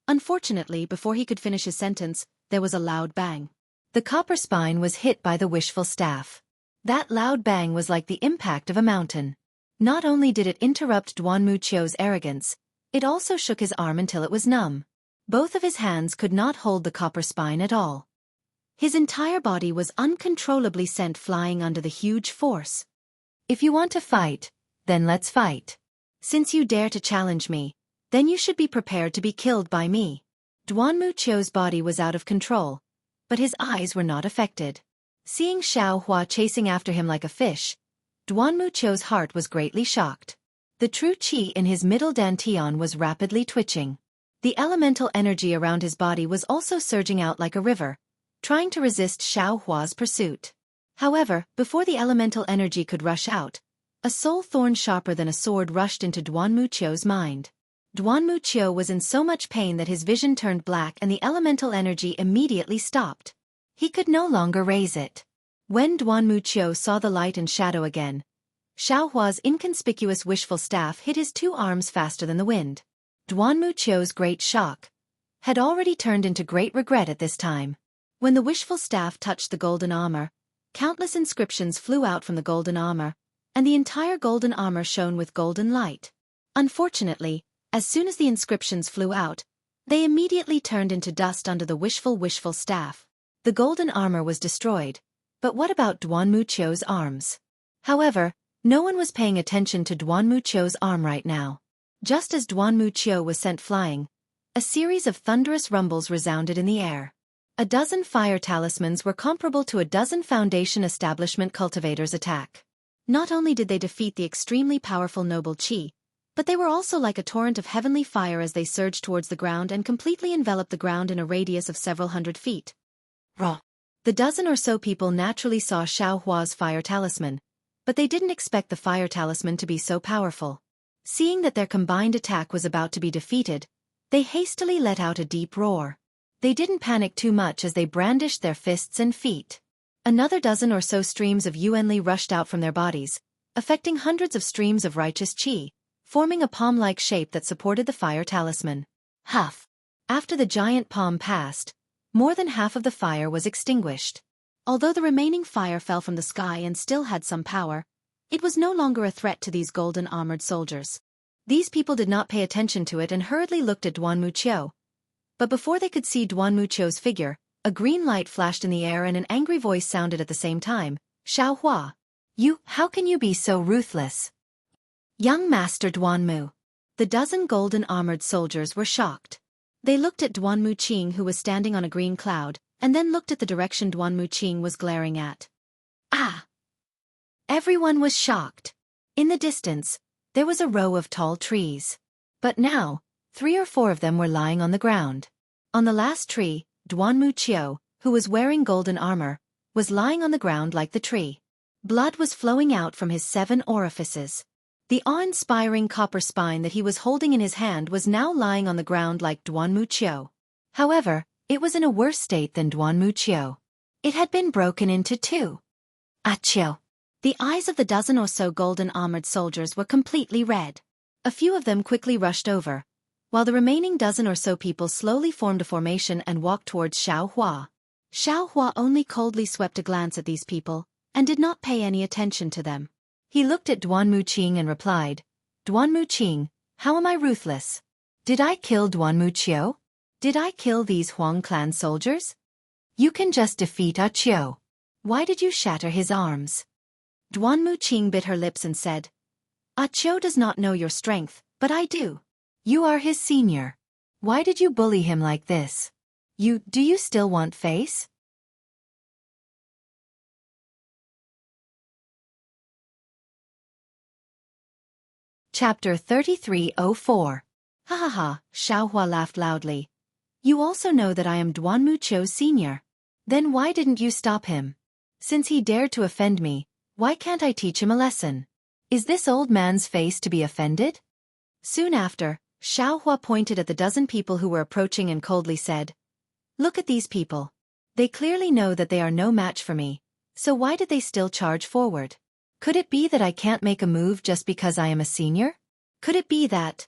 Unfortunately, before he could finish his sentence, there was a loud bang. The copper spine was hit by the wishful staff. That loud bang was like the impact of a mountain. Not only did it interrupt Duanmu Qiu's arrogance, it also shook his arm until it was numb. Both of his hands could not hold the copper spine at all. His entire body was uncontrollably sent flying under the huge force. "If you want to fight, then let's fight. Since you dare to challenge me, then you should be prepared to be killed by me." Duanmu Qiu's body was out of control, but his eyes were not affected. Seeing Xiao Hua chasing after him like a fish, Duanmu Qiu's heart was greatly shocked. The true qi in his middle dantian was rapidly twitching. The elemental energy around his body was also surging out like a river, trying to resist Xiao Hua's pursuit. However, before the elemental energy could rush out, a soul thorn sharper than a sword rushed into Duanmu Qiu's mind. Duanmu Qiu was in so much pain that his vision turned black and the elemental energy immediately stopped. He could no longer raise it. When Duanmu Qiu saw the light and shadow again, Xiao Hua's inconspicuous wishful staff hit his 2 arms faster than the wind. Duanmu Qiu's great shock had already turned into great regret at this time. When the wishful staff touched the golden armor, countless inscriptions flew out from the golden armor, and the entire golden armor shone with golden light. Unfortunately, as soon as the inscriptions flew out, they immediately turned into dust under the wishful staff. The golden armor was destroyed, but what about Duanmu Qiu's arms? However, no one was paying attention to Duanmu Qiu's arm right now. Just as Duanmu Qiu was sent flying, a series of thunderous rumbles resounded in the air. A dozen fire talismans were comparable to a dozen Foundation establishment cultivators' attack. Not only did they defeat the extremely powerful noble qi, but they were also like a torrent of heavenly fire as they surged towards the ground and completely enveloped the ground in a radius of several hundred feet. Raw. The dozen or so people naturally saw Xiao Hua's fire talisman, but they didn't expect the fire talisman to be so powerful. Seeing that their combined attack was about to be defeated, they hastily let out a deep roar. They didn't panic too much as they brandished their fists and feet. Another dozen or so streams of Yuanli rushed out from their bodies, affecting hundreds of streams of righteous qi, forming a palm-like shape that supported the fire talisman. Huff! After the giant palm passed, more than half of the fire was extinguished. Although the remaining fire fell from the sky and still had some power, it was no longer a threat to these golden armored soldiers. These people did not pay attention to it and hurriedly looked at Duanmu Qiu. But before they could see Duanmu Qiu's figure, a green light flashed in the air and an angry voice sounded at the same time. "Xiao Hua! How can you be so ruthless? Young Master Duanmu." The dozen golden armored soldiers were shocked. They looked at Duanmu Qing who was standing on a green cloud, and then looked at the direction Duanmu Qing was glaring at. Ah! Everyone was shocked. In the distance, there was a row of tall trees. But now, 3 or 4 of them were lying on the ground. On the last tree, Duanmu Qiu, who was wearing golden armor, was lying on the ground like the tree. Blood was flowing out from his 7 orifices. The awe-inspiring copper spine that he was holding in his hand was now lying on the ground like Duanmu Qiu. However, it was in a worse state than Duanmu Qiu. It had been broken into 2. Achoo! The eyes of the dozen or so golden-armored soldiers were completely red. A few of them quickly rushed over, while the remaining dozen or so people slowly formed a formation and walked towards Xiao Hua. Xiao Hua only coldly swept a glance at these people, and did not pay any attention to them. He looked at Duanmu Qing and replied, Duanmu Qing, how am I ruthless? Did I kill Duanmu Qiu? Did I kill these Huang clan soldiers? You can just defeat Ah Qiu. Why did you shatter his arms? Duanmu Qing bit her lips and said, Ah Qiu does not know your strength, but I do. You are his senior. Why did you bully him like this? Do you still want face? Chapter 3304. Ha ha ha, Xiao Hua laughed loudly. You also know that I am Duanmu Qiu's senior. Then why didn't you stop him? Since he dared to offend me, why can't I teach him a lesson? Is this old man's face to be offended? Soon after, Xiao Hua pointed at the dozen people who were approaching and coldly said, Look at these people. They clearly know that they are no match for me, so why did they still charge forward? Could it be that I can't make a move just because I am a senior? Could it be that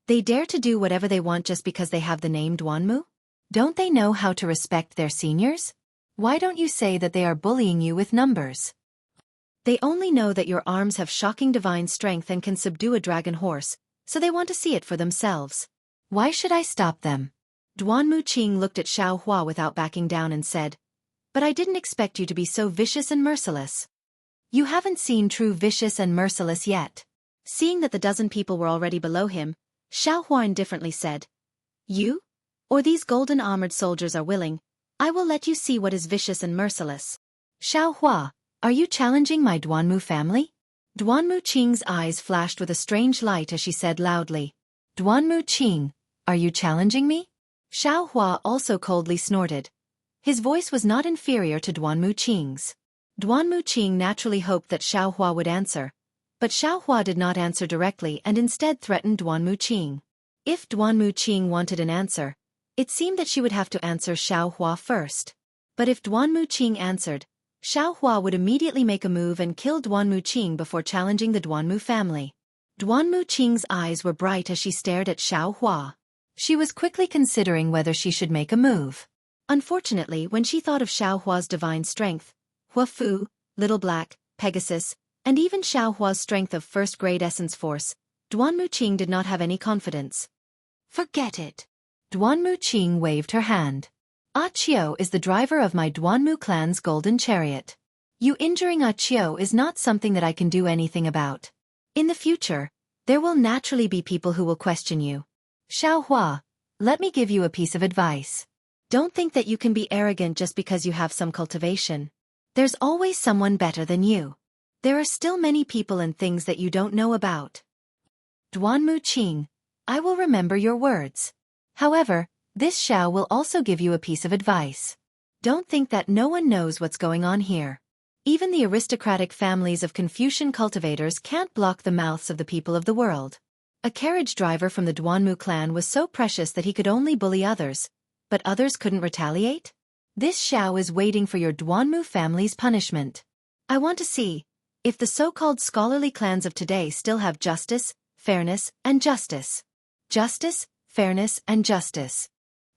they dare to do whatever they want just because they have the name Duanmu? Don't they know how to respect their seniors? Why don't you say that they are bullying you with numbers? They only know that your arms have shocking divine strength and can subdue a dragon horse, so they want to see it for themselves. Why should I stop them? Duanmu Qing looked at Xiao Hua without backing down and said, But I didn't expect you to be so vicious and merciless. You haven't seen true vicious and merciless yet. Seeing that the dozen people were already below him, Xiao Hua indifferently said, You? Or these golden-armored soldiers are willing, I will let you see what is vicious and merciless. Xiao Hua, are you challenging my Duanmu family? Duanmu Qing's eyes flashed with a strange light as she said loudly, Duanmu Qing, are you challenging me? Xiao Hua also coldly snorted. His voice was not inferior to Duanmu Qing's. Duanmu Qing naturally hoped that Xiao Hua would answer, but Xiao Hua did not answer directly and instead threatened Duanmu Qing. If Duanmu Qing wanted an answer, it seemed that she would have to answer Xiao Hua first. But if Duanmu Qing answered, Xiao Hua would immediately make a move and kill Duanmu Qing before challenging the Duanmu family. Duanmu Qing's eyes were bright as she stared at Xiao Hua. She was quickly considering whether she should make a move. Unfortunately, when she thought of Xiao Hua's divine strength, Hua Fu, Little Black, Pegasus, and even Xiao Hua's strength of first-grade essence force, Duanmu Qing did not have any confidence. Forget it. Duanmu Qing waved her hand. Ah Qiu is the driver of my Duanmu clan's golden chariot. You injuring Ah Qiu is not something that I can do anything about. In the future, there will naturally be people who will question you. Xiao Hua, let me give you a piece of advice. Don't think that you can be arrogant just because you have some cultivation. There's always someone better than you. There are still many people and things that you don't know about. Duanmu Qing, I will remember your words. However, this Xiao will also give you a piece of advice. Don't think that no one knows what's going on here. Even the aristocratic families of Confucian cultivators can't block the mouths of the people of the world. A carriage driver from the Duanmu clan was so precious that he could only bully others, but others couldn't retaliate? This Xiao is waiting for your Duanmu family's punishment. I want to see if the so-called scholarly clans of today still have justice, fairness, and justice. Justice, fairness, and justice.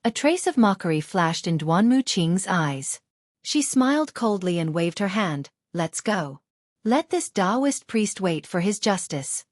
A trace of mockery flashed in Duanmu Qing's eyes. She smiled coldly and waved her hand, let's go. Let this Taoist priest wait for his justice.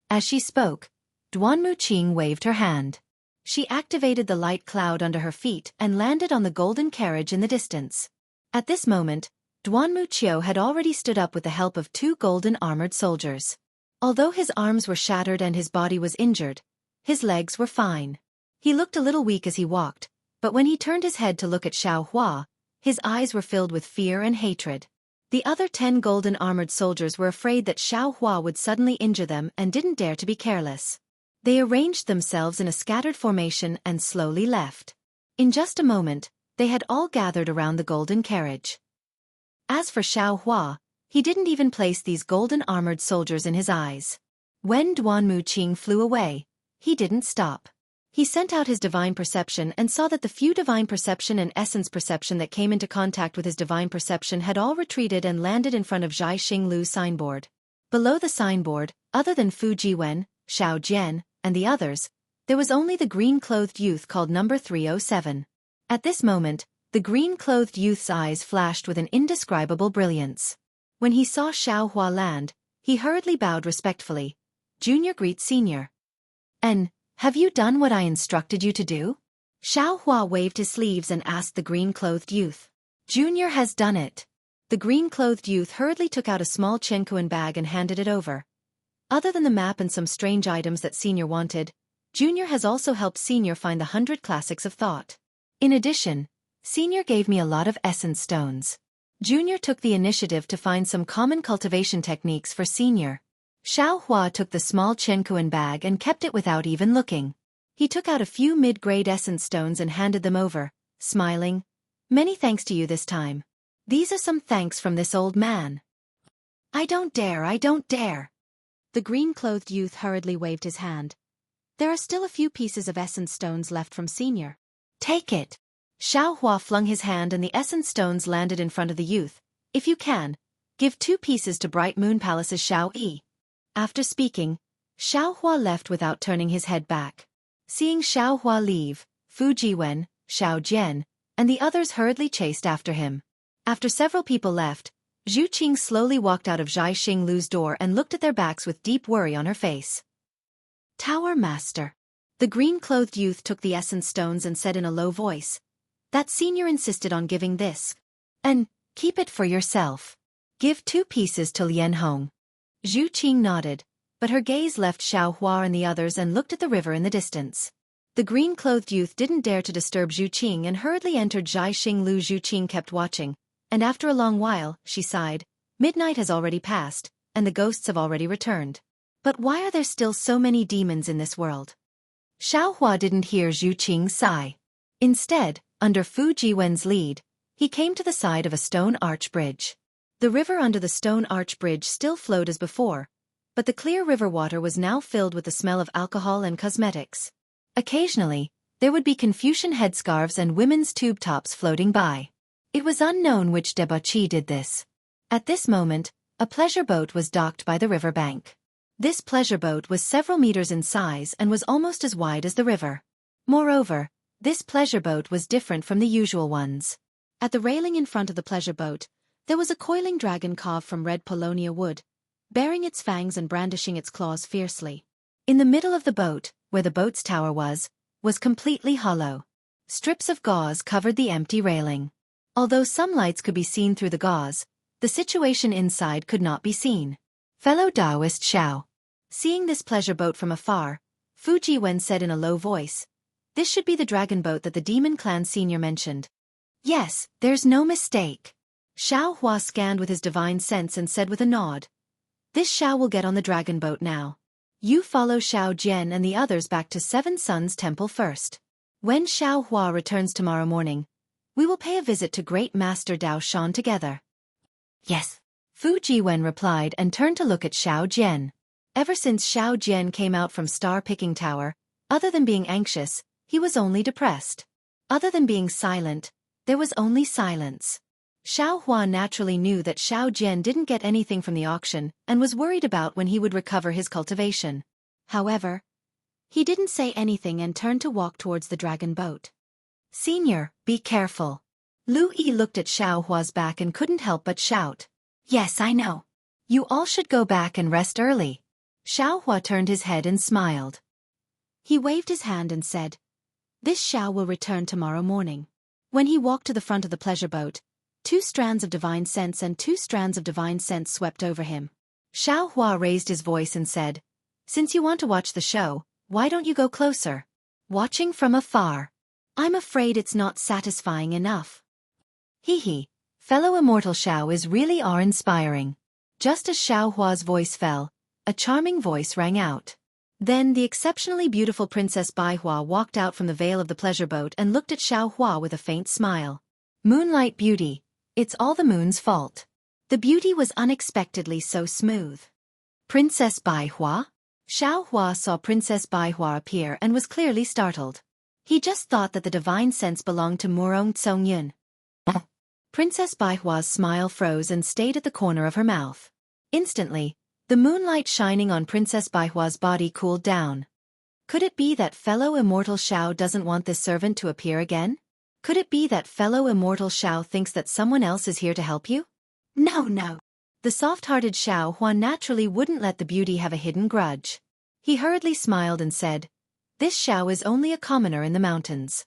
As she spoke, Duanmu Qing waved her hand. She activated the light cloud under her feet and landed on the golden carriage in the distance. At this moment, Duanmu Qiu had already stood up with the help of 2 golden-armored soldiers. Although his arms were shattered and his body was injured, his legs were fine. He looked a little weak as he walked, but when he turned his head to look at Xiao Hua, his eyes were filled with fear and hatred. The other 10 golden-armored soldiers were afraid that Xiao Hua would suddenly injure them and didn't dare to be careless. They arranged themselves in a scattered formation and slowly left. In just a moment, they had all gathered around the golden carriage. As for Xiao Hua, he didn't even place these golden-armored soldiers in his eyes. When Duan Muqing flew away, he didn't stop. He sent out his divine perception and saw that the few divine perception and essence perception that came into contact with his divine perception had all retreated and landed in front of Zhai Xinglu's signboard. Below the signboard, other than Fu Jiwen, Xiao Jian, and the others, there was only the green-clothed youth called number 307. At this moment, the green-clothed youth's eyes flashed with an indescribable brilliance. When he saw Xiao Hua land, he hurriedly bowed respectfully. Junior greets senior. "And, have you done what I instructed you to do?" Xiao Hua waved his sleeves and asked the green-clothed youth. "Junior has done it." The green-clothed youth hurriedly took out a small Chenkuan bag and handed it over. Other than the map and some strange items that senior wanted, Junior has also helped senior find the 100 classics of thought. In addition, senior gave me a lot of essence stones. Junior took the initiative to find some common cultivation techniques for senior. Xiao Hua took the small Chenkuan bag and kept it without even looking. He took out a few mid-grade essence stones and handed them over, smiling. "Many thanks to you this time. These are some thanks from this old man." I don't dare. The green-clothed youth hurriedly waved his hand. "There are still a few pieces of essence stones left from senior." "Take it." Xiao Hua flung his hand and the essence stones landed in front of the youth. "If you can, give 2 pieces to Bright Moon Palace's Xueqi." After speaking, Xiao Hua left without turning his head back. Seeing Xiao Hua leave, Fu Jiwen, Xiao Jian, and the others hurriedly chased after him. After several people left, Zhu Qing slowly walked out of Zhai Xinglu's door and looked at their backs with deep worry on her face. "Tower Master." The green-clothed youth took the essence stones and said in a low voice, "That senior insisted on giving this. And, keep it for yourself. Give 2 pieces to Lian Hong." Zhu Qing nodded, but her gaze left Xiao Hua and the others and looked at the river in the distance. The green-clothed youth didn't dare to disturb Zhu Qing and hurriedly entered Zhai Xinglu. Zhu Qing kept watching, and after a long while, she sighed. Midnight has already passed, and the ghosts have already returned. But why are there still so many demons in this world? Xiao Hua didn't hear Zhu Qing's sigh. Instead, under Fu Jiwen's lead, he came to the side of a stone arch bridge. The river under the stone arch bridge still flowed as before, but the clear river water was now filled with the smell of alcohol and cosmetics. Occasionally, there would be Confucian headscarves and women's tube tops floating by. It was unknown which debauchee did this. At this moment, a pleasure boat was docked by the river bank. This pleasure boat was several meters in size and was almost as wide as the river. Moreover, this pleasure boat was different from the usual ones. At the railing in front of the pleasure boat, there was a coiling dragon carved from red Polonia wood, baring its fangs and brandishing its claws fiercely. In the middle of the boat, where the boat's tower was completely hollow. Strips of gauze covered the empty railing. Although some lights could be seen through the gauze, the situation inside could not be seen. Fellow Taoist Xiao. Seeing this pleasure boat from afar, Fu Jiwen said in a low voice, "This should be the dragon boat that the demon clan senior mentioned." "Yes, there's no mistake." Xiao Hua scanned with his divine sense and said with a nod, "This Xiao will get on the dragon boat now. You follow Xiao Jian and the others back to Seven Suns Temple first. When Xiao Hua returns tomorrow morning, we will pay a visit to Great Master Dao Shan together." "Yes," Fu Jiwen replied and turned to look at Xiao Jian. Ever since Xiao Jian came out from Star Picking Tower, other than being anxious, he was only depressed. Other than being silent, there was only silence. Xiao Hua naturally knew that Xiao Jian didn't get anything from the auction and was worried about when he would recover his cultivation. However, he didn't say anything and turned to walk towards the dragon boat. "Senior, be careful." Lu Yi looked at Xiao Hua's back and couldn't help but shout. "Yes, I know. You all should go back and rest early." Xiao Hua turned his head and smiled. He waved his hand and said, "This Xiao will return tomorrow morning." When he walked to the front of the pleasure boat, 2 strands of divine sense and 2 strands of divine sense swept over him. Xiao Hua raised his voice and said, "Since you want to watch the show, why don't you go closer? Watching from afar. I'm afraid it's not satisfying enough." Hee, fellow immortal Xiao is really awe-inspiring. Just as Xiao Hua's voice fell, a charming voice rang out. Then the exceptionally beautiful Princess Baihua walked out from the veil of the pleasure boat and looked at Xiao Hua with a faint smile. Moonlight beauty. It's all the moon's fault. The beauty was unexpectedly so smooth. Princess Baihua? Xiao Hua saw Princess Baihua appear and was clearly startled. He just thought that the divine sense belonged to Murong Tsongyun. Princess Baihua's smile froze and stayed at the corner of her mouth. Instantly, the moonlight shining on Princess Baihua's body cooled down. Could it be that fellow immortal Xiao doesn't want this servant to appear again? Could it be that fellow immortal Xiao thinks that someone else is here to help you? No. The soft-hearted Xiao Hua naturally wouldn't let the beauty have a hidden grudge. He hurriedly smiled and said, "This Xiao is only a commoner in the mountains.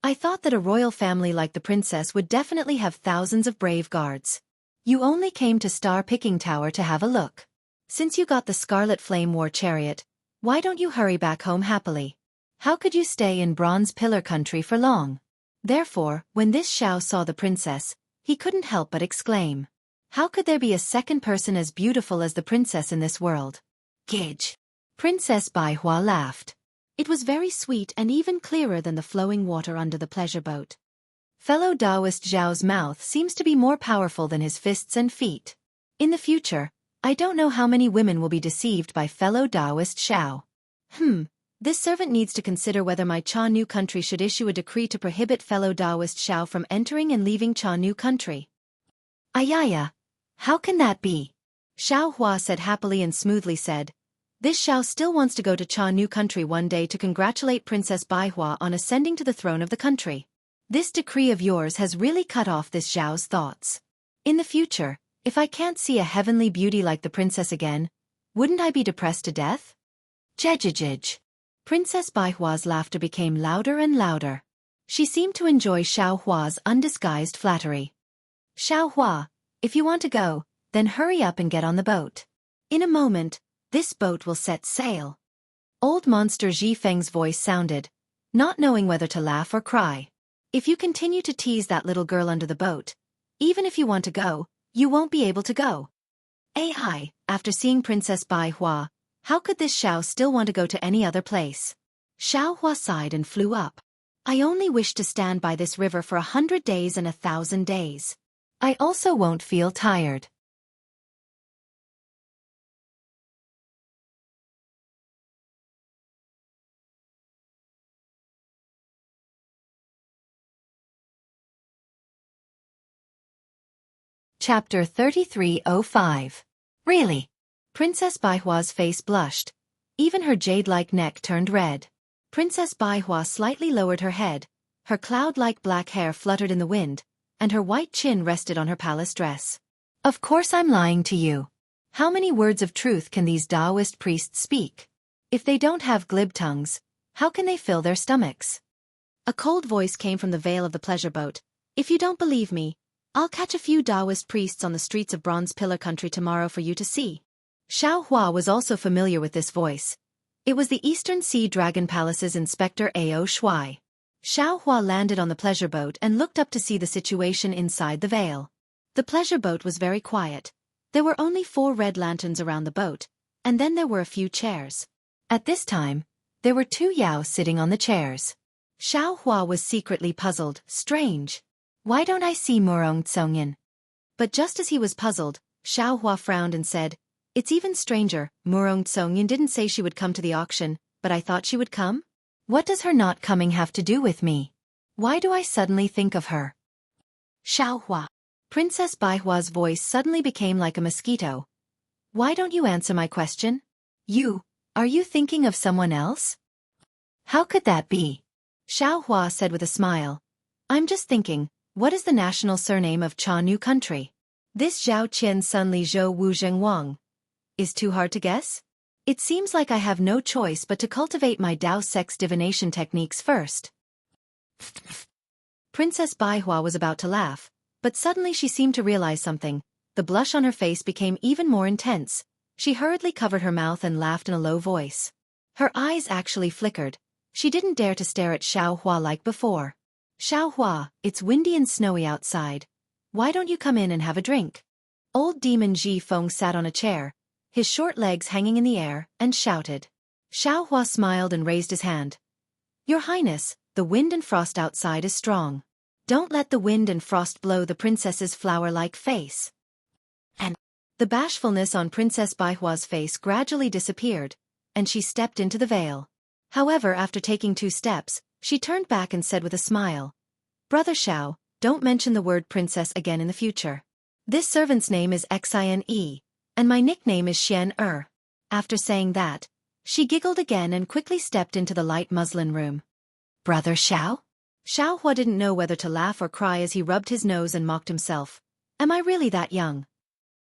I thought that a royal family like the princess would definitely have thousands of brave guards. You only came to Star Picking Tower to have a look. Since you got the Scarlet Flame War Chariot, why don't you hurry back home happily? How could you stay in Bronze Pillar Country for long?" Therefore, when this Xiao saw the princess, he couldn't help but exclaim, "How could there be a second person as beautiful as the princess in this world?" Gidge. Princess Baihua laughed. It was very sweet and even clearer than the flowing water under the pleasure boat. Fellow Taoist Zhao's mouth seems to be more powerful than his fists and feet. In the future, I don't know how many women will be deceived by fellow Taoist Xiao. This servant needs to consider whether my Cha Nu country should issue a decree to prohibit fellow Taoist Xiao from entering and leaving Cha Nu country. Ayaya. How can that be? Xiao Hua said happily and smoothly said, "This Xiao still wants to go to Cha Nu country one day to congratulate Princess Baihua on ascending to the throne of the country. This decree of yours has really cut off this Xiao's thoughts. In the future, if I can't see a heavenly beauty like the princess again, wouldn't I be depressed to death?" Jejejej. Princess Baihua's laughter became louder and louder. She seemed to enjoy Xiao Hua's undisguised flattery. "Xiao Hua, if you want to go, then hurry up and get on the boat. In a moment, this boat will set sail." Old monster Ji Feng's voice sounded, not knowing whether to laugh or cry. "If you continue to tease that little girl under the boat, even if you want to go, you won't be able to go." AI, after seeing Princess Baihua, how could this Xiao still want to go to any other place? Xiao Hua sighed and flew up. "I only wish to stand by this river for 100 days and 1,000 days. I also won't feel tired." Chapter 3305. Really? Princess Baihua's face blushed. Even her jade-like neck turned red. Princess Baihua slightly lowered her head, her cloud-like black hair fluttered in the wind, and her white chin rested on her palace dress. "Of course I'm lying to you. How many words of truth can these Taoist priests speak? If they don't have glib tongues, how can they fill their stomachs?" A cold voice came from the veil of the pleasure boat. "If you don't believe me, I'll catch a few Taoist priests on the streets of Bronze Pillar Country tomorrow for you to see." Xiao Hua was also familiar with this voice. It was the Eastern Sea Dragon Palace's Inspector Ao Shuai. Xiao Hua landed on the pleasure boat and looked up to see the situation inside the veil. The pleasure boat was very quiet. There were only 4 red lanterns around the boat, and then there were a few chairs. At this time, there were 2 Yao sitting on the chairs. Xiao Hua was secretly puzzled. Strange. Why don't I see Murong Tsongyun? But just as he was puzzled, Xiao Hua frowned and said, "It's even stranger, Murong Tsongyun didn't say she would come to the auction, but I thought she would come? What does her not coming have to do with me? Why do I suddenly think of her?" Xiao Hua. Princess Baihua's voice suddenly became like a mosquito. "Why don't you answer my question? Are you thinking of someone else?" "How could that be?" Xiao Hua said with a smile. "I'm just thinking, what is the national surname of Cha Nu country? This Zhao Qian Sun Li Zhou Wu Zheng Wang. Is too hard to guess? It seems like I have no choice but to cultivate my Dao sex divination techniques first." Princess Baihua was about to laugh, but suddenly she seemed to realize something. The blush on her face became even more intense. She hurriedly covered her mouth and laughed in a low voice. Her eyes actually flickered. She didn't dare to stare at Xiao Hua like before. "Xiao Hua, it's windy and snowy outside. Why don't you come in and have a drink?" Old demon Ji Feng sat on a chair, his short legs hanging in the air, and shouted. Xiao Hua smiled and raised his hand. Your Highness, the wind and frost outside is strong. Don't let the wind and frost blow the princess's flower-like face. And the bashfulness on Princess Baihua's face gradually disappeared, and she stepped into the veil. However, after taking 2 steps, she turned back and said with a smile, Brother Xiao, don't mention the word princess again in the future. This servant's name is Xine, and my nickname is Xian. After saying that, she giggled again and quickly stepped into the light muslin room. Brother Xiao? Xiao Hua didn't know whether to laugh or cry as he rubbed his nose and mocked himself. Am I really that young?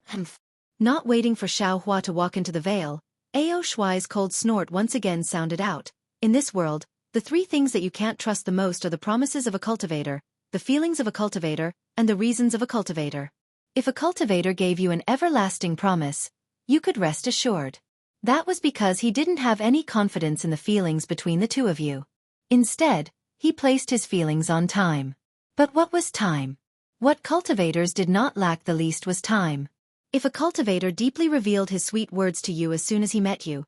Humph. Not waiting for Xiao Hua to walk into the veil, Ao Shuai's cold snort once again sounded out. In this world, the 3 things that you can't trust the most are the promises of a cultivator, the feelings of a cultivator, and the reasons of a cultivator. If a cultivator gave you an everlasting promise, you could rest assured. That was because he didn't have any confidence in the feelings between the 2 of you. Instead, he placed his feelings on time. But what was time? What cultivators did not lack the least was time. If a cultivator deeply revealed his sweet words to you as soon as he met you,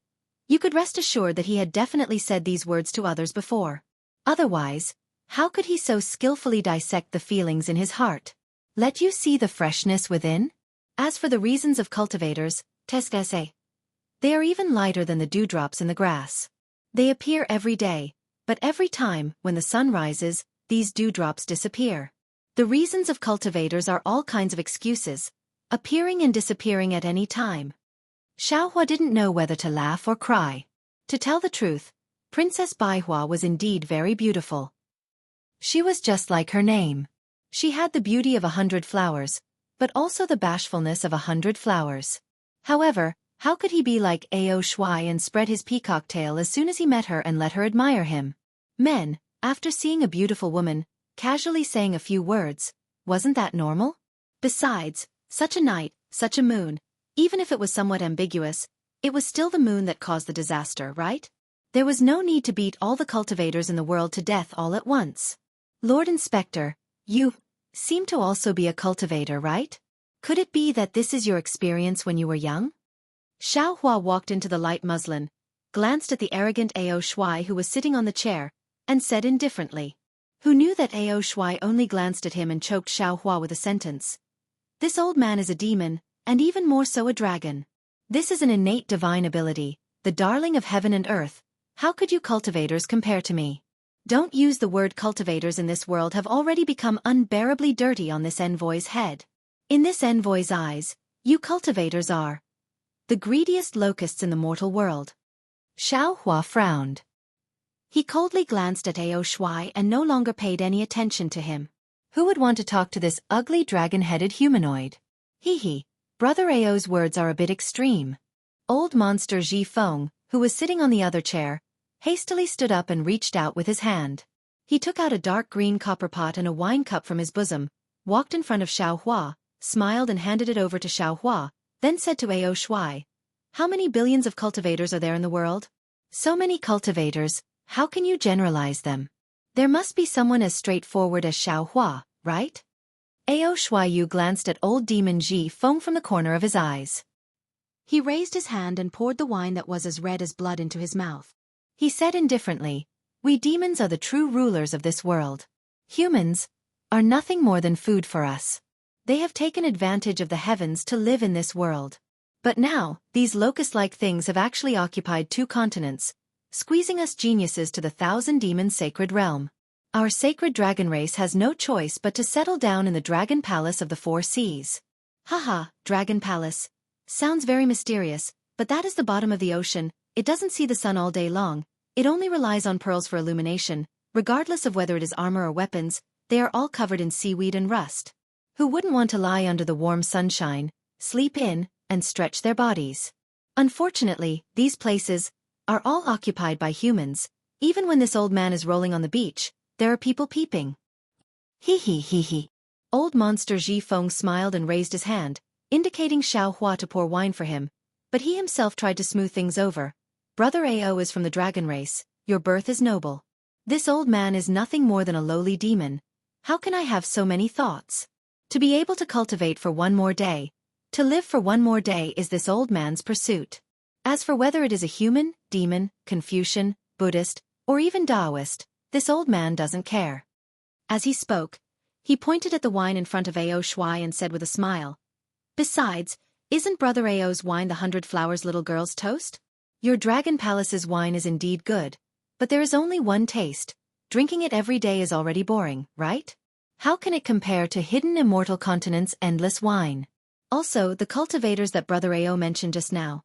you could rest assured that he had definitely said these words to others before. Otherwise, how could he so skillfully dissect the feelings in his heart? Let you see the freshness within? As for the reasons of cultivators, Tesgese, they are even lighter than the dewdrops in the grass. They appear every day, but every time, when the sun rises, these dewdrops disappear. The reasons of cultivators are all kinds of excuses, appearing and disappearing at any time. Xiao Hua didn't know whether to laugh or cry. To tell the truth, Princess Baihua was indeed very beautiful. She was just like her name. She had the beauty of 100 flowers, but also the bashfulness of 100 flowers. However, how could he be like Ao Shuai and spread his peacock tail as soon as he met her and let her admire him? Men, after seeing a beautiful woman, casually saying a few words, wasn't that normal? Besides, such a night, such a moon, even if it was somewhat ambiguous, it was still the moon that caused the disaster, right? There was no need to beat all the cultivators in the world to death all at once. Lord Inspector, you seem to also be a cultivator, right? Could it be that this is your experience when you were young? Xiao Hua walked into the light muslin, glanced at the arrogant Ao Shuai who was sitting on the chair, and said indifferently. Who knew that Ao Shuai only glanced at him and choked Xiao Hua with a sentence. This old man is a demon, and even more so a dragon. This is an innate divine ability, the darling of heaven and earth. How could you cultivators compare to me? Don't use the word cultivators in this world have already become unbearably dirty on this envoy's head. In this envoy's eyes, you cultivators are the greediest locusts in the mortal world. Xiao Hua frowned. He coldly glanced at Ao Shuai and no longer paid any attention to him. Who would want to talk to this ugly dragon-headed humanoid? Hee. Brother Ao's words are a bit extreme. Old monster Ji Feng, who was sitting on the other chair, hastily stood up and reached out with his hand. He took out a dark green copper pot and a wine cup from his bosom, walked in front of Xiao Hua, smiled and handed it over to Xiao Hua, then said to Ao Shuai, How many billions of cultivators are there in the world? So many cultivators, how can you generalize them? There must be someone as straightforward as Xiao Hua, right? Ao Shuai glanced at old demon Ji Feng from the corner of his eyes. He raised his hand and poured the wine that was as red as blood into his mouth. He said indifferently, We demons are the true rulers of this world. Humans are nothing more than food for us. They have taken advantage of the heavens to live in this world. But now, these locust-like things have actually occupied 2 continents, squeezing us geniuses to the 1,000-demon sacred realm. Our sacred dragon race has no choice but to settle down in the dragon palace of the 4 seas. Haha, dragon palace. Sounds very mysterious, but that is the bottom of the ocean. It doesn't see the sun all day long. It only relies on pearls for illumination. Regardless of whether it is armor or weapons, they are all covered in seaweed and rust. Who wouldn't want to lie under the warm sunshine, sleep in, and stretch their bodies? Unfortunately, these places are all occupied by humans. Even when this old man is rolling on the beach, there are people peeping. Hee. Old monster Ji Feng smiled and raised his hand, indicating Xiao Hua to pour wine for him, but he himself tried to smooth things over. Brother Ao is from the dragon race, your birth is noble. This old man is nothing more than a lowly demon. How can I have so many thoughts? To be able to cultivate for one more day, to live for one more day is this old man's pursuit. As for whether it is a human, demon, Confucian, Buddhist, or even Taoist, this old man doesn't care. As he spoke, he pointed at the wine in front of Ao Shuai and said with a smile, "Besides, isn't Brother Ao's wine the 100 Flowers little girl's toast? Your Dragon Palace's wine is indeed good, but there is only one taste. Drinking it every day is already boring, right? How can it compare to Hidden Immortal Continent's endless wine? Also, the cultivators that Brother Ao mentioned just now.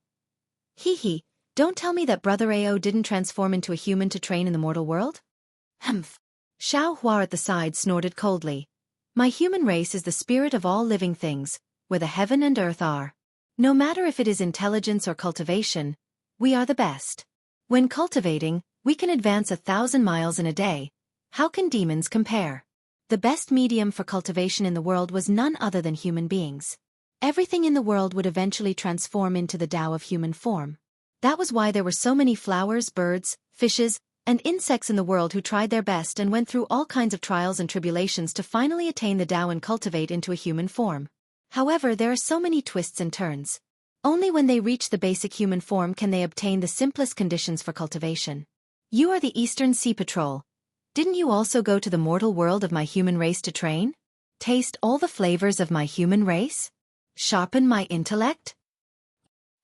Hee, don't tell me that Brother Ao didn't transform into a human to train in the mortal world?" Humph. Xiao Hua at the side snorted coldly. "My human race is the spirit of all living things, where the heaven and earth are. No matter if it is intelligence or cultivation, we are the best. When cultivating, we can advance 1,000 miles in a day. How can demons compare? The best medium for cultivation in the world was none other than human beings. Everything in the world would eventually transform into the Tao of human form. That was why there were so many flowers, birds, fishes, and insects in the world who tried their best and went through all kinds of trials and tribulations to finally attain the Tao and cultivate into a human form. However, there are so many twists and turns. Only when they reach the basic human form can they obtain the simplest conditions for cultivation. You are the Eastern Sea Patrol. Didn't you also go to the mortal world of my human race to train? Taste all the flavors of my human race? Sharpen my intellect?"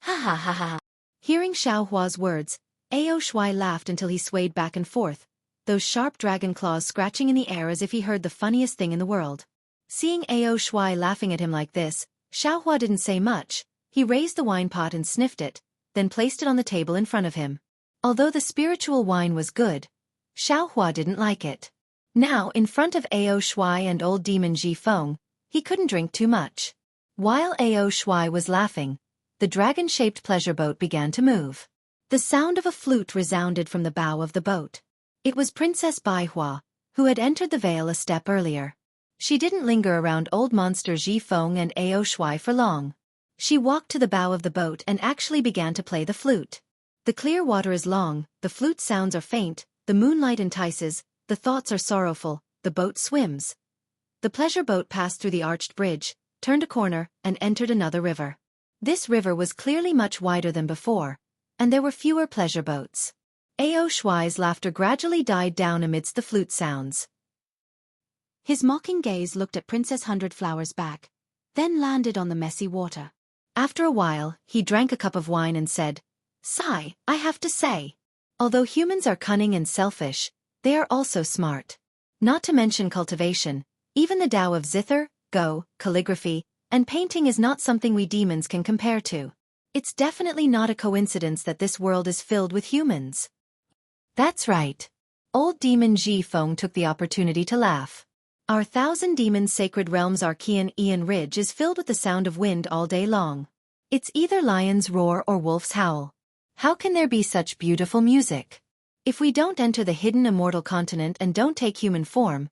Ha ha ha ha. Hearing Xiao Hua's words, Ao Shuai laughed until he swayed back and forth, those sharp dragon claws scratching in the air as if he heard the funniest thing in the world. Seeing Ao Shuai laughing at him like this, Xiao Hua didn't say much. He raised the wine pot and sniffed it, then placed it on the table in front of him. Although the spiritual wine was good, Xiao Hua didn't like it. Now, in front of Ao Shuai and old demon Ji Feng, he couldn't drink too much. While Ao Shuai was laughing, the dragon-shaped pleasure boat began to move. The sound of a flute resounded from the bow of the boat. It was Princess Baihua, who had entered the vale a step earlier. She didn't linger around old monster Ji Feng and Ao Shuai for long. She walked to the bow of the boat and actually began to play the flute. The clear water is long, the flute sounds are faint, the moonlight entices, the thoughts are sorrowful, the boat swims. The pleasure boat passed through the arched bridge, turned a corner, and entered another river. This river was clearly much wider than before, and there were fewer pleasure boats. Ao Shuai's laughter gradually died down amidst the flute sounds. His mocking gaze looked at Princess 100 Flowers' back, then landed on the messy water. After a while, he drank a cup of wine and said, "Sigh, I have to say. Although humans are cunning and selfish, they are also smart. Not to mention cultivation, even the Tao of zither, go, calligraphy, and painting is not something we demons can compare to. It's definitely not a coincidence that this world is filled with humans." That's right. Old demon Ji Feng took the opportunity to laugh. Our 1,000 demons' sacred realm's Archean Ian Ridge is filled with the sound of wind all day long. It's either lion's roar or wolf's howl. How can there be such beautiful music? If we don't enter the hidden immortal continent and don't take human form,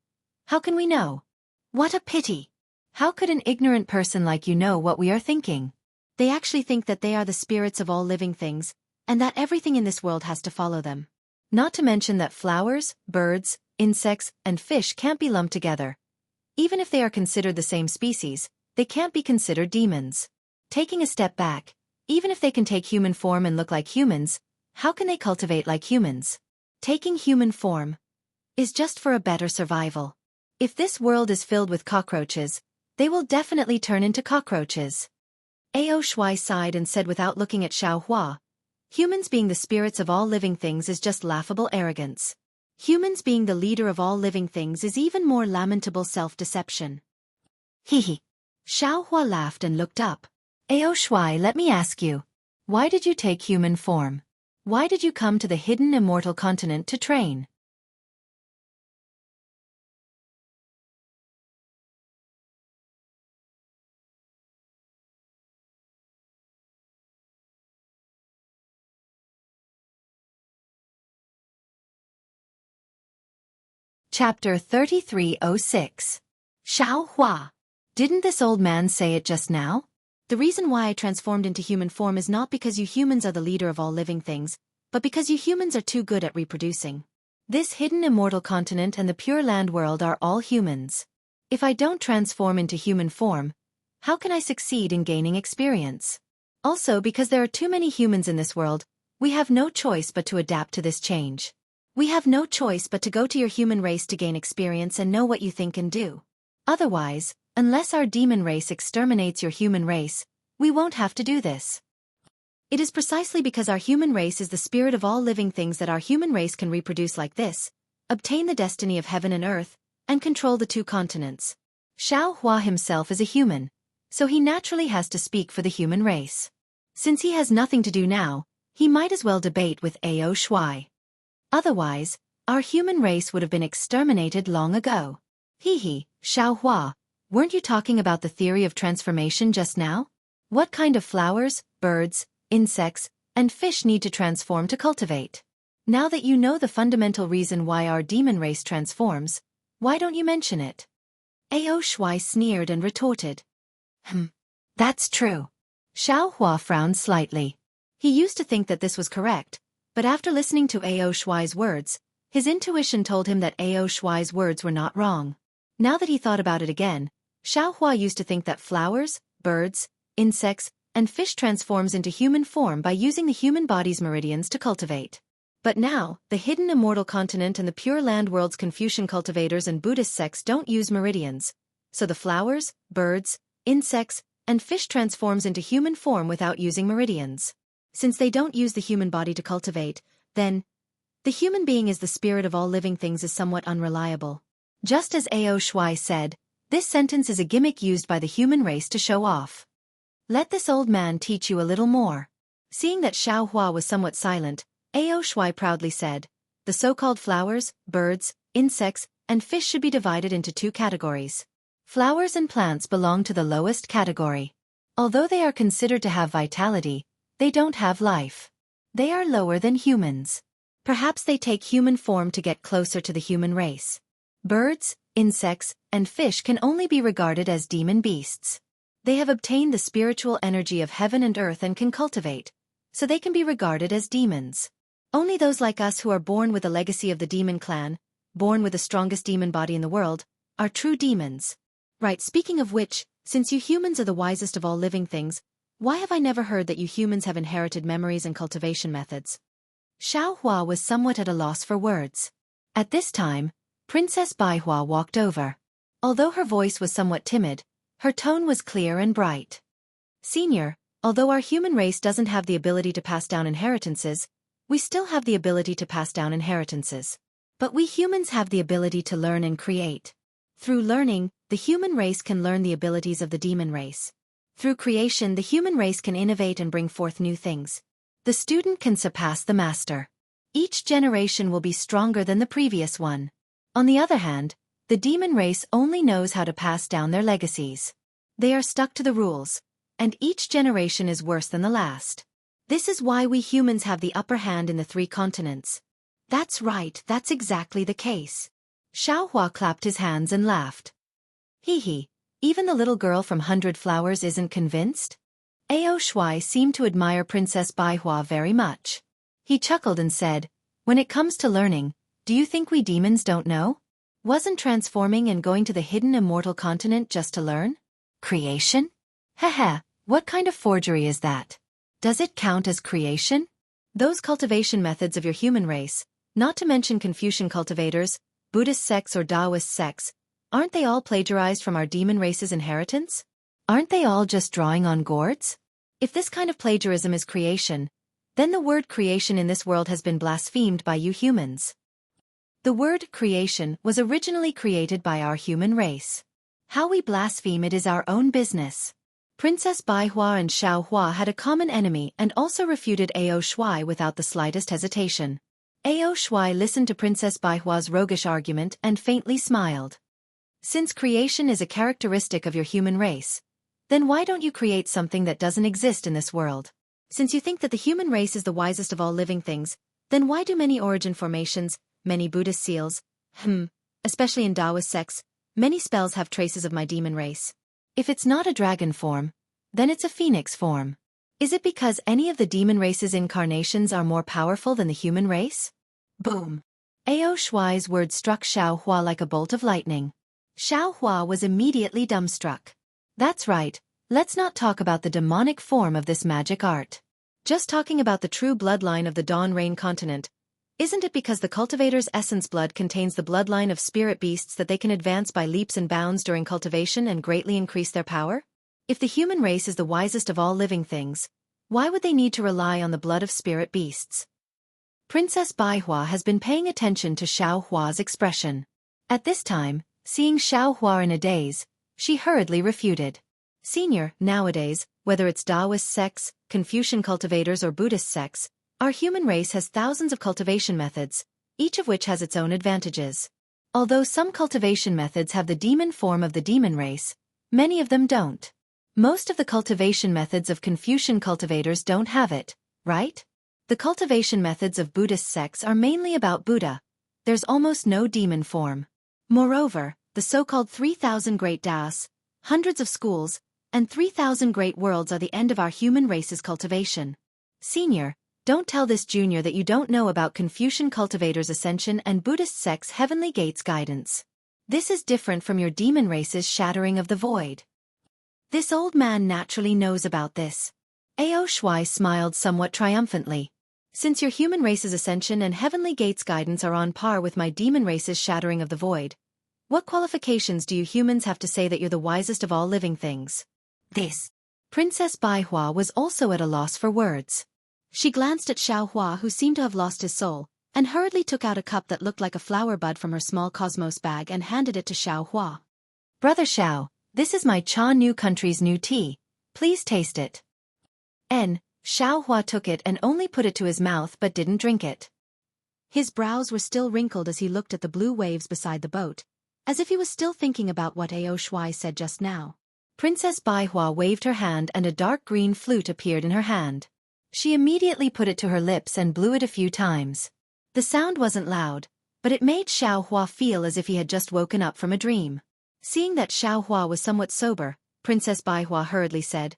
how can we know? What a pity! How could an ignorant person like you know what we are thinking? They actually think that they are the spirits of all living things, and that everything in this world has to follow them. Not to mention that flowers, birds, insects, and fish can't be lumped together. Even if they are considered the same species, they can't be considered demons. Taking a step back, even if they can take human form and look like humans, how can they cultivate like humans? Taking human form is just for a better survival. If this world is filled with cockroaches, they will definitely turn into cockroaches. Ao Shuai sighed and said without looking at Xiao Hua, "Humans being the spirits of all living things is just laughable arrogance. Humans being the leader of all living things is even more lamentable self-deception." Hee. Xiao Hua laughed and looked up. "Ao Shuai, let me ask you. Why did you take human form? Why did you come to the hidden immortal continent to train?" Chapter 3306. Xiao Hua. Didn't this old man say it just now? The reason why I transformed into human form is not because you humans are the leader of all living things, but because you humans are too good at reproducing. This hidden immortal continent and the pure land world are all humans. If I don't transform into human form, how can I succeed in gaining experience? Also, because there are too many humans in this world, we have no choice but to adapt to this change. We have no choice but to go to your human race to gain experience and know what you think and do. Otherwise, unless our demon race exterminates your human race, we won't have to do this. It is precisely because our human race is the spirit of all living things that our human race can reproduce like this, obtain the destiny of heaven and earth, and control the two continents. Xueqi himself is a human, so he naturally has to speak for the human race. Since he has nothing to do now, he might as well debate with Xueqi. Otherwise, our human race would have been exterminated long ago. Xueqi, weren't you talking about the theory of transformation just now? What kind of flowers, birds, insects, and fish need to transform to cultivate? Now that you know the fundamental reason why our demon race transforms, why don't you mention it? Xueqi sneered and retorted. That's true. Xueqi frowned slightly. He used to think that this was correct, but after listening to Xueqi's words, his intuition told him that Xueqi's words were not wrong. Now that he thought about it again, Xueqi used to think that flowers, birds, insects, and fish transforms into human form by using the human body's meridians to cultivate. But now, the hidden immortal continent and the Pure Land world's Confucian cultivators and Buddhist sects don't use meridians, so the flowers, birds, insects, and fish transforms into human form without using meridians. Since they don't use the human body to cultivate, then, the human being is the spirit of all living things is somewhat unreliable. Just as Xueqi said, this sentence is a gimmick used by the human race to show off. Let this old man teach you a little more. Seeing that Xueqi was somewhat silent, Xueqi proudly said, the so-called flowers, birds, insects, and fish should be divided into two categories. Flowers and plants belong to the lowest category. Although they are considered to have vitality, they don't have life. They are lower than humans. Perhaps they take human form to get closer to the human race. Birds, insects, and fish can only be regarded as demon beasts. They have obtained the spiritual energy of heaven and earth and can cultivate, so they can be regarded as demons. Only those like us who are born with the legacy of the demon clan, born with the strongest demon body in the world, are true demons. Right, speaking of which, since you humans are the wisest of all living things, why have I never heard that you humans have inherited memories and cultivation methods? Xueqi was somewhat at a loss for words. At this time, Princess Baihua walked over. Although her voice was somewhat timid, her tone was clear and bright. Senior, although our human race doesn't have the ability to pass down inheritances, we still have the ability to pass down inheritances. But we humans have the ability to learn and create. Through learning, the human race can learn the abilities of the demon race. Through creation, the human race can innovate and bring forth new things. The student can surpass the master. Each generation will be stronger than the previous one. On the other hand, the demon race only knows how to pass down their legacies. They are stuck to the rules, and each generation is worse than the last. This is why we humans have the upper hand in the three continents. That's right, that's exactly the case. Xueqi clapped his hands and laughed. Even the little girl from 100 Flowers isn't convinced? Xueqi seemed to admire Princess Baihua very much. He chuckled and said, when it comes to learning, do you think we demons don't know? Wasn't transforming and going to the hidden immortal continent just to learn? Creation? What kind of forgery is that? Does it count as creation? Those cultivation methods of your human race, not to mention Confucian cultivators, Buddhist sects or Taoist sects, aren't they all plagiarized from our demon race's inheritance? Aren't they all just drawing on gourds? If this kind of plagiarism is creation, then the word creation in this world has been blasphemed by you humans. The word creation was originally created by our human race. How we blaspheme it is our own business. Princess Baihua and Xueqi had a common enemy and also refuted Xueqi without the slightest hesitation. Xueqi listened to Princess Baihua's roguish argument and faintly smiled. Since creation is a characteristic of your human race, then why don't you create something that doesn't exist in this world? Since you think that the human race is the wisest of all living things, then why do many origin formations, many Buddhist seals, especially in Taoist sects, many spells have traces of my demon race? If it's not a dragon form, then it's a phoenix form. Is it because any of the demon race's incarnations are more powerful than the human race? Boom! Xueqi's words struck Xueqi like a bolt of lightning. Xueqi was immediately dumbstruck. That's right, Let's not talk about the demonic form of this magic art. Just talking about the true bloodline of the Dawn Rain continent. Isn't it because the cultivator's essence blood contains the bloodline of spirit beasts that they can advance by leaps and bounds during cultivation and greatly increase their power? If the human race is the wisest of all living things, why would they need to rely on the blood of spirit beasts? Princess Baihua has been paying attention to Xiao Hua's expression. At this time, seeing Xiao Hua in a daze, she hurriedly refuted. Senior, nowadays, whether it's Taoist sects, Confucian cultivators or Buddhist sects, our human race has thousands of cultivation methods, each of which has its own advantages. Although some cultivation methods have the demon form of the demon race, many of them don't. Most of the cultivation methods of Confucian cultivators don't have it, right? The cultivation methods of Buddhist sects are mainly about Buddha. There's almost no demon form. Moreover, the so-called 3,000 Great Taoists, hundreds of schools, and 3,000 great worlds are the end of our human race's cultivation. Senior, don't tell this junior that you don't know about Confucian cultivators' ascension and Buddhist sects' heavenly gates guidance. This is different from your demon race's shattering of the void. This old man naturally knows about this. Ao Shuai smiled somewhat triumphantly. Since your human race's ascension and heavenly gates guidance are on par with my demon race's shattering of the void, what qualifications do you humans have to say that you're the wisest of all living things? This. Princess Baihua was also at a loss for words. She glanced at Xiao Hua, who seemed to have lost his soul, and hurriedly took out a cup that looked like a flower bud from her small cosmos bag and handed it to Xiao Hua. Brother Xiao, this is my Cha New country's new tea. Please taste it. Xiao Hua took it and only put it to his mouth but didn't drink it. His brows were still wrinkled as he looked at the blue waves beside the boat, as if he was still thinking about what Ao Shuai said just now. Princess Baihua waved her hand and a dark green flute appeared in her hand. She immediately put it to her lips and blew it a few times. The sound wasn't loud, but it made Xiao Hua feel as if he had just woken up from a dream. Seeing that Xiao Hua was somewhat sober, Princess Baihua hurriedly said,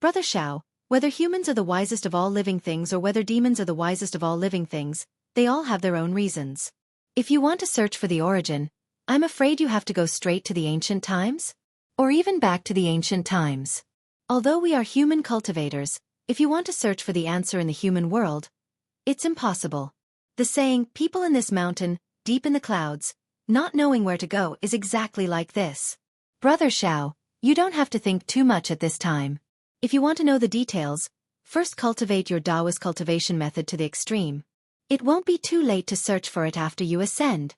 Brother Xiao, whether humans are the wisest of all living things or whether demons are the wisest of all living things, they all have their own reasons. If you want to search for the origin, I'm afraid you have to go straight to the ancient times? Or even back to the ancient times. Although we are human cultivators, if you want to search for the answer in the human world, it's impossible. The saying, people in this mountain, deep in the clouds, not knowing where to go is exactly like this. Brother Xiao, you don't have to think too much at this time. If you want to know the details, first cultivate your Taoist cultivation method to the extreme. It won't be too late to search for it after you ascend.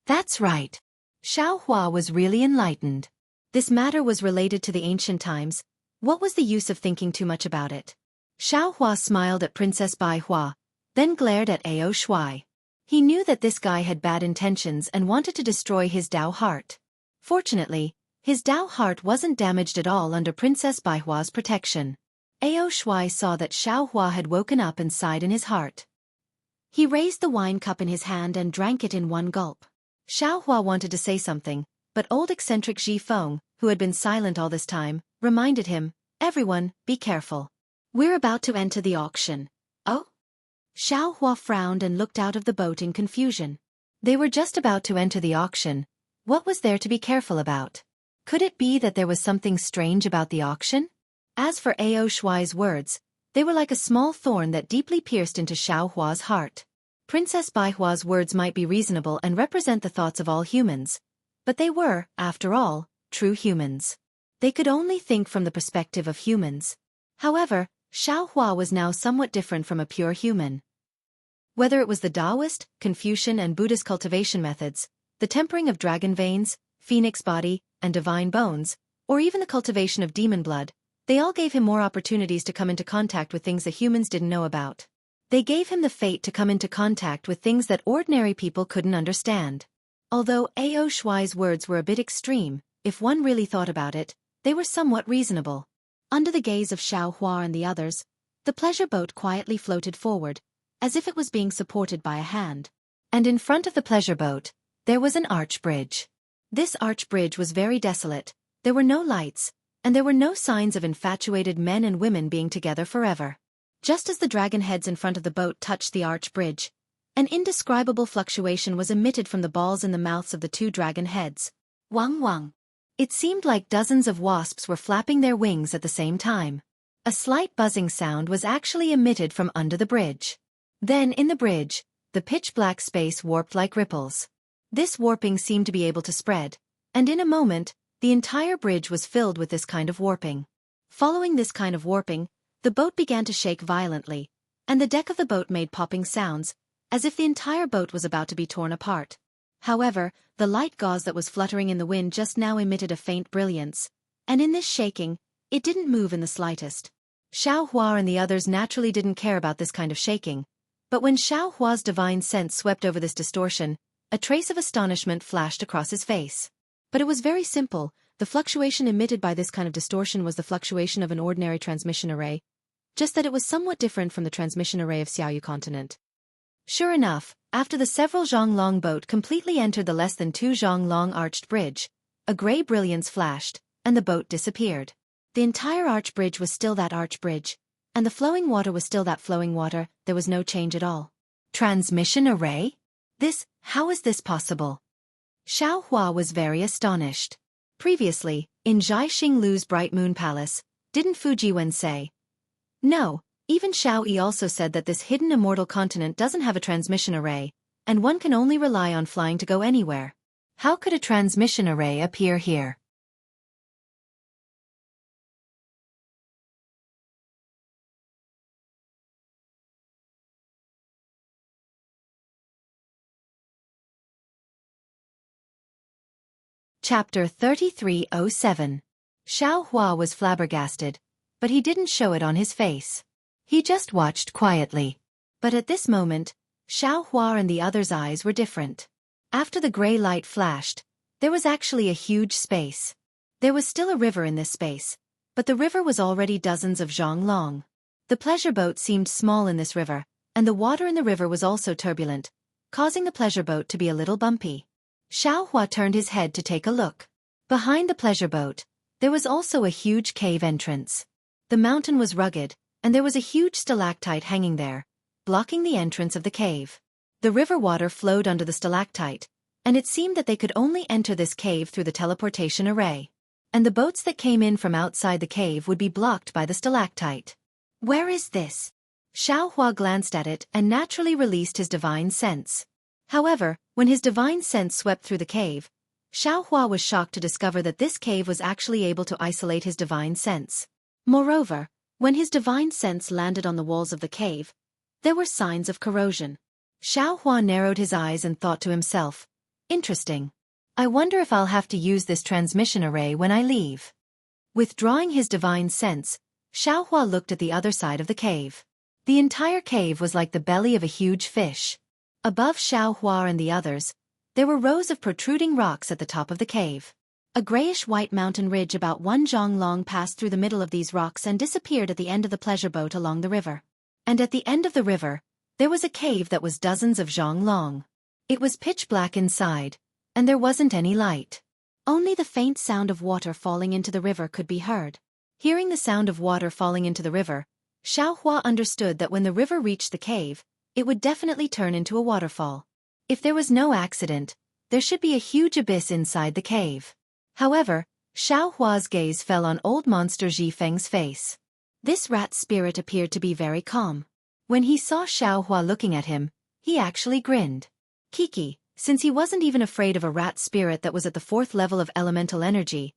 That's right. Xiao Hua was really enlightened. This matter was related to the ancient times. What was the use of thinking too much about it? Xiao Hua smiled at Princess Baihua, then glared at Ao Shuai. He knew that this guy had bad intentions and wanted to destroy his Dao heart. Fortunately, his Dao heart wasn't damaged at all under Princess Baihua's protection. Ao Shuai saw that Xiao Hua had woken up and sighed in his heart. He raised the wine cup in his hand and drank it in one gulp. Xiao Hua wanted to say something, but old eccentric Ji Feng, who had been silent all this time, reminded him, Everyone, be careful. We're about to enter the auction. Oh? Xiao Hua frowned and looked out of the boat in confusion. They were just about to enter the auction. What was there to be careful about? Could it be that there was something strange about the auction? As for Ao Shuai's words, they were like a small thorn that deeply pierced into Xiao Hua's heart. Princess Baihua's words might be reasonable and represent the thoughts of all humans, but they were, after all, true humans. They could only think from the perspective of humans. However, Xiao Hua was now somewhat different from a pure human. Whether it was the Taoist, Confucian and Buddhist cultivation methods, the tempering of dragon veins, phoenix body, and divine bones, or even the cultivation of demon blood, they all gave him more opportunities to come into contact with things the humans didn't know about. They gave him the fate to come into contact with things that ordinary people couldn't understand. Although Ao Shuai's words were a bit extreme, if one really thought about it, they were somewhat reasonable. Under the gaze of Xiao Hua and the others, the pleasure boat quietly floated forward, as if it was being supported by a hand. And in front of the pleasure boat, there was an arch bridge. This arch bridge was very desolate, there were no lights, and there were no signs of infatuated men and women being together forever. Just as the dragon heads in front of the boat touched the arch bridge, an indescribable fluctuation was emitted from the balls in the mouths of the two dragon heads. Wang Wang. It seemed like dozens of wasps were flapping their wings at the same time. A slight buzzing sound was actually emitted from under the bridge. Then in the bridge, the pitch-black space warped like ripples. This warping seemed to be able to spread, and in a moment, the entire bridge was filled with this kind of warping. Following this kind of warping, the boat began to shake violently, and the deck of the boat made popping sounds, as if the entire boat was about to be torn apart. However, the light gauze that was fluttering in the wind just now emitted a faint brilliance, and in this shaking, it didn't move in the slightest. Xiao Hua and the others naturally didn't care about this kind of shaking, but when Xiao Hua's divine sense swept over this distortion, a trace of astonishment flashed across his face. But it was very simple. The fluctuation emitted by this kind of distortion was the fluctuation of an ordinary transmission array, just that it was somewhat different from the transmission array of Xiaoyu continent. Sure enough, after the several zhang long boat completely entered the less than 2 zhang long arched bridge, a gray brilliance flashed, and the boat disappeared. The entire arch bridge was still that arch bridge, and the flowing water was still that flowing water. There was no change at all. Transmission array? How is this possible? Xiao Hua was very astonished. Previously, in Zhai Xinglu's Bright Moon Palace, didn't Fujiwen say? No, even Xiao Yi also said that this hidden immortal continent doesn't have a transmission array, and one can only rely on flying to go anywhere. How could a transmission array appear here? Chapter 3307. Xiao Hua was flabbergasted, but he didn't show it on his face. He just watched quietly. But at this moment, Xiao Hua and the others' eyes were different. After the gray light flashed, there was actually a huge space. There was still a river in this space, but the river was already dozens of zhang long. The pleasure boat seemed small in this river, and the water in the river was also turbulent, causing the pleasure boat to be a little bumpy. Xiao Hua turned his head to take a look. Behind the pleasure boat, there was also a huge cave entrance. The mountain was rugged, and there was a huge stalactite hanging there, blocking the entrance of the cave. The river water flowed under the stalactite, and it seemed that they could only enter this cave through the teleportation array. And the boats that came in from outside the cave would be blocked by the stalactite. Where is this? Xiao Hua glanced at it and naturally released his divine sense. However, when his divine sense swept through the cave, Xiao Hua was shocked to discover that this cave was actually able to isolate his divine sense. Moreover, when his divine sense landed on the walls of the cave, there were signs of corrosion. Xiao Hua narrowed his eyes and thought to himself, interesting. I wonder if I'll have to use this transmission array when I leave. Withdrawing his divine sense, Xiao Hua looked at the other side of the cave. The entire cave was like the belly of a huge fish. Above Xiao Hua and the others, there were rows of protruding rocks at the top of the cave. A grayish-white mountain ridge about 1 zhang long passed through the middle of these rocks and disappeared at the end of the pleasure boat along the river. And at the end of the river, there was a cave that was dozens of zhang long. It was pitch black inside, and there wasn't any light. Only the faint sound of water falling into the river could be heard. Hearing the sound of water falling into the river, Xiao Hua understood that when the river reached the cave, it would definitely turn into a waterfall. If there was no accident, there should be a huge abyss inside the cave. However, Xiao Hua's gaze fell on old monster Ji Feng's face. This rat spirit appeared to be very calm. When he saw Xiao Hua looking at him, he actually grinned. Kiki, since he wasn't even afraid of a rat spirit that was at the 4th level of elemental energy,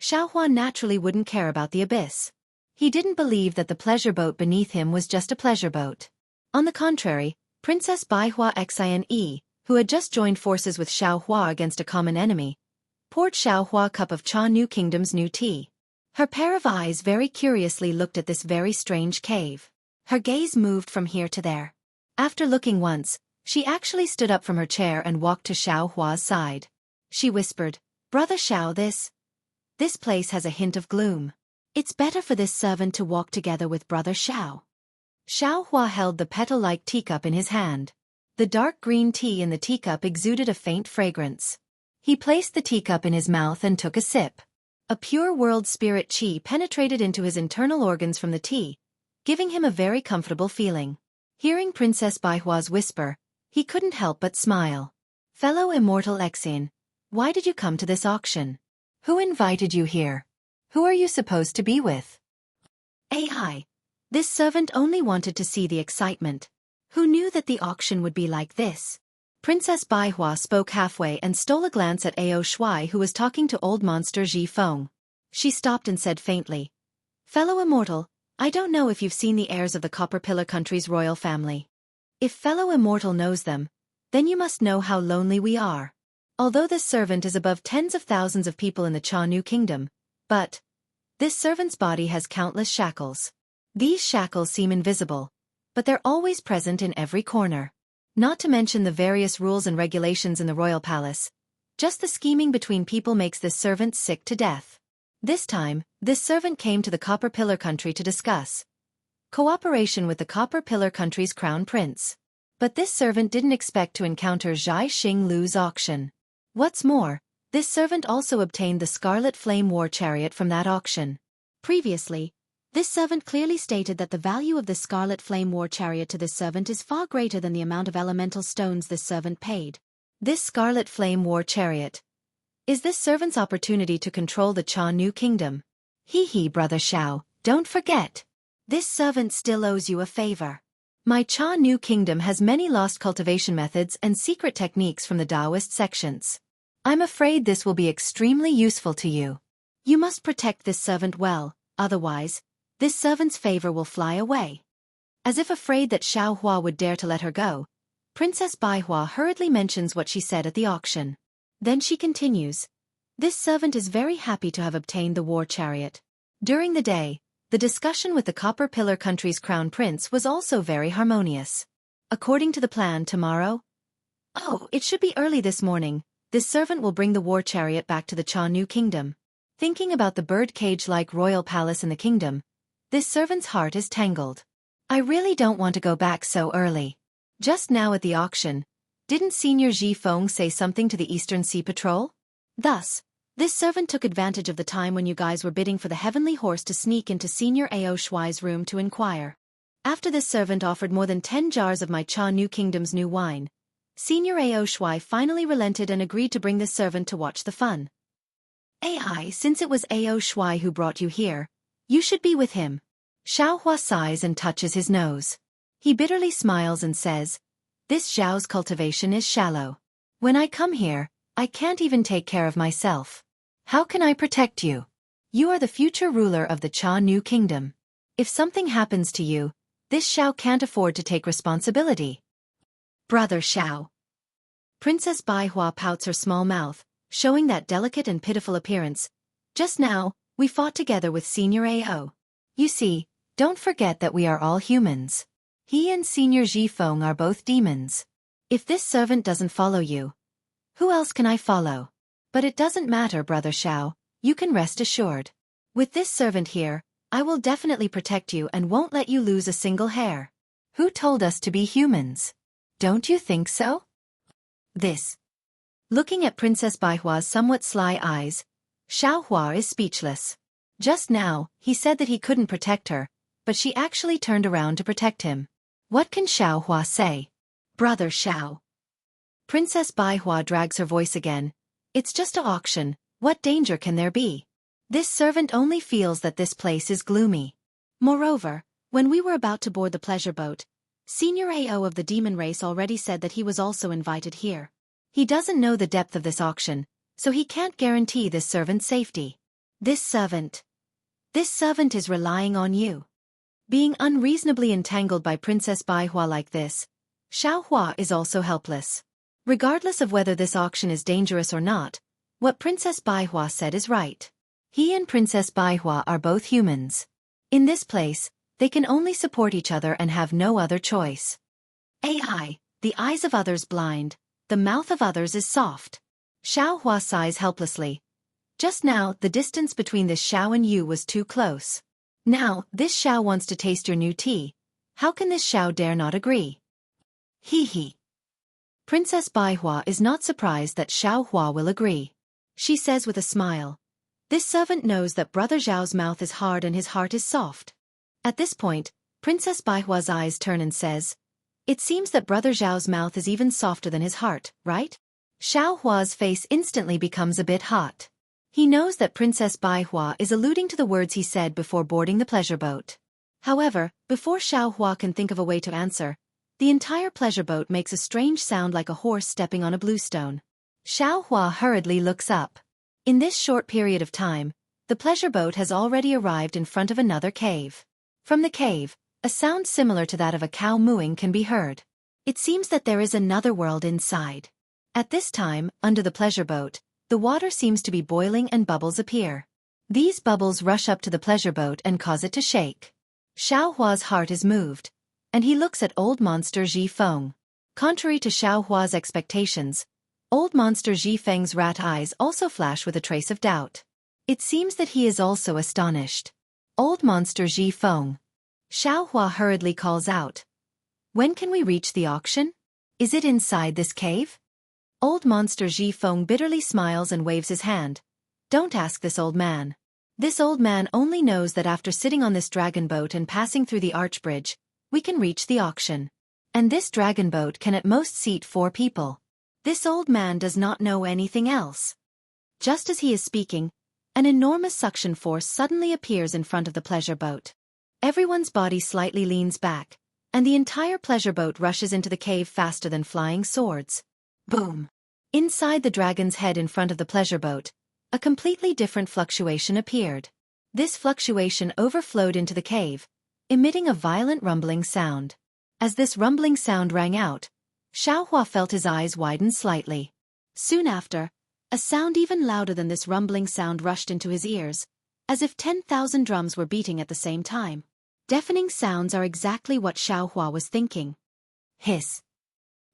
Xiao Hua naturally wouldn't care about the abyss. He didn't believe that the pleasure boat beneath him was just a pleasure boat. On the contrary, Princess Baihua Xine, who had just joined forces with Xiao Hua against a common enemy, poured Xiao Hua a cup of Cha New Kingdom's new tea. Her pair of eyes very curiously looked at this very strange cave. Her gaze moved from here to there. After looking once, she actually stood up from her chair and walked to Xiao Hua's side. She whispered, "Brother Xiao, this place has a hint of gloom. It's better for this servant to walk together with Brother Xiao." Xiao Hua held the petal-like teacup in his hand. The dark green tea in the teacup exuded a faint fragrance. He placed the teacup in his mouth and took a sip. A pure world spirit qi penetrated into his internal organs from the tea, giving him a very comfortable feeling. Hearing Princess Baihua's whisper, he couldn't help but smile. "Fellow immortal Xin, why did you come to this auction?" Who invited you here? Who are you supposed to be with? AI. This servant only wanted to see the excitement. Who knew that the auction would be like this? Princess Baihua spoke halfway and stole a glance at Ao Shuai, who was talking to old monster Ji Feng. She stopped and said faintly, "Fellow immortal, I don't know if you've seen the heirs of the Copper Pillar country's royal family. If fellow immortal knows them, then you must know how lonely we are. Although this servant is above tens of thousands of people in the Cha Nu kingdom, but this servant's body has countless shackles. These shackles seem invisible, but they're always present in every corner. Not to mention the various rules and regulations in the royal palace. Just the scheming between people makes this servant sick to death." This time, this servant came to the Copper Pillar country to discuss cooperation with the Copper Pillar country's crown prince. But this servant didn't expect to encounter Zhai Xing Lu's auction. What's more, this servant also obtained the Scarlet Flame War Chariot from that auction. Previously, this servant clearly stated that the value of the Scarlet Flame War Chariot to this servant is far greater than the amount of elemental stones this servant paid. This Scarlet Flame War Chariot is this servant's opportunity to control the Cha Nu kingdom. Hee brother Xiao, don't forget. This servant still owes you a favor. My Cha Nu kingdom has many lost cultivation methods and secret techniques from the Taoist sections. I'm afraid this will be extremely useful to you. You must protect this servant well, otherwise, this servant's favor will fly away. As if afraid that Xiao Hua would dare to let her go, Princess Baihua hurriedly mentions what she said at the auction. Then she continues, "This servant is very happy to have obtained the war chariot." During the day, the discussion with the Copper Pillar country's crown prince was also very harmonious. According to the plan, tomorrow, it should be early this morning, this servant will bring the war chariot back to the Cha Nu kingdom. Thinking about the bird-cage-like royal palace in the kingdom, this servant's heart is tangled. I really don't want to go back so early. Just now at the auction, didn't Senior Ji Feng say something to the Eastern Sea Patrol? Thus, this servant took advantage of the time when you guys were bidding for the heavenly horse to sneak into Senior Ao Shuai's room to inquire. After this servant offered more than 10 jars of my Cha Nu kingdom's new wine, Senior Ao Shuai finally relented and agreed to bring this servant to watch the fun. AI, since it was Ao Shuai who brought you here, you should be with him. Xiao Hua sighs and touches his nose. He bitterly smiles and says, "This Zhao's cultivation is shallow. When I come here, I can't even take care of myself. How can I protect you? You are the future ruler of the Cha Nu kingdom. If something happens to you, this Xiao can't afford to take responsibility." Brother Xiao. Princess Baihua pouts her small mouth, showing that delicate and pitiful appearance. "Just now, we fought together with Senior Ao. You see, don't forget that we are all humans. He and Senior Ji Feng are both demons. If this servant doesn't follow you, who else can I follow? But it doesn't matter, Brother Xiao, you can rest assured. With this servant here, I will definitely protect you and won't let you lose a single hair. Who told us to be humans? Don't you think so?" This. Looking at Princess Baihua's somewhat sly eyes, Xiao Hua is speechless. Just now, he said that he couldn't protect her, but she actually turned around to protect him. What can Xiao Hua say? Brother Xiao. Princess Baihua drags her voice again. It's just an auction, what danger can there be? This servant only feels that this place is gloomy. Moreover, when we were about to board the pleasure boat, Senior Ao of the demon race already said that he was also invited here. He doesn't know the depth of this auction, so he can't guarantee this servant's safety. This servant is relying on you. Being unreasonably entangled by Princess Baihua like this, Xiao Hua is also helpless. Regardless of whether this auction is dangerous or not, what Princess Baihua said is right. He and Princess Baihua are both humans. In this place, they can only support each other and have no other choice. AI, the eyes of others blind, the mouth of others is soft. Xiao Hua sighs helplessly. Just now, the distance between this Xiao and you was too close. Now, this Xiao wants to taste your new tea. How can this Xiao dare not agree? Hee. Princess Baihua is not surprised that Xiao Hua will agree. She says with a smile, "This servant knows that Brother Zhao's mouth is hard and his heart is soft." At this point, Princess Baihua's eyes turn and says, "It seems that Brother Zhao's mouth is even softer than his heart, right?" Xiao Hua's face instantly becomes a bit hot. He knows that Princess Baihua is alluding to the words he said before boarding the pleasure boat. However, before Xiao Hua can think of a way to answer, the entire pleasure boat makes a strange sound like a horse stepping on a bluestone. Xiao Hua hurriedly looks up. In this short period of time, the pleasure boat has already arrived in front of another cave. From the cave, a sound similar to that of a cow mooing can be heard. It seems that there is another world inside. At this time, under the pleasure boat, the water seems to be boiling and bubbles appear. These bubbles rush up to the pleasure boat and cause it to shake. Xiao Hua's heart is moved, and he looks at old monster Ji Feng. Contrary to Xiao Hua's expectations, old monster Ji Feng's rat eyes also flash with a trace of doubt. It seems that he is also astonished. Old monster Ji Feng. Xiao Hua hurriedly calls out. When can we reach the auction? Is it inside this cave? Old monster Ji Feng bitterly smiles and waves his hand. Don't ask this old man. This old man only knows that after sitting on this dragon boat and passing through the arch bridge, we can reach the auction. And this dragon boat can at most seat 4 people. This old man does not know anything else. Just as he is speaking, an enormous suction force suddenly appears in front of the pleasure boat. Everyone's body slightly leans back, and the entire pleasure boat rushes into the cave faster than flying swords. Boom! Inside the dragon's head in front of the pleasure boat, a completely different fluctuation appeared. This fluctuation overflowed into the cave, emitting a violent rumbling sound. As this rumbling sound rang out, Xiao Hua felt his eyes widen slightly. Soon after, a sound even louder than this rumbling sound rushed into his ears, as if 10,000 drums were beating at the same time. Deafening sounds are exactly what Xiao Hua was thinking. Hiss.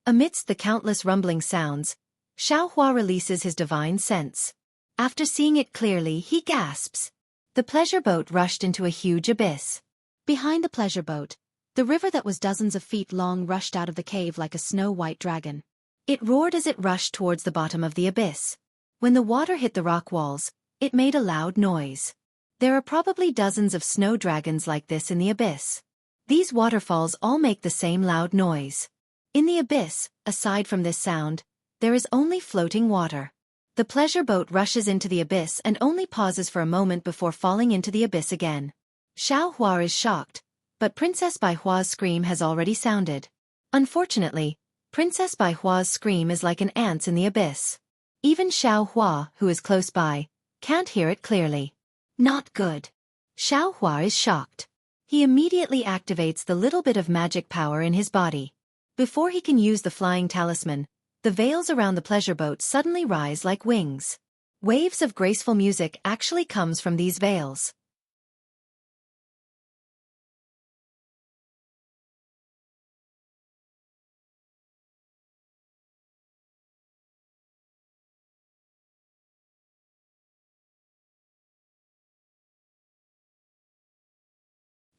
Amidst the countless rumbling sounds, Xiao Hua releases his divine sense. After seeing it clearly, he gasps. The pleasure boat rushed into a huge abyss. Behind the pleasure boat, the river that was dozens of feet long rushed out of the cave like a snow-white dragon. It roared as it rushed towards the bottom of the abyss. When the water hit the rock walls, it made a loud noise. There are probably dozens of snow dragons like this in the abyss. These waterfalls all make the same loud noise. In the abyss, aside from this sound, there is only floating water. The pleasure boat rushes into the abyss and only pauses for a moment before falling into the abyss again. Xiao Hua is shocked, but Princess Baihua's scream has already sounded. Unfortunately, Princess Baihua's scream is like an ant's in the abyss. Even Xiao Hua, who is close by, can't hear it clearly. Not good. Xiao Hua is shocked. He immediately activates the little bit of magic power in his body. Before he can use the flying talisman, the veils around the pleasure boat suddenly rise like wings. Waves of graceful music actually comes from these veils.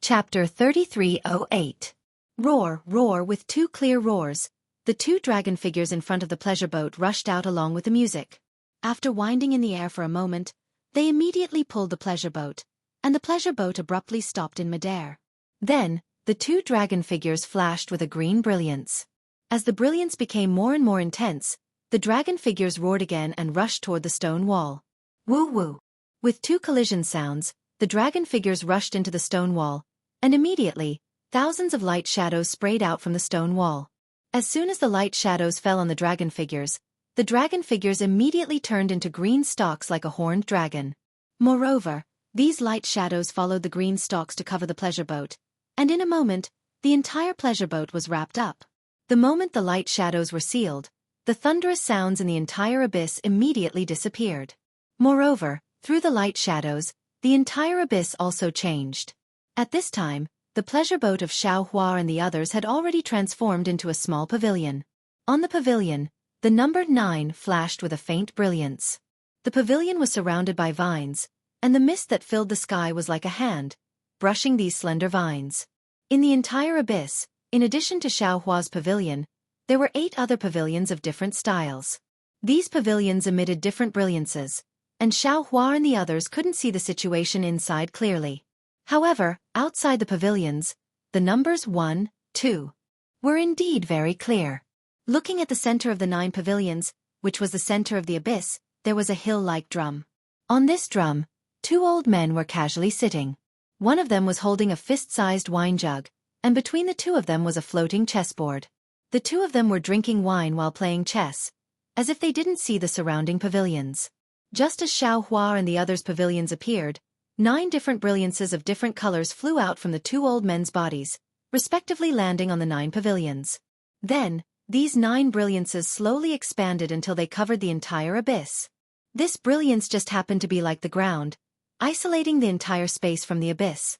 Chapter 3308. Roar, roar. With 2 clear roars, the 2 dragon figures in front of the pleasure boat rushed out along with the music. After winding in the air for a moment, they immediately pulled the pleasure boat, and the pleasure boat abruptly stopped in midair. Then, the 2 dragon figures flashed with a green brilliance. As the brilliance became more and more intense, the dragon figures roared again and rushed toward the stone wall. Woo woo. With 2 collision sounds, the dragon figures rushed into the stone wall, and immediately, thousands of light shadows sprayed out from the stone wall. As soon as the light shadows fell on the dragon figures immediately turned into green stalks like a horned dragon. Moreover, these light shadows followed the green stalks to cover the pleasure boat, and in a moment, the entire pleasure boat was wrapped up. The moment the light shadows were sealed, the thunderous sounds in the entire abyss immediately disappeared. Moreover, through the light shadows, the entire abyss also changed. At this time, the pleasure boat of Xiao Hua and the others had already transformed into a small pavilion. On the pavilion, the number 9 flashed with a faint brilliance. The pavilion was surrounded by vines, and the mist that filled the sky was like a hand, brushing these slender vines. In the entire abyss, in addition to Xiao Hua's pavilion, there were 8 other pavilions of different styles. These pavilions emitted different brilliances, and Xiao Hua and the others couldn't see the situation inside clearly. However, outside the pavilions, the numbers 1, 2 were indeed very clear. Looking at the center of the 9 pavilions, which was the center of the abyss, there was a hill-like drum. On this drum, two old men were casually sitting. One of them was holding a fist-sized wine jug, and between the two of them was a floating chessboard. The two of them were drinking wine while playing chess, as if they didn't see the surrounding pavilions. Just as Xueqi and the others' pavilions appeared, 9 different brilliances of different colors flew out from the two old men's bodies, respectively landing on the 9 pavilions. Then, these 9 brilliances slowly expanded until they covered the entire abyss. This brilliance just happened to be like the ground, isolating the entire space from the abyss.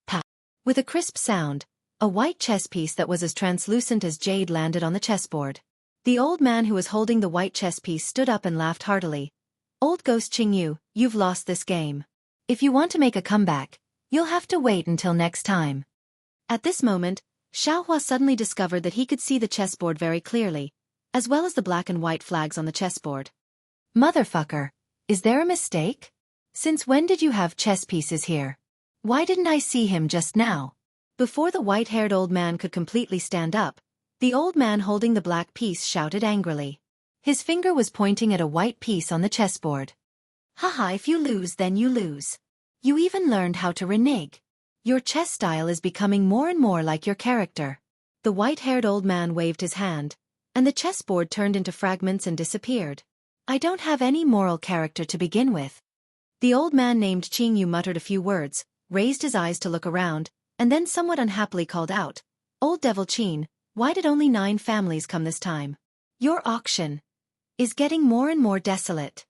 Pa! With a crisp sound, a white chess piece that was as translucent as jade landed on the chessboard. The old man who was holding the white chess piece stood up and laughed heartily. "Old Ghost Qingyu, you've lost this game. If you want to make a comeback, you'll have to wait until next time." At this moment, Xueqi suddenly discovered that he could see the chessboard very clearly, as well as the black and white flags on the chessboard. "Motherfucker, is there a mistake? Since when did you have chess pieces here? Why didn't I see him just now?" Before the white-haired old man could completely stand up, the old man holding the black piece shouted angrily. His finger was pointing at a white piece on the chessboard. "Haha, if you lose then you lose. You even learned how to renege. Your chess style is becoming more and more like your character." The white-haired old man waved his hand, and the chessboard turned into fragments and disappeared. "I don't have any moral character to begin with." The old man named Qingyu muttered a few words, raised his eyes to look around, and then somewhat unhappily called out, "Old Devil Qin, why did only 9 families come this time? Your auction is getting more and more desolate."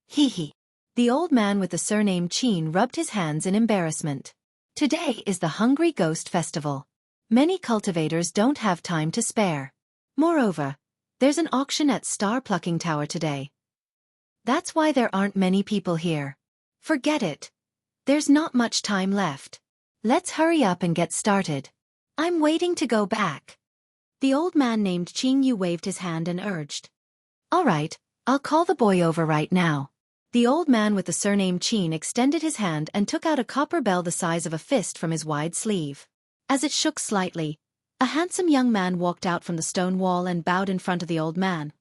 Hee hee. The old man with the surname Qin rubbed his hands in embarrassment. Today is the Hungry Ghost Festival. Many cultivators don't have time to spare. Moreover, there's an auction at Star Plucking Tower today. That's why there aren't many people here. Forget it. There's not much time left. Let's hurry up and get started. I'm waiting to go back. The old man named Qingyu waved his hand and urged. "All right, I'll call the boy over right now." The old man with the surname Qin extended his hand and took out a copper bell the size of a fist from his wide sleeve. As it shook slightly, a handsome young man walked out from the stone wall and bowed in front of the old man.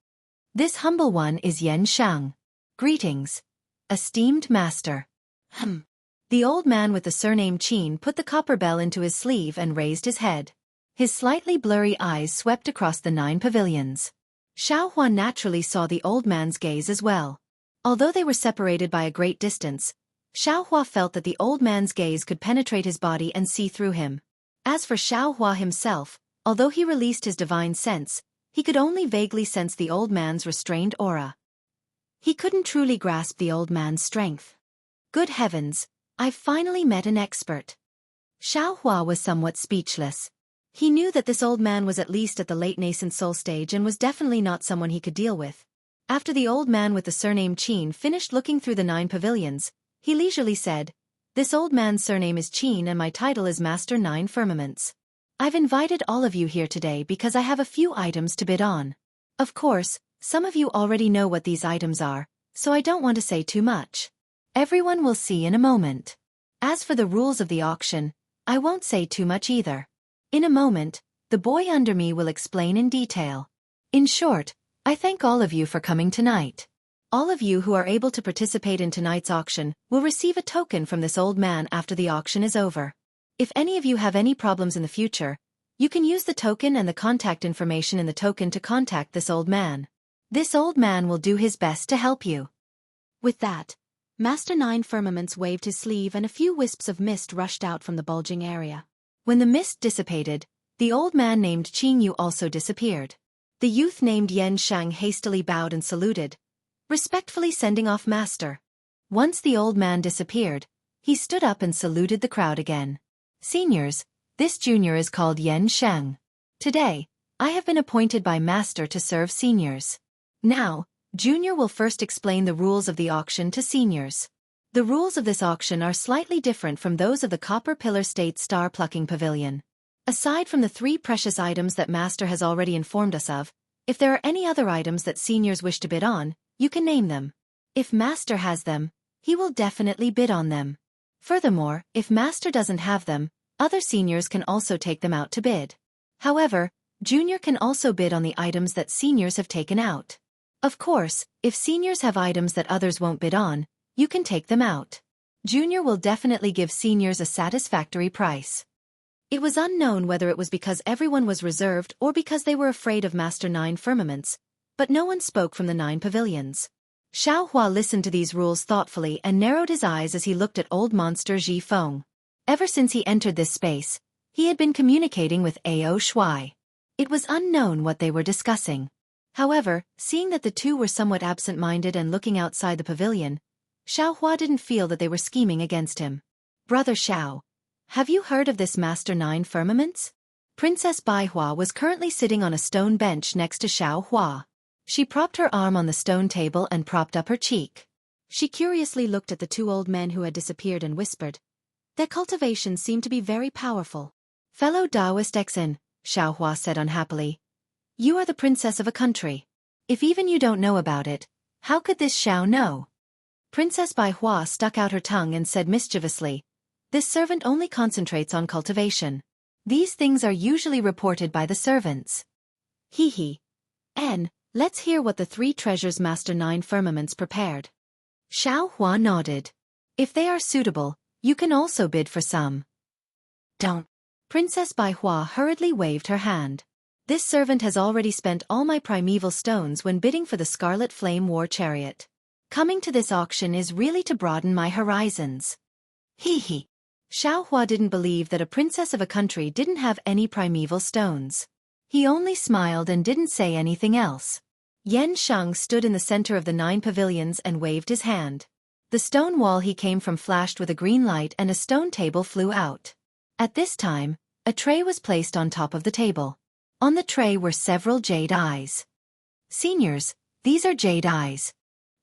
"This humble one is Yen Shang. Greetings, esteemed master." The old man with the surname Qin put the copper bell into his sleeve and raised his head. His slightly blurry eyes swept across the 9 pavilions. Xueqi naturally saw the old man's gaze as well. Although they were separated by a great distance, Xueqi felt that the old man's gaze could penetrate his body and see through him. As for Xueqi himself, although he released his divine sense, he could only vaguely sense the old man's restrained aura. He couldn't truly grasp the old man's strength. Good heavens, I've finally met an expert. Xueqi was somewhat speechless. He knew that this old man was at least at the late nascent soul stage and was definitely not someone he could deal with. After the old man with the surname Qin finished looking through the 9 pavilions, he leisurely said, "This old man's surname is Qin and my title is Master 9 Firmaments. I've invited all of you here today because I have a few items to bid on. Of course, some of you already know what these items are, so I don't want to say too much. Everyone will see in a moment. As for the rules of the auction, I won't say too much either. In a moment, the boy under me will explain in detail. In short, I thank all of you for coming tonight. All of you who are able to participate in tonight's auction will receive a token from this old man after the auction is over. If any of you have any problems in the future, you can use the token and the contact information in the token to contact this old man. This old man will do his best to help you." With that, Master 9 Firmaments waved his sleeve and a few wisps of mist rushed out from the bulging area. When the mist dissipated, the old man named Qingyu also disappeared. The youth named Yen Shang hastily bowed and saluted, respectfully sending off Master. Once the old man disappeared, he stood up and saluted the crowd again. "Seniors, this junior is called Yen Shang. Today, I have been appointed by Master to serve seniors. Now, Junior will first explain the rules of the auction to seniors. The rules of this auction are slightly different from those of the Copper Pillar State Star Plucking Pavilion. Aside from the 3 precious items that Master has already informed us of, if there are any other items that seniors wish to bid on, you can name them. If Master has them, he will definitely bid on them. Furthermore, if Master doesn't have them, other seniors can also take them out to bid. However, Junior can also bid on the items that seniors have taken out. Of course, if seniors have items that others won't bid on, You can take them out. Junior will definitely give seniors a satisfactory price. It was unknown whether it was because everyone was reserved or because they were afraid of Master Nine Firmaments, but no one spoke from the 9 pavilions. Xiaohua listened to these rules thoughtfully and narrowed his eyes as he looked at old monster Ji Feng. Ever since he entered this space, he had been communicating with Ao Shuai. It was unknown what they were discussing. However, seeing that the two were somewhat absent-minded and looking outside the pavilion, Xiaohua didn't feel that they were scheming against him. Brother Xiao, have you heard of this Master Nine Firmaments? Princess Baihua was currently sitting on a stone bench next to Xiaohua. She propped her arm on the stone table and propped up her cheek. She curiously looked at the two old men who had disappeared and whispered. Their cultivation seemed to be very powerful. Fellow Taoist Exin, Xiaohua said unhappily. You are the princess of a country. If even you don't know about it, how could this Xiao know? Princess Baihua stuck out her tongue and said mischievously. This servant only concentrates on cultivation. These things are usually reported by the servants. Hee hee. Let's hear what the 3 treasures Master Nine Firmaments prepared. Xiaohua nodded. If they are suitable, you can also bid for some. Don't. Princess Baihua hurriedly waved her hand. This servant has already spent all my primeval stones when bidding for the Scarlet Flame War Chariot. Coming to this auction is really to broaden my horizons. Hee hee. Xiaohua didn't believe that a princess of a country didn't have any primeval stones. He only smiled and didn't say anything else. Yan Sheng stood in the center of the 9 pavilions and waved his hand. The stone wall he came from flashed with a green light and a stone table flew out. At this time, a tray was placed on top of the table. On the tray were several jade eyes. Seniors, these are jade eyes.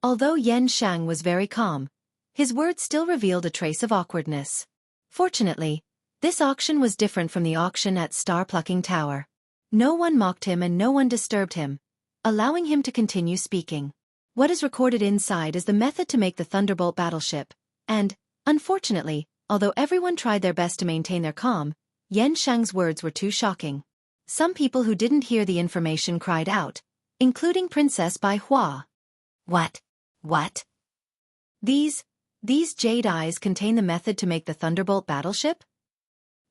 Although Yan Sheng was very calm, his words still revealed a trace of awkwardness. Fortunately, this auction was different from the auction at Star Plucking Tower. No one mocked him and no one disturbed him, allowing him to continue speaking. What is recorded inside is the method to make the Thunderbolt battleship, and, unfortunately, although everyone tried their best to maintain their calm, Yan Sheng's words were too shocking. Some people who didn't hear the information cried out, including Princess Baihua. What? These jade eyes contain the method to make the Thunderbolt battleship?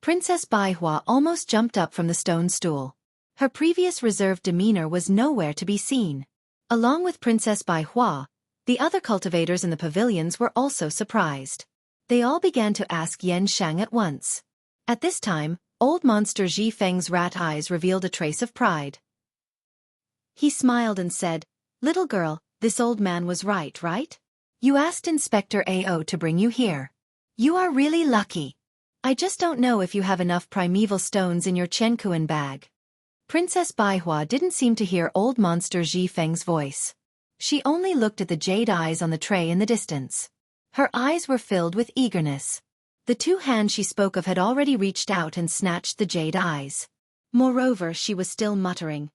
Princess Baihua almost jumped up from the stone stool. Her previous reserved demeanor was nowhere to be seen. Along with Princess Baihua, the other cultivators in the pavilions were also surprised. They all began to ask Yan Sheng at once. At this time, old monster Ji Feng's rat eyes revealed a trace of pride. He smiled and said, Little girl, this old man was right? You asked Inspector Ao to bring you here. You are really lucky. I just don't know if you have enough primeval stones in your Chenkuan bag. Princess Baihua didn't seem to hear old monster Ji Feng's voice. She only looked at the jade eyes on the tray in the distance. Her eyes were filled with eagerness. The 2 hands she spoke of had already reached out and snatched the jade eyes. Moreover, she was still muttering.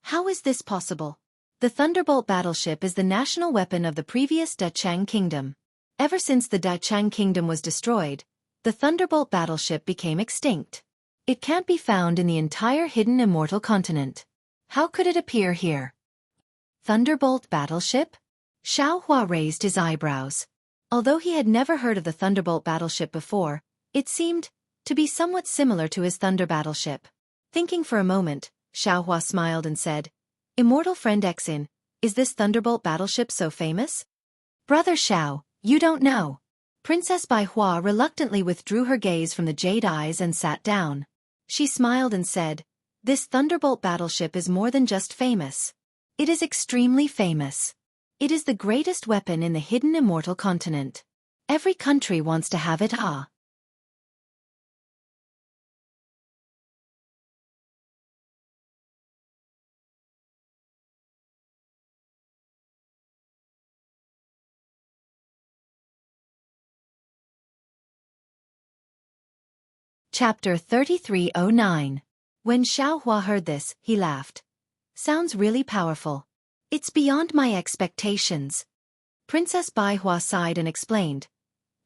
How is this possible? The Thunderbolt battleship is the national weapon of the previous Dachang Kingdom. Ever since the Dachang Kingdom was destroyed, the Thunderbolt battleship became extinct. It can't be found in the entire hidden immortal continent. How could it appear here? Thunderbolt battleship? Xiaohua raised his eyebrows. Although he had never heard of the Thunderbolt battleship before, it seemed to be somewhat similar to his Thunder battleship. Thinking for a moment, Xiaohua smiled and said, Immortal friend Exin, is this Thunderbolt battleship so famous? Brother Xiao, you don't know. Princess Baihua reluctantly withdrew her gaze from the jade eyes and sat down. She smiled and said, This Thunderbolt battleship is more than just famous. It is extremely famous. It is the greatest weapon in the hidden immortal continent. Every country wants to have it. Chapter 3309. When Xiaohua heard this, he laughed. Sounds really powerful. It's beyond my expectations. Princess Baihua sighed and explained.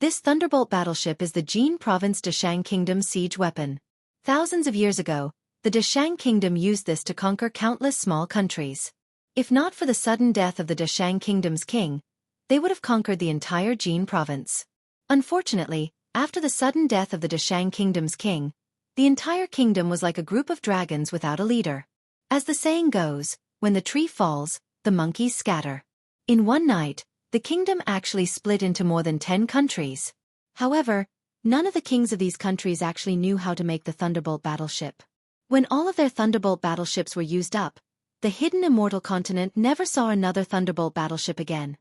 This Thunderbolt battleship is the Jin Province Dashang Kingdom siege weapon. Thousands of years ago, the Dashang Kingdom used this to conquer countless small countries. If not for the sudden death of the Dashang Kingdom's king, they would have conquered the entire Jin province. Unfortunately, after the sudden death of the Deshang Kingdom's king, the entire kingdom was like a group of dragons without a leader. As the saying goes, when the tree falls, the monkeys scatter. In one night, the kingdom actually split into more than 10 countries. However, none of the kings of these countries actually knew how to make the Thunderbolt battleship. When all of their Thunderbolt battleships were used up, the hidden immortal continent never saw another Thunderbolt battleship again.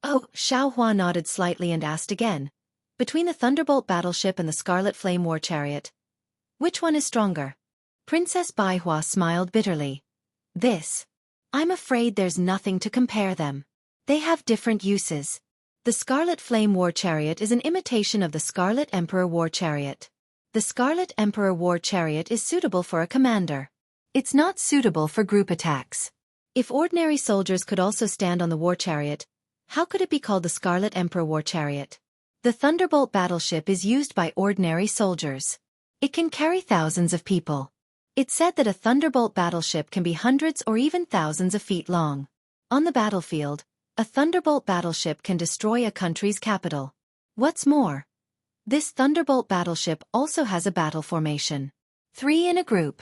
Oh, Xiaohua nodded slightly and asked again. Between the Thunderbolt battleship and the Scarlet Flame war chariot, which one is stronger? Princess Baihua smiled bitterly. I'm afraid there's nothing to compare them. They have different uses. The Scarlet Flame war chariot is an imitation of the Scarlet Emperor war chariot. The Scarlet Emperor war chariot is suitable for a commander. It's not suitable for group attacks. If ordinary soldiers could also stand on the war chariot, how could it be called the Scarlet Emperor war chariot? The Thunderbolt battleship is used by ordinary soldiers. It can carry thousands of people. It's said that a Thunderbolt battleship can be hundreds or even thousands of feet long. On the battlefield, a Thunderbolt battleship can destroy a country's capital. What's more, this Thunderbolt battleship also has a battle formation. 3 in a group,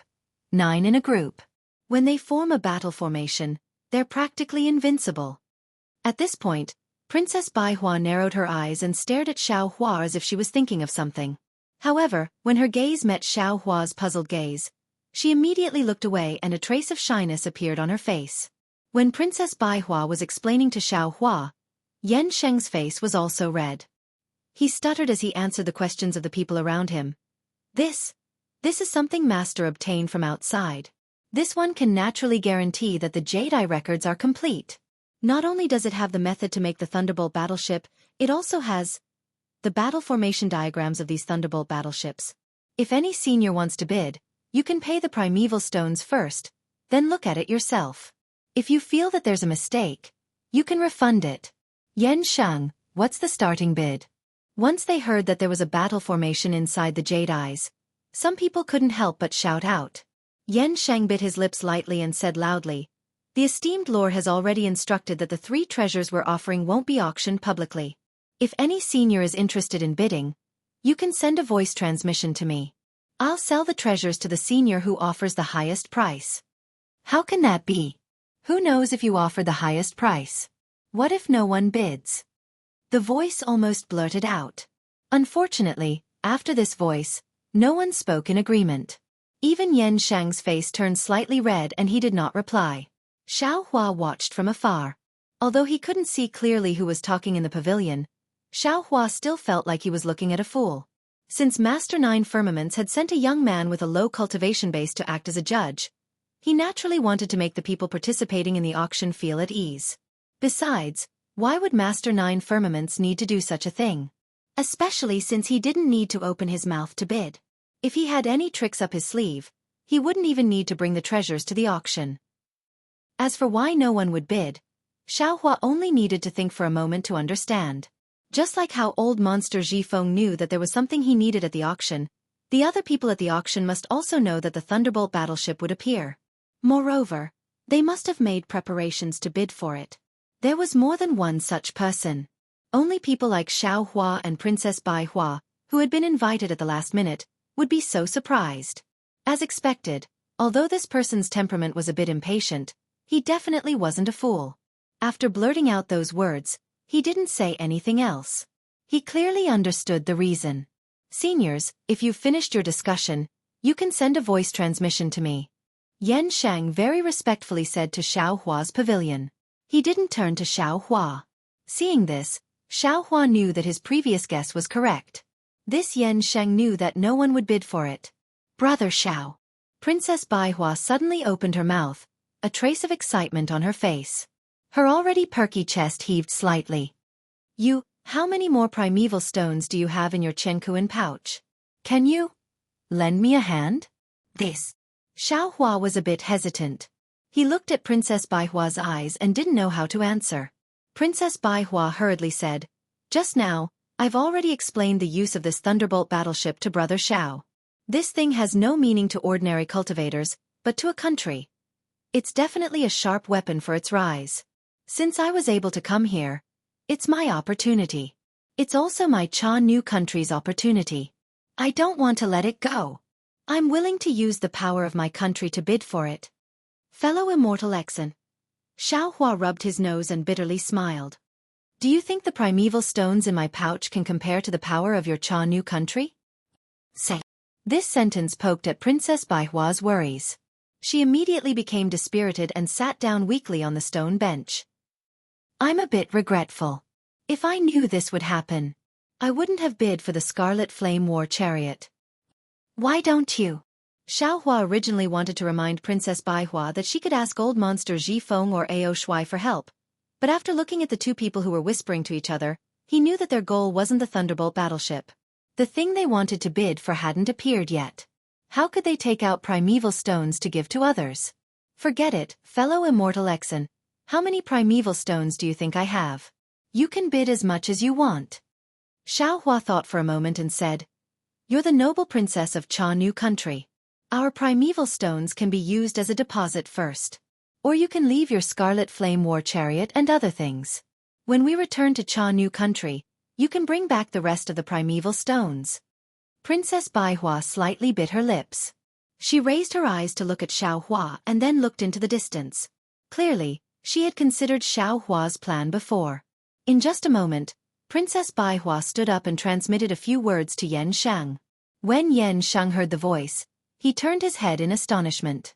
9 in a group. When they form a battle formation, they're practically invincible. At this point, Princess Baihua narrowed her eyes and stared at Xiaohua as if she was thinking of something. However, when her gaze met Xiaohua's puzzled gaze, she immediately looked away and a trace of shyness appeared on her face. When Princess Baihua was explaining to Xiaohua, Yan Sheng's face was also red. He stuttered as he answered the questions of the people around him. This is something Master obtained from outside. This one can naturally guarantee that the Jedi records are complete. Not only does it have the method to make the Thunderbolt battleship, it also has the battle formation diagrams of these Thunderbolt battleships. If any senior wants to bid, you can pay the primeval stones first, then look at it yourself. If you feel that there's a mistake, you can refund it. Yan Sheng, what's the starting bid? Once they heard that there was a battle formation inside the Jade Eyes, some people couldn't help but shout out. Yan Sheng bit his lips lightly and said loudly, "The esteemed lord has already instructed that the 3 treasures we're offering won't be auctioned publicly. If any senior is interested in bidding, you can send a voice transmission to me. I'll sell the treasures to the senior who offers the highest price." How can that be? Who knows if you offer the highest price? What if no one bids? The voice almost blurted out. Unfortunately, after this voice, no one spoke in agreement. Even Yan Shang's face turned slightly red and he did not reply. Xiaohua watched from afar. Although he couldn't see clearly who was talking in the pavilion, Xiaohua still felt like he was looking at a fool. Since Master Nine Firmaments had sent a young man with a low cultivation base to act as a judge, he naturally wanted to make the people participating in the auction feel at ease. Besides, why would Master Nine Firmaments need to do such a thing? Especially since he didn't need to open his mouth to bid. If he had any tricks up his sleeve, he wouldn't even need to bring the treasures to the auction. As for why no one would bid, Xiaohua only needed to think for a moment to understand. Just like how old monster Zhifeng knew that there was something he needed at the auction, the other people at the auction must also know that the Thunderbolt battleship would appear. Moreover, they must have made preparations to bid for it. There was more than one such person. Only people like Xiaohua and Princess Baihua, who had been invited at the last minute, would be so surprised. As expected, although this person's temperament was a bit impatient, he definitely wasn't a fool. After blurting out those words, he didn't say anything else. He clearly understood the reason. "Seniors, if you've finished your discussion, you can send a voice transmission to me," Yan Shang very respectfully said to Xiaohua's pavilion. He didn't turn to Xiaohua. Seeing this, Xiaohua knew that his previous guess was correct. This Yan Sheng knew that no one would bid for it. "Brother Xiao." Princess Baihua suddenly opened her mouth, a trace of excitement on her face. Her already perky chest heaved slightly. How many more primeval stones do you have in your Chenkuan pouch? Can you lend me a hand?" Xiaohua was a bit hesitant. He looked at Princess Baihua's eyes and didn't know how to answer. Princess Baihua hurriedly said, "Just now, I've already explained the use of this Thunderbolt battleship to Brother Xiao. This thing has no meaning to ordinary cultivators, but to a country. It's definitely a sharp weapon for its rise. Since I was able to come here, It's my opportunity. It's also my Cha new country's opportunity. I don't want to let it go. I'm willing to use the power of my country to bid for it. Fellow immortal Exan. Xiaohua rubbed his nose and bitterly smiled. Do you think the primeval stones in my pouch can compare to the power of your Cha new country? Say. This sentence poked at Princess Baihua's worries. She immediately became dispirited and sat down weakly on the stone bench. I'm a bit regretful. If I knew this would happen, I wouldn't have bid for the Scarlet Flame War Chariot. Why don't you? Xiaohua originally wanted to remind Princess Baihua that she could ask old monster Ji Feng or Ao Shui for help, but after looking at the two people who were whispering to each other, he knew that their goal wasn't the Thunderbolt battleship. The thing they wanted to bid for hadn't appeared yet. How could they take out primeval stones to give to others? Forget it, fellow immortal Exan. How many primeval stones do you think I have? You can bid as much as you want. Xiaohua thought for a moment and said, You're the noble princess of Cha New Country. Our primeval stones can be used as a deposit first. Or you can leave your Scarlet Flame War Chariot and other things. When we return to Cha New Country, you can bring back the rest of the primeval stones. Princess Baihua slightly bit her lips. She raised her eyes to look at Xiaohua and then looked into the distance. Clearly, she had considered Xiaohua's plan before. In just a moment, Princess Baihua stood up and transmitted a few words to Yan Shang. When Yan Shang heard the voice, he turned his head in astonishment.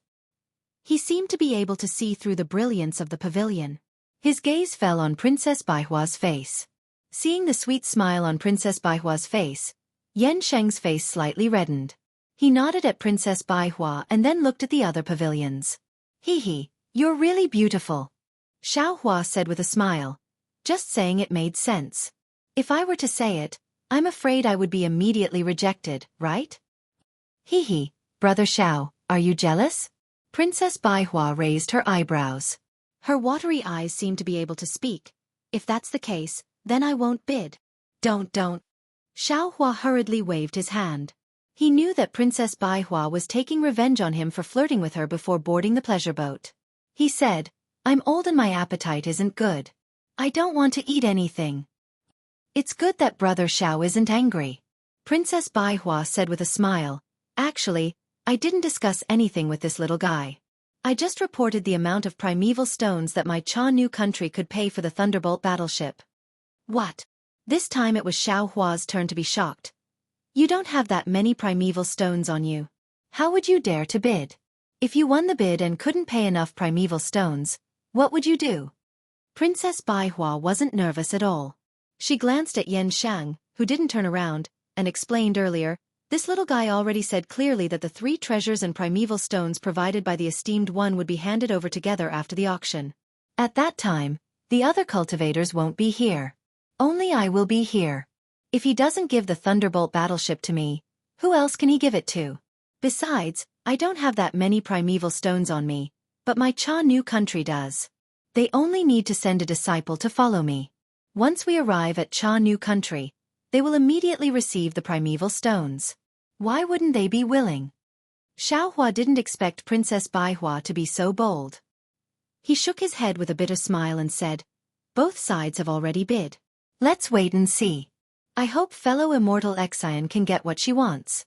He seemed to be able to see through the brilliance of the pavilion. His gaze fell on Princess Baihua's face. Seeing the sweet smile on Princess Baihua's face, Yan Sheng's face slightly reddened. He nodded at Princess Baihua and then looked at the other pavilions. Hee, you're really beautiful. Xiaohua said with a smile. Just saying it made sense. If I were to say it, I'm afraid I would be immediately rejected, right? Hee, Brother Xiao, are you jealous? Princess Baihua raised her eyebrows. Her watery eyes seemed to be able to speak. If that's the case, then I won't bid. Don't. Xiaohua hurriedly waved his hand. He knew that Princess Baihua was taking revenge on him for flirting with her before boarding the pleasure boat. He said, I'm old and my appetite isn't good. I don't want to eat anything. It's good that Brother Xiao isn't angry. Princess Baihua said with a smile. Actually, I didn't discuss anything with this little guy. I just reported the amount of primeval stones that my Cha New Country could pay for the Thunderbolt battleship. What? This time it was Xiaohua's turn to be shocked. You don't have that many primeval stones on you. How would you dare to bid? If you won the bid and couldn't pay enough primeval stones, what would you do? Princess Baihua wasn't nervous at all. She glanced at Yan Shang, who didn't turn around, and explained earlier, this little guy already said clearly that the 3 treasures and primeval stones provided by the esteemed one would be handed over together after the auction. At that time, the other cultivators won't be here. Only I will be here. If he doesn't give the Thunderbolt battleship to me, who else can he give it to? Besides, I don't have that many primeval stones on me, but my Cha New Country does. They only need to send a disciple to follow me. Once we arrive at Cha New Country, they will immediately receive the primeval stones. Why wouldn't they be willing? Xiaohua didn't expect Princess Baihua to be so bold. He shook his head with a bitter smile and said, Both sides have already bid. Let's wait and see. I hope fellow immortal Exion can get what she wants.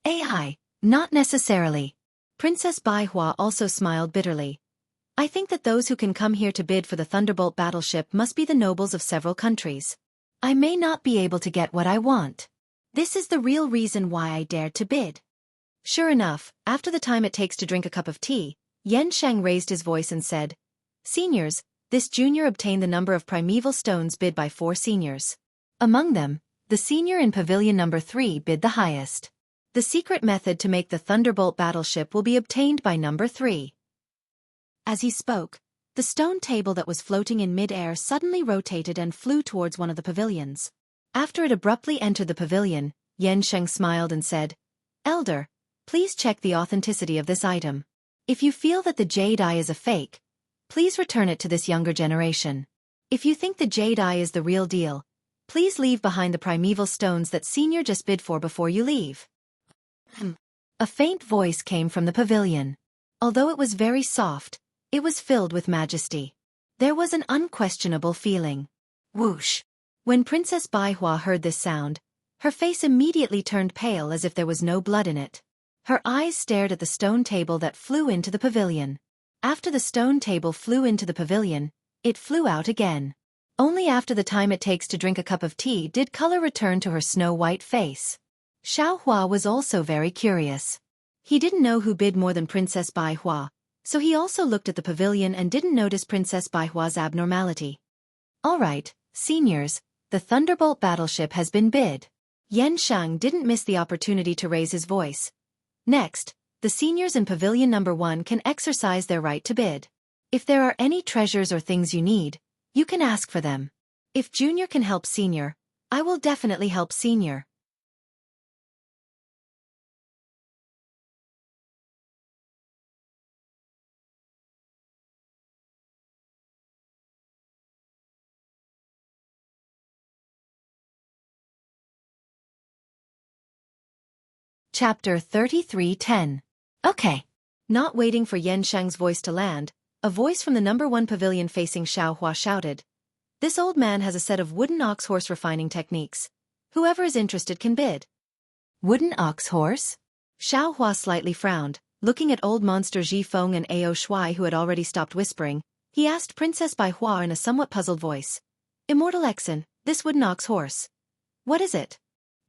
AI, not necessarily. Princess Baihua also smiled bitterly. I think that those who can come here to bid for the Thunderbolt battleship must be the nobles of several countries. I may not be able to get what I want. This is the real reason why I dared to bid. Sure enough, after the time it takes to drink a cup of tea, Yan Sheng raised his voice and said, Seniors, this junior obtained the number of primeval stones bid by 4 seniors. Among them, the senior in pavilion number 3 bid the highest. The secret method to make the Thunderbolt battleship will be obtained by number 3. As he spoke, the stone table that was floating in mid-air suddenly rotated and flew towards one of the pavilions. After it abruptly entered the pavilion, Yan Sheng smiled and said, Elder, please check the authenticity of this item. If you feel that the jade eye is a fake, please return it to this younger generation. If you think the jade eye is the real deal, please leave behind the primeval stones that senior just bid for before you leave. A faint voice came from the pavilion. Although it was very soft, it was filled with majesty. There was an unquestionable feeling. Whoosh! When Princess Baihua heard this sound, her face immediately turned pale as if there was no blood in it. Her eyes stared at the stone table that flew into the pavilion. After the stone table flew into the pavilion, it flew out again. Only after the time it takes to drink a cup of tea did color return to her snow-white face. Xiaohua was also very curious. He didn't know who bid more than Princess Baihua, so he also looked at the pavilion and didn't notice Princess Baihua's abnormality. All right, seniors, the Thunderbolt battleship has been bid. Yan Shang didn't miss the opportunity to raise his voice. Next, the seniors in Pavilion Number 1 can exercise their right to bid. If there are any treasures or things you need, you can ask for them. If Junior can help Senior, I will definitely help Senior. Chapter 33:10. Okay. Not waiting for Yan Shang's voice to land, a voice from the number 1 pavilion facing Xiaohua shouted. This old man has a set of wooden ox horse refining techniques. Whoever is interested can bid. Wooden ox horse? Xiaohua slightly frowned, looking at old monster Ji Feng and Ao Shuai who had already stopped whispering. He asked Princess Baihua in a somewhat puzzled voice. Immortal Exon, this wooden ox horse. What is it?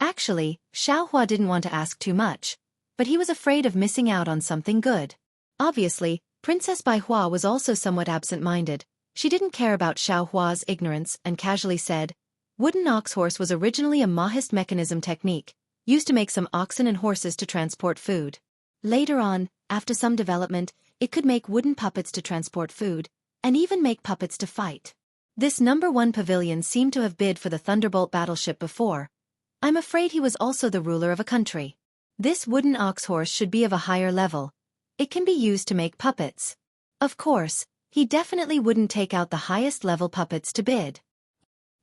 Actually, Xiaohua didn't want to ask too much, but he was afraid of missing out on something good. Obviously, Princess Baihua was also somewhat absent-minded. She didn't care about Xiaohua's ignorance and casually said, wooden ox horse was originally a Mahist mechanism technique, used to make some oxen and horses to transport food. Later on, after some development, it could make wooden puppets to transport food, and even make puppets to fight. This number 1 pavilion seemed to have bid for the Thunderbolt battleship before. I'm afraid he was also the ruler of a country. This wooden ox horse should be of a higher level. It can be used to make puppets. Of course, he definitely wouldn't take out the highest level puppets to bid.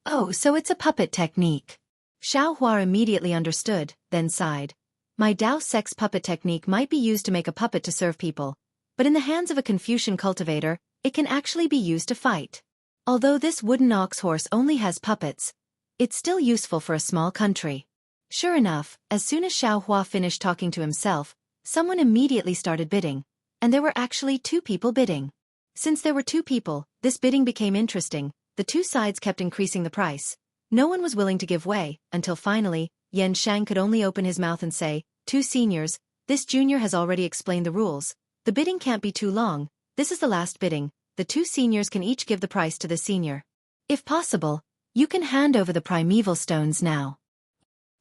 Oh, so it's a puppet technique. Xiaohua immediately understood, then sighed. My Dao sex puppet technique might be used to make a puppet to serve people, but in the hands of a Confucian cultivator, it can actually be used to fight. Although this wooden ox horse only has puppets, it's still useful for a small country. Sure enough, as soon as Xiaohua finished talking to himself, someone immediately started bidding, and there were actually 2 people bidding. Since there were 2 people, this bidding became interesting. The 2 sides kept increasing the price. No one was willing to give way, until finally, Yan Shang could only open his mouth and say, 2 seniors, this junior has already explained the rules. The bidding can't be too long. This is the last bidding. The 2 seniors can each give the price to the senior. If possible, you can hand over the primeval stones now.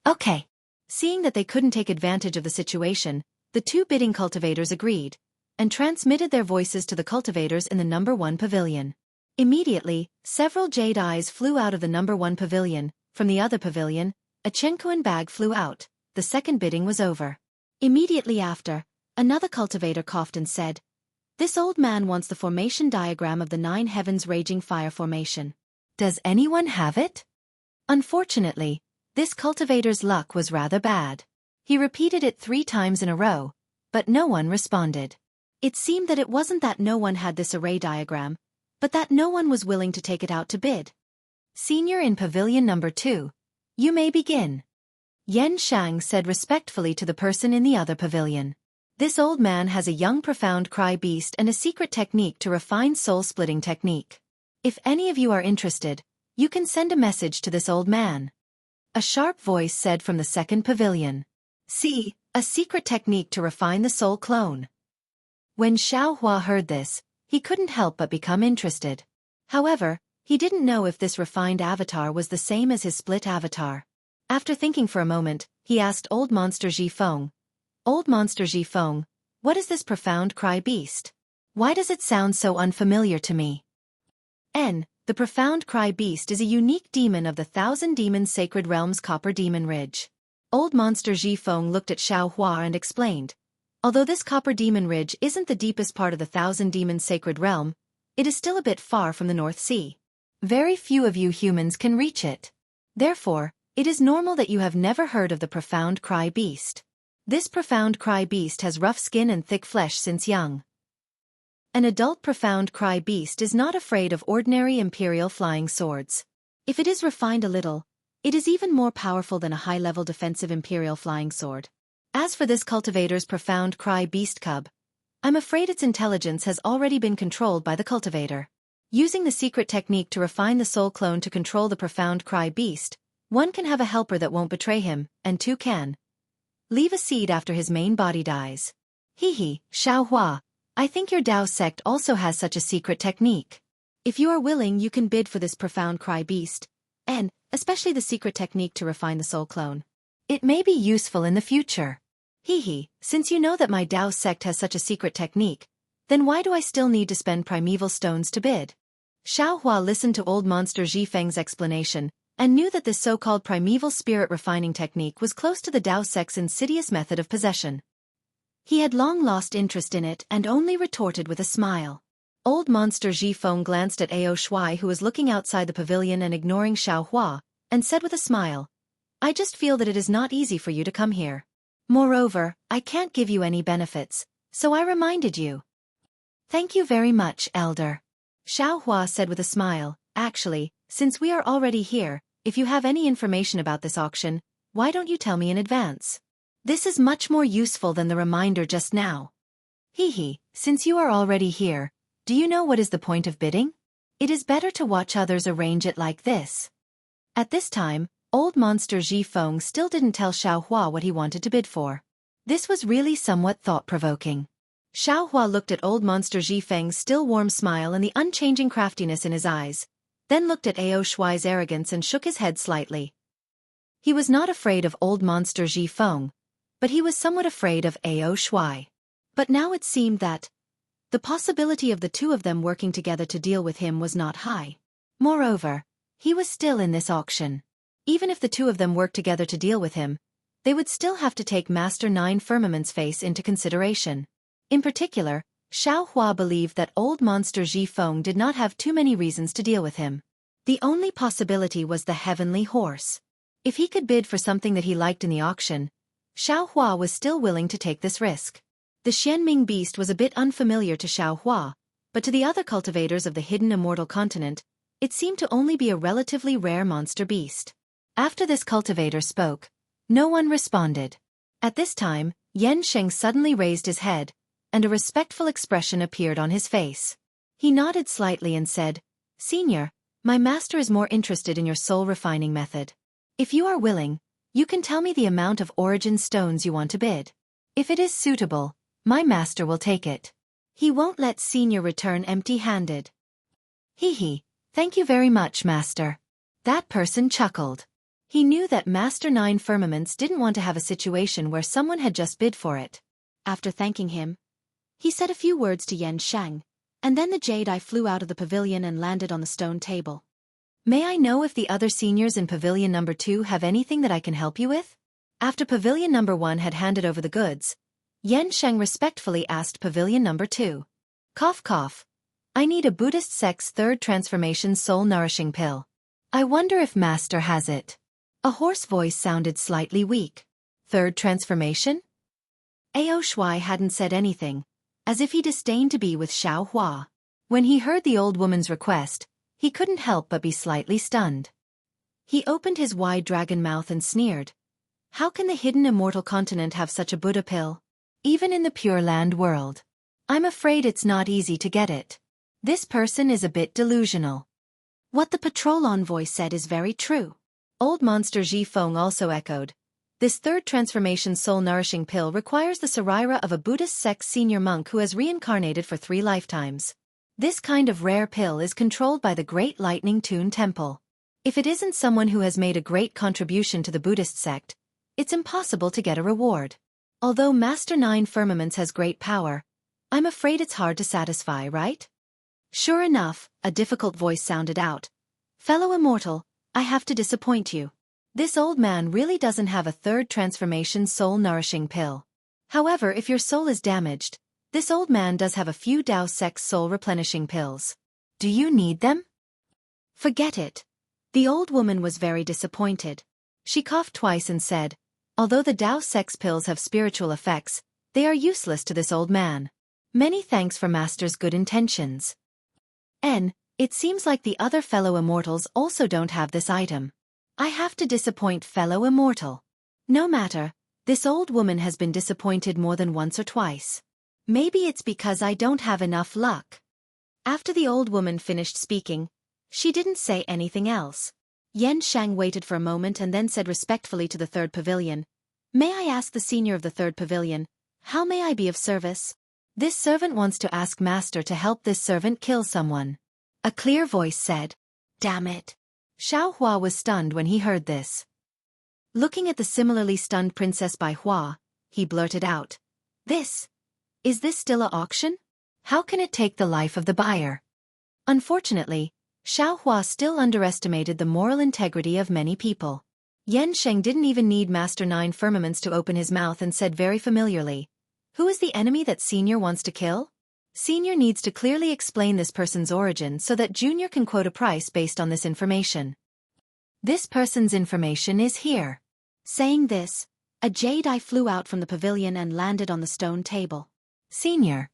Okay. Seeing that they couldn't take advantage of the situation, the 2 bidding cultivators agreed, and transmitted their voices to the cultivators in the number 1 pavilion. Immediately, several jade eyes flew out of the number 1 pavilion. From the other pavilion, a Chenkuan bag flew out. The second bidding was over. Immediately after, another cultivator coughed and said, this old man wants the formation diagram of the 9 heavens raging fire formation. Does anyone have it? Unfortunately, this cultivator's luck was rather bad. He repeated it 3 times in a row, but no one responded. It seemed that it wasn't that no one had this array diagram, but that no one was willing to take it out to bid. Senior in Pavilion Number 2, you may begin. Yan Shang said respectfully to the person in the other pavilion. This old man has a young profound cry beast and a secret technique to refine soul-splitting technique. If any of you are interested, you can send a message to this old man. A sharp voice said from the second pavilion. See, a secret technique to refine the soul clone. When Xiaohua heard this, he couldn't help but become interested. However, he didn't know if this refined avatar was the same as his split avatar. After thinking for a moment, he asked Old Monster Ji Feng. Old Monster Ji Feng, what is this profound cry beast? Why does it sound so unfamiliar to me? The profound cry beast is a unique demon of the 1,000 Demons Sacred Realms Copper Demon Ridge. Old Monster Ji Feng looked at Xiaohua and explained. Although this Copper Demon Ridge isn't the deepest part of the 1,000 Demons Sacred Realm, it is still a bit far from the North Sea. Very few of you humans can reach it. Therefore, it is normal that you have never heard of the profound cry beast. This profound cry beast has rough skin and thick flesh since young. An adult profound cry beast is not afraid of ordinary imperial flying swords. If it is refined a little, it is even more powerful than a high-level defensive Imperial flying sword. As for this cultivator's profound cry beast cub, I'm afraid its intelligence has already been controlled by the cultivator. Using the secret technique to refine the soul clone to control the profound cry beast, one can have a helper that won't betray him, and two can leave a seed after his main body dies. Hehe, Xueqi, I think your Dao sect also has such a secret technique. If you are willing, you can bid for this profound cry beast, and especially the secret technique to refine the soul clone. It may be useful in the future. Hehe, since you know that my Dao sect has such a secret technique, then why do I still need to spend primeval stones to bid? Xueqi listened to old monster Zhifeng's explanation, and knew that this so-called primeval spirit refining technique was close to the Dao sect's insidious method of possession. He had long lost interest in it and only retorted with a smile. Old monster Zhifeng glanced at Ao Shui, who was looking outside the pavilion and ignoring Xueqi, and said with a smile, I just feel that it is not easy for you to come here. Moreover, I can't give you any benefits, so I reminded you. Thank you very much, Elder. Xueqi said with a smile, actually, since we are already here, if you have any information about this auction, why don't you tell me in advance? This is much more useful than the reminder just now. Hehe, since you are already here, do you know what is the point of bidding? It is better to watch others arrange it like this. At this time, old monster Zhifeng still didn't tell Xueqi what he wanted to bid for. This was really somewhat thought-provoking. Xueqi looked at old monster Zhifeng's still warm smile and the unchanging craftiness in his eyes, then looked at Ao Shui's arrogance and shook his head slightly. He was not afraid of old monster Zhifeng, but he was somewhat afraid of Ao Shui. But now it seemed that the possibility of the two of them working together to deal with him was not high. Moreover, he was still in this auction. Even if the two of them worked together to deal with him, they would still have to take Master Nine Firmament's face into consideration. In particular, Xueqi believed that old monster Zhifeng did not have too many reasons to deal with him. The only possibility was the heavenly horse. If he could bid for something that he liked in the auction, Xueqi was still willing to take this risk. The Xianming beast was a bit unfamiliar to Xueqi, but to the other cultivators of the hidden immortal continent, it seemed to only be a relatively rare monster beast. After this cultivator spoke, no one responded. At this time, Yan Sheng suddenly raised his head, and a respectful expression appeared on his face. He nodded slightly and said, Senior, my master is more interested in your soul refining method. If you are willing, you can tell me the amount of origin stones you want to bid. If it is suitable, my master will take it. He won't let Senior return empty-handed. Hehe, thank you very much, Master. That person chuckled. He knew that Master Nine Firmaments didn't want to have a situation where someone had just bid for it. After thanking him, he said a few words to Yan Sheng, and then the jade eye flew out of the pavilion and landed on the stone table. May I know if the other seniors in Pavilion Number 2 have anything that I can help you with? After Pavilion Number 1 had handed over the goods, Yan Sheng respectfully asked Pavilion Number 2. Cough cough. I need a Buddhist sect's third transformation soul-nourishing pill. I wonder if Master has it. A hoarse voice sounded slightly weak. Third transformation? Ao Shui hadn't said anything, as if he disdained to be with Xueqi. When he heard the old woman's request, he couldn't help but be slightly stunned. He opened his wide dragon mouth and sneered. How can the hidden immortal continent have such a Buddha pill? Even in the Pure Land world. I'm afraid it's not easy to get it. This person is a bit delusional. What the patrol envoy said is very true. Old monster Zhifeng also echoed. This third transformation soul-nourishing pill requires the sarira of a Buddhist sect senior monk who has reincarnated for 3 lifetimes. This kind of rare pill is controlled by the Great Lightning Tune Temple. If it isn't someone who has made a great contribution to the Buddhist sect, it's impossible to get a reward. Although Master Nine Firmaments has great power, I'm afraid it's hard to satisfy, right? Sure enough, a difficult voice sounded out. Fellow immortal, I have to disappoint you. This old man really doesn't have a third transformation soul-nourishing pill. However, if your soul is damaged, this old man does have a few Dao sect soul-replenishing pills. Do you need them? Forget it. The old woman was very disappointed. She coughed twice and said, although the Dao sect's pills have spiritual effects, they are useless to this old man. Many thanks for Master's good intentions. It seems like the other fellow immortals also don't have this item. I have to disappoint fellow immortal. No matter, this old woman has been disappointed more than once or twice. Maybe it's because I don't have enough luck. After the old woman finished speaking, she didn't say anything else. Yen Shang waited for a moment and then said respectfully to the third pavilion, "May I ask the senior of the third pavilion, how may I be of service? This servant wants to ask master to help this servant kill someone." A clear voice said. "Damn it." Xiao Hua was stunned when he heard this. Looking at the similarly stunned Princess Bai Hua, he blurted out, Is this still a auction? How can it take the life of the buyer?" Unfortunately, Xiao Hua still underestimated the moral integrity of many people. Yen Sheng didn't even need Master Nine Firmaments to open his mouth and said very familiarly, "Who is the enemy that Senior wants to kill?" Senior needs to clearly explain this person's origin so that Junior can quote a price based on this information. "This person's information is here." Saying this, a jade eye flew out from the pavilion and landed on the stone table. "Senior,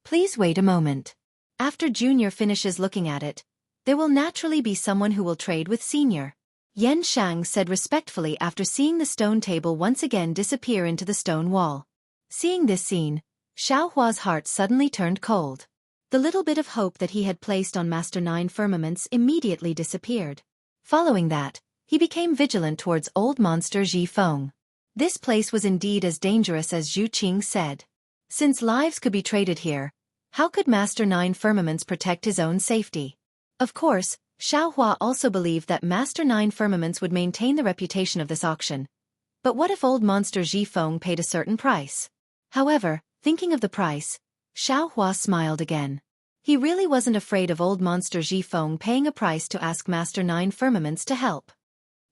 please wait a moment. After Junior finishes looking at it, there will naturally be someone who will trade with Senior," Yen Shang said respectfully after seeing the stone table once again disappear into the stone wall. Seeing this scene, Xiao Hua's heart suddenly turned cold. The little bit of hope that he had placed on Master Nine Firmaments immediately disappeared. Following that, he became vigilant towards old monster Ji Feng. This place was indeed as dangerous as Zhu Qing said. Since lives could be traded here, how could Master Nine Firmaments protect his own safety? Of course, Xiao Hua also believed that Master Nine Firmaments would maintain the reputation of this auction. But what if old monster Ji Feng paid a certain price? However, thinking of the price, Xiao Hua smiled again. He really wasn't afraid of old monster Ji Feng paying a price to ask Master Nine Firmaments to help.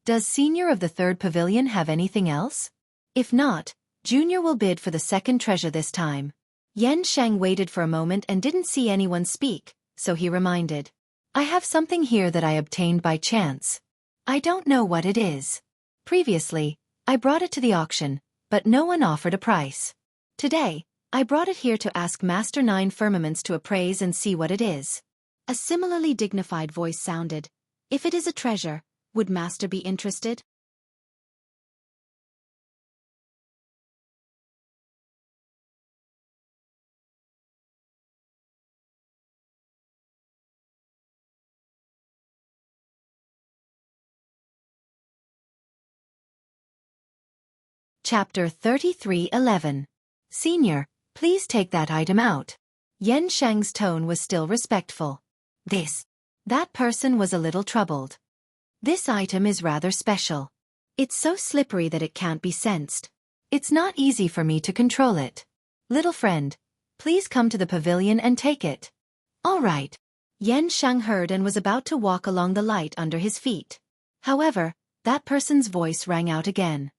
Does Senior of the third pavilion have anything else? If not, Junior will bid for the second treasure this time. Yen Shang waited for a moment and didn't see anyone speak, so he reminded. "I have something here that I obtained by chance. I don't know what it is. Previously, I brought it to the auction, but no one offered a price. Today, I brought it here to ask Master Nine Firmaments to appraise and see what it is." A similarly dignified voice sounded. "If it is a treasure, would Master be interested?" Chapter 33:11. "Senior, please take that item out." Yen Shang's tone was still respectful. That person was a little troubled. "This item is rather special. It's so slippery that it can't be sensed. It's not easy for me to control it. Little friend, please come to the pavilion and take it." "All right." Yen Shang heard and was about to walk along the light under his feet. However, that person's voice rang out again.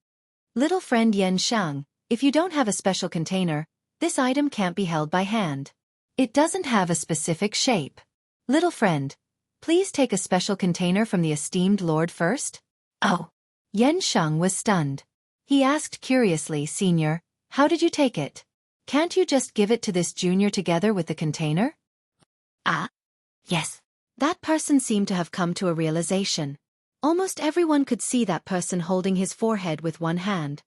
"Little friend Yen Shang, if you don't have a special container, this item can't be held by hand. It doesn't have a specific shape. Little friend, please take a special container from the esteemed lord first." "Oh." Yen Shang was stunned. He asked curiously, "Senior, how did you take it? Can't you just give it to this junior together with the container?" "Ah. Yes." That person seemed to have come to a realization. Almost everyone could see that person holding his forehead with one hand.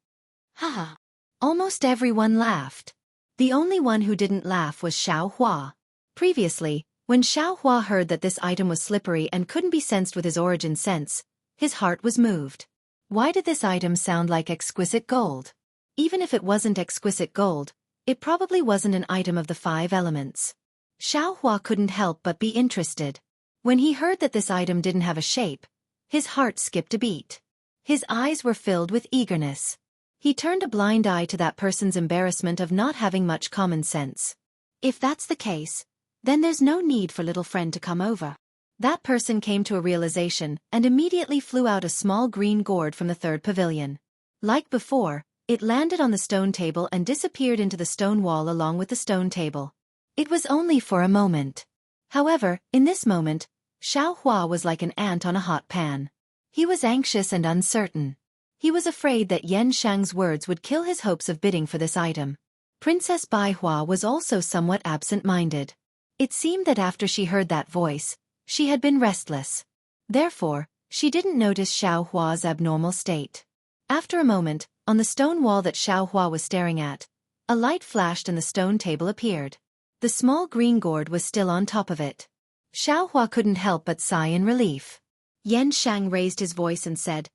Haha. Almost everyone laughed. The only one who didn't laugh was Xiao Hua. Previously, when Xiao Hua heard that this item was slippery and couldn't be sensed with his origin sense, his heart was moved. Why did this item sound like exquisite gold? Even if it wasn't exquisite gold, it probably wasn't an item of the 5 elements. Xiao Hua couldn't help but be interested. When he heard that this item didn't have a shape, his heart skipped a beat. His eyes were filled with eagerness. He turned a blind eye to that person's embarrassment of not having much common sense. If that's the case, then there's no need for little friend to come over. That person came to a realization and immediately flew out a small green gourd from the third pavilion. Like before, it landed on the stone table and disappeared into the stone wall along with the stone table. It was only for a moment. However, in this moment, Xiao Hua was like an ant on a hot pan. He was anxious and uncertain. He was afraid that Yen Shang's words would kill his hopes of bidding for this item. Princess Bai Hua was also somewhat absent-minded. It seemed that after she heard that voice, She had been restless. Therefore, she didn't notice Xiao Hua's abnormal state. After a moment, on the stone wall that Xiao Hua was staring at, a light flashed and the stone table appeared. The small green gourd was still on top of it. Xiao Hua couldn't help but sigh in relief. Yan Shang raised his voice and said,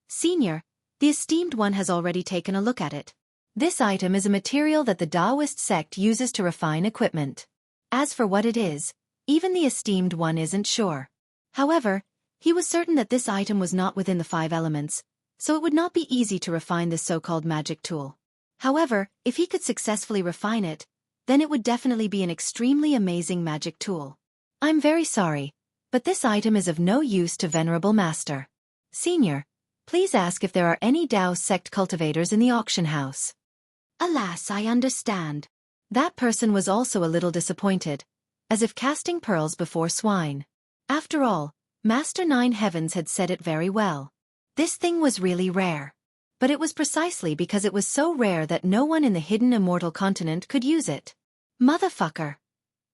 "Senior, the esteemed one has already taken a look at it. This item is a material that the Taoist sect uses to refine equipment. As for what it is, even the esteemed one isn't sure. However, he was certain that this item was not within the 5 elements, so it would not be easy to refine this so-called magic tool. However, if he could successfully refine it, then it would definitely be an extremely amazing magic tool. I'm very sorry, but this item is of no use to Venerable Master. Senior, please ask if there are any Tao sect cultivators in the auction house." "Alas, I understand." That person was also a little disappointed, as if casting pearls before swine. After all, Master Nine Heavens had said it very well. This thing was really rare. But it was precisely because it was so rare that no one in the hidden immortal continent could use it. Motherfucker.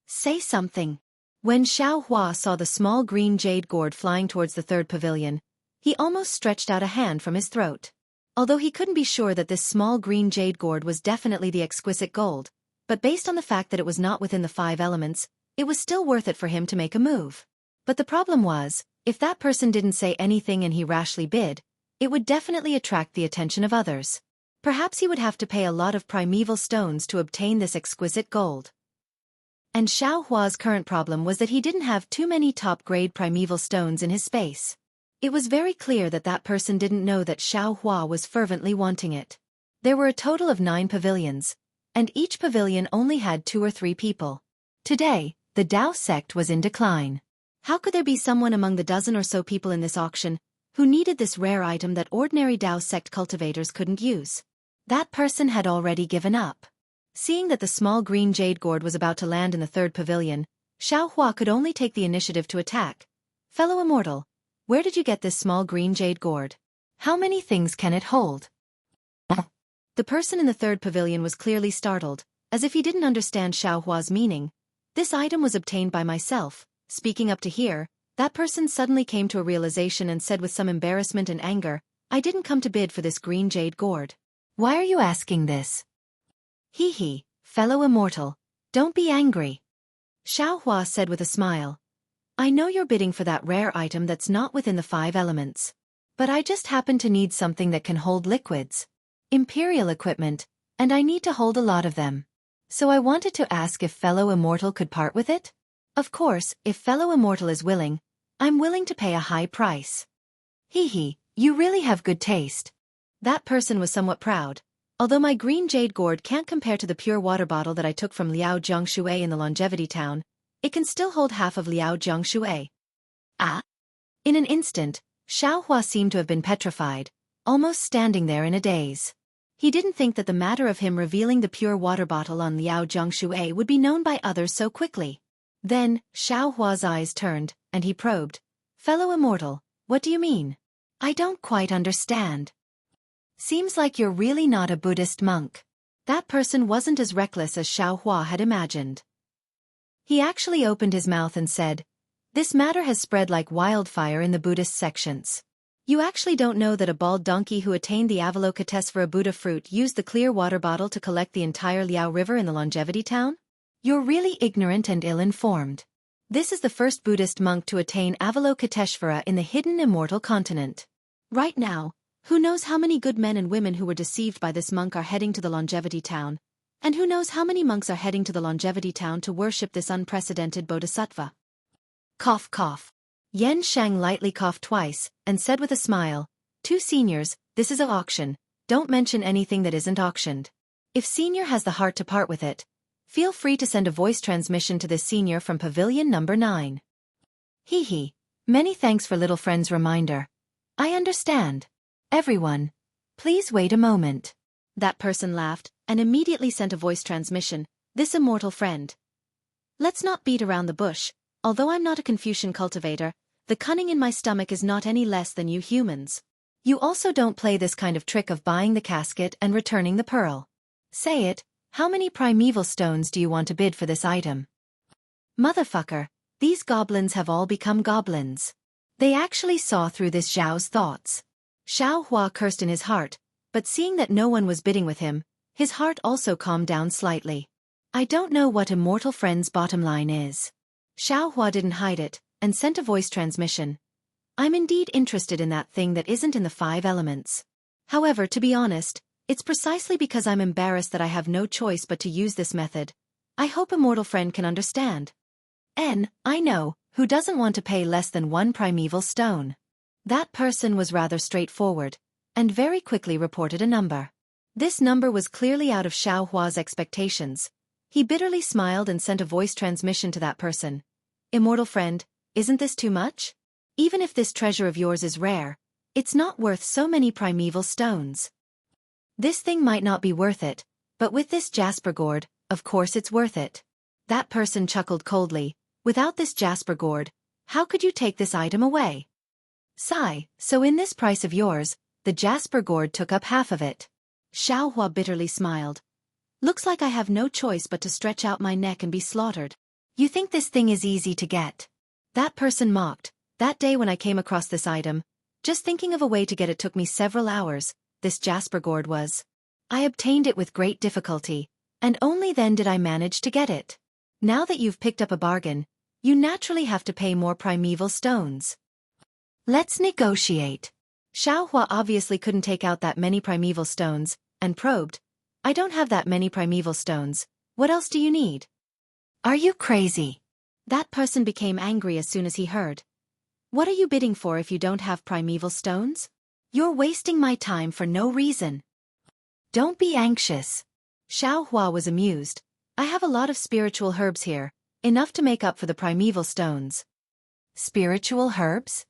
Say something. When Xiao Hua saw the small green jade gourd flying towards the third pavilion, he almost stretched out a hand from his throat. Although he couldn't be sure that this small green jade gourd was definitely the exquisite gold, but based on the fact that it was not within the 5 elements, it was still worth it for him to make a move. But the problem was, if that person didn't say anything and he rashly bid, it would definitely attract the attention of others. Perhaps he would have to pay a lot of primeval stones to obtain this exquisite gold. And Xiao Hua's current problem was that he didn't have too many top-grade primeval stones in his space. It was very clear that that person didn't know that Xiao Hua was fervently wanting it. There were a total of 9 pavilions, and each pavilion only had 2 or 3 people. Today, the Tao sect was in decline. How could there be someone among the dozen or so people in this auction who needed this rare item that ordinary Tao sect cultivators couldn't use? That person had already given up. Seeing that the small green jade gourd was about to land in the third pavilion, Xiao Hua could only take the initiative to attack. "Fellow immortal, where did you get this small green jade gourd? How many things can it hold?" The person in the third pavilion was clearly startled, as if he didn't understand Xiao Hua's meaning. "This item was obtained by myself." Speaking up to here, that person suddenly came to a realization and said with some embarrassment and anger, "I didn't come to bid for this green jade gourd." "Why are you asking this?" "Hee, fellow immortal, don't be angry." Xiao Hua said with a smile. "I know you're bidding for that rare item that's not within the 5 elements. But I just happen to need something that can hold liquids. Imperial equipment, and I need to hold a lot of them. So I wanted to ask if fellow immortal could part with it? Of course, if fellow immortal is willing, I'm willing to pay a high price." "Hee, you really have good taste." That person was somewhat proud. "Although my green jade gourd can't compare to the pure water bottle that I took from Liao Xueqi in the Longevity Town, it can still hold half of Liao Xueqi." "Ah?" In an instant, Xiao Hua seemed to have been petrified, almost standing there in a daze. He didn't think that the matter of him revealing the pure water bottle on Liao Xueqi would be known by others so quickly. Then, Xiao Hua's eyes turned, and he probed. "Fellow immortal, what do you mean? I don't quite understand." "Seems like you're really not a Buddhist monk." That person wasn't as reckless as Xiao Hua had imagined. He actually opened his mouth and said, "This matter has spread like wildfire in the Buddhist sections. You actually don't know that a bald donkey who attained the Avalokitesvara Buddha fruit used the clear water bottle to collect the entire Liao River in the Longevity Town? You're really ignorant and ill-informed. This is the first Buddhist monk to attain Avalokitesvara in the hidden immortal continent. Right now, who knows how many good men and women who were deceived by this monk are heading to the Longevity Town, and who knows how many monks are heading to the Longevity Town to worship this unprecedented bodhisattva." Cough cough. Yan Shang lightly coughed twice, and said with a smile, "Two seniors, this is an auction, don't mention anything that isn't auctioned. If senior has the heart to part with it, feel free to send a voice transmission to this senior from Pavilion number 9. Hee, many thanks for little friend's reminder. I understand. Everyone, please wait a moment." That person laughed, and immediately sent a voice transmission, "This immortal friend. Let's not beat around the bush, although I'm not a Confucian cultivator, the cunning in my stomach is not any less than you humans. You also don't play this kind of trick of buying the casket and returning the pearl. Say it, how many primeval stones do you want to bid for this item?" "Motherfucker, These goblins have all become goblins. They actually saw through this Zhao's thoughts. Xiao Hua cursed in his heart, but seeing that no one was bidding with him, his heart also calmed down slightly. I don't know what Immortal Friend's bottom line is. Xiao Hua didn't hide it, and sent a voice transmission. I'm indeed interested in that thing that isn't in the 5 elements. However, to be honest, it's precisely because I'm embarrassed that I have no choice but to use this method. I hope Immortal Friend can understand. I know, who doesn't want to pay less than 1 primeval stone? That person was rather straightforward, and very quickly reported a number. This number was clearly out of Xiao Hua's expectations. He bitterly smiled and sent a voice transmission to that person. Immortal Friend, isn't this too much? Even if this treasure of yours is rare, it's not worth so many primeval stones. This thing might not be worth it, but with this jasper gourd, of course it's worth it. That person chuckled coldly. Without this jasper gourd, how could you take this item away? Sigh, so in this price of yours, the jasper gourd took up half of it. Xiao Hua bitterly smiled. Looks like I have no choice but to stretch out my neck and be slaughtered. You think this thing is easy to get? That person mocked. That day when I came across this item, just thinking of a way to get it took me several hours. This jasper gourd was. I obtained it with great difficulty, and only then did I manage to get it. Now that you've picked up a bargain, you naturally have to pay more primeval stones. Let's negotiate. Xiao Hua obviously couldn't take out that many primeval stones, and probed. I don't have that many primeval stones. What else do you need? Are you crazy? That person became angry as soon as he heard. What are you bidding for if you don't have primeval stones? You're wasting my time for no reason. Don't be anxious. Xiao Hua was amused. I have a lot of spiritual herbs here, enough to make up for the primeval stones. Spiritual herbs?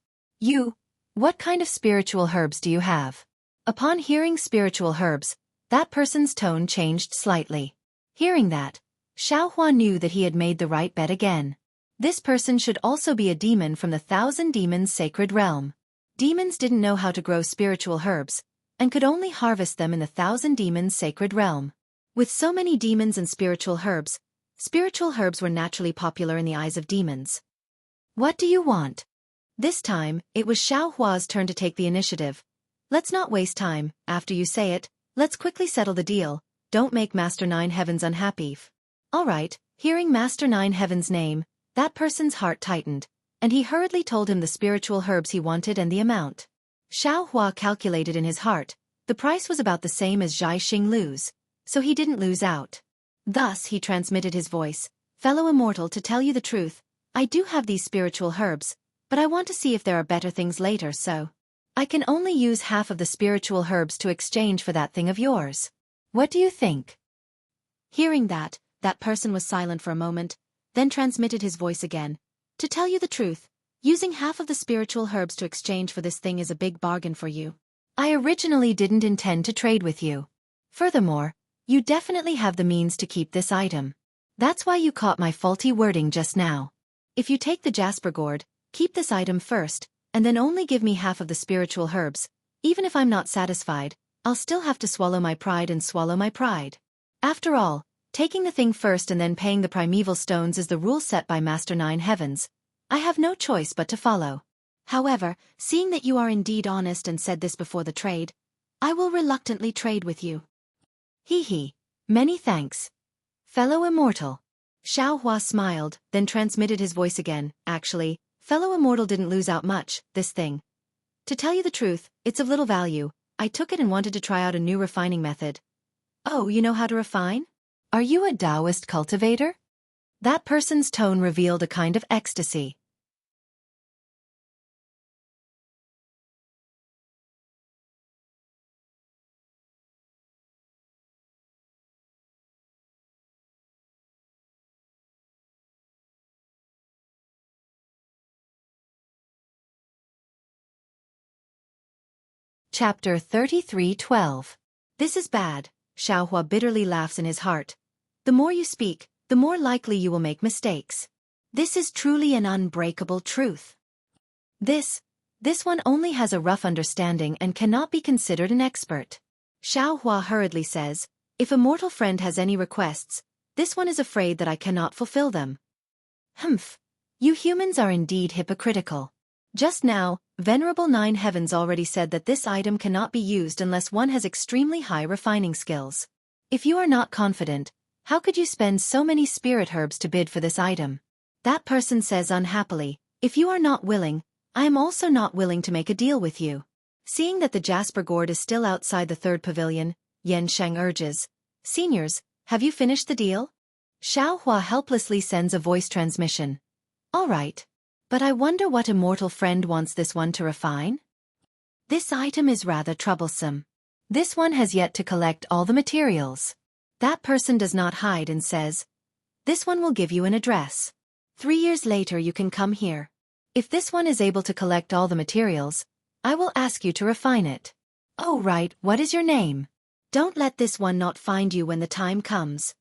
What kind of spiritual herbs do you have? Upon hearing spiritual herbs, that person's tone changed slightly. Hearing that, Xiao Hua knew that he had made the right bet again. This person should also be a demon from the 1,000 Demons Sacred Realm. Demons didn't know how to grow spiritual herbs, and could only harvest them in the 1,000 Demons Sacred Realm. With so many demons and spiritual herbs were naturally popular in the eyes of demons. What do you want? This time, it was Xiao Hua's turn to take the initiative. Let's not waste time. After you say it, let's quickly settle the deal. Don't make Master Nine Heavens unhappy. All right. Hearing Master Nine Heavens' name, that person's heart tightened, and he hurriedly told him the spiritual herbs he wanted and the amount. Xiao Hua calculated in his heart. The price was about the same as Zhai Xinglu's, so he didn't lose out. Thus he transmitted his voice. Fellow immortal, to tell you the truth, I do have these spiritual herbs, but I want to see if there are better things later, so I can only use half of the spiritual herbs to exchange for that thing of yours. What do you think? Hearing that, that person was silent for a moment, then transmitted his voice again. To tell you the truth, using half of the spiritual herbs to exchange for this thing is a big bargain for you. I originally didn't intend to trade with you. Furthermore, you definitely have the means to keep this item. That's why you caught my faulty wording just now. If you take the jasper gourd, keep this item first, and then only give me half of the spiritual herbs. Even if I'm not satisfied, I'll still have to swallow my pride and swallow my pride. After all, taking the thing first and then paying the primeval stones is the rule set by Master Nine Heavens. I have no choice but to follow. However, seeing that you are indeed honest and said this before the trade, I will reluctantly trade with you. Hee. Many thanks. Fellow immortal. Xiao Hua smiled, then transmitted his voice again. Actually, fellow immortal didn't lose out much, this thing. To tell you the truth, it's of little value. I took it and wanted to try out a new refining method. Oh, you know how to refine? Are you a Taoist cultivator? That person's tone revealed a kind of ecstasy. Chapter 33:12. This is bad. Xiao Hua bitterly laughs in his heart. The more you speak, the more likely you will make mistakes. This is truly an unbreakable truth. This one only has a rough understanding and cannot be considered an expert. Xiao Hua hurriedly says, if Immortal Friend has any requests, this one is afraid that I cannot fulfill them. Humph. You humans are indeed hypocritical. Just now, Venerable Nine Heavens already said that this item cannot be used unless one has extremely high refining skills. If you are not confident, how could you spend so many spirit herbs to bid for this item? That person says unhappily, if you are not willing, I am also not willing to make a deal with you. Seeing that the Jasper gourd is still outside the third pavilion, Yan Shang urges, Seniors, have you finished the deal? Xiao Hua helplessly sends a voice transmission. All right. But I wonder what immortal friend wants this one to refine? This item is rather troublesome. This one has yet to collect all the materials. That person does not hide and says, this one will give you an address. 3 years later you can come here. If this one is able to collect all the materials, I will ask you to refine it. Oh right, what is your name? Don't let this one not find you when the time comes.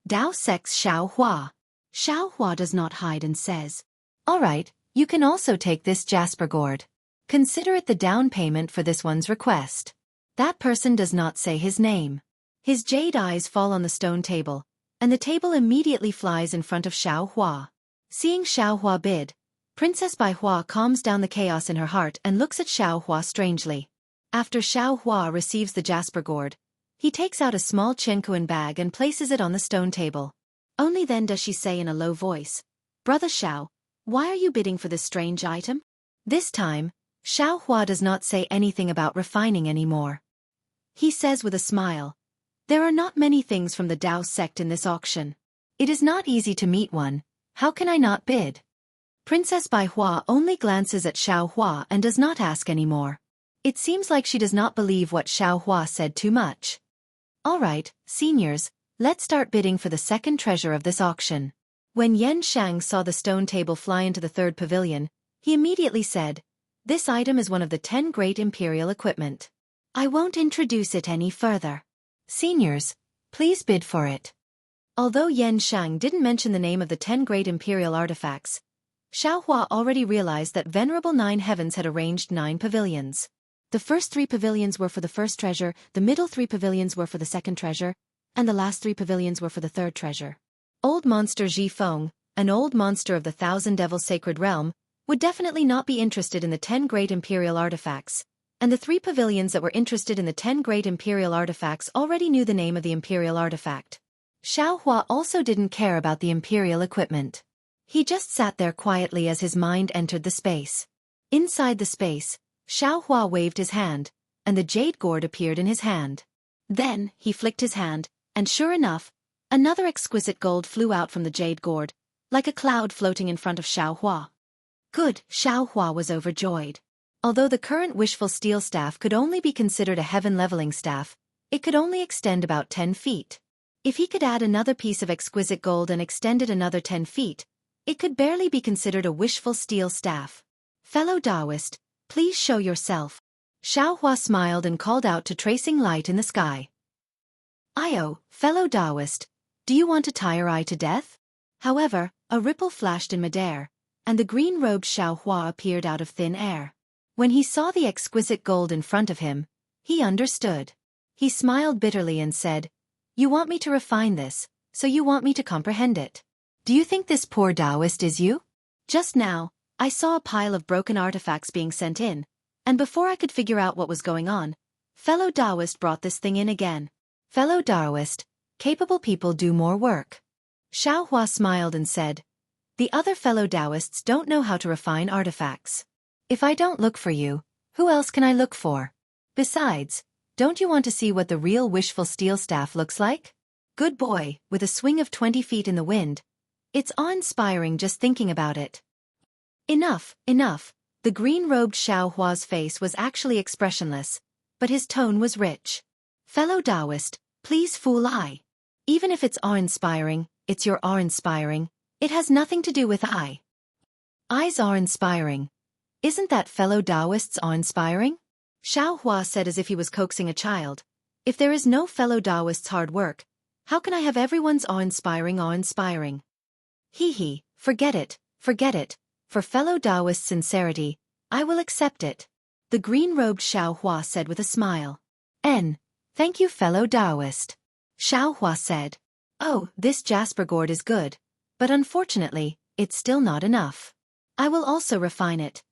Dao Sex Xiao Hua. Xiao Hua does not hide and says, all right, you can also take this Jasper gourd. Consider it the down payment for this one's request. That person does not say his name. His jade eyes fall on the stone table, and the table immediately flies in front of Xiao Hua. Seeing Xiao Hua bid, Princess Bai Hua calms down the chaos in her heart and looks at Xiao Hua strangely. After Xiao Hua receives the Jasper gourd, he takes out a small Qiankuan bag and places it on the stone table. Only then does she say in a low voice, Brother Xiao, why are you bidding for this strange item? This time, Xiao Hua does not say anything about refining anymore. He says with a smile, there are not many things from the Dao sect in this auction. It is not easy to meet one, how can I not bid? Princess Bai Hua only glances at Xiao Hua and does not ask anymore. It seems like she does not believe what Xiao Hua said too much. All right, seniors, let's start bidding for the second treasure of this auction. When Yan Shang saw the stone table fly into the third pavilion, he immediately said, this item is one of the 10 great imperial equipment. I won't introduce it any further. Seniors, please bid for it. Although Yan Shang didn't mention the name of the 10 great imperial artifacts, Xiao Hua already realized that Venerable Nine Heavens had arranged 9 pavilions. The first 3 pavilions were for the first treasure, the middle 3 pavilions were for the second treasure, and the last 3 pavilions were for the third treasure. Old monster Ji Feng, an old monster of the Thousand Devils Sacred Realm, would definitely not be interested in the 10 great imperial artifacts, and the 3 pavilions that were interested in the 10 great imperial artifacts already knew the name of the imperial artifact. Xiao Hua also didn't care about the imperial equipment. He just sat there quietly as his mind entered the space. Inside the space, Xiao Hua waved his hand, and the jade gourd appeared in his hand. Then, he flicked his hand, and sure enough, another exquisite gold flew out from the jade gourd, like a cloud floating in front of Xiao Hua. Good, Xiao Hua was overjoyed. Although the current wishful steel staff could only be considered a heaven-leveling staff, it could only extend about 10 feet. If he could add another piece of exquisite gold and extend it another 10 feet, it could barely be considered a wishful steel staff. Fellow Taoist, please show yourself. Xiao Hua smiled and called out to tracing light in the sky. Io, fellow Taoist, do you want to tire I to death? However, a ripple flashed in midair, and the green-robed Xiao Hua appeared out of thin air. When he saw the exquisite gold in front of him, he understood. He smiled bitterly and said, you want me to refine this, so you want me to comprehend it. Do you think this poor Taoist is you? Just now, I saw a pile of broken artifacts being sent in, and before I could figure out what was going on, fellow Taoist brought this thing in again. Fellow Taoist, capable people do more work. Xiao Hua smiled and said, the other fellow Taoists don't know how to refine artifacts. If I don't look for you, who else can I look for? Besides, don't you want to see what the real wishful steel staff looks like? Good boy, with a swing of 20 feet in the wind. It's awe-inspiring just thinking about it. Enough, enough. The green-robed Xiao Hua's face was actually expressionless, but his tone was rich. Fellow Taoist, please fool I. Even if it's awe-inspiring, it's your awe-inspiring. It has nothing to do with I. I's awe-inspiring. Isn't that fellow Taoist's awe-inspiring? Xiao Hua said as if he was coaxing a child. If there is no fellow Taoist's hard work, how can I have everyone's awe-inspiring awe-inspiring? Hee, forget it, forget it. For fellow Taoist's sincerity, I will accept it. The green-robed Xiao Hua said with a smile. Thank you fellow Taoist. Xiao Hua said. Oh, this jasper gourd is good. But unfortunately, it's still not enough. I will also refine it.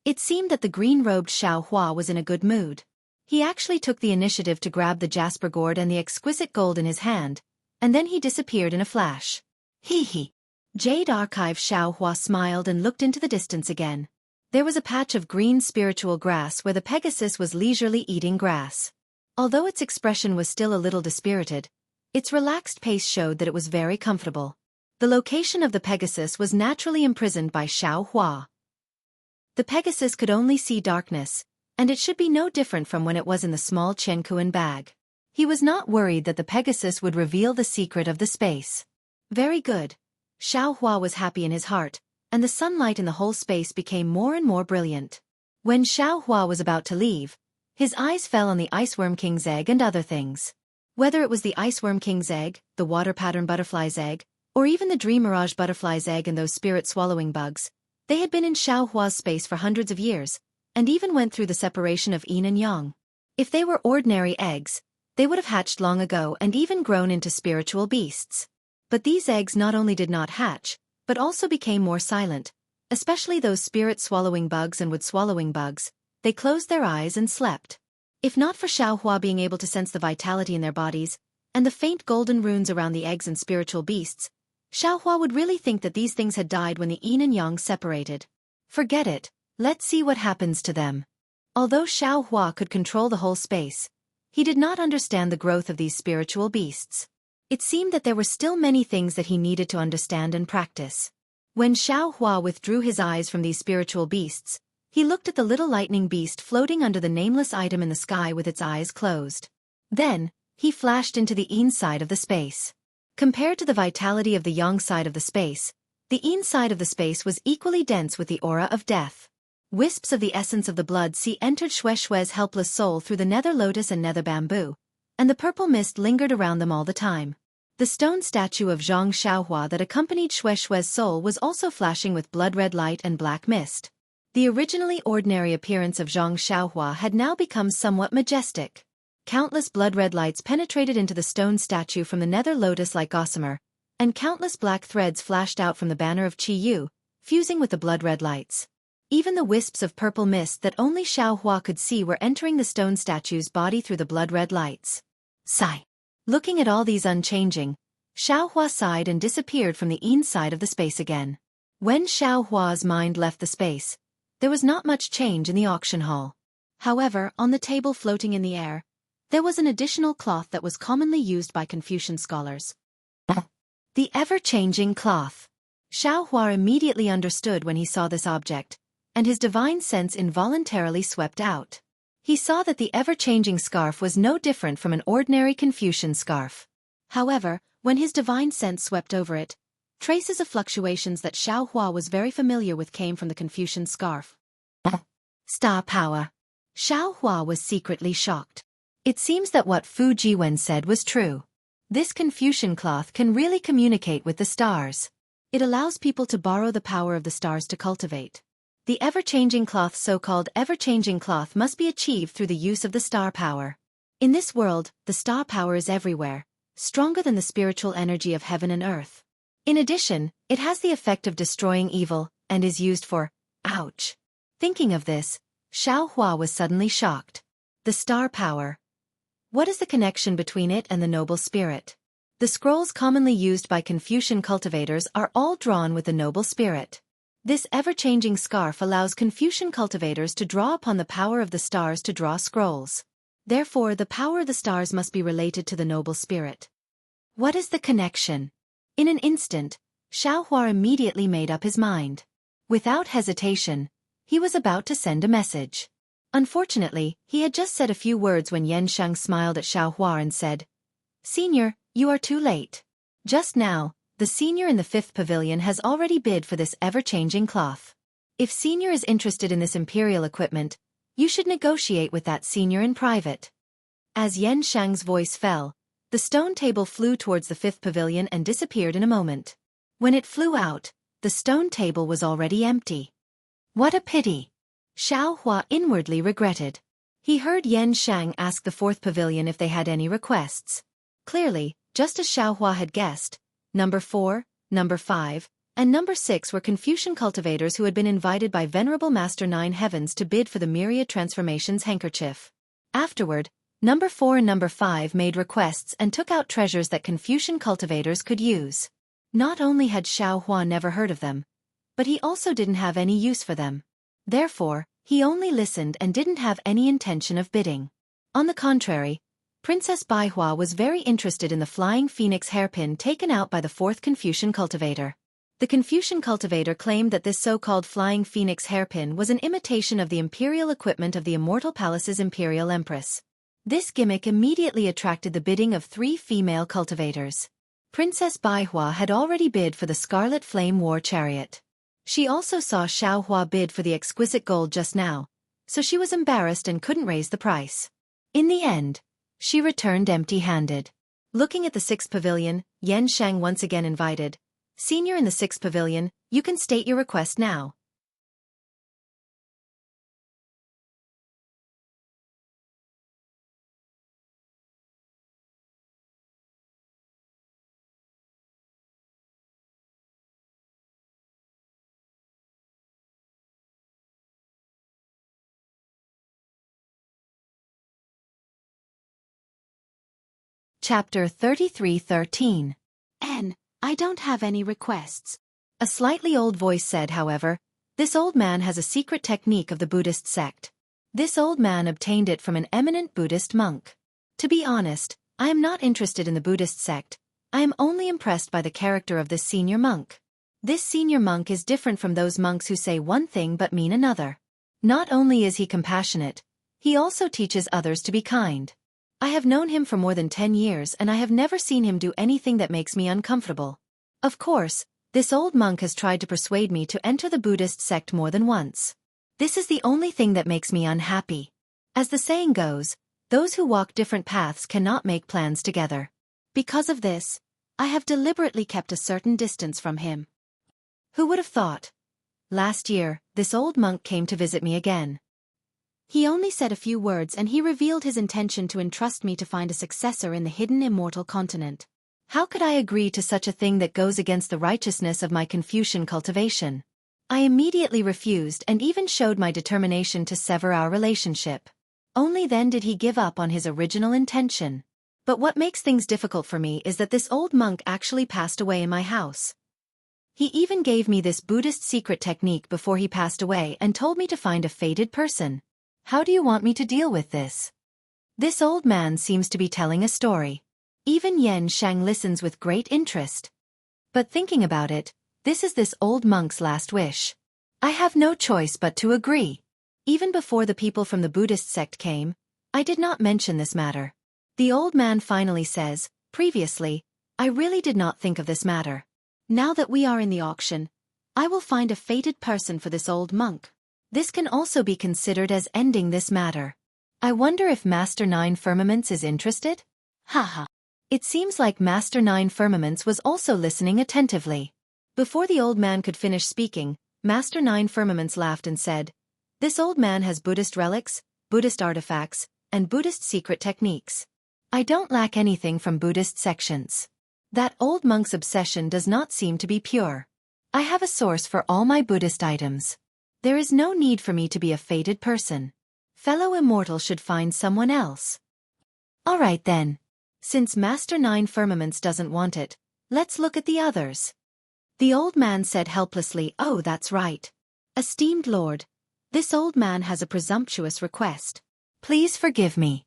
It seemed that the green-robed Xueqi was in a good mood. He actually took the initiative to grab the jasper gourd and the exquisite gold in his hand, and then he disappeared in a flash. Hee hee. Jade Archive Xueqi smiled and looked into the distance again. There was a patch of green spiritual grass where the Pegasus was leisurely eating grass. Although its expression was still a little dispirited, its relaxed pace showed that it was very comfortable. The location of the Pegasus was naturally imprisoned by Xueqi. The Pegasus could only see darkness, and it should be no different from when it was in the small Qianquan bag. He was not worried that the Pegasus would reveal the secret of the space. Very good. Xueqi was happy in his heart, and the sunlight in the whole space became more and more brilliant. When Xueqi was about to leave, his eyes fell on the Iceworm King's egg and other things. Whether it was the Iceworm King's egg, the Water Pattern Butterfly's egg, or even the Dream Mirage Butterfly's egg and those spirit-swallowing bugs, they had been in Xueqi's space for hundreds of years, and even went through the separation of yin and yang. If they were ordinary eggs, they would have hatched long ago and even grown into spiritual beasts. But these eggs not only did not hatch, but also became more silent, especially those spirit-swallowing bugs and wood-swallowing bugs. They closed their eyes and slept. If not for Xueqi being able to sense the vitality in their bodies, and the faint golden runes around the eggs and spiritual beasts, Xueqi would really think that these things had died when the yin and yang separated. Forget it, let's see what happens to them. Although Xueqi could control the whole space, he did not understand the growth of these spiritual beasts. It seemed that there were still many things that he needed to understand and practice. When Xueqi withdrew his eyes from these spiritual beasts, he looked at the little lightning beast floating under the nameless item in the sky with its eyes closed. Then, he flashed into the yin side of the space. Compared to the vitality of the yang side of the space, the yin side of the space was equally dense with the aura of death. Wisps of the essence of the blood sea entered Xueqi's helpless soul through the nether lotus and nether bamboo, and the purple mist lingered around them all the time. The stone statue of Zhang Xueqi that accompanied Xueqi's soul was also flashing with blood-red light and black mist. The originally ordinary appearance of Zhang Xueqi had now become somewhat majestic. Countless blood-red lights penetrated into the stone statue from the nether lotus like gossamer, and countless black threads flashed out from the banner of Qi Yu, fusing with the blood-red lights. Even the wisps of purple mist that only Xueqi could see were entering the stone statue's body through the blood-red lights. Sigh. Looking at all these unchanging, Xueqi sighed and disappeared from the yin side of the space again. When Xueqi's mind left the space, there was not much change in the auction hall. However, on the table floating in the air, there was an additional cloth that was commonly used by Confucian scholars. The ever-changing cloth. Xueqi immediately understood when he saw this object, and his divine sense involuntarily swept out. He saw that the ever-changing scarf was no different from an ordinary Confucian scarf. However, when his divine sense swept over it, traces of fluctuations that Xueqi was very familiar with came from the Confucian scarf. Star power. Xueqi was secretly shocked. It seems that what Fu Jiwen said was true. This Confucian cloth can really communicate with the stars. It allows people to borrow the power of the stars to cultivate. The ever-changing cloth, so-called ever-changing cloth, must be achieved through the use of the star power. In this world, the star power is everywhere, stronger than the spiritual energy of heaven and earth. In addition, it has the effect of destroying evil, and is used for, ouch. Thinking of this, Xueqi was suddenly shocked. The star power. What is the connection between it and the noble spirit? The scrolls commonly used by Confucian cultivators are all drawn with the noble spirit. This ever-changing scarf allows Confucian cultivators to draw upon the power of the stars to draw scrolls. Therefore, the power of the stars must be related to the noble spirit. What is the connection? In an instant, Xueqi immediately made up his mind. Without hesitation, he was about to send a message. Unfortunately, he had just said a few words when Yan Sheng smiled at Xueqi and said, "Senior, you are too late. Just now, the senior in the 5th pavilion has already bid for this ever-changing cloth. If senior is interested in this imperial equipment, you should negotiate with that senior in private." As Yan Sheng's voice fell, the stone table flew towards the 5th pavilion and disappeared in a moment. When it flew out, the stone table was already empty. What a pity! Xueqi inwardly regretted. He heard Yan Sheng ask the 4th pavilion if they had any requests. Clearly, just as Xueqi had guessed, number 4, number 5, And number 6 were Confucian cultivators who had been invited by Venerable Master Nine Heavens to bid for the Myriad Transformations handkerchief. Afterward, number 4 and number 5 made requests and took out treasures that Confucian cultivators could use. Not only had Xiao Hua never heard of them, but he also didn't have any use for them. Therefore, he only listened and didn't have any intention of bidding. On the contrary, Princess Baihua was very interested in the flying phoenix hairpin taken out by the 4th Confucian cultivator. The Confucian cultivator claimed that this so-called flying phoenix hairpin was an imitation of the imperial equipment of the Immortal Palace's imperial empress. This gimmick immediately attracted the bidding of 3 female cultivators. Princess Baihua had already bid for the Scarlet Flame War Chariot. She also saw Xiao Hua bid for the exquisite gold just now, so she was embarrassed and couldn't raise the price. In the end, she returned empty-handed. Looking at the 6th pavilion, Yan Shang once again invited, "Senior in the 6th pavilion, you can state your request now." Chapter 33:13. I don't have any requests. A slightly old voice said, however, "This old man has a secret technique of the Buddhist sect. This old man obtained it from an eminent Buddhist monk. To be honest, I am not interested in the Buddhist sect. I am only impressed by the character of this senior monk. This senior monk is different from those monks who say one thing but mean another. Not only is he compassionate, he also teaches others to be kind. I have known him for more than 10 years and I have never seen him do anything that makes me uncomfortable. Of course, this old monk has tried to persuade me to enter the Buddhist sect more than once. This is the only thing that makes me unhappy. As the saying goes, those who walk different paths cannot make plans together. Because of this, I have deliberately kept a certain distance from him." Who would have thought? Last year, this old monk came to visit me again. He only said a few words and he revealed his intention to entrust me to find a successor in the hidden immortal continent. How could I agree to such a thing that goes against the righteousness of my Confucian cultivation? I immediately refused and even showed my determination to sever our relationship. Only then did he give up on his original intention. But what makes things difficult for me is that this old monk actually passed away in my house. He even gave me this Buddhist secret technique before he passed away and told me to find a fated person. How do you want me to deal with this? This old man seems to be telling a story. Even Yan Shang listens with great interest. But thinking about it, this is this old monk's last wish. I have no choice but to agree. Even before the people from the Buddhist sect came, I did not mention this matter. The old man finally says, "Previously, I really did not think of this matter. Now that we are in the auction, I will find a fated person for this old monk. This can also be considered as ending this matter. I wonder if Master Nine Firmaments is interested?" Haha. It seems like Master Nine Firmaments was also listening attentively. Before the old man could finish speaking, Master Nine Firmaments laughed and said, "This old man has Buddhist relics, Buddhist artifacts, and Buddhist secret techniques. I don't lack anything from Buddhist sections. That old monk's obsession does not seem to be pure. I have a source for all my Buddhist items. There is no need for me to be a fated person. Fellow immortal should find someone else." All right then. Since Master Nine Firmaments doesn't want it, let's look at the others. The old man said helplessly, "Oh, that's right. Esteemed lord, this old man has a presumptuous request. Please forgive me."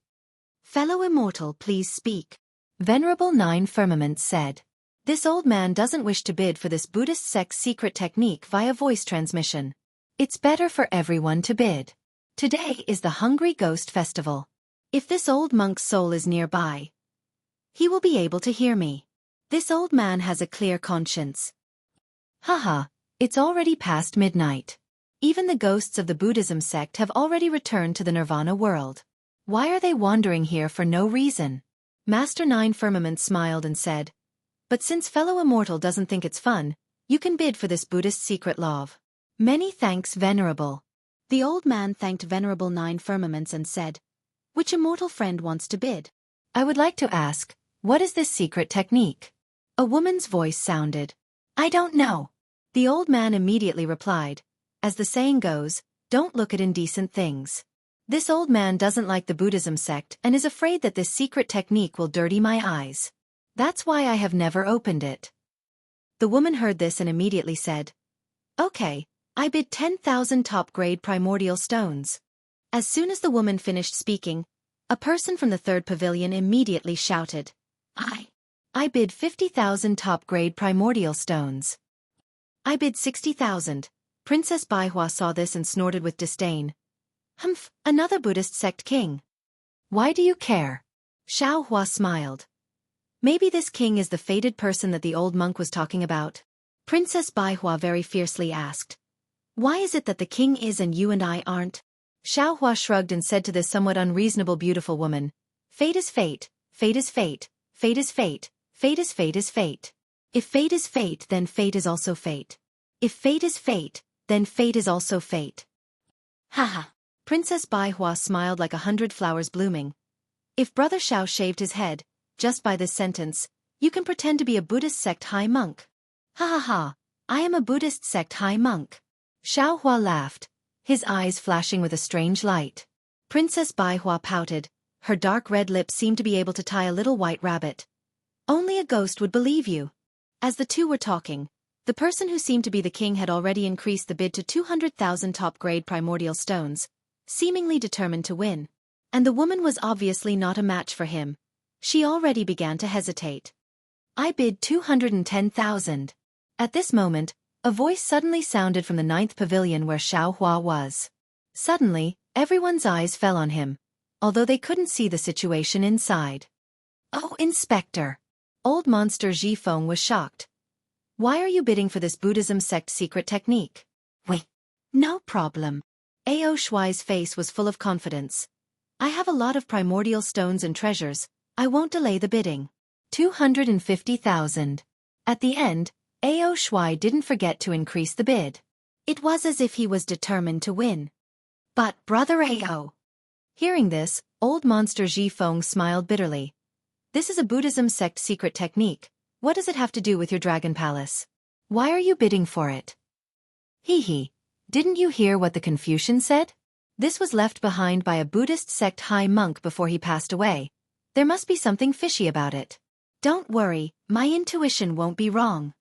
"Fellow immortal, please speak." Venerable Nine Firmaments said. "This old man doesn't wish to bid for this Buddhist sect's secret technique via voice transmission. It's better for everyone to bid. Today is the Hungry Ghost Festival. If this old monk's soul is nearby, he will be able to hear me. This old man has a clear conscience." Haha, it's already past midnight. Even the ghosts of the Buddhism sect have already returned to the Nirvana world. Why are they wandering here for no reason? Master Nine Firmaments smiled and said, "But since fellow immortal doesn't think it's fun, you can bid for this Buddhist secret love." "Many thanks, Venerable." The old man thanked Venerable Nine Firmaments and said, "Which immortal friend wants to bid?" "I would like to ask, what is this secret technique?" A woman's voice sounded. "I don't know. The old man immediately replied, as the saying goes, don't look at indecent things. This old man doesn't like the Buddhism sect and is afraid that this secret technique will dirty my eyes. That's why I have never opened it. The woman heard this and immediately said, okay, I bid 10,000 top-grade primordial stones. As soon as the woman finished speaking, a person from the third pavilion immediately shouted, I bid 50,000 top-grade primordial stones. I bid 60,000. Princess Baihua saw this and snorted with disdain. Humph, another Buddhist sect king. Why do you care? Xiao Hua smiled. Maybe this king is the fated person that the old monk was talking about. Princess Baihua very fiercely asked. Why is it that the king is and you and I aren't? Xiao Hua shrugged and said to this somewhat unreasonable beautiful woman, fate is fate, fate is fate, fate is fate, fate is fate is fate. If fate is fate, then fate is also fate. If fate is fate, then fate is also fate. Haha. Princess Baihua smiled like 100 flowers blooming. If Brother Xiao shaved his head, just by this sentence, you can pretend to be a Buddhist sect high monk. Ha ha ha, I am a Buddhist sect high monk. Xiao Hua laughed, his eyes flashing with a strange light. Princess Baihua pouted, her dark red lips seemed to be able to tie a little white rabbit. Only a ghost would believe you. As the two were talking, the person who seemed to be the king had already increased the bid to 200,000 top-grade primordial stones, seemingly determined to win. And the woman was obviously not a match for him. She already began to hesitate. I bid 210,000. At this moment, a voice suddenly sounded from the 9th pavilion where Xiao Hua was. Suddenly, everyone's eyes fell on him, although they couldn't see the situation inside. Oh, Inspector! Old monster Ji Feng was shocked. Why are you bidding for this Buddhism sect secret technique? Wait. No problem. Ao Shuai's face was full of confidence. I have a lot of primordial stones and treasures, I won't delay the bidding. 250,000. At the end, Ao Shuai didn't forget to increase the bid. It was as if he was determined to win. But Brother Ao. Hearing this, old monster Ji Feng smiled bitterly. This is a Buddhism sect secret technique. What does it have to do with your dragon palace? Why are you bidding for it? Hee. Didn't you hear what the Confucian said? This was left behind by a Buddhist sect high monk before he passed away. There must be something fishy about it. Don't worry, my intuition won't be wrong.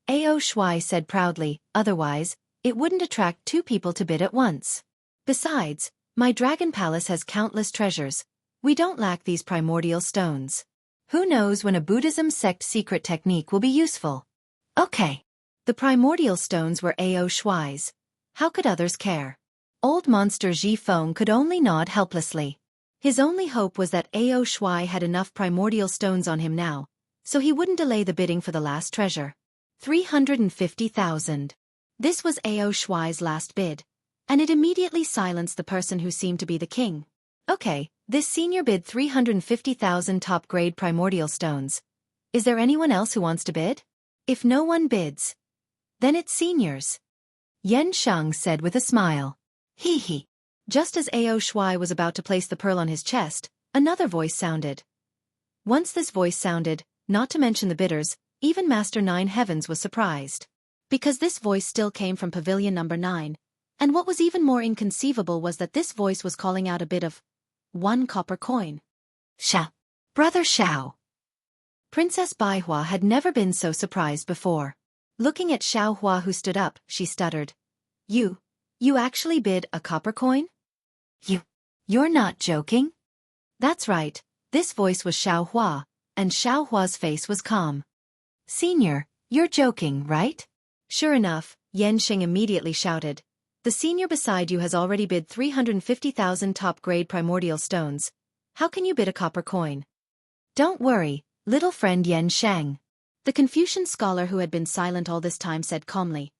Ao Shuai said proudly, otherwise, it wouldn't attract two people to bid at once. Besides, my dragon palace has countless treasures. We don't lack these primordial stones. Who knows when a Buddhism sect secret technique will be useful? Okay. The primordial stones were Ao Shuai's. How could others care? Old monster Ji Feng could only nod helplessly. His only hope was that Ao Shuai had enough primordial stones on him now, so he wouldn't delay the bidding for the last treasure. 350,000. This was Ao Shuai's last bid, and it immediately silenced the person who seemed to be the king. Okay, this senior bid 350,000 top-grade primordial stones. Is there anyone else who wants to bid? If no one bids, then it's seniors. Yen Sheng said with a smile. Hee. Just as Ao Shuai was about to place the pearl on his chest, another voice sounded. Once this voice sounded, not to mention the bidders, even Master Nine Heavens was surprised. Because this voice still came from Pavilion number 9, and what was even more inconceivable was that this voice was calling out a bid of 1 copper coin. Xiao. Brother Xiao. Princess Baihua had never been so surprised before. Looking at Xiao Hua who stood up, she stuttered. You actually bid a copper coin? You're not joking? That's right, this voice was Xiao Hua, and Xiao Hua's face was calm. Senior, you're joking, right? Sure enough, Yen Xing immediately shouted. The senior beside you has already bid 350,000 top-grade primordial stones. How can you bid a copper coin? Don't worry, little friend Yen Sheng. The Confucian scholar who had been silent all this time said calmly.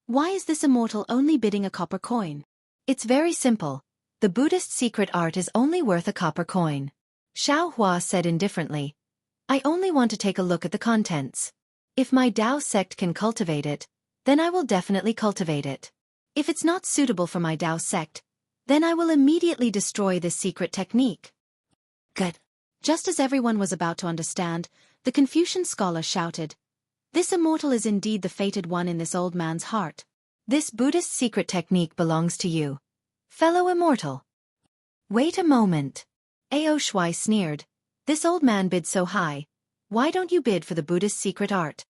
Why is this immortal only bidding a copper coin? It's very simple. The Buddhist secret art is only worth a copper coin. Xiao Hua said indifferently. I only want to take a look at the contents. If my Dao sect can cultivate it, then I will definitely cultivate it. If it's not suitable for my Dao sect, then I will immediately destroy this secret technique. Good. Just as everyone was about to understand, the Confucian scholar shouted, This immortal is indeed the fated one in this old man's heart. This Buddhist secret technique belongs to you, fellow immortal. Wait a moment. Xueqi sneered. This old man bids so high. Why don't you bid for the Buddhist secret art?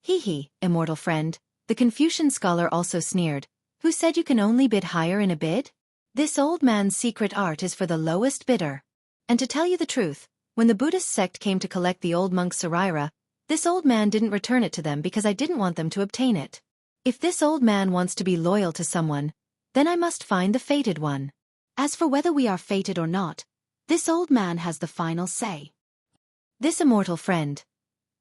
Hee, immortal friend, the Confucian scholar also sneered. Who said you can only bid higher in a bid? This old man's secret art is for the lowest bidder. And to tell you the truth, when the Buddhist sect came to collect the old monk's saraira, this old man didn't return it to them because I didn't want them to obtain it. If this old man wants to be loyal to someone, then I must find the fated one. As for whether we are fated or not, this old man has the final say. This immortal friend.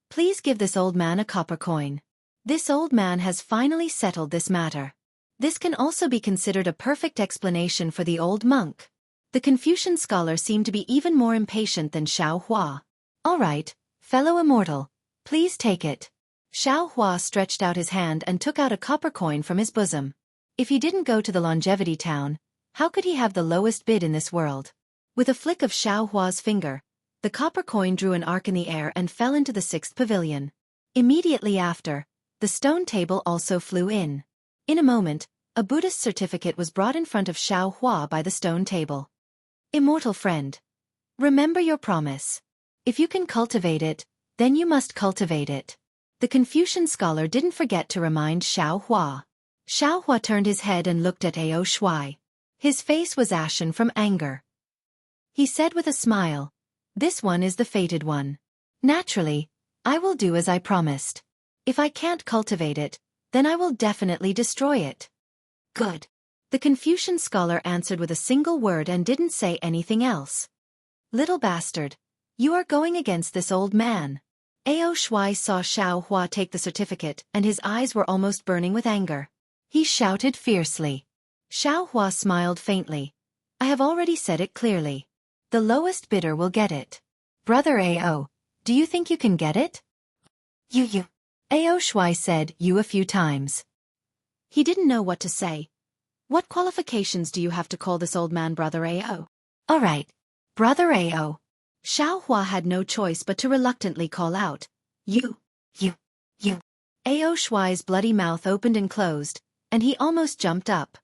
Please give this old man a copper coin. This old man has finally settled this matter. This can also be considered a perfect explanation for the old monk. The Confucian scholar seemed to be even more impatient than Xueqi. All right, fellow immortal, please take it. Xueqi stretched out his hand and took out a copper coin from his bosom. If he didn't go to the longevity town, how could he have the lowest bid in this world? With a flick of Xueqi's finger, the copper coin drew an arc in the air and fell into the 6th pavilion. Immediately after, the stone table also flew in. In a moment, a Buddhist certificate was brought in front of Xueqi by the stone table. Immortal friend. Remember your promise. If you can cultivate it, then you must cultivate it. The Confucian scholar didn't forget to remind Xueqi. Xueqi turned his head and looked at Xueqi. His face was ashen from anger. He said with a smile, "This one is the fated one. Naturally, I will do as I promised. If I can't cultivate it, then I will definitely destroy it." Good. The Confucian scholar answered with a single word and didn't say anything else. Little bastard, you are going against this old man. Xueqi saw Xueqi take the certificate and his eyes were almost burning with anger. He shouted fiercely. Xueqi smiled faintly. I have already said it clearly. The lowest bidder will get it. Brother Ao, do you think you can get it? You. Xueqi said you a few times. He didn't know what to say. What qualifications do you have to call this old man Brother Ao? All right, Brother Ao. Xueqi had no choice but to reluctantly call out, You. Xueqi's bloody mouth opened and closed, and he almost jumped up.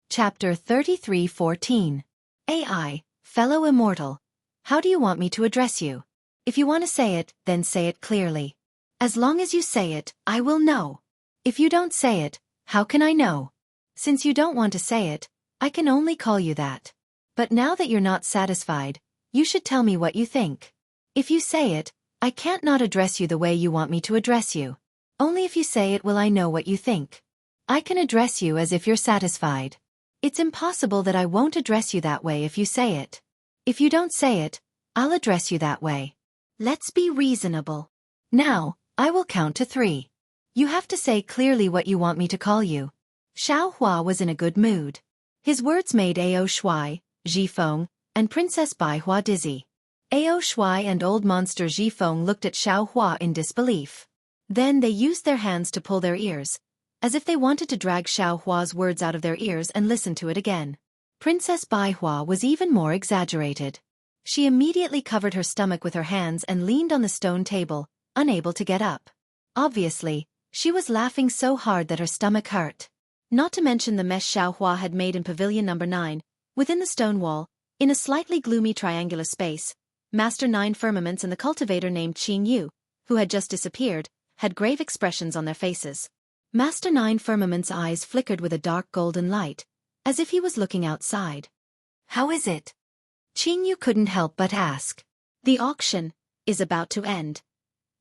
Chapter 33:14. AI, fellow immortal. How do you want me to address you? If you want to say it, then say it clearly. As long as you say it, I will know. If you don't say it, how can I know? Since you don't want to say it, I can only call you that. But now that you're not satisfied, you should tell me what you think. If you say it, I can't not address you the way you want me to address you. Only if you say it will I know what you think. I can address you as if you're satisfied. It's impossible that I won't address you that way if you say it. If you don't say it, I'll address you that way. Let's be reasonable. Now, I will count to 3. You have to say clearly what you want me to call you. Xueqi was in a good mood. His words made Xueqi, Zhifeng, and Princess Baihua dizzy. Xueqi and old monster Zhifeng looked at Xueqi in disbelief. Then they used their hands to pull their ears, as if they wanted to drag Xueqi's words out of their ears and listen to it again. Princess Baihua was even more exaggerated. She immediately covered her stomach with her hands and leaned on the stone table, unable to get up. Obviously, she was laughing so hard that her stomach hurt. Not to mention the mess Xueqi had made in Pavilion Number 9, within the stone wall, in a slightly gloomy triangular space. Master 9 Firmaments and the cultivator named Qing Yu, who had just disappeared, had grave expressions on their faces. Master 9 Firmament's eyes flickered with a dark golden light, as if he was looking outside. How is it? Qing Yu couldn't help but ask. The auction is about to end.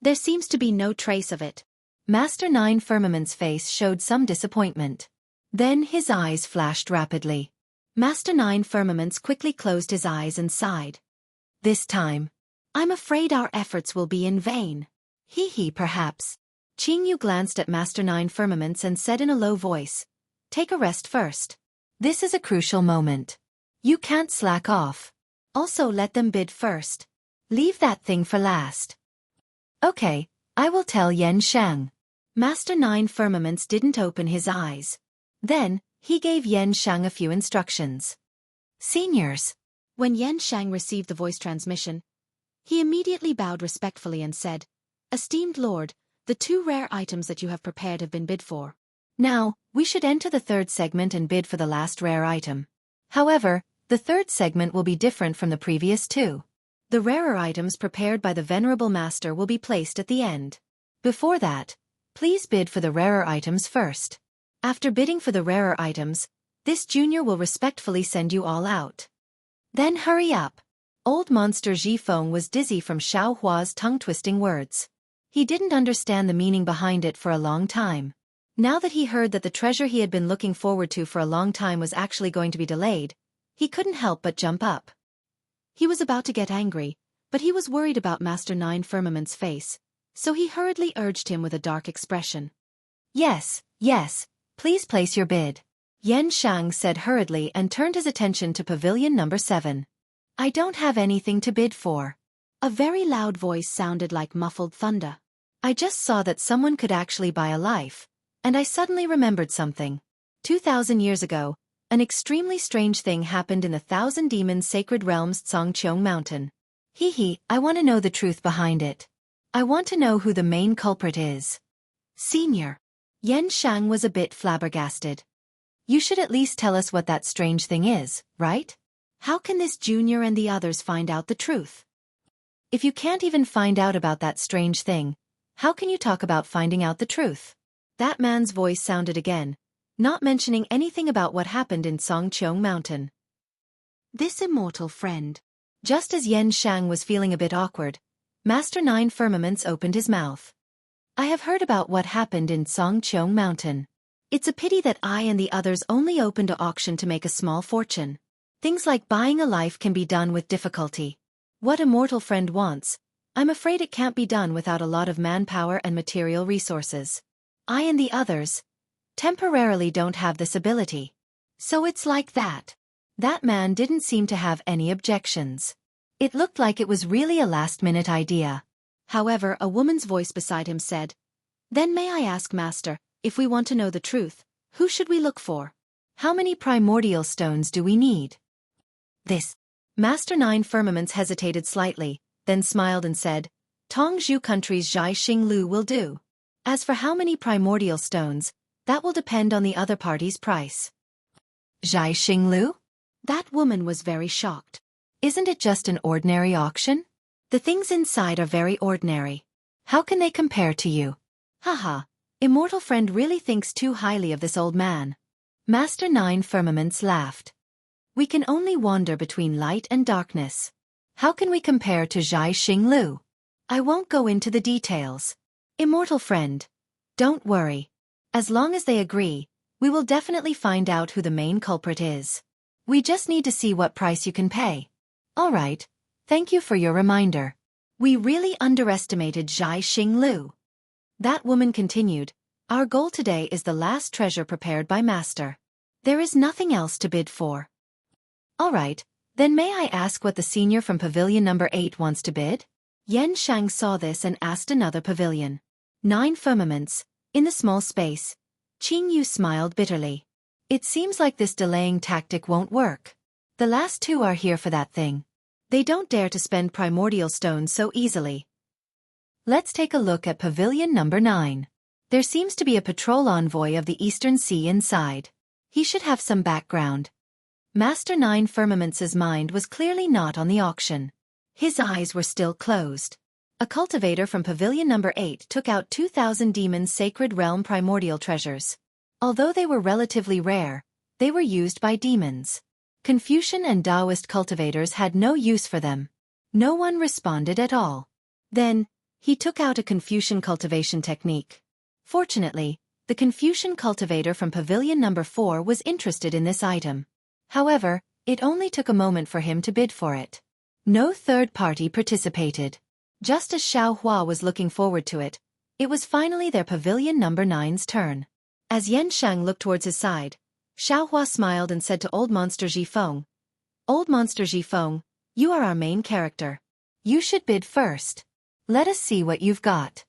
There seems to be no trace of it. Master 9 Firmament's face showed some disappointment. Then his eyes flashed rapidly. Master 9 Firmaments quickly closed his eyes and sighed. This time, I'm afraid our efforts will be in vain. Perhaps. Qing Yu glanced at Master 9 Firmaments and said in a low voice, Take a rest first. This is a crucial moment. You can't slack off. Also let them bid first. Leave that thing for last. Okay, I will tell Yen Shang. Master Nine Firmaments didn't open his eyes. Then, he gave Yen Shang a few instructions. Seniors. When Yen Shang received the voice transmission, he immediately bowed respectfully and said, Esteemed Lord, the 2 rare items that you have prepared have been bid for. Now, we should enter the 3rd segment and bid for the last rare item. However, the 3rd segment will be different from the previous 2. The rarer items prepared by the Venerable Master will be placed at the end. Before that, please bid for the rarer items first. After bidding for the rarer items, this junior will respectfully send you all out. Then hurry up. Old Monster Zhifeng was dizzy from Xiao Hua's tongue-twisting words. He didn't understand the meaning behind it for a long time. Now that he heard that the treasure he had been looking forward to for a long time was actually going to be delayed, he couldn't help but jump up. He was about to get angry, but he was worried about Master Nine Firmament's face, so he hurriedly urged him with a dark expression. Yes, please place your bid. Yen Shang said hurriedly and turned his attention to pavilion number 7. I don't have anything to bid for. A very loud voice sounded like muffled thunder. I just saw that someone could actually buy a life, and I suddenly remembered something. 2,000 years ago, an extremely strange thing happened in the 1,000 Demons Sacred Realms Tsongqiong Mountain. I want to know the truth behind it. I want to know who the main culprit is. Senior. Yen Shang was a bit flabbergasted. You should at least tell us what that strange thing is, right? How can this junior and the others find out the truth? If you can't even find out about that strange thing, how can you talk about finding out the truth? That man's voice sounded again, not mentioning anything about what happened in Tsongqiong Mountain. This immortal friend. Just as Yen Shang was feeling a bit awkward, Master Nine Firmaments opened his mouth. I have heard about what happened in Tsongqiong Mountain. It's a pity that I and the others only opened an auction to make a small fortune. Things like buying a life can be done with difficulty. What immortal friend wants, I'm afraid it can't be done without a lot of manpower and material resources. I and the others temporarily don't have this ability. So it's like that. That man didn't seem to have any objections. It looked like it was really a last-minute idea. However, a woman's voice beside him said, Then may I ask, Master, if we want to know the truth, who should we look for? How many primordial stones do we need? This. Master Nine Firmaments hesitated slightly, then smiled and said, Tongzhou country's Zhai Xinglu will do. As for how many primordial stones, that will depend on the other party's price. Zhai Xinglu? That woman was very shocked. Isn't it just an ordinary auction? The things inside are very ordinary. How can they compare to you? Haha, immortal friend really thinks too highly of this old man. Master Nine Firmaments laughed. We can only wander between light and darkness. How can we compare to Zhai Xinglu? I won't go into the details. Immortal friend, don't worry. As long as they agree, we will definitely find out who the main culprit is. We just need to see what price you can pay. All right, thank you for your reminder. We really underestimated Zhai Xinglu. That woman continued, Our goal today is the last treasure prepared by Master. There is nothing else to bid for. All right, then may I ask what the senior from pavilion number 8 wants to bid? Yen Shang saw this and asked another pavilion. 9 Firmaments. In the small space, Qing Yu smiled bitterly. It seems like this delaying tactic won't work. The last 2 are here for that thing. They don't dare to spend primordial stones so easily. Let's take a look at pavilion number 9. There seems to be a patrol envoy of the Eastern Sea inside. He should have some background. Master Nine Firmaments's mind was clearly not on the auction. His eyes were still closed. A cultivator from pavilion number 8 took out 2,000 Demons Sacred Realm primordial treasures. Although they were relatively rare, they were used by demons. Confucian and Taoist cultivators had no use for them. No one responded at all. Then, he took out a Confucian cultivation technique. Fortunately, the Confucian cultivator from pavilion number 4 was interested in this item. However, it only took a moment for him to bid for it. No third party participated. Just as Xiao Hua was looking forward to it, it was finally their pavilion number 9's turn. As Yen Shang looked towards his side, Xiao Hua smiled and said to Old Monster Zhifeng, Old Monster Zhifeng, you are our main character. You should bid first. Let us see what you've got.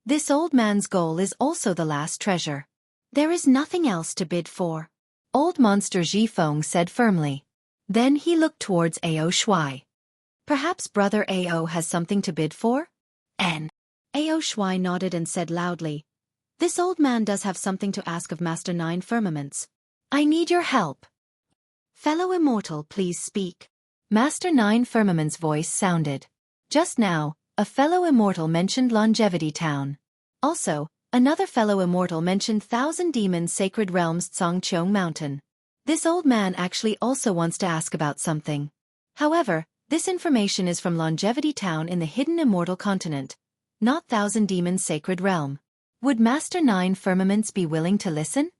This old man's goal is also the last treasure. There is nothing else to bid for. Old Monster Zhifeng said firmly. Then he looked towards Ao Shuai. Perhaps Brother Ao has something to bid for? Ao Shuai nodded and said loudly, this old man does have something to ask of Master Nine Firmaments. I need your help. Fellow immortal, please speak. Master Nine Firmament's voice sounded. Just now, a fellow immortal mentioned Longevity Town. Also, another fellow immortal mentioned Thousand Demons Sacred Realms Tsongqiong Mountain. This old man actually also wants to ask about something. However, this information is from Longevity Town in the hidden immortal continent, not Thousand Demons Sacred Realm. Would Master Nine Firmaments be willing to listen?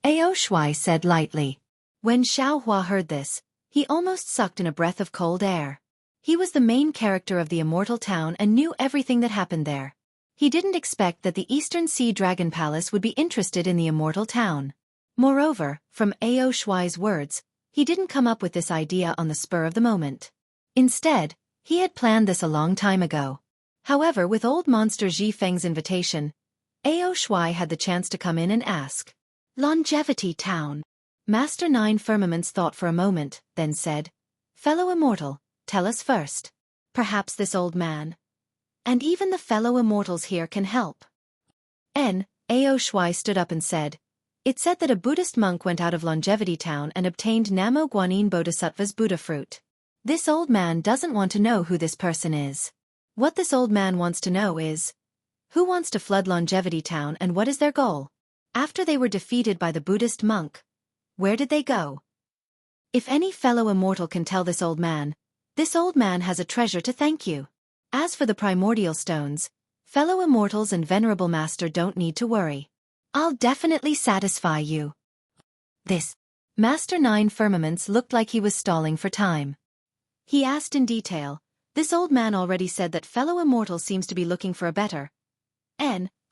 Ao Shuai said lightly. When Xiao Hua heard this, he almost sucked in a breath of cold air. He was the main character of the immortal town and knew everything that happened there. He didn't expect that the Eastern Sea Dragon Palace would be interested in the immortal town. Moreover, from Ao Shuai's words, he didn't come up with this idea on the spur of the moment. Instead, he had planned this a long time ago. However, with old Monster Zhifeng's invitation, Ao Shuai had the chance to come in and ask. Longevity Town. Master Nine Firmaments thought for a moment, then said, fellow immortal, tell us first. Perhaps this old man. And even the fellow immortals here can help. Ao Shuai stood up and said, it said that a Buddhist monk went out of Longevity Town and obtained Namo Guanyin Bodhisattva's Buddha fruit. This old man doesn't want to know who this person is. What this old man wants to know is, who wants to flood Longevity Town and what is their goal? After they were defeated by the Buddhist monk, where did they go? If any fellow immortal can tell this old man has a treasure to thank you. As for the primordial stones, fellow immortals and venerable master don't need to worry. I'll definitely satisfy you. This Master Nine Firmaments looked like he was stalling for time. He asked in detail, this old man already said that fellow immortal seems to be looking for a better.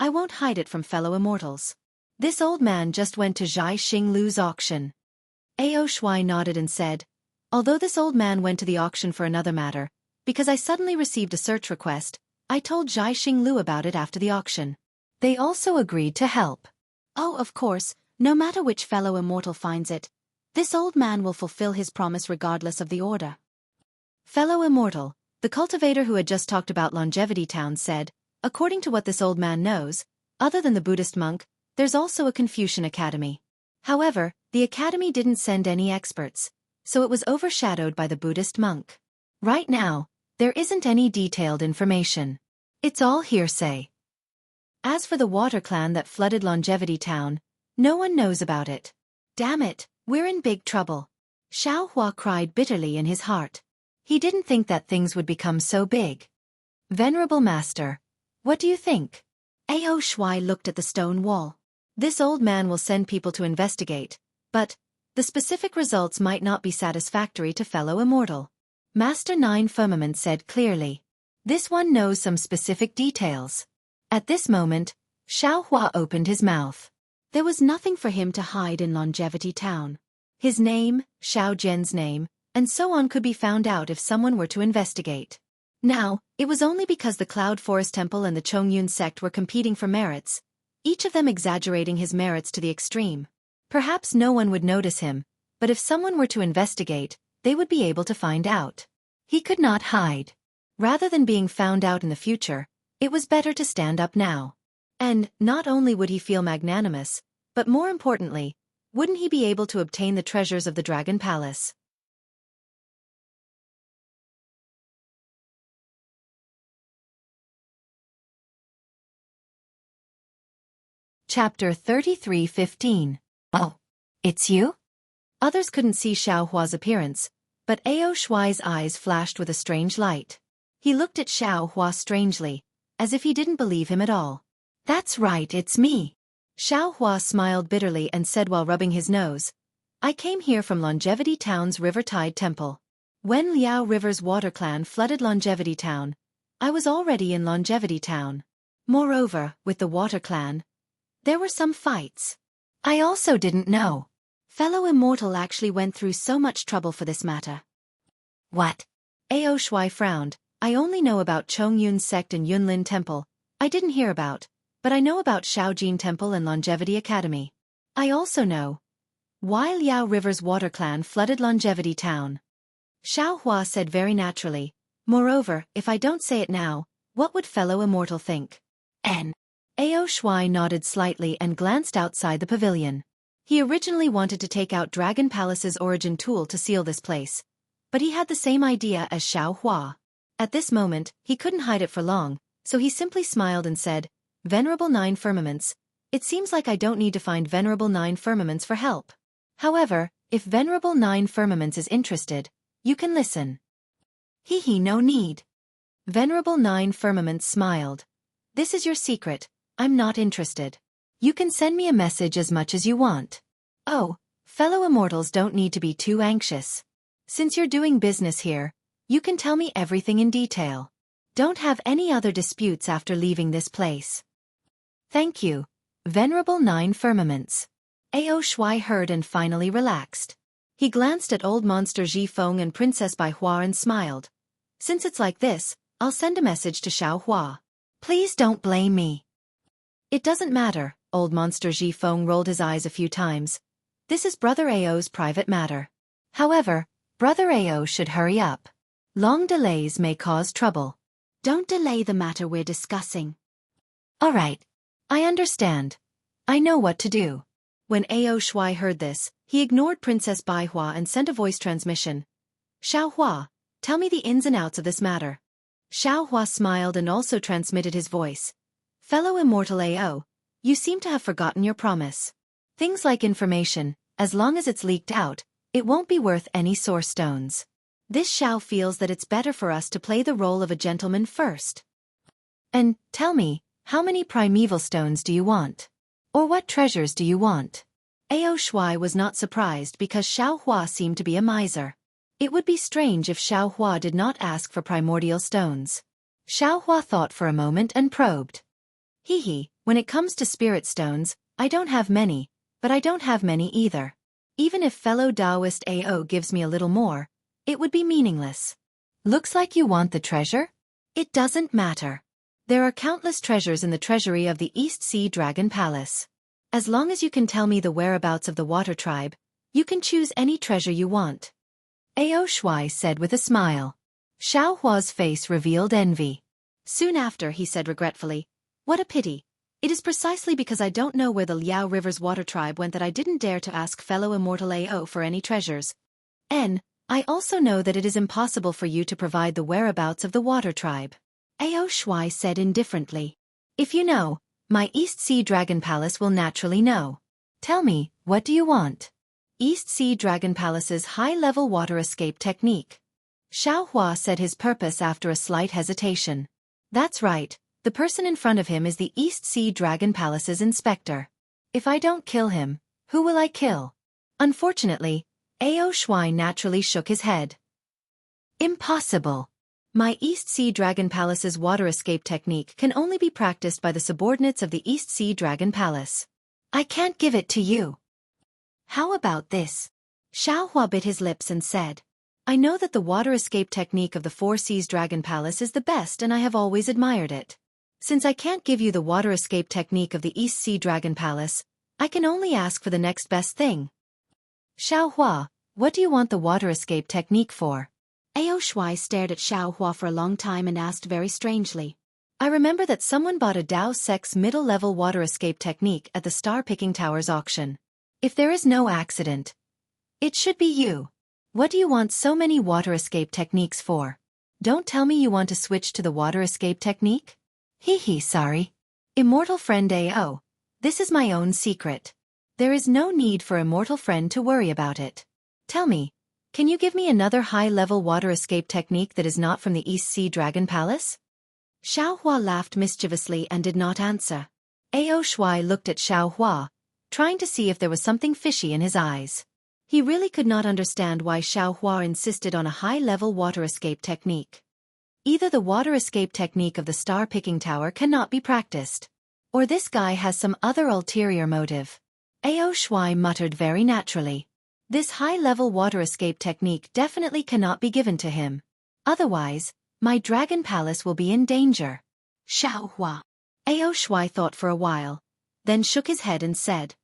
I won't hide it from fellow immortals. This old man just went to Zhai Xinglu's auction. Ao Shuai nodded and said, although this old man went to the auction for another matter, because I suddenly received a search request, I told Zhai Xinglu about it after the auction. They also agreed to help. Oh, of course, no matter which fellow immortal finds it, this old man will fulfill his promise regardless of the order. Fellow immortal, the cultivator who had just talked about Longevity Town said, according to what this old man knows, other than the Buddhist monk, there's also a Confucian academy. However, the academy didn't send any experts, so it was overshadowed by the Buddhist monk. Right now, there isn't any detailed information. It's all hearsay. As for the water clan that flooded Longevity Town, no one knows about it. Damn it, we're in big trouble. Xiao Hua cried bitterly in his heart. He didn't think that things would become so big. Venerable Master, what do you think? Ao Shuai looked at the stone wall. This old man will send people to investigate, but the specific results might not be satisfactory to fellow immortal. Master Nine Firmament said clearly. This one knows some specific details. At this moment, Xiao Hua opened his mouth. There was nothing for him to hide in Longevity Town. His name, Xiao Zhen's name, and so on could be found out if someone were to investigate. Now, it was only because the Cloud Forest Temple and the Chongyun sect were competing for merits, each of them exaggerating his merits to the extreme. Perhaps no one would notice him, but if someone were to investigate, they would be able to find out. He could not hide. Rather than being found out in the future, it was better to stand up now. And not only would he feel magnanimous, but more importantly, wouldn't he be able to obtain the treasures of the Dragon Palace? Chapter 33:15. Oh, it's you? Others couldn't see Xiao Hua's appearance, but Ao Shuai's eyes flashed with a strange light. He looked at Xiao Hua strangely, as if he didn't believe him at all. That's right, it's me. Xiao Hua smiled bitterly and said while rubbing his nose, I came here from Longevity Town's Rivertide Temple. When Liao River's water clan flooded Longevity Town, I was already in Longevity Town. Moreover, with the water clan, there were some fights. I also didn't know. Fellow immortal actually went through so much trouble for this matter. What? Ao Shuai frowned. I only know about Chongyun's sect and Yunlin Temple. I didn't hear about, but I know about Shaojin Temple and Longevity Academy. I also know why Liao River's water clan flooded Longevity Town. Xiao Hua said very naturally. Moreover, if I don't say it now, what would fellow immortal think? Ao Shuai nodded slightly and glanced outside the pavilion. He originally wanted to take out Dragon Palace's origin tool to seal this place, but he had the same idea as Xiao Hua. At this moment, he couldn't hide it for long, so he simply smiled and said, Venerable Nine Firmaments, it seems like I don't need to find Venerable Nine Firmaments for help. However, if Venerable Nine Firmaments is interested, you can listen. No need. Venerable Nine Firmaments smiled. This is your secret, I'm not interested. You can send me a message as much as you want. Oh, fellow immortals don't need to be too anxious. Since you're doing business here, you can tell me everything in detail. Don't have any other disputes after leaving this place. Thank you, Venerable Nine Firmaments. Ao Shuai heard and finally relaxed. He glanced at old monster Ji Feng and Princess Bai Hua and smiled. Since it's like this, I'll send a message to Xiao Hua. Please don't blame me. It doesn't matter, old monster Ji Feng rolled his eyes a few times. This is Brother Ao's private matter. However, Brother Ao should hurry up. Long delays may cause trouble. Don't delay the matter we're discussing. All right. I understand. I know what to do. When Ao Shuai heard this, he ignored Princess Bai Hua and sent a voice transmission. Xiao Hua, tell me the ins and outs of this matter. Xiao Hua smiled and also transmitted his voice. Fellow immortal Ao, you seem to have forgotten your promise. Things like information, as long as it's leaked out, it won't be worth any source stones. This Xiao feels that it's better for us to play the role of a gentleman first. And, tell me, how many primeval stones do you want? Or what treasures do you want? Ao Shuai was not surprised because Xiao Hua seemed to be a miser. It would be strange if Xiao Hua did not ask for primordial stones. Xiao Hua thought for a moment and probed. When it comes to spirit stones, I don't have many, but I don't have many either. Even if fellow Taoist Ao gives me a little more, it would be meaningless. Looks like you want the treasure? It doesn't matter. There are countless treasures in the treasury of the East Sea Dragon Palace. As long as you can tell me the whereabouts of the water tribe, you can choose any treasure you want. Ao Shuai said with a smile. Xiao Hua's face revealed envy. Soon after he said regretfully, What a pity. It is precisely because I don't know where the Liao River's water tribe went that I didn't dare to ask fellow immortal Ao for any treasures. I also know that it is impossible for you to provide the whereabouts of the water tribe. Ao Shuai said indifferently. If you know, my East Sea Dragon Palace will naturally know. Tell me, what do you want? East Sea Dragon Palace's high-level water escape technique. Xiao Hua said his purpose after a slight hesitation. That's right, the person in front of him is the East Sea Dragon Palace's inspector. If I don't kill him, who will I kill? Unfortunately, Ao Shuai naturally shook his head. Impossible. My East Sea Dragon Palace's water escape technique can only be practiced by the subordinates of the East Sea Dragon Palace. I can't give it to you. How about this? Xiao Hua bit his lips and said, I know that the water escape technique of the Four Seas Dragon Palace is the best and I have always admired it. Since I can't give you the water escape technique of the East Sea Dragon Palace, I can only ask for the next best thing. Xiao Hua, what do you want the water escape technique for? Ao Shuai stared at Xiao Hua for a long time and asked very strangely. I remember that someone bought a Dao Sex middle-level water escape technique at the Star Picking Towers auction. If there is no accident, it should be you. What do you want so many water escape techniques for? Don't tell me you want to switch to the water escape technique? Sorry. Immortal friend Ao, this is my own secret. There is no need for immortal friend to worry about it. Tell me, can you give me another high-level water escape technique that is not from the East Sea Dragon Palace? Xiao Hua laughed mischievously and did not answer. Ao Shuai looked at Xiao Hua, trying to see if there was something fishy in his eyes. He really could not understand why Xiao Hua insisted on a high-level water escape technique. Either the water escape technique of the Star Picking Tower cannot be practiced, or this guy has some other ulterior motive. Ao Shuai muttered very naturally. This high-level water escape technique definitely cannot be given to him. Otherwise, my dragon palace will be in danger. Xueqi. Xueqi thought for a while, then shook his head and said,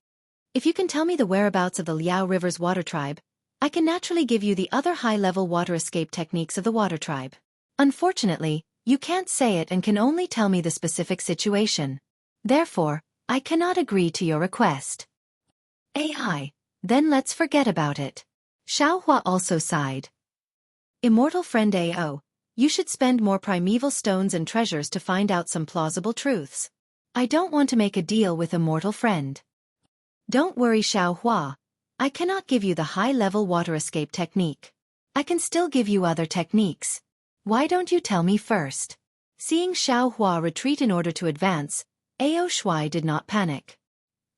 "If you can tell me the whereabouts of the Liao River's water tribe, I can naturally give you the other high-level water escape techniques of the water tribe. Unfortunately, you can't say it and can only tell me the specific situation. Therefore, I cannot agree to your request." AI. Then let's forget about it. Xueqi also sighed. Immortal friend Ao, you should spend more primeval stones and treasures to find out some plausible truths. I don't want to make a deal with immortal friend. Don't worry, Xueqi. I cannot give you the high-level water escape technique. I can still give you other techniques. Why don't you tell me first? Seeing Xueqi retreat in order to advance, Xueqi did not panic.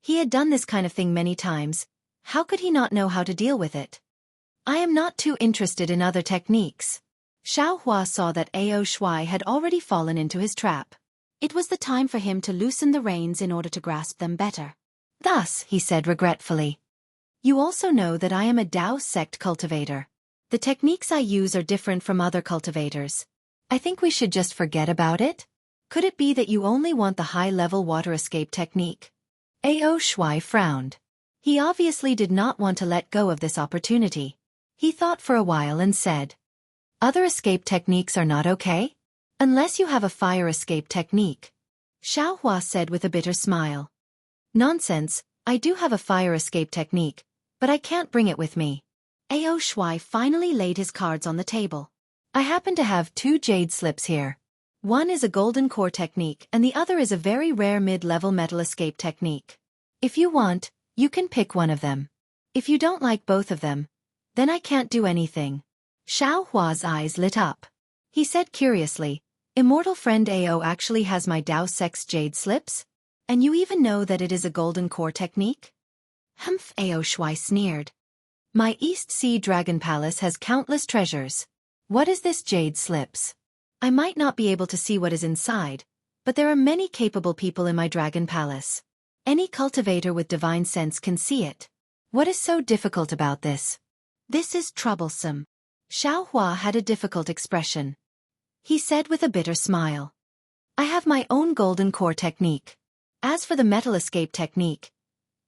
He had done this kind of thing many times. How could he not know how to deal with it? I am not too interested in other techniques. Xueqi saw that Xueqi had already fallen into his trap. It was the time for him to loosen the reins in order to grasp them better. Thus, he said regretfully, "You also know that I am a Dao sect cultivator. The techniques I use are different from other cultivators. I think we should just forget about it? Could it be that you only want the high-level water escape technique?" Xueqi frowned. He obviously did not want to let go of this opportunity. He thought for a while and said, "Other escape techniques are not okay? Unless you have a fire escape technique." Xueqi said with a bitter smile. "Nonsense, I do have a fire escape technique, but I can't bring it with me." Xueqi finally laid his cards on the table. "I happen to have 2 jade slips here. One is a golden core technique and the other is a very rare mid-level metal escape technique. If you want, you can pick one of them. If you don't like both of them, then I can't do anything." Xueqi's eyes lit up. He said curiously, "Immortal friend Ao actually has my Dao Sect's jade slips? And you even know that it is a golden core technique?" "Humph," Xueqi sneered. "My East Sea Dragon Palace has countless treasures. What is this jade slips? I might not be able to see what is inside, but there are many capable people in my Dragon Palace. Any cultivator with divine sense can see it. What is so difficult about this? This is troublesome." Xueqi had a difficult expression. He said with a bitter smile, "I have my own golden core technique. As for the metal escape technique,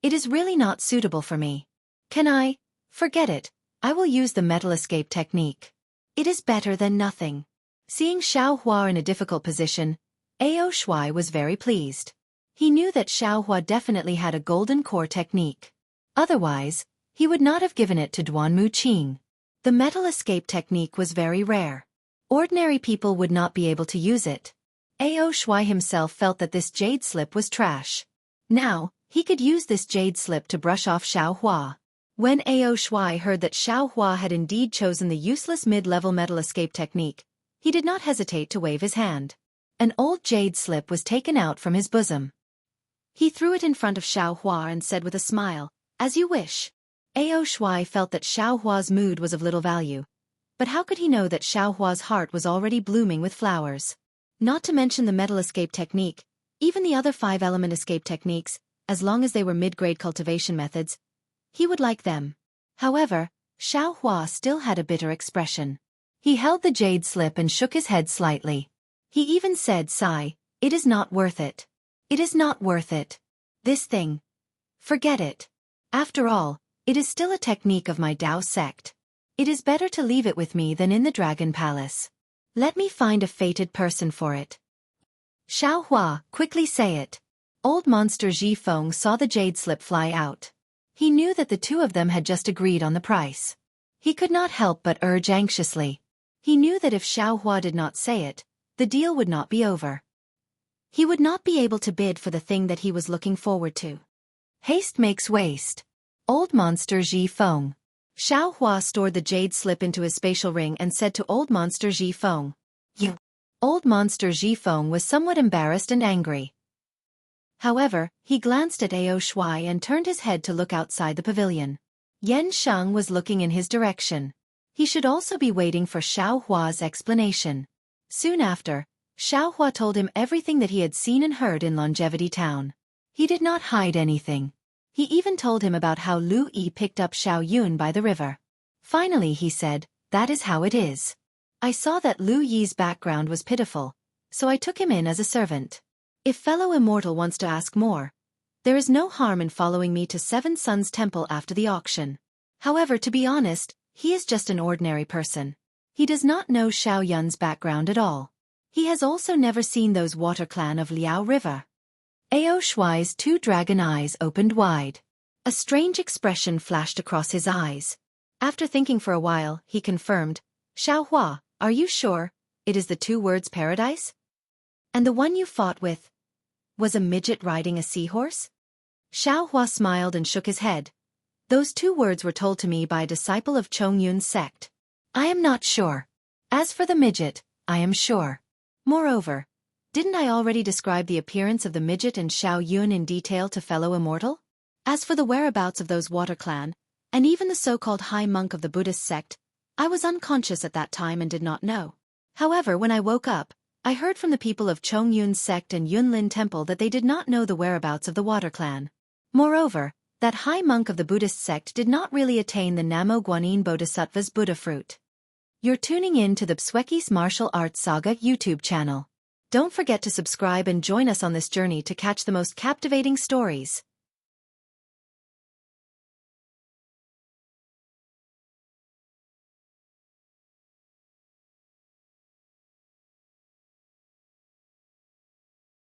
it is really not suitable for me. Can I? Forget it, I will use the metal escape technique. It is better than nothing." Seeing Xueqi in a difficult position, Xueqi was very pleased. He knew that Xueqi definitely had a golden core technique. Otherwise, he would not have given it to Duanmu Qing. The metal escape technique was very rare. Ordinary people would not be able to use it. Xueqi himself felt that this jade slip was trash. Now, he could use this jade slip to brush off Xueqi. When Xueqi heard that Xueqi had indeed chosen the useless mid-level metal escape technique, he did not hesitate to wave his hand. An old jade slip was taken out from his bosom. He threw it in front of Xueqi and said with a smile, "As you wish." Xueqi felt that Xueqi's mood was of little value. But how could he know that Xueqi's heart was already blooming with flowers? Not to mention the metal escape technique, even the other 5-element escape techniques, as long as they were mid-grade cultivation methods, he would like them. However, Xueqi still had a bitter expression. He held the jade slip and shook his head slightly. He even said, "Sigh, it is not worth it. It is not worth it. This thing. Forget it. After all, it is still a technique of my Dao sect. It is better to leave it with me than in the Dragon Palace. Let me find a fated person for it." "Xueqi, quickly say it." Old monster Ji Feng saw the jade slip fly out. He knew that the two of them had just agreed on the price. He could not help but urge anxiously. He knew that if Xueqi did not say it, the deal would not be over. He would not be able to bid for the thing that he was looking forward to. Haste makes waste. Old monster Ji Feng. Xueqi stored the jade slip into his spatial ring and said to old monster Ji Feng, "You." Old monster Ji Feng was somewhat embarrassed and angry. However, he glanced at Xueqi and turned his head to look outside the pavilion. Yan Sheng was looking in his direction. He should also be waiting for Xueqi's explanation. Soon after, Xueqi told him everything that he had seen and heard in Longevity Town. He did not hide anything. He even told him about how Lu Yi picked up Xiao Yun by the river. Finally he said, "That is how it is." I saw that Lu Yi's background was pitiful, so I took him in as a servant. If fellow immortal wants to ask more, there is no harm in following me to Seven Suns Temple after the auction. However, to be honest, he is just an ordinary person. He does not know Xiao Yun's background at all. He has also never seen those water clan of Liao River. Ao Shuai's two dragon eyes opened wide. A strange expression flashed across his eyes. After thinking for a while, he confirmed, "Xiao Hua, are you sure it is the two words paradise? And the one you fought with was a midget riding a seahorse?" Xiao Hua smiled and shook his head. "Those two words were told to me by a disciple of Chong Yun's sect. I am not sure. As for the midget, I am sure. Moreover, didn't I already describe the appearance of the midget and Xiao Yun in detail to fellow immortal? As for the whereabouts of those water clan, and even the so-called high monk of the Buddhist sect, I was unconscious at that time and did not know. However, when I woke up, I heard from the people of Chong Yun's sect and Yunlin Temple that they did not know the whereabouts of the water clan. Moreover, that high monk of the Buddhist sect did not really attain the Namo Guanyin Bodhisattva's Buddha fruit." You're tuning in to the Xueqi's Martial Arts Saga YouTube channel. Don't forget to subscribe and join us on this journey to catch the most captivating stories.